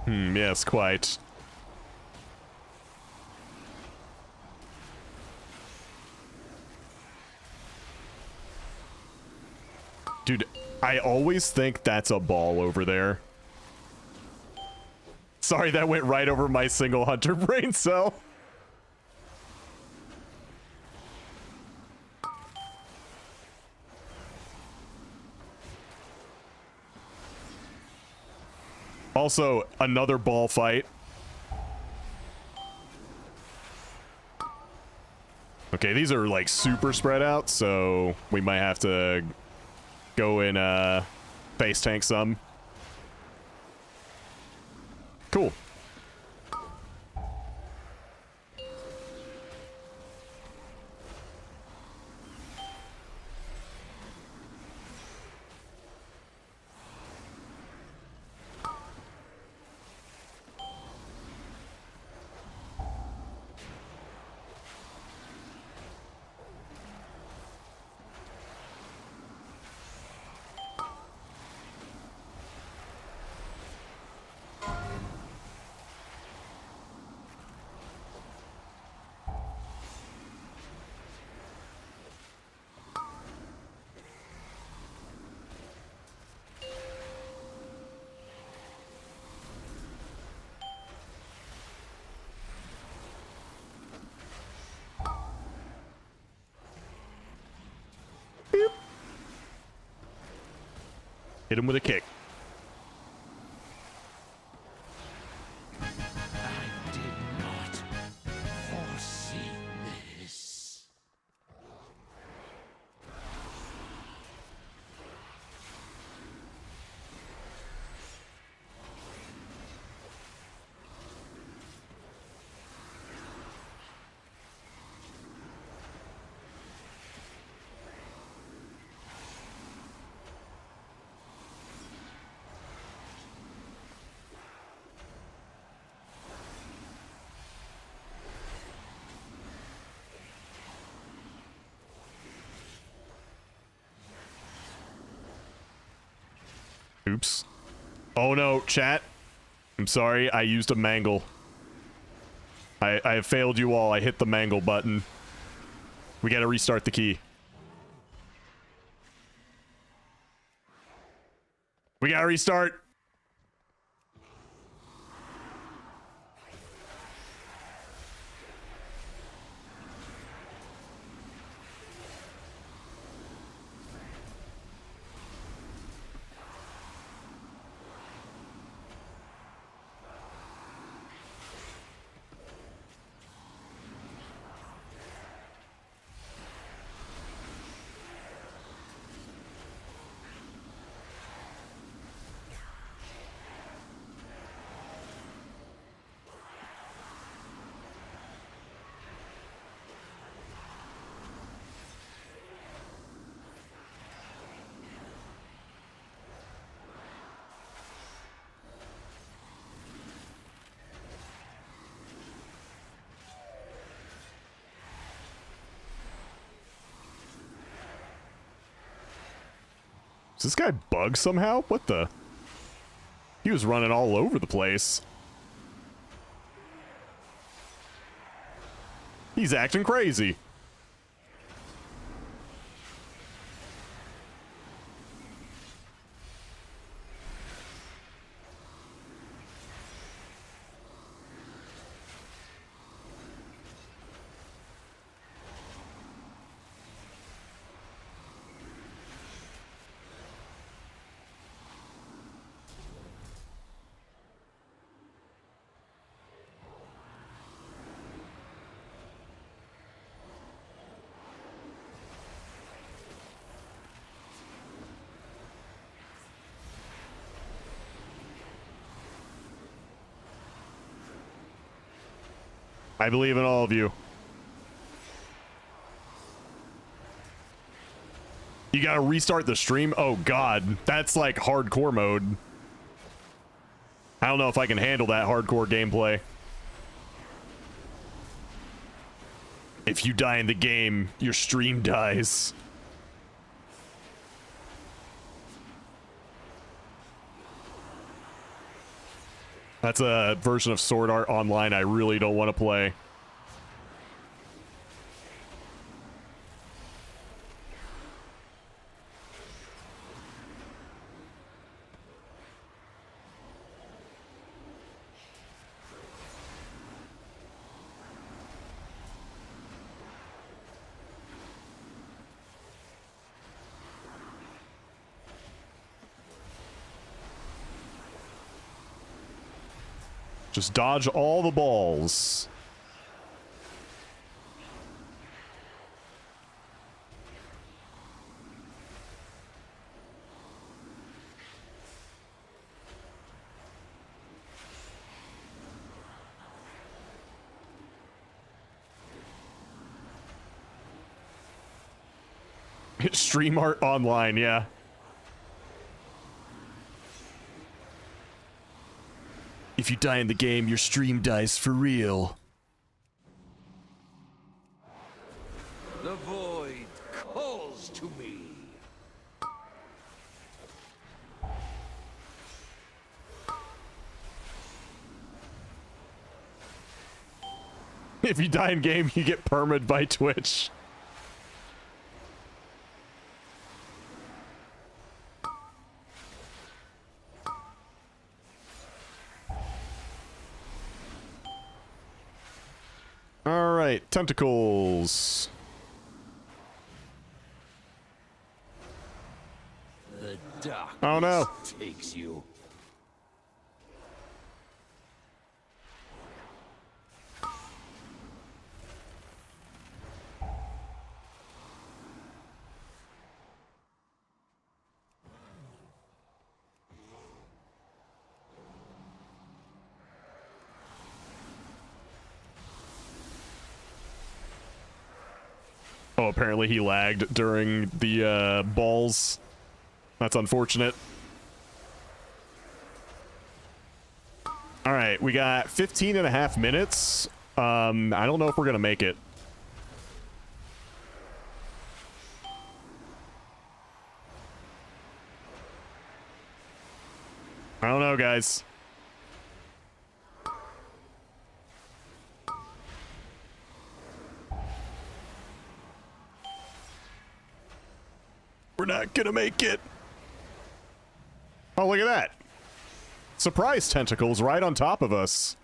Yes, quite. Dude, I always think that's a ball over there. Sorry, that went right over my single hunter brain cell. Also, another ball fight. Okay, these are like super spread out, so we might have to go and base tank some. Cool. Hit him with a kick. I did not foresee this. Oops. Oh no, chat. I'm sorry, I used a mangle. I have failed you all. I hit the mangle button. We gotta restart the key. We gotta restart. Does this guy bug somehow? What the? He was running all over the place. He's acting crazy. I believe in all of you. You gotta restart the stream? Oh god, that's like hardcore mode. I don't know if I can handle that hardcore gameplay. If you die in the game, your stream dies. That's a version of Sword Art Online I really don't want to play. Just dodge all the balls. Stream Art Online, yeah. If you die in the game, your stream dies for real. The void calls to me. If you die in game, you get permed by Twitch. Alright, tentacles. The darkness Oh no. takes you. Oh, apparently he lagged during the balls. That's unfortunate. Alright, we got 15 and a half minutes. I don't know if we're gonna make it. I don't know, guys. We're not gonna make it. Oh, look at that. Surprise tentacles right on top of us.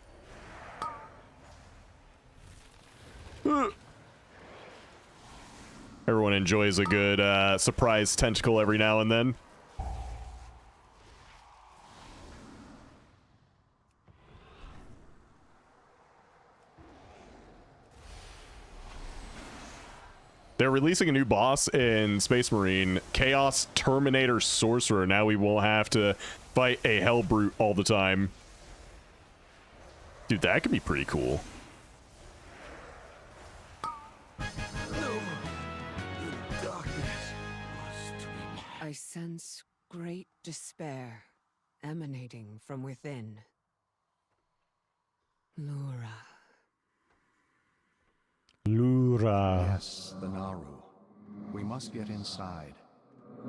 Everyone enjoys a good surprise tentacle every now and then. They're releasing a new boss in Space Marine, Chaos Terminator Sorcerer. Now we won't have to fight a Hell Brute all the time. Dude, that could be pretty cool. I sense great despair emanating from within. Lura. Lura. Yes, the Naru. We must get inside.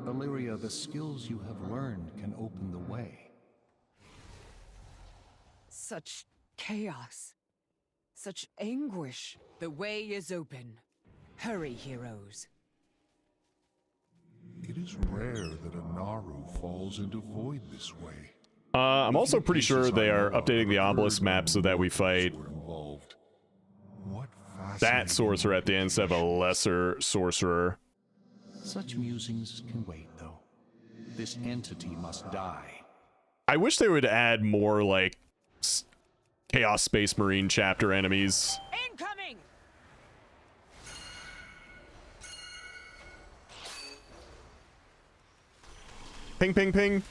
Illyria, the skills you have learned can open the way. Such chaos. Such anguish. The way is open. Hurry, heroes. It is rare that a Naru falls into void this way. I'm also pretty sure they are updating the Obelisk map so that we fight that sorcerer at the end instead of a lesser sorcerer. Such musings can wait, though. This entity must die. I wish they would add more, like, Chaos Space Marine chapter enemies. Incoming! Ping, ping, ping.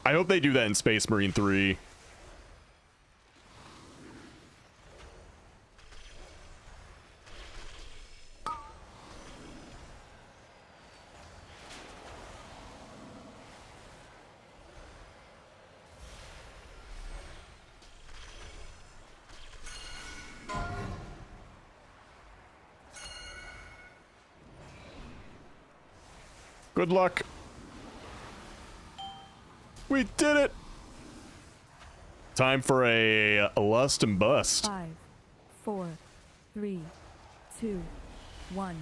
I hope they do that in Space Marine 3. Good luck. We did it! Time for a lust and bust. 5, 4, 3, 2, 1.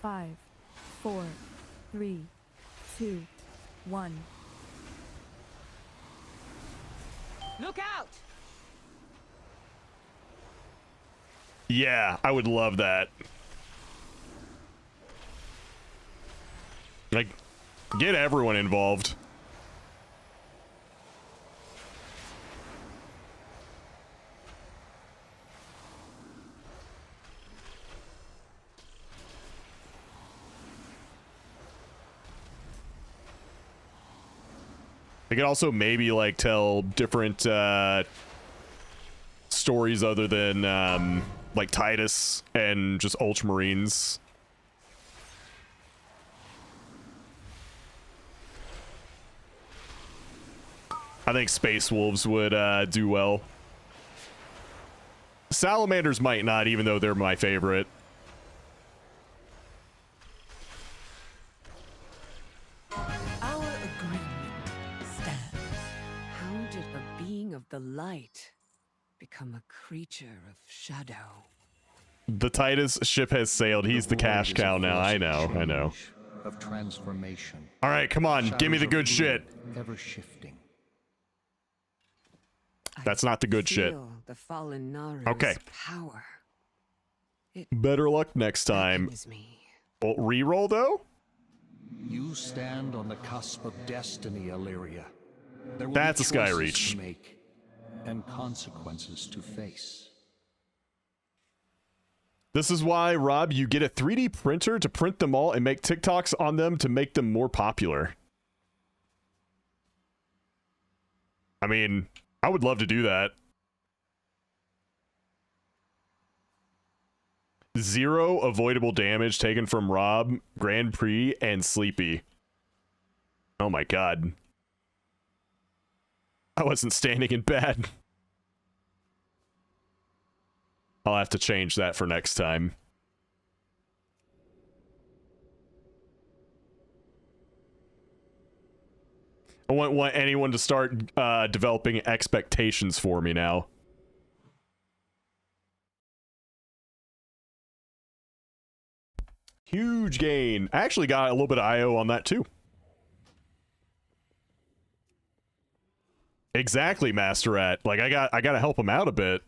Five, 4, 3, 2, 1. Look out! Yeah, I would love that. Like, get everyone involved. They could also maybe, like, tell different stories other than like Titus and just Ultramarines. I think Space Wolves would do well. Salamanders might not, even though they're my favorite. Our agreement stands. How did a being of the light become a creature of shadow? The Titus ship has sailed. He's the cash cow now. I know. I know. Of transformation. All right, come on. Give me the good shit. Ever shifting. That's not the good shit. Feel the fallen Naru's Okay. power. Better luck next time. Well, reroll though? You stand on the cusp of destiny, Illyria. There will That's be a sky choices reach. to make and consequences to face. This is why, Rob, you get a 3D printer to print them all and make TikToks on them to make them more popular. I mean, I would love to do that. 0 avoidable damage taken from Rob, Grand Prix, and Sleepy. Oh my god. I wasn't standing in bed. I'll have to change that for next time. I want anyone to start developing expectations for me now. Huge gain. I actually got a little bit of IO on that too. Exactly, Master Rat. Like I gotta help him out a bit.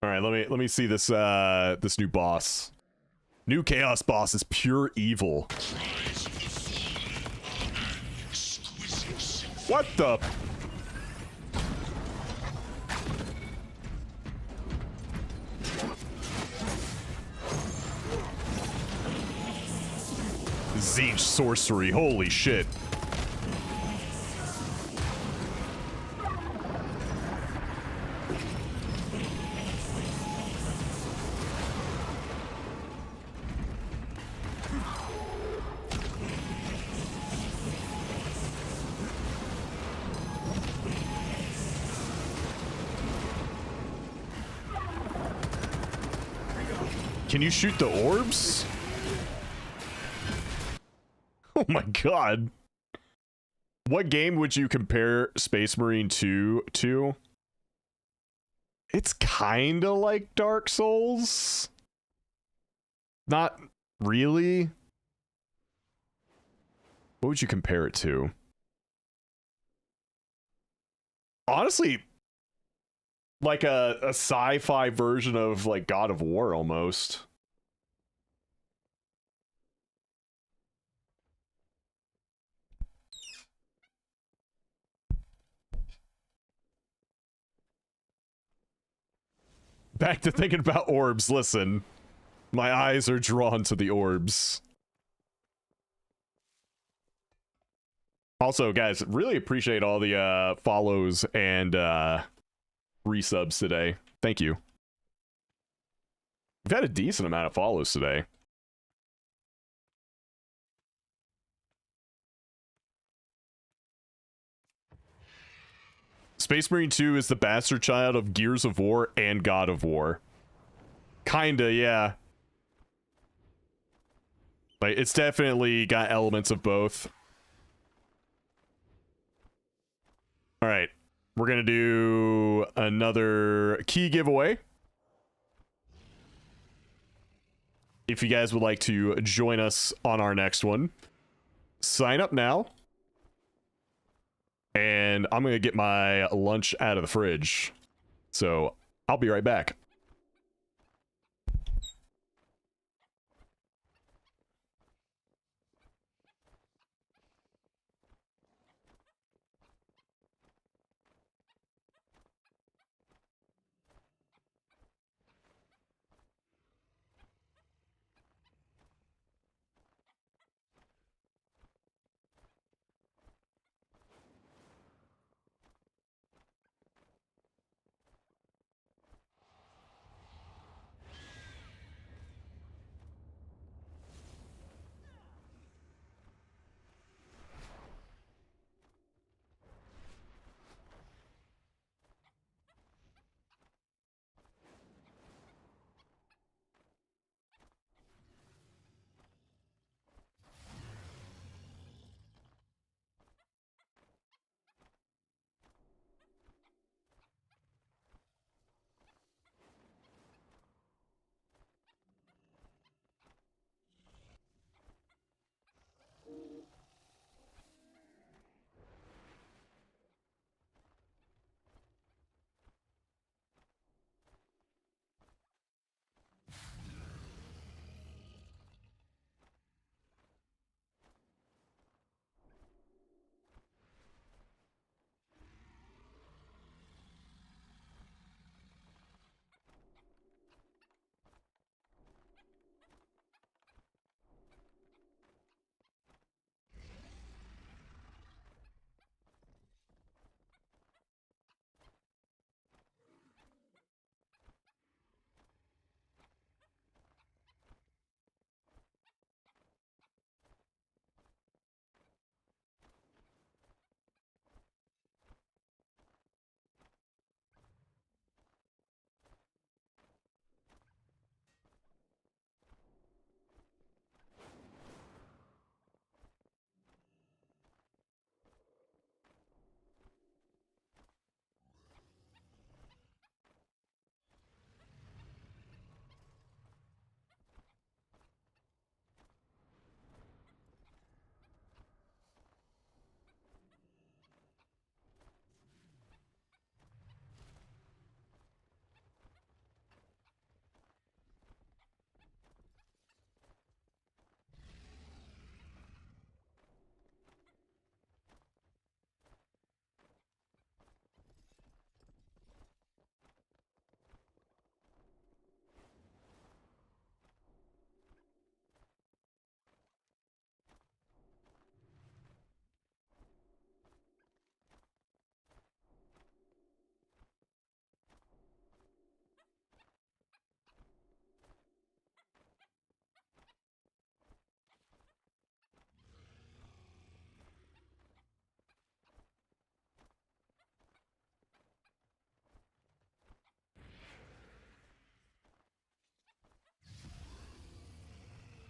All right, let me see this this new boss. New Chaos boss is pure evil. What the? Zinch sorcery, holy shit. Can you shoot the orbs? Oh my god. What game would you compare Space Marine 2 to? It's kinda like Dark Souls. Not really. What would you compare it to? Honestly, like a sci-fi version of like God of War almost. Back to thinking about orbs. Listen, my eyes are drawn to the orbs. Also, guys, really appreciate all the follows and resubs today. Thank you. We've had a decent amount of follows today. Space Marine 2 is the bastard child of Gears of War and God of War. Kinda, yeah. Like, it's definitely got elements of both. Alright. We're gonna do another key giveaway. If you guys would like to join us on our next one, sign up now. And I'm gonna get my lunch out of the fridge. So, I'll be right back.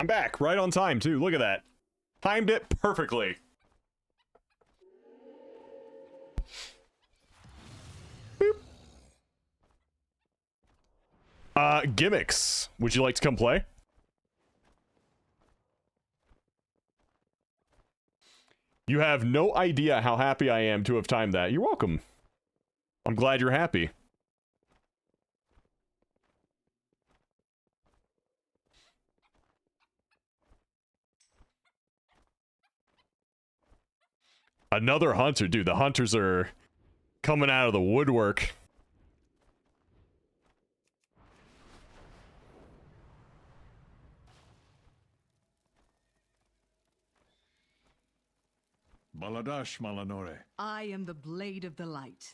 I'm back, right on time, too. Look at that. Timed it perfectly. Boop. Gimmicks. Would you like to come play? You have no idea how happy I am to have timed that. You're welcome. I'm glad you're happy. Another hunter. Dude, the hunters are coming out of the woodwork. Baladash Malanore. I am the blade of the light.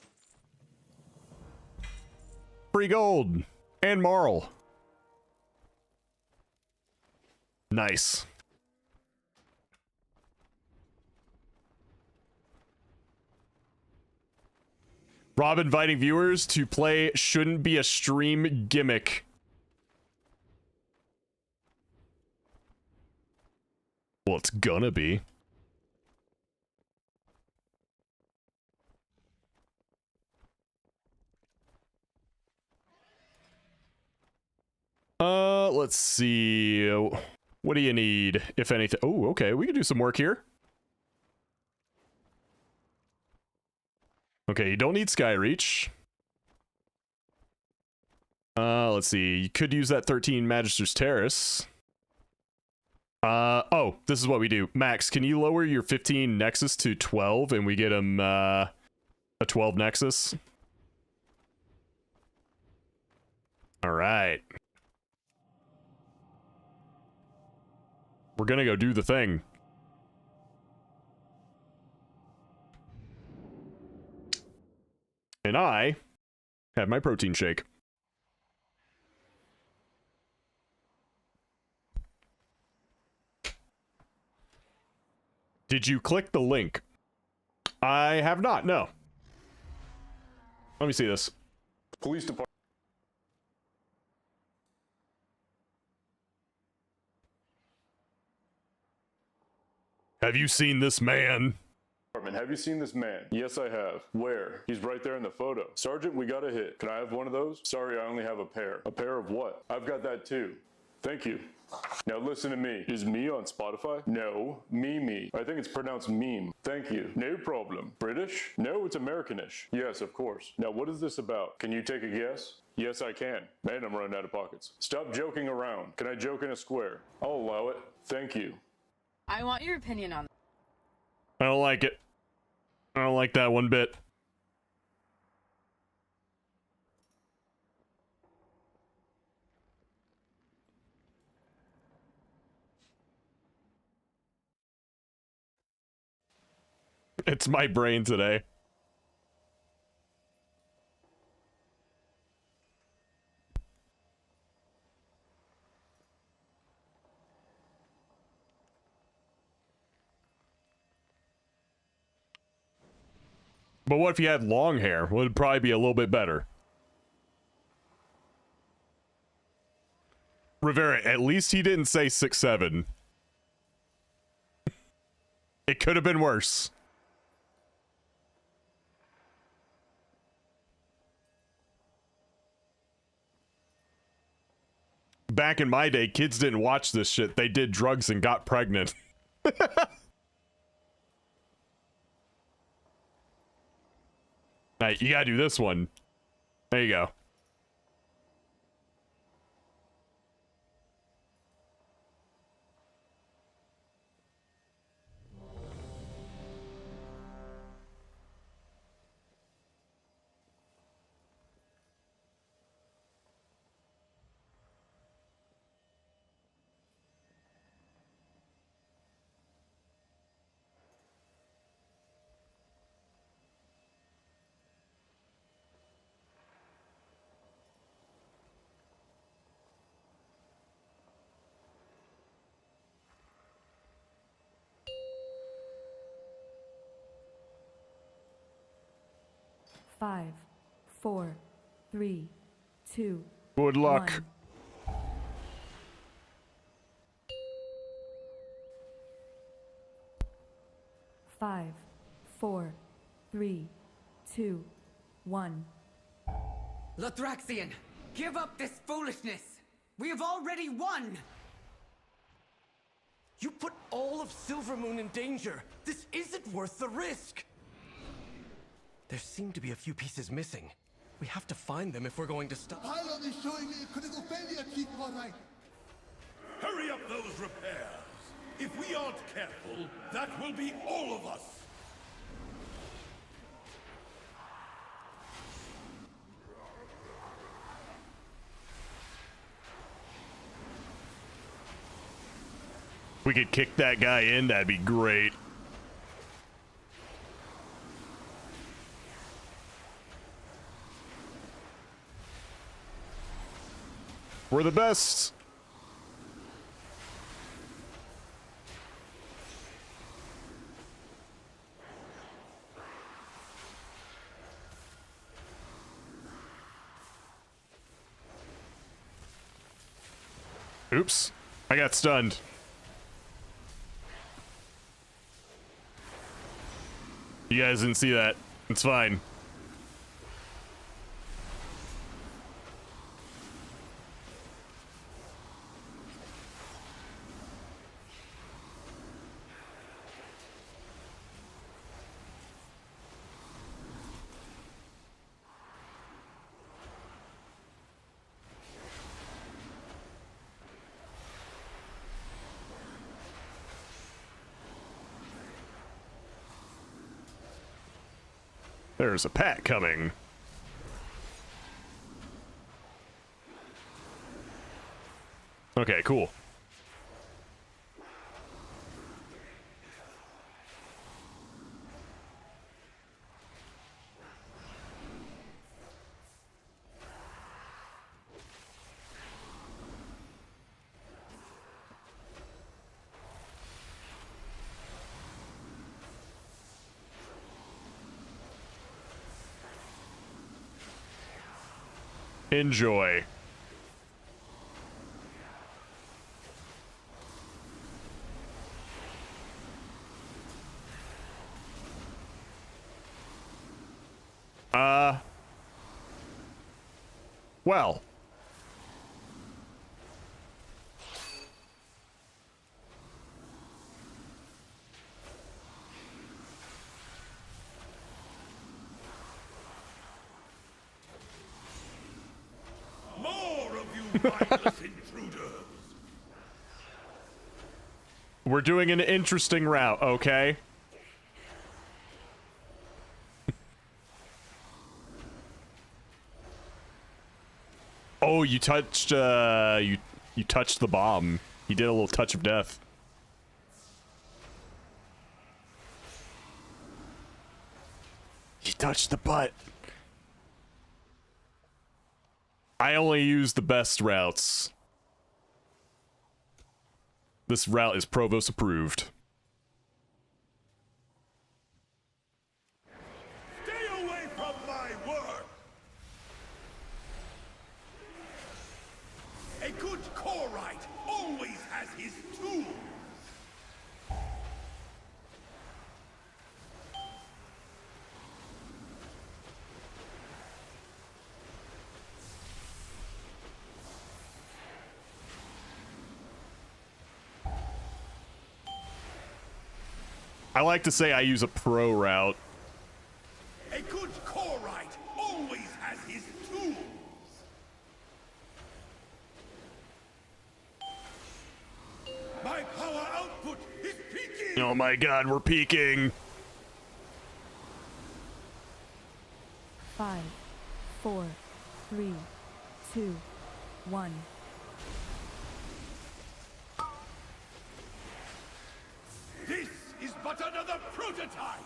Free gold. And Marl. Nice. Rob inviting viewers to play shouldn't be a stream gimmick. Well, it's gonna be. Let's see. What do you need, if anything? Oh, okay. We can do some work here. Okay, you don't need Skyreach. Let's see. You could use that 13 Magister's Terrace. Oh, this is what we do. Max, can you lower your 15 Nexus to 12 and we get him, a 12 Nexus? Alright. We're gonna go do the thing. And I have my protein shake. Did you click the link? I have not, no. Let me see this. Police department. Have you seen this man? Have you seen this man? Yes, I have. Where? He's right there in the photo. Sergeant, we got a hit. Can I have one of those? Sorry, I only have a pair. A pair of what? I've got that too. Thank you. Now listen to me. Is me on Spotify? No. Me. I think it's pronounced meme. Thank you. No problem. British? No, it's Americanish. Yes, of course. Now what is this about? Can you take a guess? Yes, I can. Man, I'm running out of pockets. Stop joking around. Can I joke in a square? I'll allow it. Thank you. I want your opinion on that. I don't like it. I don't like that one bit. It's my brain today. But what if you had long hair? Would probably be a little bit better. Rivera, at least he didn't say 6'7". It could have been worse. Back in my day, kids didn't watch this shit. They did drugs and got pregnant. Alright, you gotta do this one. There you go. Five, 4, 3, 2. Good luck. 1. 5, 4, 3, 2, 1. Lothraxian, give up this foolishness! We have already won! You put all of Silvermoon in danger. This isn't worth the risk. There seem to be a few pieces missing. We have to find them if we're going to stop. The pilot is showing me a critical failure, Chief Warright. Hurry up those repairs. If we aren't careful, that will be all of us. We could kick that guy in, that'd be great. We're the best. Oops, I got stunned. You guys didn't see that. It's fine. There's a pack coming. Okay, cool. Enjoy. Well. Mindless intruders. We're doing an interesting route, okay? Oh, you touched, you touched the bomb. He did a little touch of death. He touched the butt. I only use the best routes. This route is Provost approved. Stay away from my work. A good Korite always has his tools. I like to say I use a pro route. A good Korite always has his tools. My power output is peaking. Oh my god, we're peaking. 5, 4, 3, 2, 1. This is but another prototype.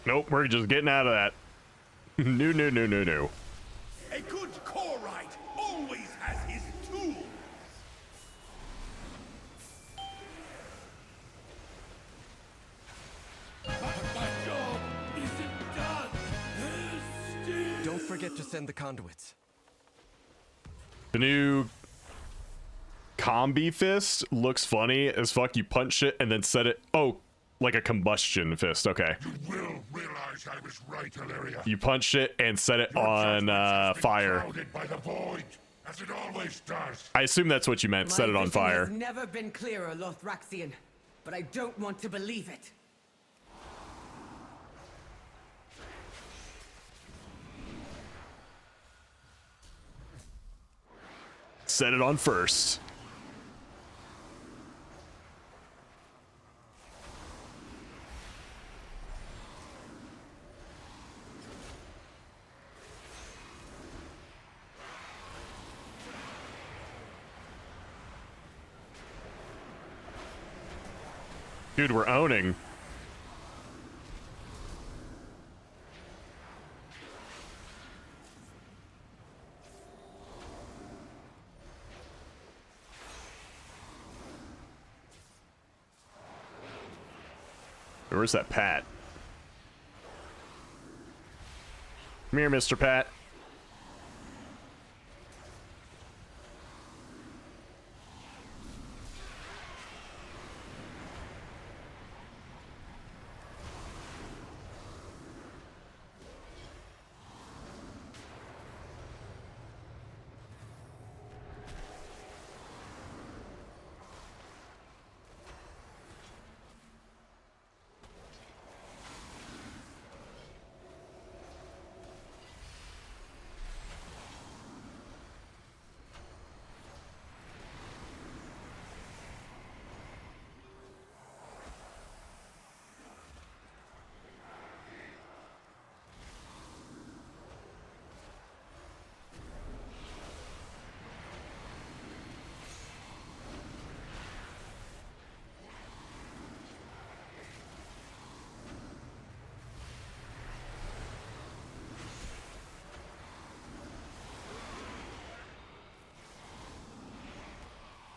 Nope, we're just getting out of that. No. A good Korite always has his tools. to send the conduits. The new combi fist looks funny as fuck. You punch it and then set it. Oh, like a combustion fist. Okay. You will realize I was right, Illyria. You punched it and set it on fire. Clouded by the void, as it always does. I assume that's what you meant. Set it on fire. Has never been clearer, Lothraxian, but I don't want to believe it. Set it on first. Dude, we're owning. Where's that Pat? Come here, Mr. Pat.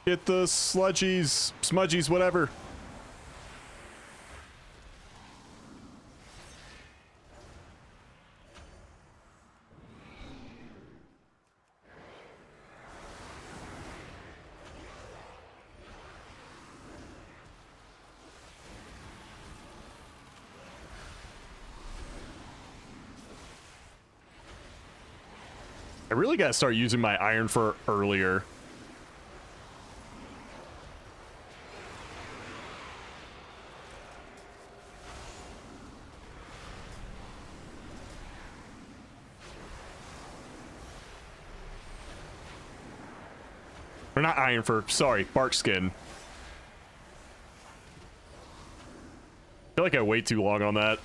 Get the sludgies, smudgies, whatever. I really gotta start using my iron fur earlier. Or not iron fur, sorry, bark skin. I feel like I wait too long on that.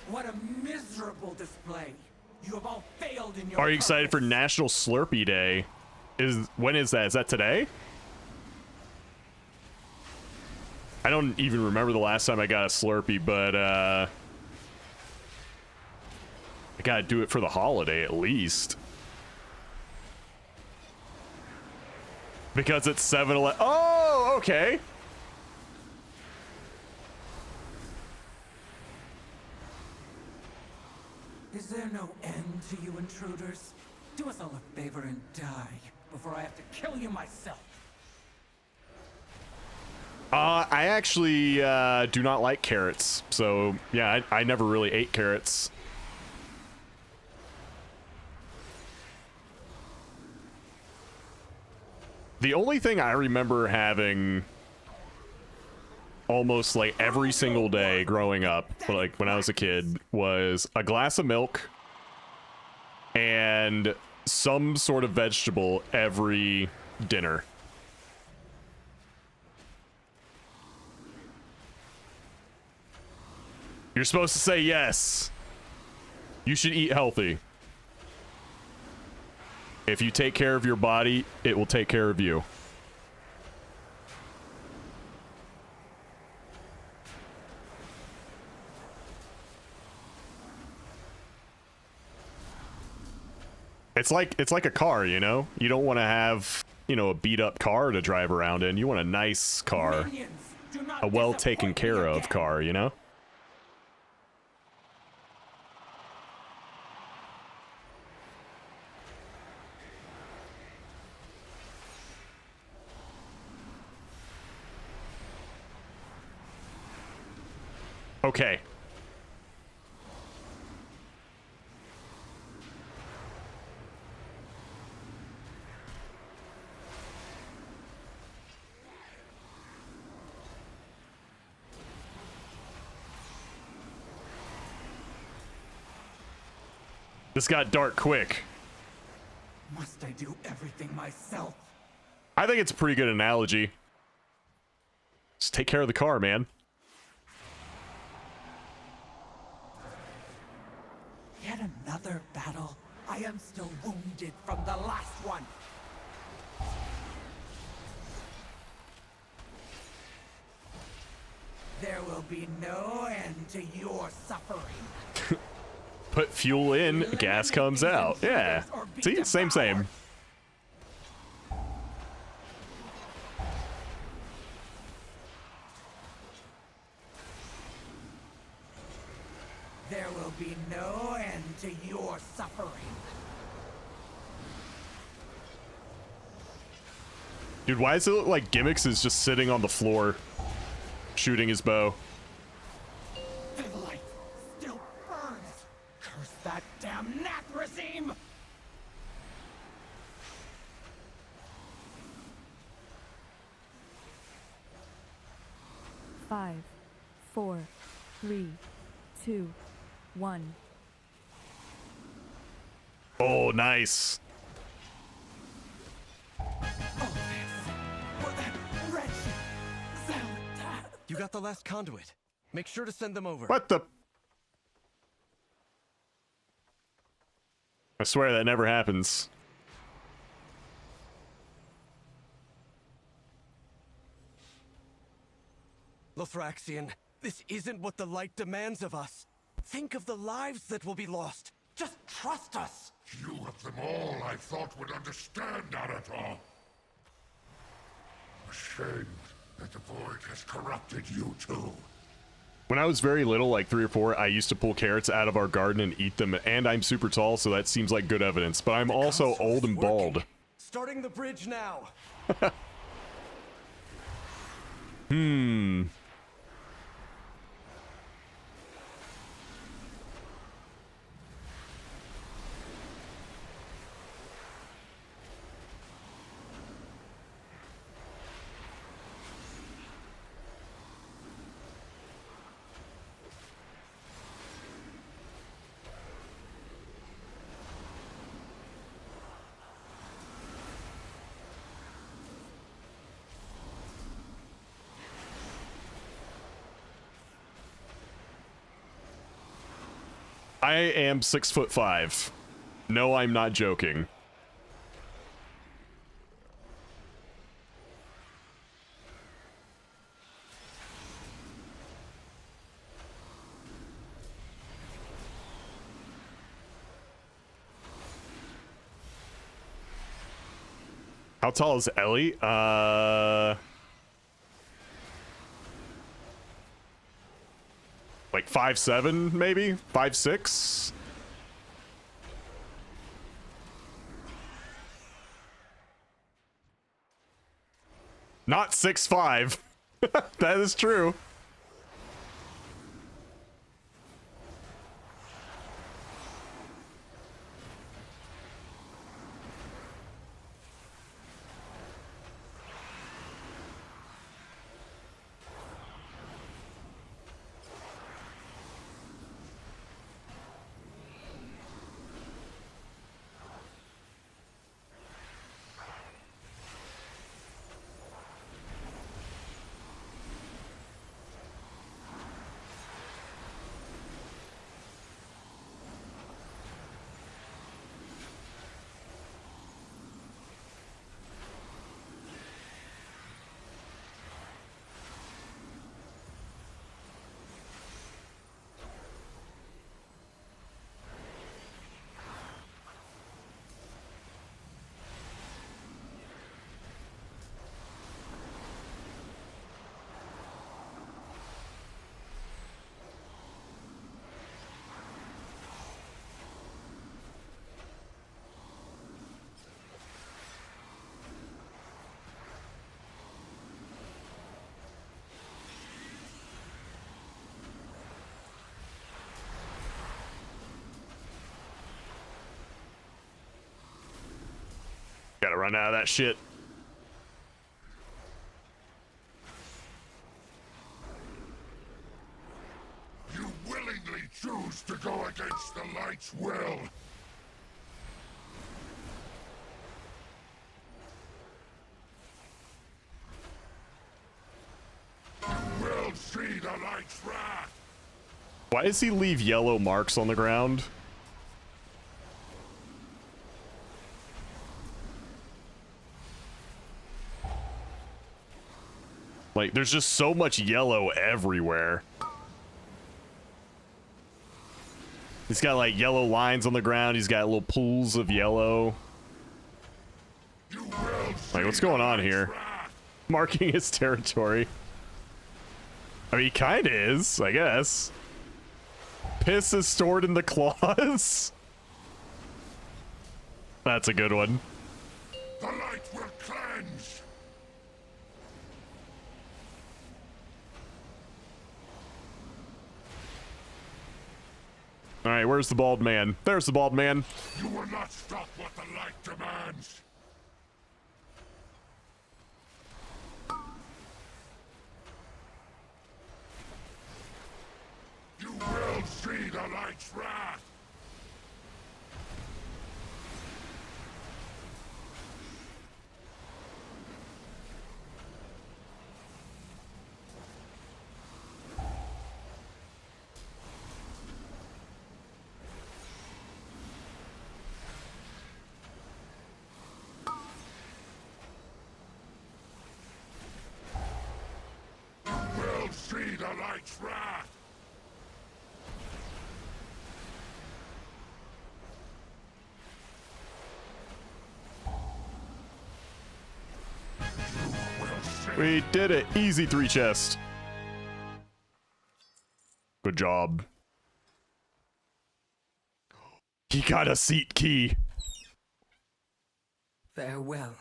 What a miserable display. You have all failed in your Are you excited for National Slurpee Day? When is that? Is that today? I don't even remember the last time I got a Slurpee, but I gotta do it for the holiday at least. Because it's 7-Eleven. Oh, okay. Is there no end to you intruders? Do us all a favor and die before I have to kill you myself. I actually do not like carrots, so yeah, I never really ate carrots. The only thing I remember having almost like every single day growing up, like when I was a kid, was a glass of milk and some sort of vegetable every dinner. You're supposed to say yes. You should eat healthy. If you take care of your body, it will take care of you. It's like a car, you know? You don't want to have you know, a beat up car to drive around in. You want a nice car. A well taken care of car, you know? Okay. This got dark quick. Must I do everything myself? I think it's a pretty good analogy. Just take care of the car, man. Yet another battle. I am still wounded from the last one. There will be no end to your suffering. Put fuel in, gas comes out. Yeah. See? Same. There will be no end to your suffering. Dude, why does it look like Gimmicks is just sitting on the floor shooting his bow? The light still burns. Curse that damn Nathrazim! 5, 4, 3, 2, 1. Oh, nice. You got the last conduit. Make sure to send them over. What the? I swear that never happens. Lothraxian, this isn't what the light demands of us. Think of the lives that will be lost. Just trust us. You of them all I thought would understand, Naruto. Ashamed that the void has corrupted you too. When I was very little, like 3 or 4, I used to pull carrots out of our garden and eat them, and I'm super tall, so that seems like good evidence, but I'm also old and bald. Starting the bridge now. I am 6'5". No, I'm not joking. How tall is Ellie? Like 5'7", maybe? 5'6"? Not 6'5". That is true. Gotta run out of that shit. You willingly choose to go against the light's will. You will see the light's wrath. Why does he leave yellow marks on the ground? Like, there's just so much yellow everywhere. He's got, like, yellow lines on the ground. He's got little pools of yellow. Like, what's going on here? Marking his territory. I mean, he kind of is, I guess. Piss is stored in the claws. That's a good one. The light will cleanse. All right, where's the bald man? There's the bald man. You will not stop what the light demands. You will see the light's wrath. You will see the light's wrath. We did it. Easy 3 chest. Good job. He got a seat key. Farewell,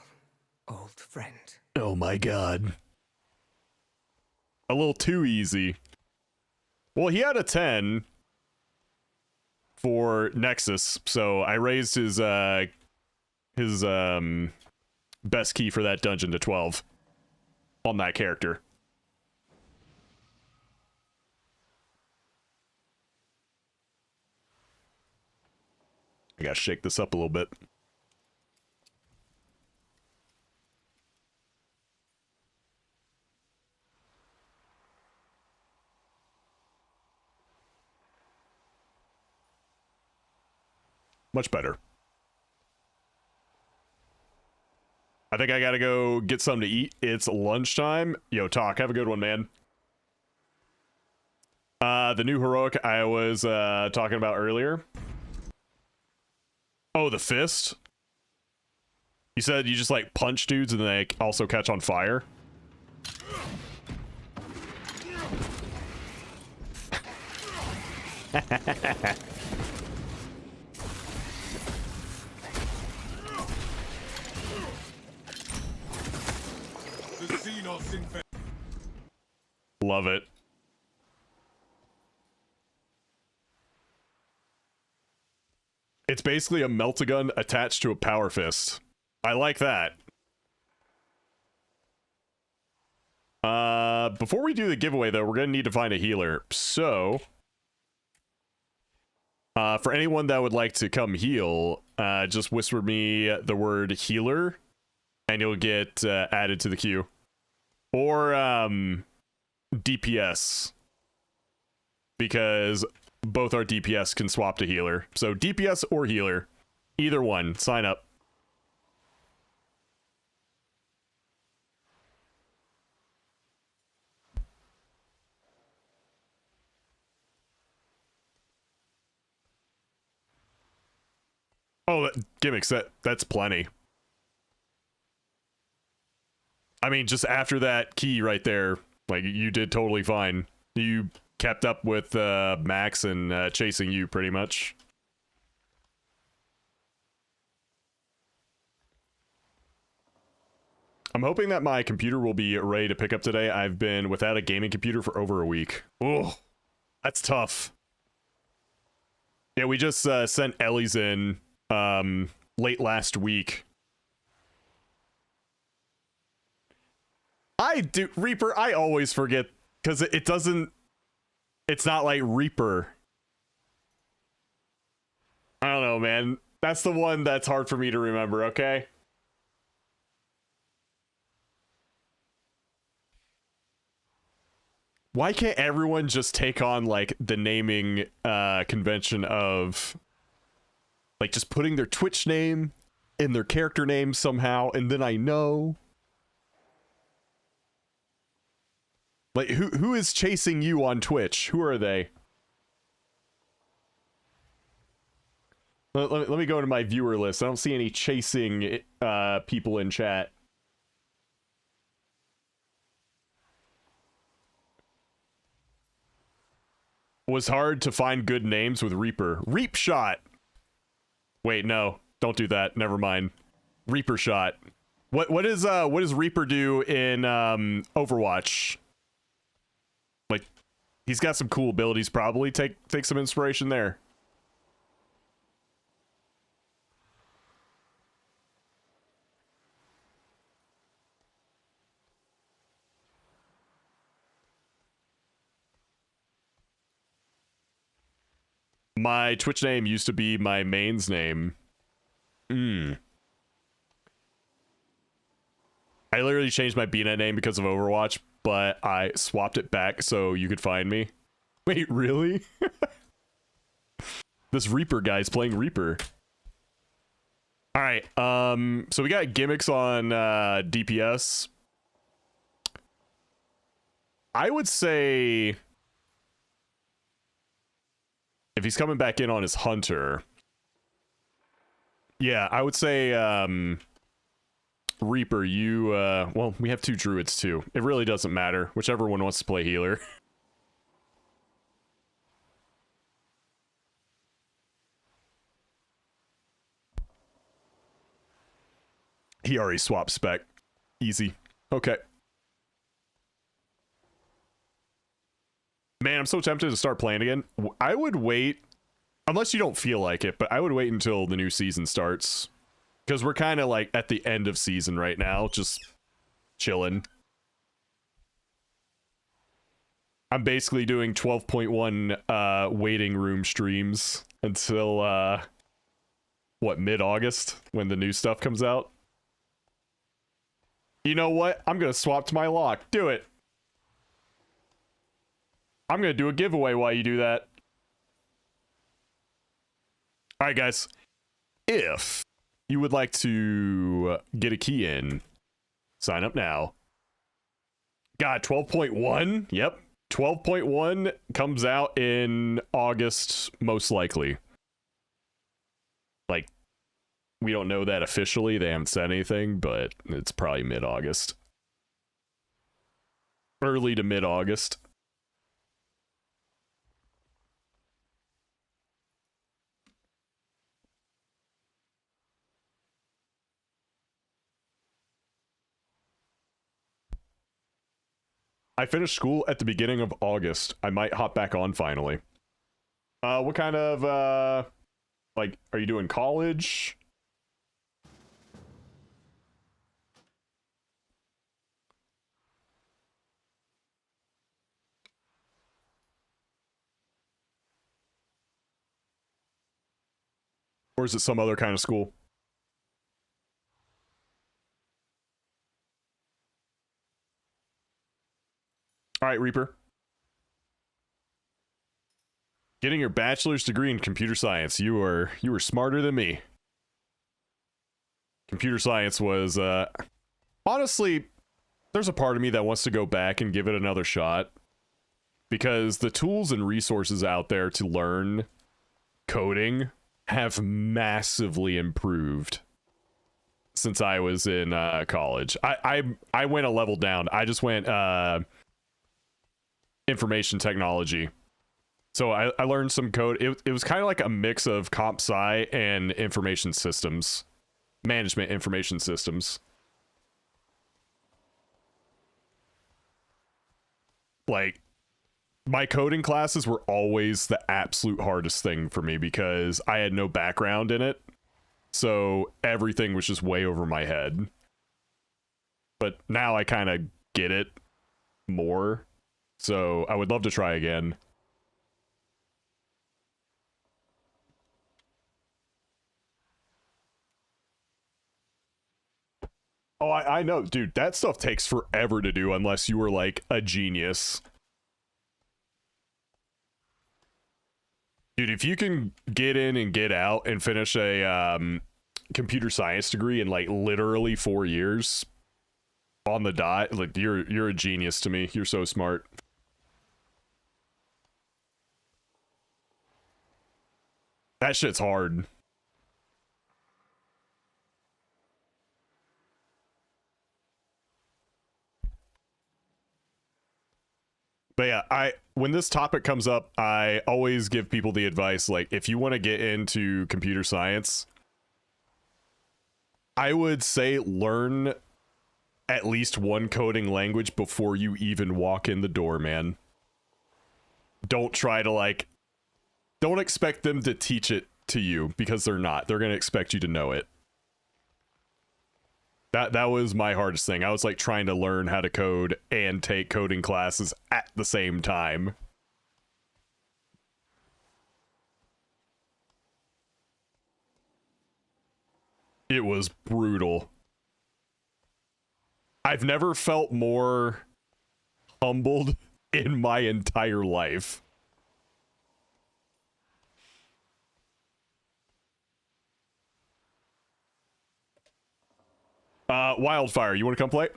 old friend. Oh my god. A little too easy. Well, he had a 10 for Nexus, so I raised his best key for that dungeon to 12 on that character. I gotta shake this up a little bit. Much better. I think I gotta go get something to eat. It's lunchtime. Yo, Talk, have a good one, man. The new heroic I was talking about earlier. Oh, the fist? You said you just like punch dudes and they also catch on fire? Love it. It's basically a melt-a-gun attached to a power fist. I like that. Before we do the giveaway, though, we're gonna need to find a healer. So, for anyone that would like to come heal, just whisper me the word healer, and you'll get added to the queue. Or, DPS. Because both our DPS can swap to healer. So DPS or healer. Either one. Sign up. Oh, gimmicks. That's plenty. I mean, just after that key right there, like, you did totally fine. You kept up with Max and chasing you, pretty much. I'm hoping that my computer will be ready to pick up today. I've been without a gaming computer for over a week. Oh, that's tough. Yeah, we just sent Ellie's in late last week. I do. Reaper, I always forget because it doesn't. It's not like Reaper. I don't know, man. That's the one that's hard for me to remember, okay? Why can't everyone just take on, like, the naming convention of, like, just putting their Twitch name in their character name somehow, and then I know? Like, who is chasing you on Twitch? Who are they? Let me go to my viewer list. I don't see any chasing people in chat. Was hard to find good names with Reaper. Reap Shot! Wait, no. Don't do that. Never mind. Reaper Shot. What does Reaper do in Overwatch? Like, he's got some cool abilities probably. Take some inspiration there. My Twitch name used to be my main's name. I literally changed my BNet name because of Overwatch, but I swapped it back so you could find me. Wait, really? This Reaper guy's playing Reaper. Alright, so we got gimmicks on DPS. I would say if he's coming back in on his Hunter, yeah, I would say Reaper, you well, we have two Druids too. It really doesn't matter. Whichever one wants to play healer. He already swapped spec. Easy. Okay. Man, I'm so tempted to start playing again. I would wait, unless you don't feel like it, but I would wait until the new season starts. Because we're kind of like at the end of season right now, just chilling. I'm basically doing 12.1 waiting room streams until, what, mid-August, when the new stuff comes out. You know what? I'm going to swap to my lock. Do it. I'm going to do a giveaway while you do that. Alright, guys. If you would like to get a key in, sign up now. God, 12.1? Yep. 12.1 comes out in August, most likely. Like, we don't know that officially. They haven't said anything, but it's probably mid-August. Early to mid-August. I finished school at the beginning of August. I might hop back on finally. What kind of, like, are you doing college? Or is it some other kind of school? Alright, Reaper. Getting your bachelor's degree in computer science. You were smarter than me. Computer science was, honestly, there's a part of me that wants to go back and give it another shot. Because the tools and resources out there to learn coding have massively improved since I was in college. I went a level down. I just went information technology. So I learned some code. It was kind of like a mix of comp sci and information systems. Management information systems. Like, my coding classes were always the absolute hardest thing for me because I had no background in it. So everything was just way over my head. But now I kind of get it more. So I would love to try again. Oh, I know, dude, that stuff takes forever to do unless you were like a genius. Dude, if you can get in and get out and finish a computer science degree in like literally 4 years on the dot, like you're a genius to me. You're so smart. That shit's hard. But yeah, when this topic comes up, I always give people the advice, like, if you want to get into computer science, I would say learn at least one coding language before you even walk in the door, man. Don't try to, like, don't expect them to teach it to you, because they're not. They're going to expect you to know it. That was my hardest thing. I was like trying to learn how to code and take coding classes at the same time. It was brutal. I've never felt more humbled in my entire life. Wildfire, you want to come play?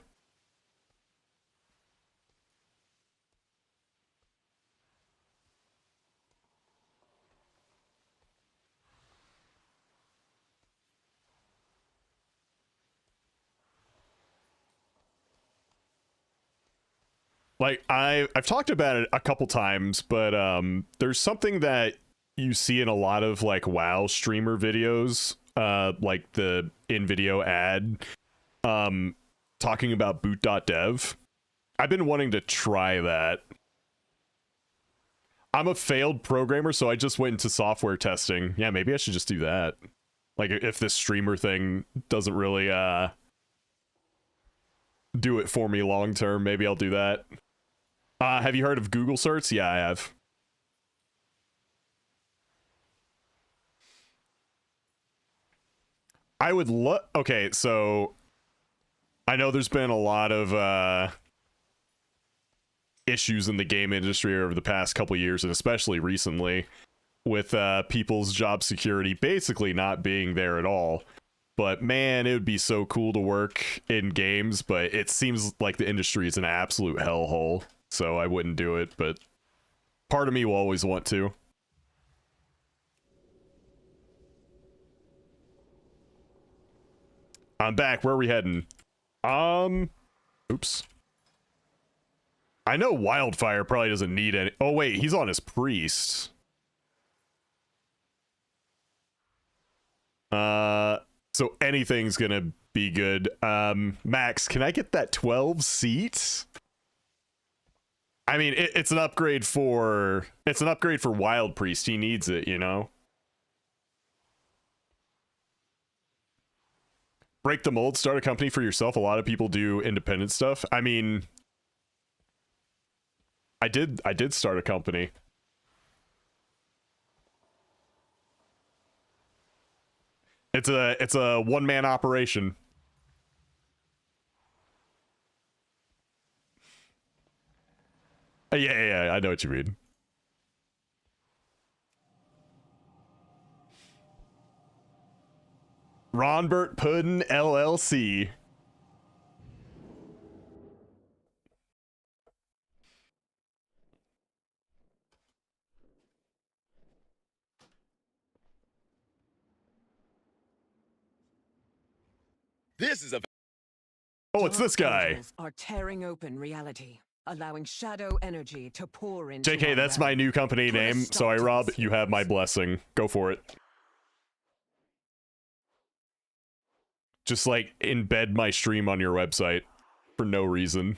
Like, I've talked about it a couple times, but there's something that you see in a lot of like WoW streamer videos, like the in-video ad talking about boot.dev. I've been wanting to try that. I'm a failed programmer, so I just went into software testing. Yeah, maybe I should just do that. Like, if this streamer thing doesn't really do it for me long term, maybe I'll do that. Have you heard of Google certs? Yeah, I have. I would look. Okay, so I know there's been a lot of issues in the game industry over the past couple years, and especially recently, with people's job security basically not being there at all. But man, it would be so cool to work in games, but it seems like the industry is an absolute hellhole, so I wouldn't do it, but part of me will always want to. I'm back. Where are we heading? Oops. I know Wildfire probably doesn't need any. Oh wait, he's on his priest. So anything's gonna be good. Max, can I get that 12 seats? I mean, it's an upgrade for Wild Priest. He needs it, you know. Break the mold, start a company for yourself. A lot of people do independent stuff. I mean, I did start a company. It's a one-man operation. Yeah, I know what you mean. Ronbert Puddin LLC. This is a... Oh, it's this guy. Portals are tearing open reality, allowing shadow energy to pour into JK, that's my new company name. Sorry, Rob, you have my blessing. Go for it. Just like embed my stream on your website for no reason.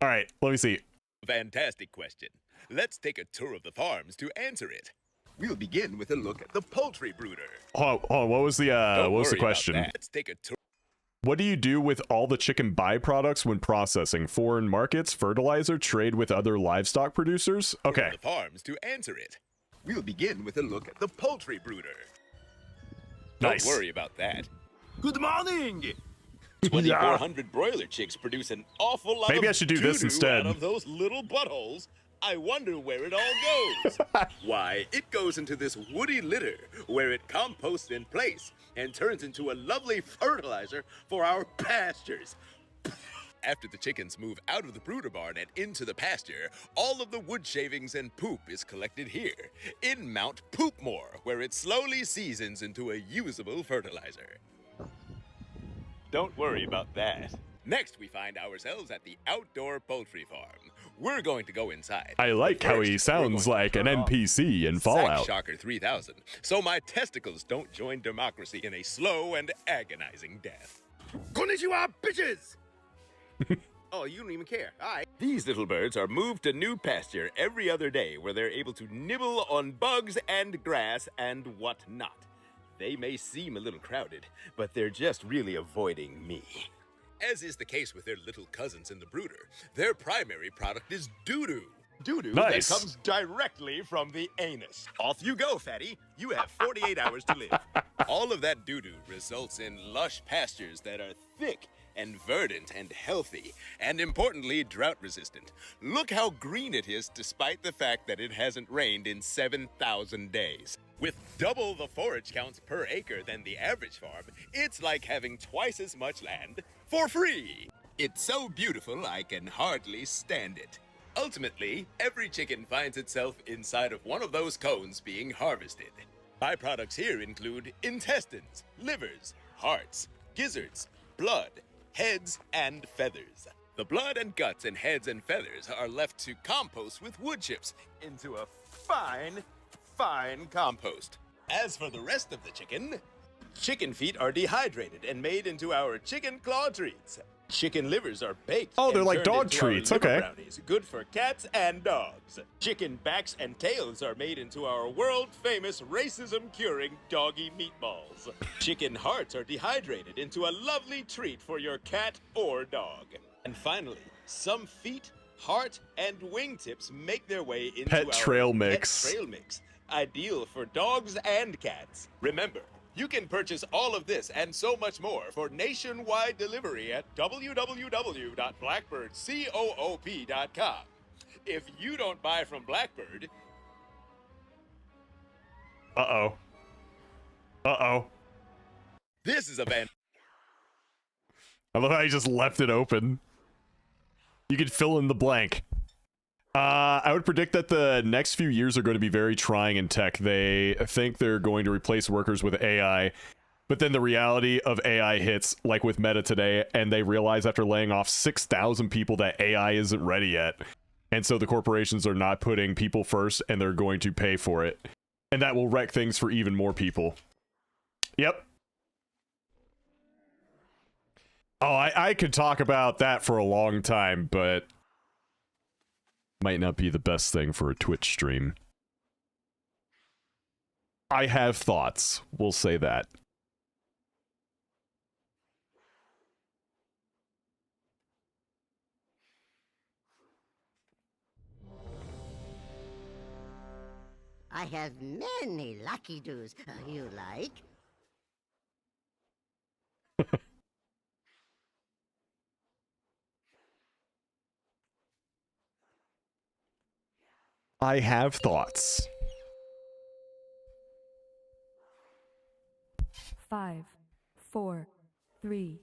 All right, let me see. Fantastic question. Let's take a tour of the farms to answer it. We'll begin with a look at the poultry brooder. Hold on, what was the question? Let's take a tour. What do you do with all the chicken byproducts when processing? Foreign markets, fertilizer, trade with other livestock producers? Okay. The farms to answer it. We'll begin with a look at the poultry brooder. Nice. Don't worry about that. Good morning! 2,400 broiler chicks produce an awful lot Maybe of I should do this doo-doo instead. out of those little buttholes. I wonder where it all goes. Why, it goes into this woody litter where it composts in place and turns into a lovely fertilizer for our pastures. After the chickens move out of the brooder barn and into the pasture, all of the wood shavings and poop is collected here in Mount Poopmore, where it slowly seasons into a usable fertilizer. Don't worry about that. Next, we find ourselves at the outdoor poultry farm. We're going to go inside. I like how he sounds like an NPC in Fallout. Shocker 3000, so my testicles don't join democracy in a slow and agonizing death. Konnichiwa, bitches! Oh, you don't even care. All right. These little birds are moved to new pasture every other day where they're able to nibble on bugs and grass and whatnot. They may seem a little crowded, but they're just really avoiding me. As is the case with their little cousins in the brooder, their primary product is doo-doo. Doo-doo Nice. that comes directly from the anus. Off you go, fatty. You have 48 hours to live. All of that doo-doo results in lush pastures that are thick and verdant and healthy, and importantly, drought-resistant. Look how green it is despite the fact that it hasn't rained in 7,000 days. With double the forage counts per acre than the average farm, it's like having twice as much land for free. It's so beautiful I can hardly stand it. Ultimately, every chicken finds itself inside of one of those cones being harvested. Byproducts here include intestines, livers, hearts, gizzards, blood, heads, and feathers. The blood and guts and heads and feathers are left to compost with wood chips into a fine compost. As for the rest of the chicken feet are dehydrated and made into our chicken claw treats. Chicken livers are baked. Oh, they're and like turned dog into our treats, liver okay. brownies, good for cats and dogs. Chicken backs and tails are made into our world-famous racism-curing doggy meatballs. Chicken hearts are dehydrated into a lovely treat for your cat or dog. And finally, some feet, heart, and wingtips make their way into Pet our trail pet mix. trail mix, ideal for dogs and cats. Remember, you can purchase all of this and so much more for nationwide delivery at www.blackbirdcoop.com. If you don't buy from Blackbird... Uh-oh. Uh-oh. This is a band. I love how he just left it open. You could fill in the blank. I would predict that the next few years are going to be very trying in tech. They think they're going to replace workers with AI, but then the reality of AI hits, like with Meta today, and they realize after laying off 6,000 people that AI isn't ready yet. And so the corporations are not putting people first, and they're going to pay for it. And that will wreck things for even more people. Yep. Oh, I could talk about that for a long time, but might not be the best thing for a Twitch stream. I have thoughts, we'll say that. I have many lucky doos. You like? I have thoughts. 5, 4, 3,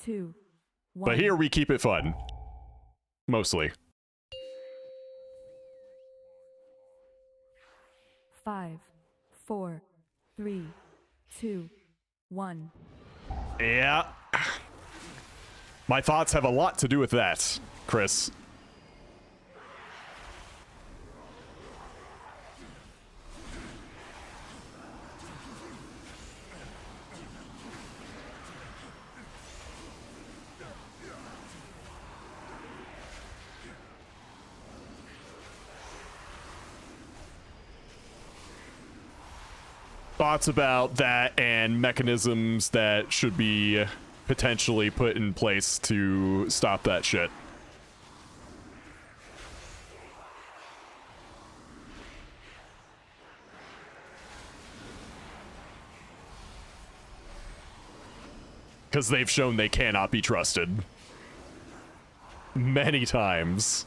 2, 1. But here we keep it fun. Mostly. 5, 4, 3, 2, 1. Yeah. My thoughts have a lot to do with that, Chris. thoughts about that and mechanisms that should be potentially put in place to stop that shit. Because they've shown they cannot be trusted. Many times.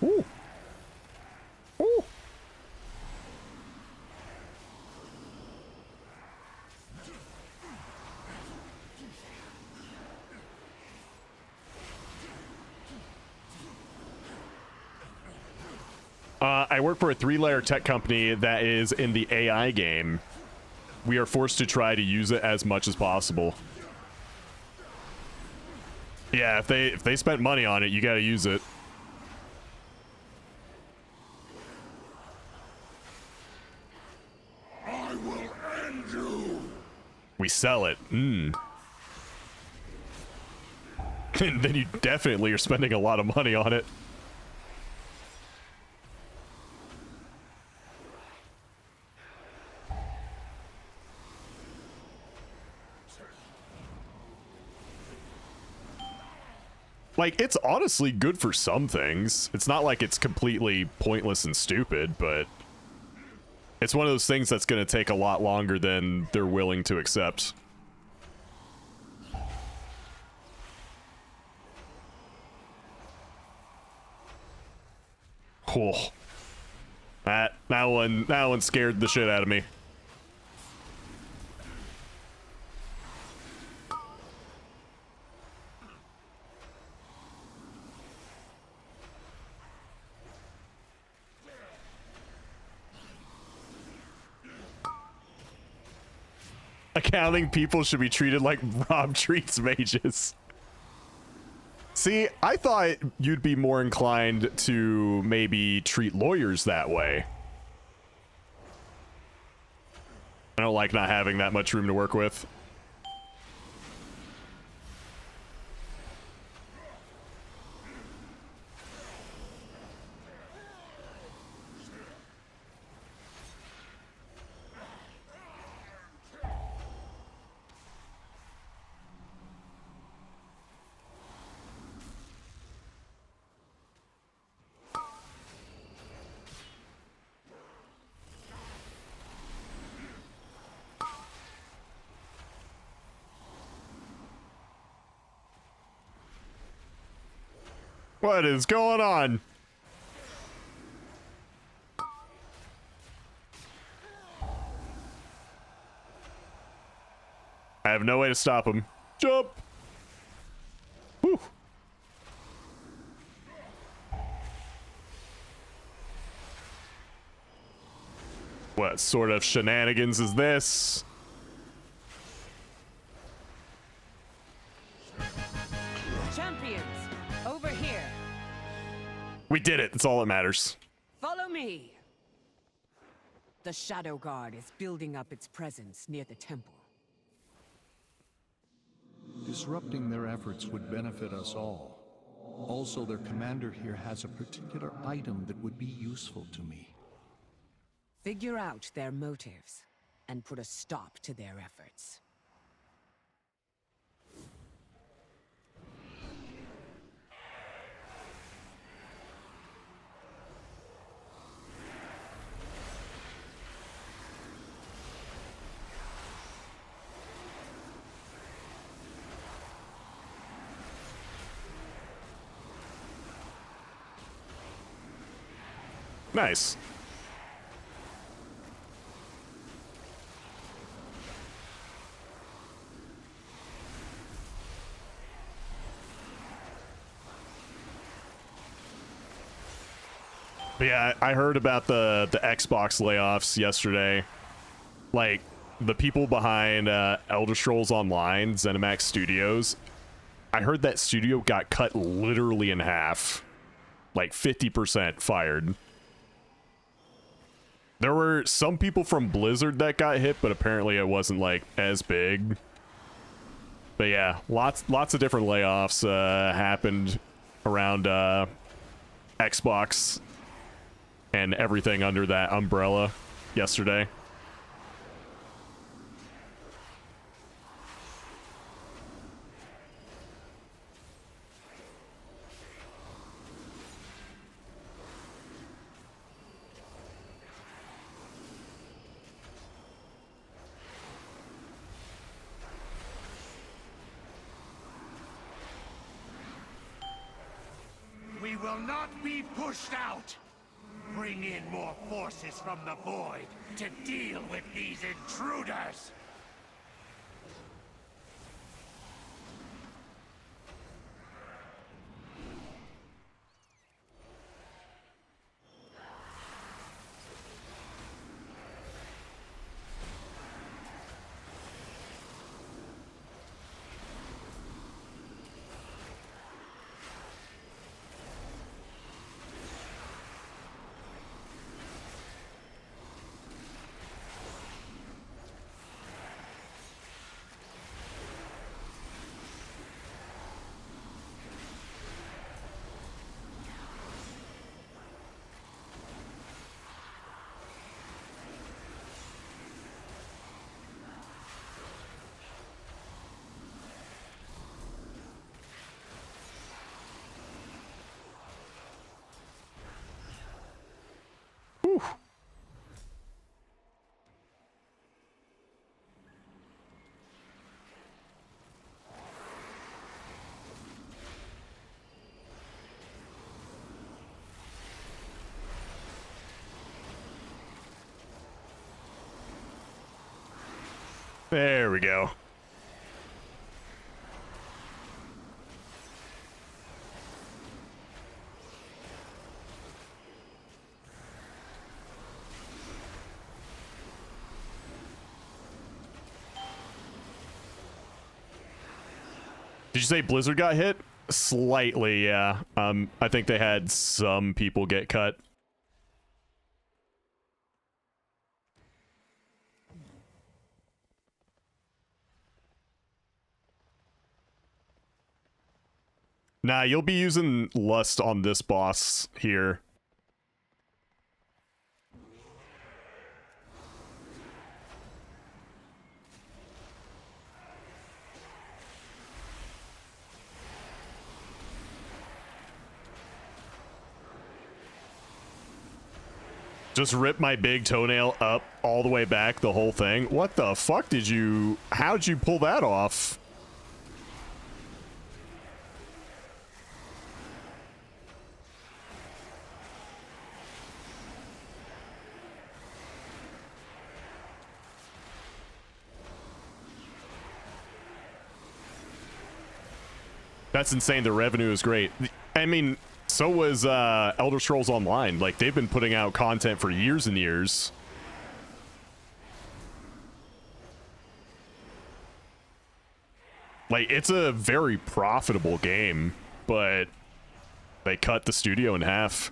Ooh. Ooh. I work for a 3-layer tech company that is in the AI game. We are forced to try to use it as much as possible. Yeah, if they spent money on it, you gotta use it. I will end you. We sell it. And then you definitely are spending a lot of money on it. Like, it's honestly good for some things. It's not like it's completely pointless and stupid, but it's one of those things that's going to take a lot longer than they're willing to accept. Oh. That one scared the shit out of me. Accounting people should be treated like Rob treats mages. See, I thought you'd be more inclined to maybe treat lawyers that way. I don't like not having that much room to work with. What is going on? I have no way to stop him. Jump! Whew. What sort of shenanigans is this? Champions, over here. We did it. That's all that matters. Follow me. The Shadow Guard is building up its presence near the temple. Disrupting their efforts would benefit us all. Also, their commander here has a particular item that would be useful to me. Figure out their motives and put a stop to their efforts. Nice. But yeah, I heard about the Xbox layoffs yesterday. like the people behind Elder Scrolls Online, ZeniMax Studios, I heard that studio got cut literally in half, like 50% fired. There were some people from Blizzard that got hit, but apparently it wasn't like as big. But yeah, lots of different layoffs happened around Xbox and everything under that umbrella yesterday. We will not be pushed out. Bring in more forces from the void to deal with these intruders. There we go. Did you say Blizzard got hit? Slightly, yeah. I think they had some people get cut. Nah, you'll be using Lust on this boss here. Just rip my big toenail up all the way back, the whole thing. What the fuck did you... How'd you pull that off? That's insane. The revenue is great. I mean, so was Elder Scrolls Online. Like, they've been putting out content for years and years. Like, it's a very profitable game, but they cut the studio in half.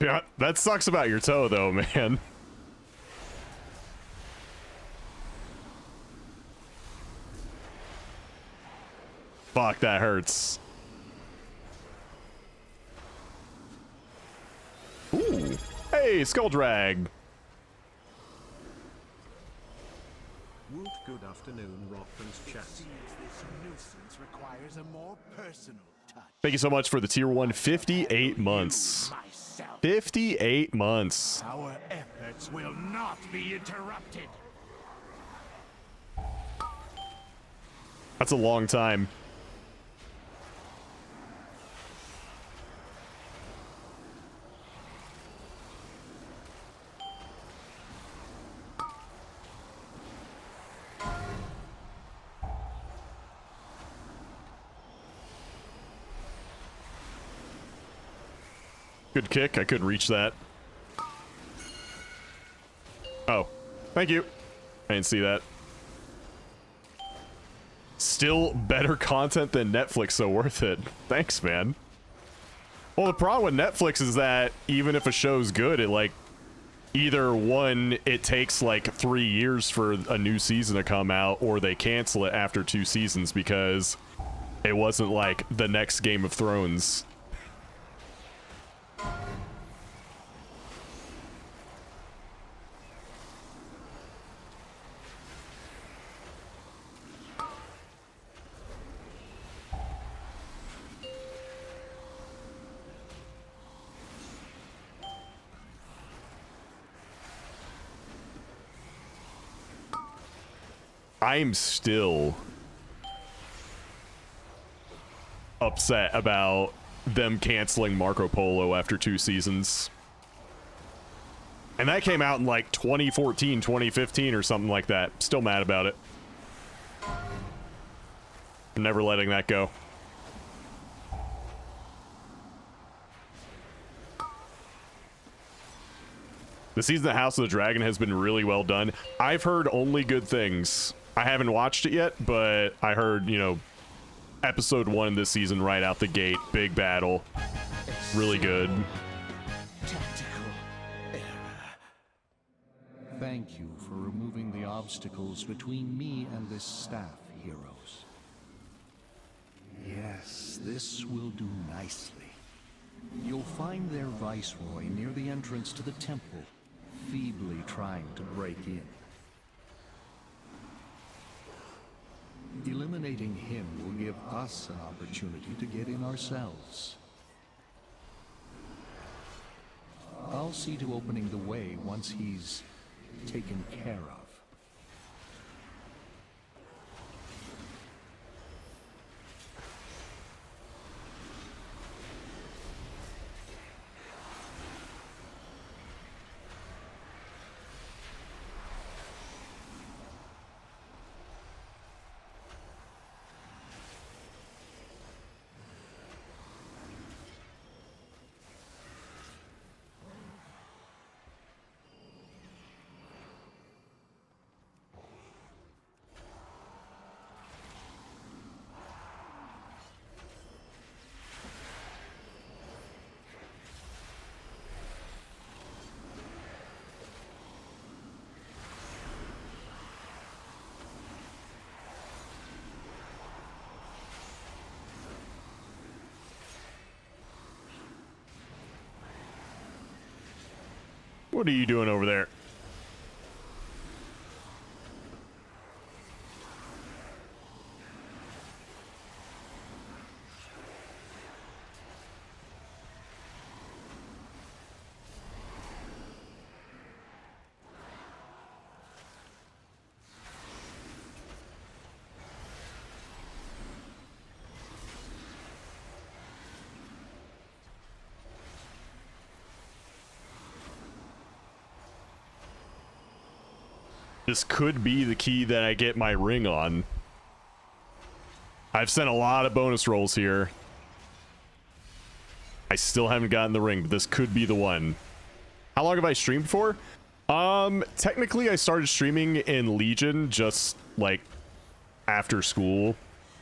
Yeah, that sucks about your toe, though, man. Fuck, that hurts. Ooh. Hey, Skull Drag. Woot, good afternoon, Rockman's chat. It seems this nuisance requires a more personal touch. Thank you so much for the tier 1 58 months. 58 months. Our efforts will not be interrupted. That's a long time. Good kick. I couldn't reach that. Oh, thank you. I didn't see that. Still better content than Netflix, so worth it. Thanks, man. Well, the problem with Netflix is that even if a show's good, it like either one, it takes like 3 years for a new season to come out, or they cancel it after 2 seasons because it wasn't like the next Game of Thrones. I'm still upset about them canceling Marco Polo after 2 seasons. And that came out in like 2014, 2015 or something like that. Still mad about it. I'm never letting that go. The season of House of the Dragon has been really well done. I've heard only good things. I haven't watched it yet, but I heard, you know, episode 1 this season right out the gate. Big battle. Really good. Thank you for removing the obstacles between me and this staff, heroes. Yes, this will do nicely. You'll find their viceroy near the entrance to the temple, feebly trying to break in. Eliminating him will give us an opportunity to get in ourselves. I'll see to opening the way once he's taken care of. What are you doing over there? This could be the key that I get my ring on. I've sent a lot of bonus rolls here. I still haven't gotten the ring, but this could be the one. How long have I streamed for? Technically I started streaming in Legion just like after school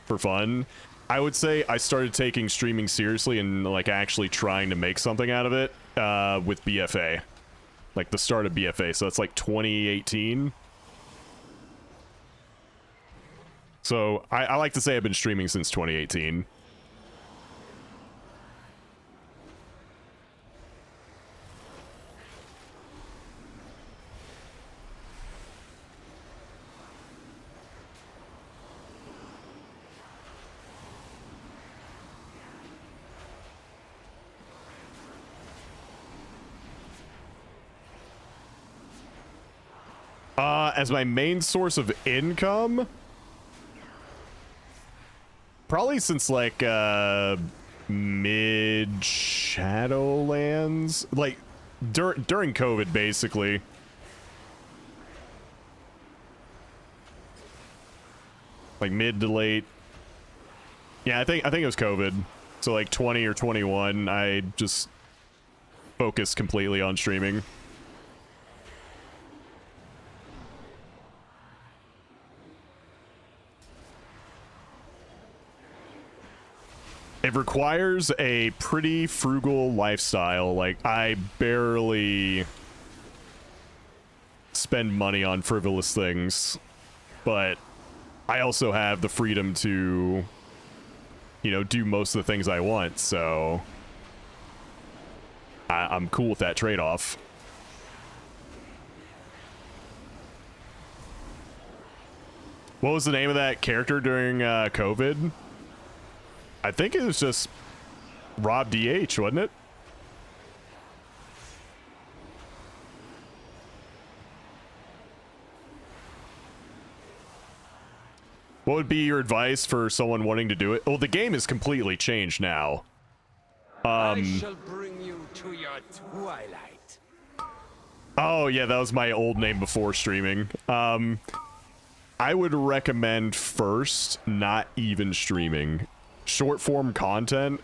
for fun. I would say I started taking streaming seriously and like actually trying to make something out of it with BFA. Like the start of BFA, so it's like 2018. So I like to say I've been streaming since 2018. As my main source of income, probably since like mid Shadowlands, like during COVID, basically. Like mid to late. Yeah, I think it was COVID. So like 20 or 21, I just focused completely on streaming. It requires a pretty frugal lifestyle. Like, I barely spend money on frivolous things, but I also have the freedom to, you know, do most of the things I want, so I'm cool with that trade-off. What was the name of that character during COVID? I think it was just Rob DH, wasn't it? What would be your advice for someone wanting to do it? Well, the game is completely changed now. I shall bring you to your twilight. Oh, yeah, that was my old name before streaming. I would recommend first not even streaming. Short form content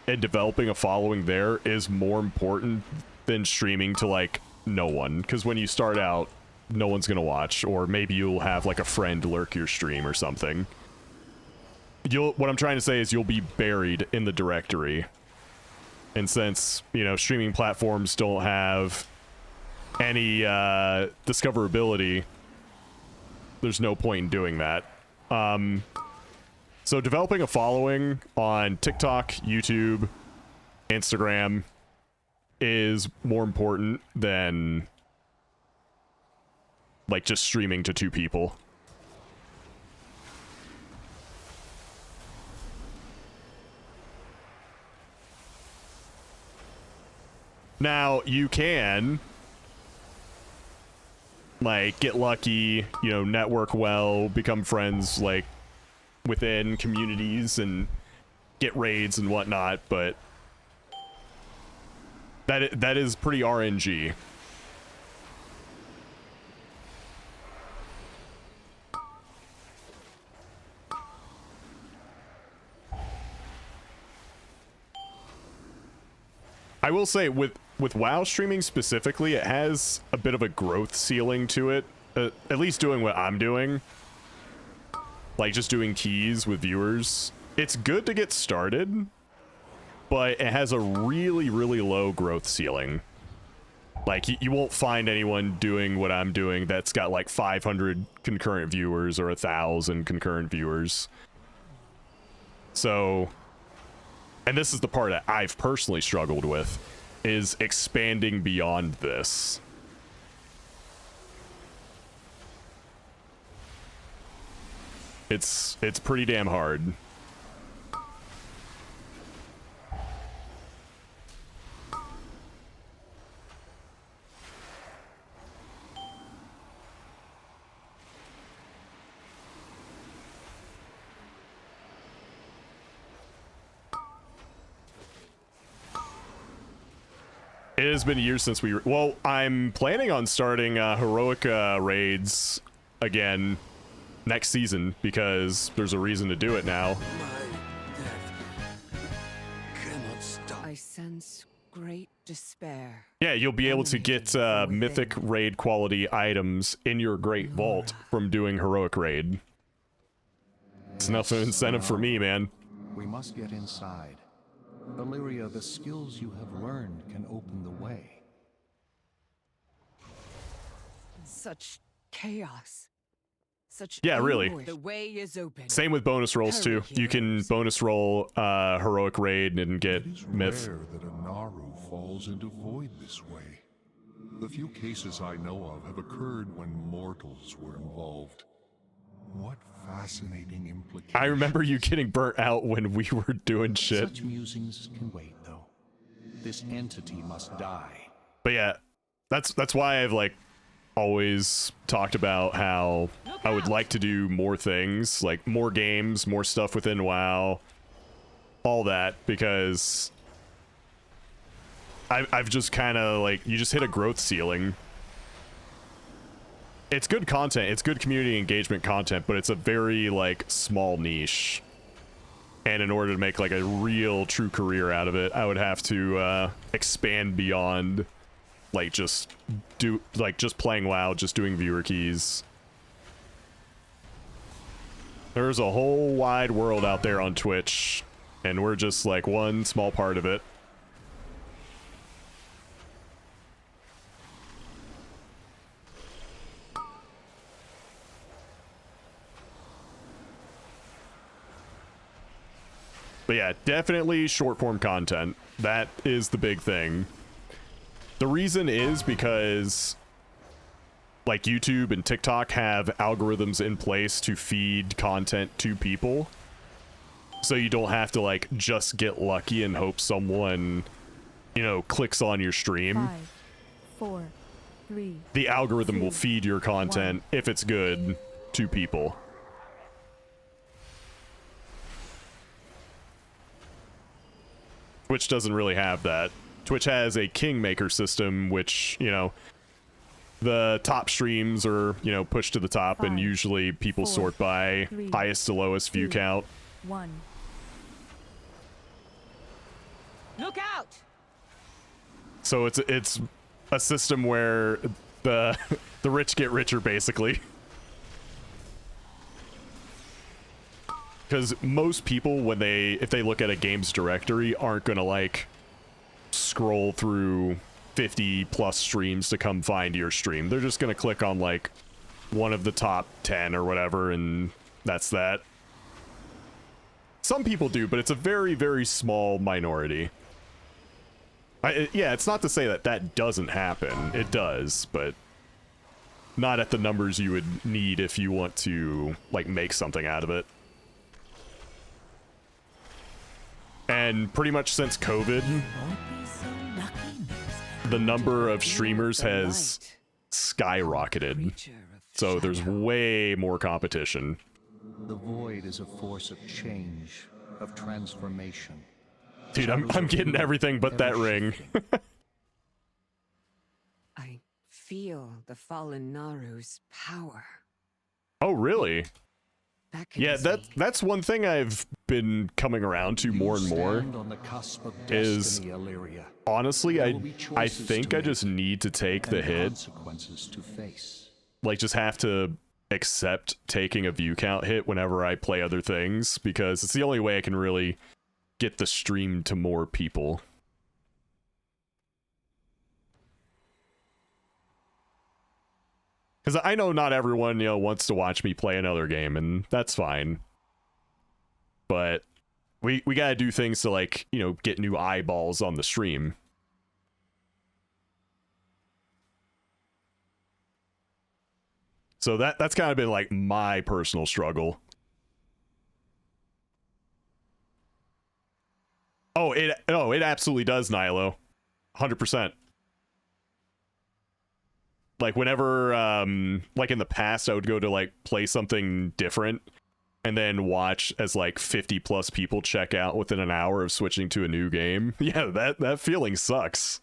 and developing a following there is more important than streaming to like no one, because when you start out, no one's gonna watch, or maybe you'll have like a friend lurk your stream or something. What I'm trying to say is you'll be buried in the directory, and since, you know, streaming platforms don't have any discoverability, there's no point in doing that. So developing a following on TikTok, YouTube, Instagram is more important than like just streaming to 2 people. Now, you can like get lucky, you know, network well, become friends like within communities and get raids and whatnot, but that is pretty RNG. I will say with WoW streaming specifically, it has a bit of a growth ceiling to it, at least doing what I'm doing. Like just doing keys with viewers. It's good to get started, but it has a really, really low growth ceiling. Like you won't find anyone doing what I'm doing that's got like 500 concurrent viewers or 1,000 concurrent viewers. So, and this is the part that I've personally struggled with, is expanding beyond this. It's pretty damn hard. It has been years since we... Well, I'm planning on starting heroic raids again next season, because there's a reason to do it now. I sense great despair. Yeah, you'll be able to get mythic raid quality items in your great vault from doing heroic raid. It's enough of an incentive for me, man. We must get inside. Illyria, the skills you have learned can open the way. Such chaos. Such Yeah, really. The way is open. Same with bonus rolls too. You can bonus roll heroic raid and get myth. It's rare that a Naru falls into void this way. The few cases I know of have occurred when mortals were involved. What fascinating implications. I remember you getting burnt out when we were doing shit. Such musings can wait, though. This entity must die. But yeah, that's why I've like always talked about how I would like to do more things, like more games, more stuff within WoW, all that, because I've just kind of like, you just hit a growth ceiling. It's good content, it's good community engagement content, but it's a very like small niche. And in order to make like a real true career out of it, I would have to expand beyond like just playing WoW, just doing viewer keys. There's a whole wide world out there on Twitch, and we're just like one small part of it. But yeah, definitely short form content. That is the big thing. The reason is because like YouTube and TikTok have algorithms in place to feed content to people. So you don't have to like just get lucky and hope someone, you know, clicks on your stream. 5, 4, 3. The algorithm 2, will feed your content, if it's good, to people. Twitch doesn't really have that. Twitch has a kingmaker system, which, you know, the top streams are, you know, pushed to the top, 5, and usually people 4, sort by 3, highest to lowest 2, view count. 1. Look out! So it's a system where the rich get richer, basically. Because most people, if they look at a game's directory, aren't gonna like scroll through 50 plus streams to come find your stream. They're just gonna click on like one of the top 10 or whatever, and that's that. Some people do, but it's a very, very small minority. Yeah, it's not to say that that doesn't happen. It does, but not at the numbers you would need if you want to like make something out of it. And pretty much since COVID, the number of streamers has skyrocketed. So there's way more competition. The void is a force of change, of transformation. Dude, I'm getting everything but that ring. I feel the fallen Naru's power. Oh, really? Yeah, that's one thing I've been coming around to more and more. On the cusp of Is destiny, Illyria. honestly, I think I just need to take the hit. Consequences to face. Like, just have to accept taking a view count hit whenever I play other things, because it's the only way I can really get the stream to more people. Because I know not everyone, you know, wants to watch me play another game, and that's fine. But we gotta do things to, like, you know, get new eyeballs on the stream. So that's kind of been, like, my personal struggle. Oh, it absolutely does, Nilo. 100%. Like, whenever, like, in the past, I would go to, like, play something different and then watch as, like, 50 plus people check out within an hour of switching to a new game. Yeah, that feeling sucks.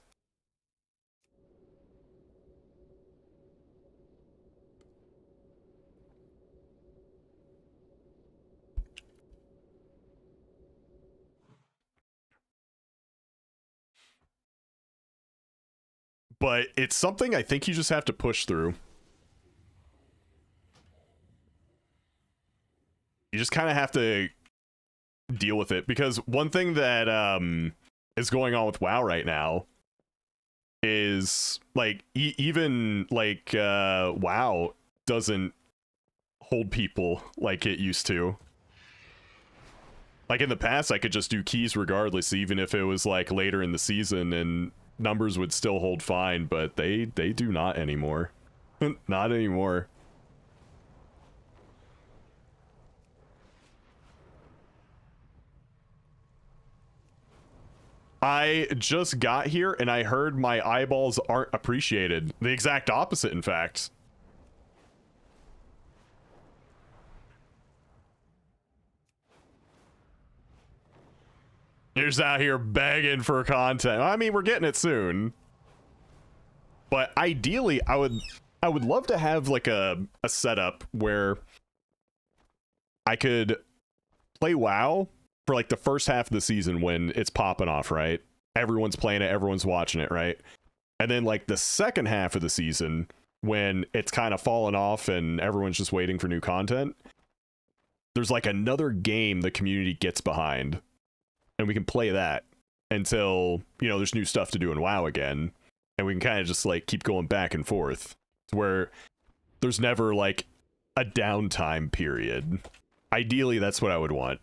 But it's something I think you just have to push through. You just kind of have to deal with it, because one thing that is going on with WoW right now is, like, even like WoW doesn't hold people like it used to. Like, in the past, I could just do keys regardless, even if it was like later in the season, and numbers would still hold fine, but they do not anymore. Not anymore. I just got here and I heard my eyeballs aren't appreciated. The exact opposite, in fact. You're just out here begging for content. I mean, we're getting it soon. But ideally, I would love to have like a setup where I could play WoW for like the first half of the season when it's popping off, right? Everyone's playing it, everyone's watching it, right? And then like the second half of the season when it's kind of fallen off and everyone's just waiting for new content, there's like another game the community gets behind. And we can play that until, you know, there's new stuff to do in WoW again. And we can kind of just like keep going back and forth to where there's never like a downtime period. Ideally, that's what I would want.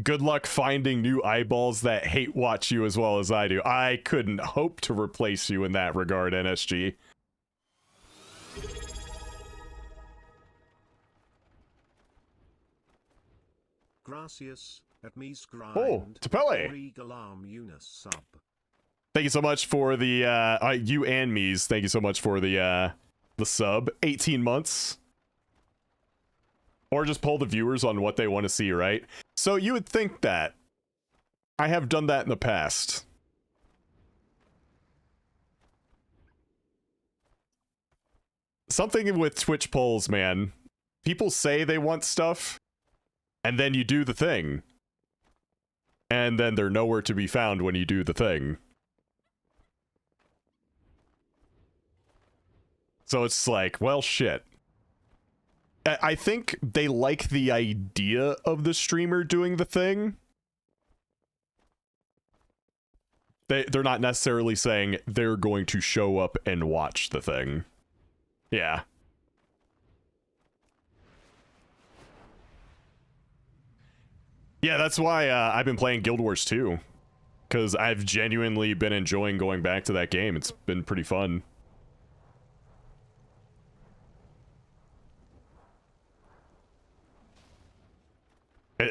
Good luck finding new eyeballs that hate watch you as well as I do. I couldn't hope to replace you in that regard, NSG. Gracias, at me's grind. Oh, Tapele! Sub. Thank you so much for the, you and me's. Thank you so much for the sub. 18 months. Or just poll the viewers on what they want to see, right? So you would think that. I have done that in the past. Something with Twitch polls, man. People say they want stuff, and then you do the thing. And then they're nowhere to be found when you do the thing. So it's like, well, shit. I think they like the idea of the streamer doing the thing. They're not necessarily saying they're going to show up and watch the thing. Yeah. Yeah, that's why I've been playing Guild Wars 2. Because I've genuinely been enjoying going back to that game. It's been pretty fun.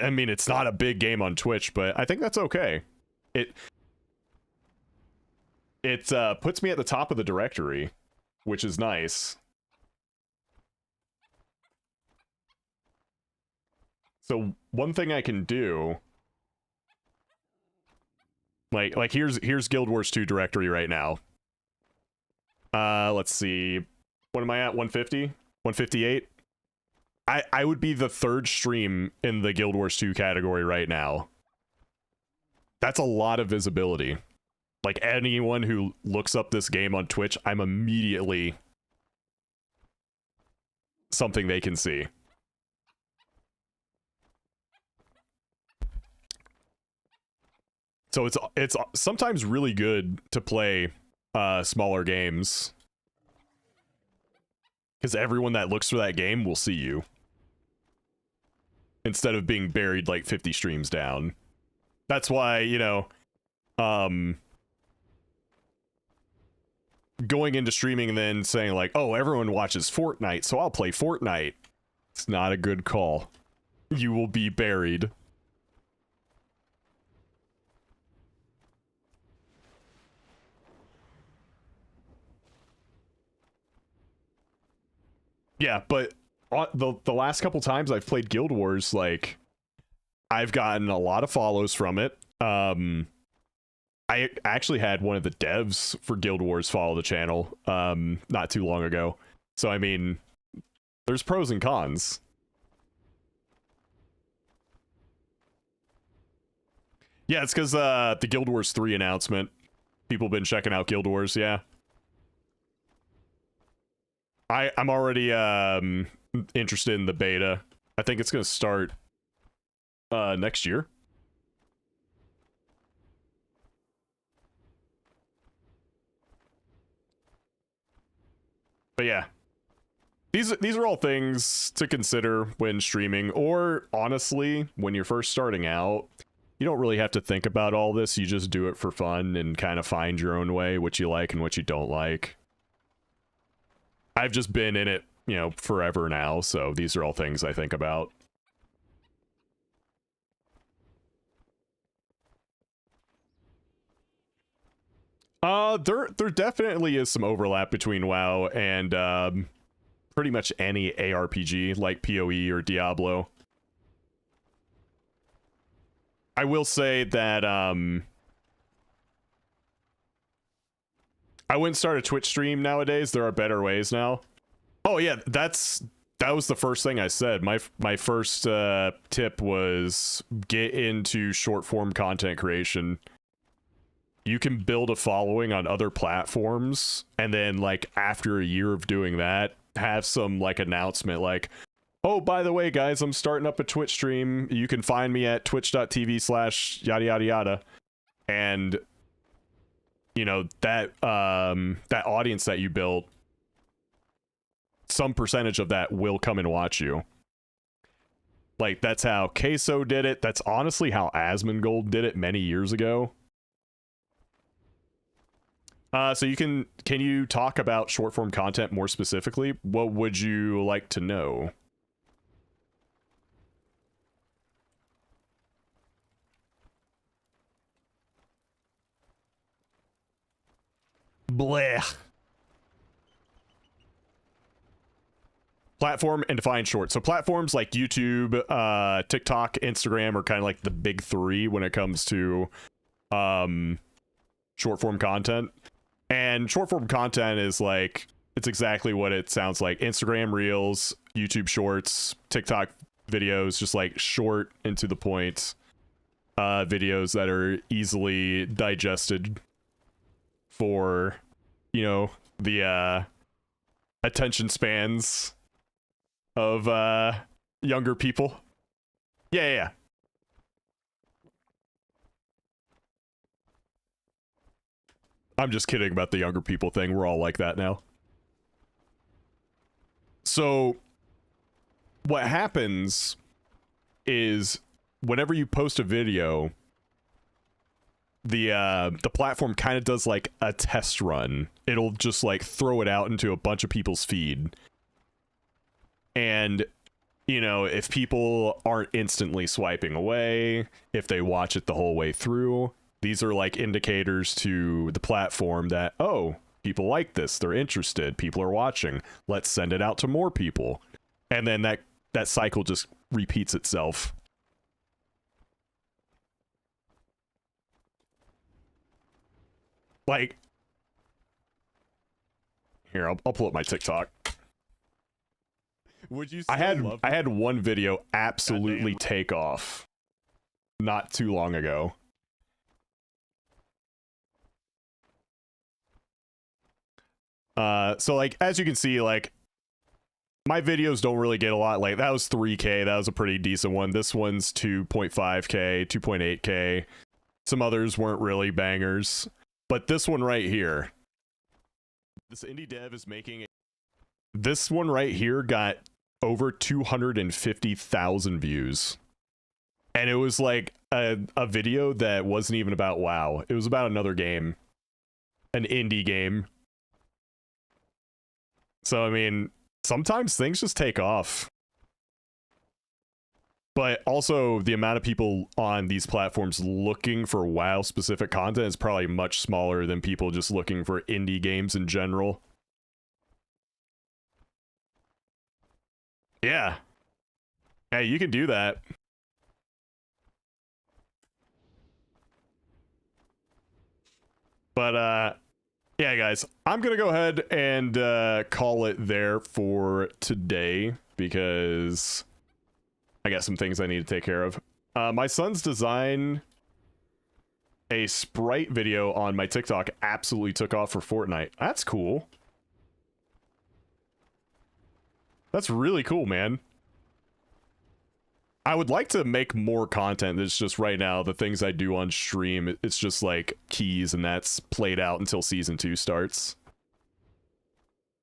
I mean, it's not a big game on Twitch, but I think that's okay. It puts me at the top of the directory, which is nice. So one thing I can do, like here's Guild Wars 2 directory right now. Let's see, what am I at? 150, 158. I would be the third stream in the Guild Wars 2 category right now. That's a lot of visibility. Like anyone who looks up this game on Twitch, I'm immediately something they can see. So it's sometimes really good to play smaller games, because everyone that looks for that game will see you instead of being buried like 50 streams down. That's why, you know, going into streaming and then saying like, oh, everyone watches Fortnite, so I'll play Fortnite. It's not a good call. You will be buried. Yeah, but the last couple times I've played Guild Wars, like, I've gotten a lot of follows from it. I actually had one of the devs for Guild Wars follow the channel not too long ago. So, I mean, there's pros and cons. Yeah, it's because the Guild Wars 3 announcement. People have been checking out Guild Wars, yeah. I'm already interested in the beta. I think it's going to start next year. But yeah, these are all things to consider when streaming, or honestly, when you're first starting out. You don't really have to think about all this. You just do it for fun and kind of find your own way, what you like and what you don't like. I've just been in it you know, forever now. So these are all things I think about. There definitely is some overlap between WoW and pretty much any ARPG like PoE or Diablo. I will say that I wouldn't start a Twitch stream nowadays. There are better ways now. Oh yeah, that was the first thing I said. My first tip was get into short form content creation. You can build a following on other platforms, and then like after a year of doing that, have some like announcement like, oh, by the way, guys, I'm starting up a Twitch stream. You can find me at twitch.tv/yada yada yada. And you know, that that audience that you built, some percentage of that will come and watch you. Like that's how Queso did it. That's honestly how Asmongold did it many years ago. So can you talk about short form content more specifically? What would you like to know? Blech. Platform and define short. So platforms like YouTube, TikTok, Instagram are kind of like the big three when it comes to short form content. And short form content is like, it's exactly what it sounds like. Instagram Reels, YouTube Shorts, TikTok videos, just like short and to the point videos that are easily digested for, you know, the attention spans of younger people. Yeah. I'm just kidding about the younger people thing. We're all like that now. So what happens is whenever you post a video, the platform kind of does like a test run. It'll just like throw it out into a bunch of people's feed. And you know, if people aren't instantly swiping away, if they watch it the whole way through, these are like indicators to the platform that, oh, people like this, they're interested, people are watching, let's send it out to more people. And then that cycle just repeats itself. Like, here, I'll pull up my TikTok. Would you? I had one video absolutely take off not too long ago. So like, as you can see, like my videos don't really get a lot. Like that was 3K. That was a pretty decent one. This one's 2.5K, 2.8K. Some others weren't really bangers, but this one right here, this indie dev is making this one right here got over 250,000 views. And it was like a video that wasn't even about WoW. It was about another game, an indie game. So, I mean, sometimes things just take off. But also, the amount of people on these platforms looking for WoW-specific content is probably much smaller than people just looking for indie games in general. Yeah. Hey, you can do that. But, yeah, guys, I'm going to go ahead and call it there for today because I got some things I need to take care of. My son's design a sprite video on my TikTok absolutely took off for Fortnite. That's cool. That's really cool, man. I would like to make more content. That's just right now the things I do on stream, it's just like keys, and that's played out until season 2 starts.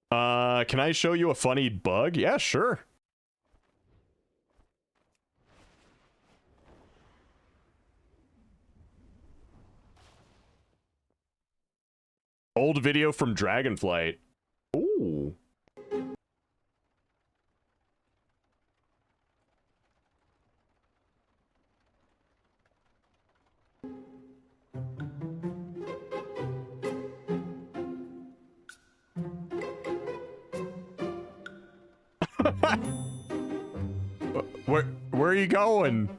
Can I show you a funny bug? Yeah, sure. Old video from Dragonflight. Ooh. Where are you going?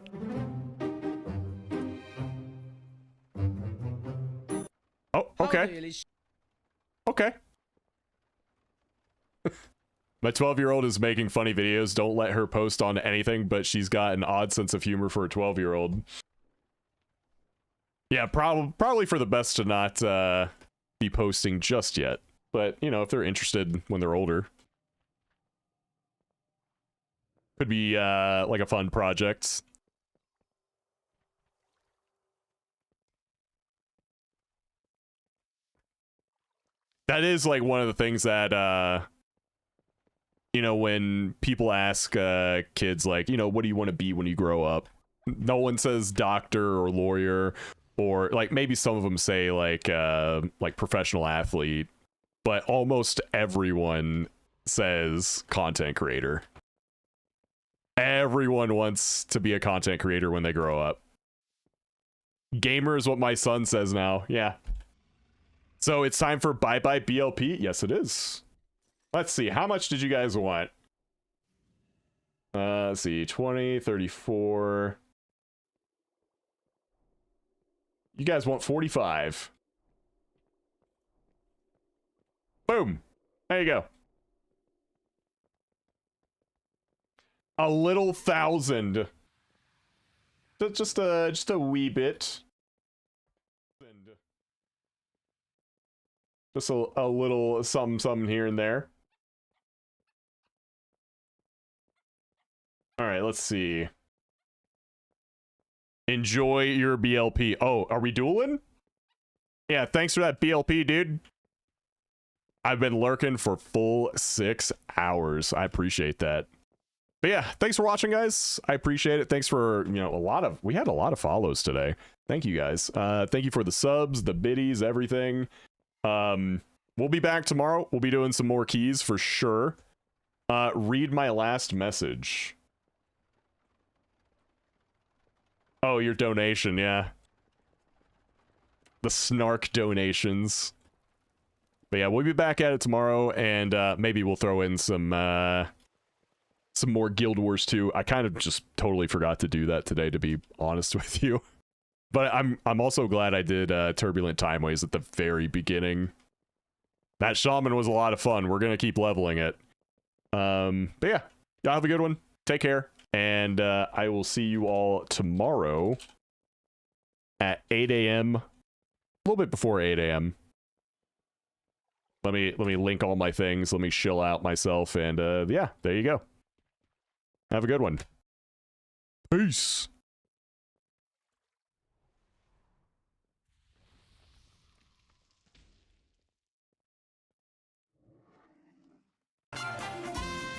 Oh, okay. Okay. My 12-year-old is making funny videos. Don't let her post on anything, but she's got an odd sense of humor for a 12-year-old. Yeah, probably for the best to not be posting just yet. But, you know, if they're interested when they're older. Could be like a fun project. That is like one of the things that you know, when people ask kids like, you know, what do you want to be when you grow up? No one says doctor or lawyer, or like maybe some of them say like professional athlete, but almost everyone says content creator. Everyone wants to be a content creator when they grow up. Gamer is what my son says now. Yeah. So it's time for bye-bye BLP? Yes, it is. Let's see. How much did you guys want? Let's see. 20, 34. You guys want 45. Boom. There you go. A little thousand. Just a wee bit. Just a little something here and there. All right, let's see. Enjoy your BLP. Oh, are we dueling? Yeah, thanks for that BLP, dude. I've been lurking for full 6 hours. I appreciate that. But yeah, thanks for watching, guys. I appreciate it. Thanks for, you know, we had a lot of follows today. Thank you, guys. Thank you for the subs, the biddies, everything. We'll be back tomorrow. We'll be doing some more keys for sure. Read my last message. Oh, your donation, yeah. The snark donations. But yeah, we'll be back at it tomorrow, and maybe we'll throw in some more Guild Wars 2. I kind of just totally forgot to do that today, to be honest with you. But I'm also glad I did Turbulent Timeways at the very beginning. That shaman was a lot of fun. We're gonna keep leveling it. But yeah, y'all have a good one. Take care. And I will see you all tomorrow at 8 a.m. A little bit before 8 a.m. Let me link all my things. Let me chill out myself. And yeah, there you go. Have a good one. Peace.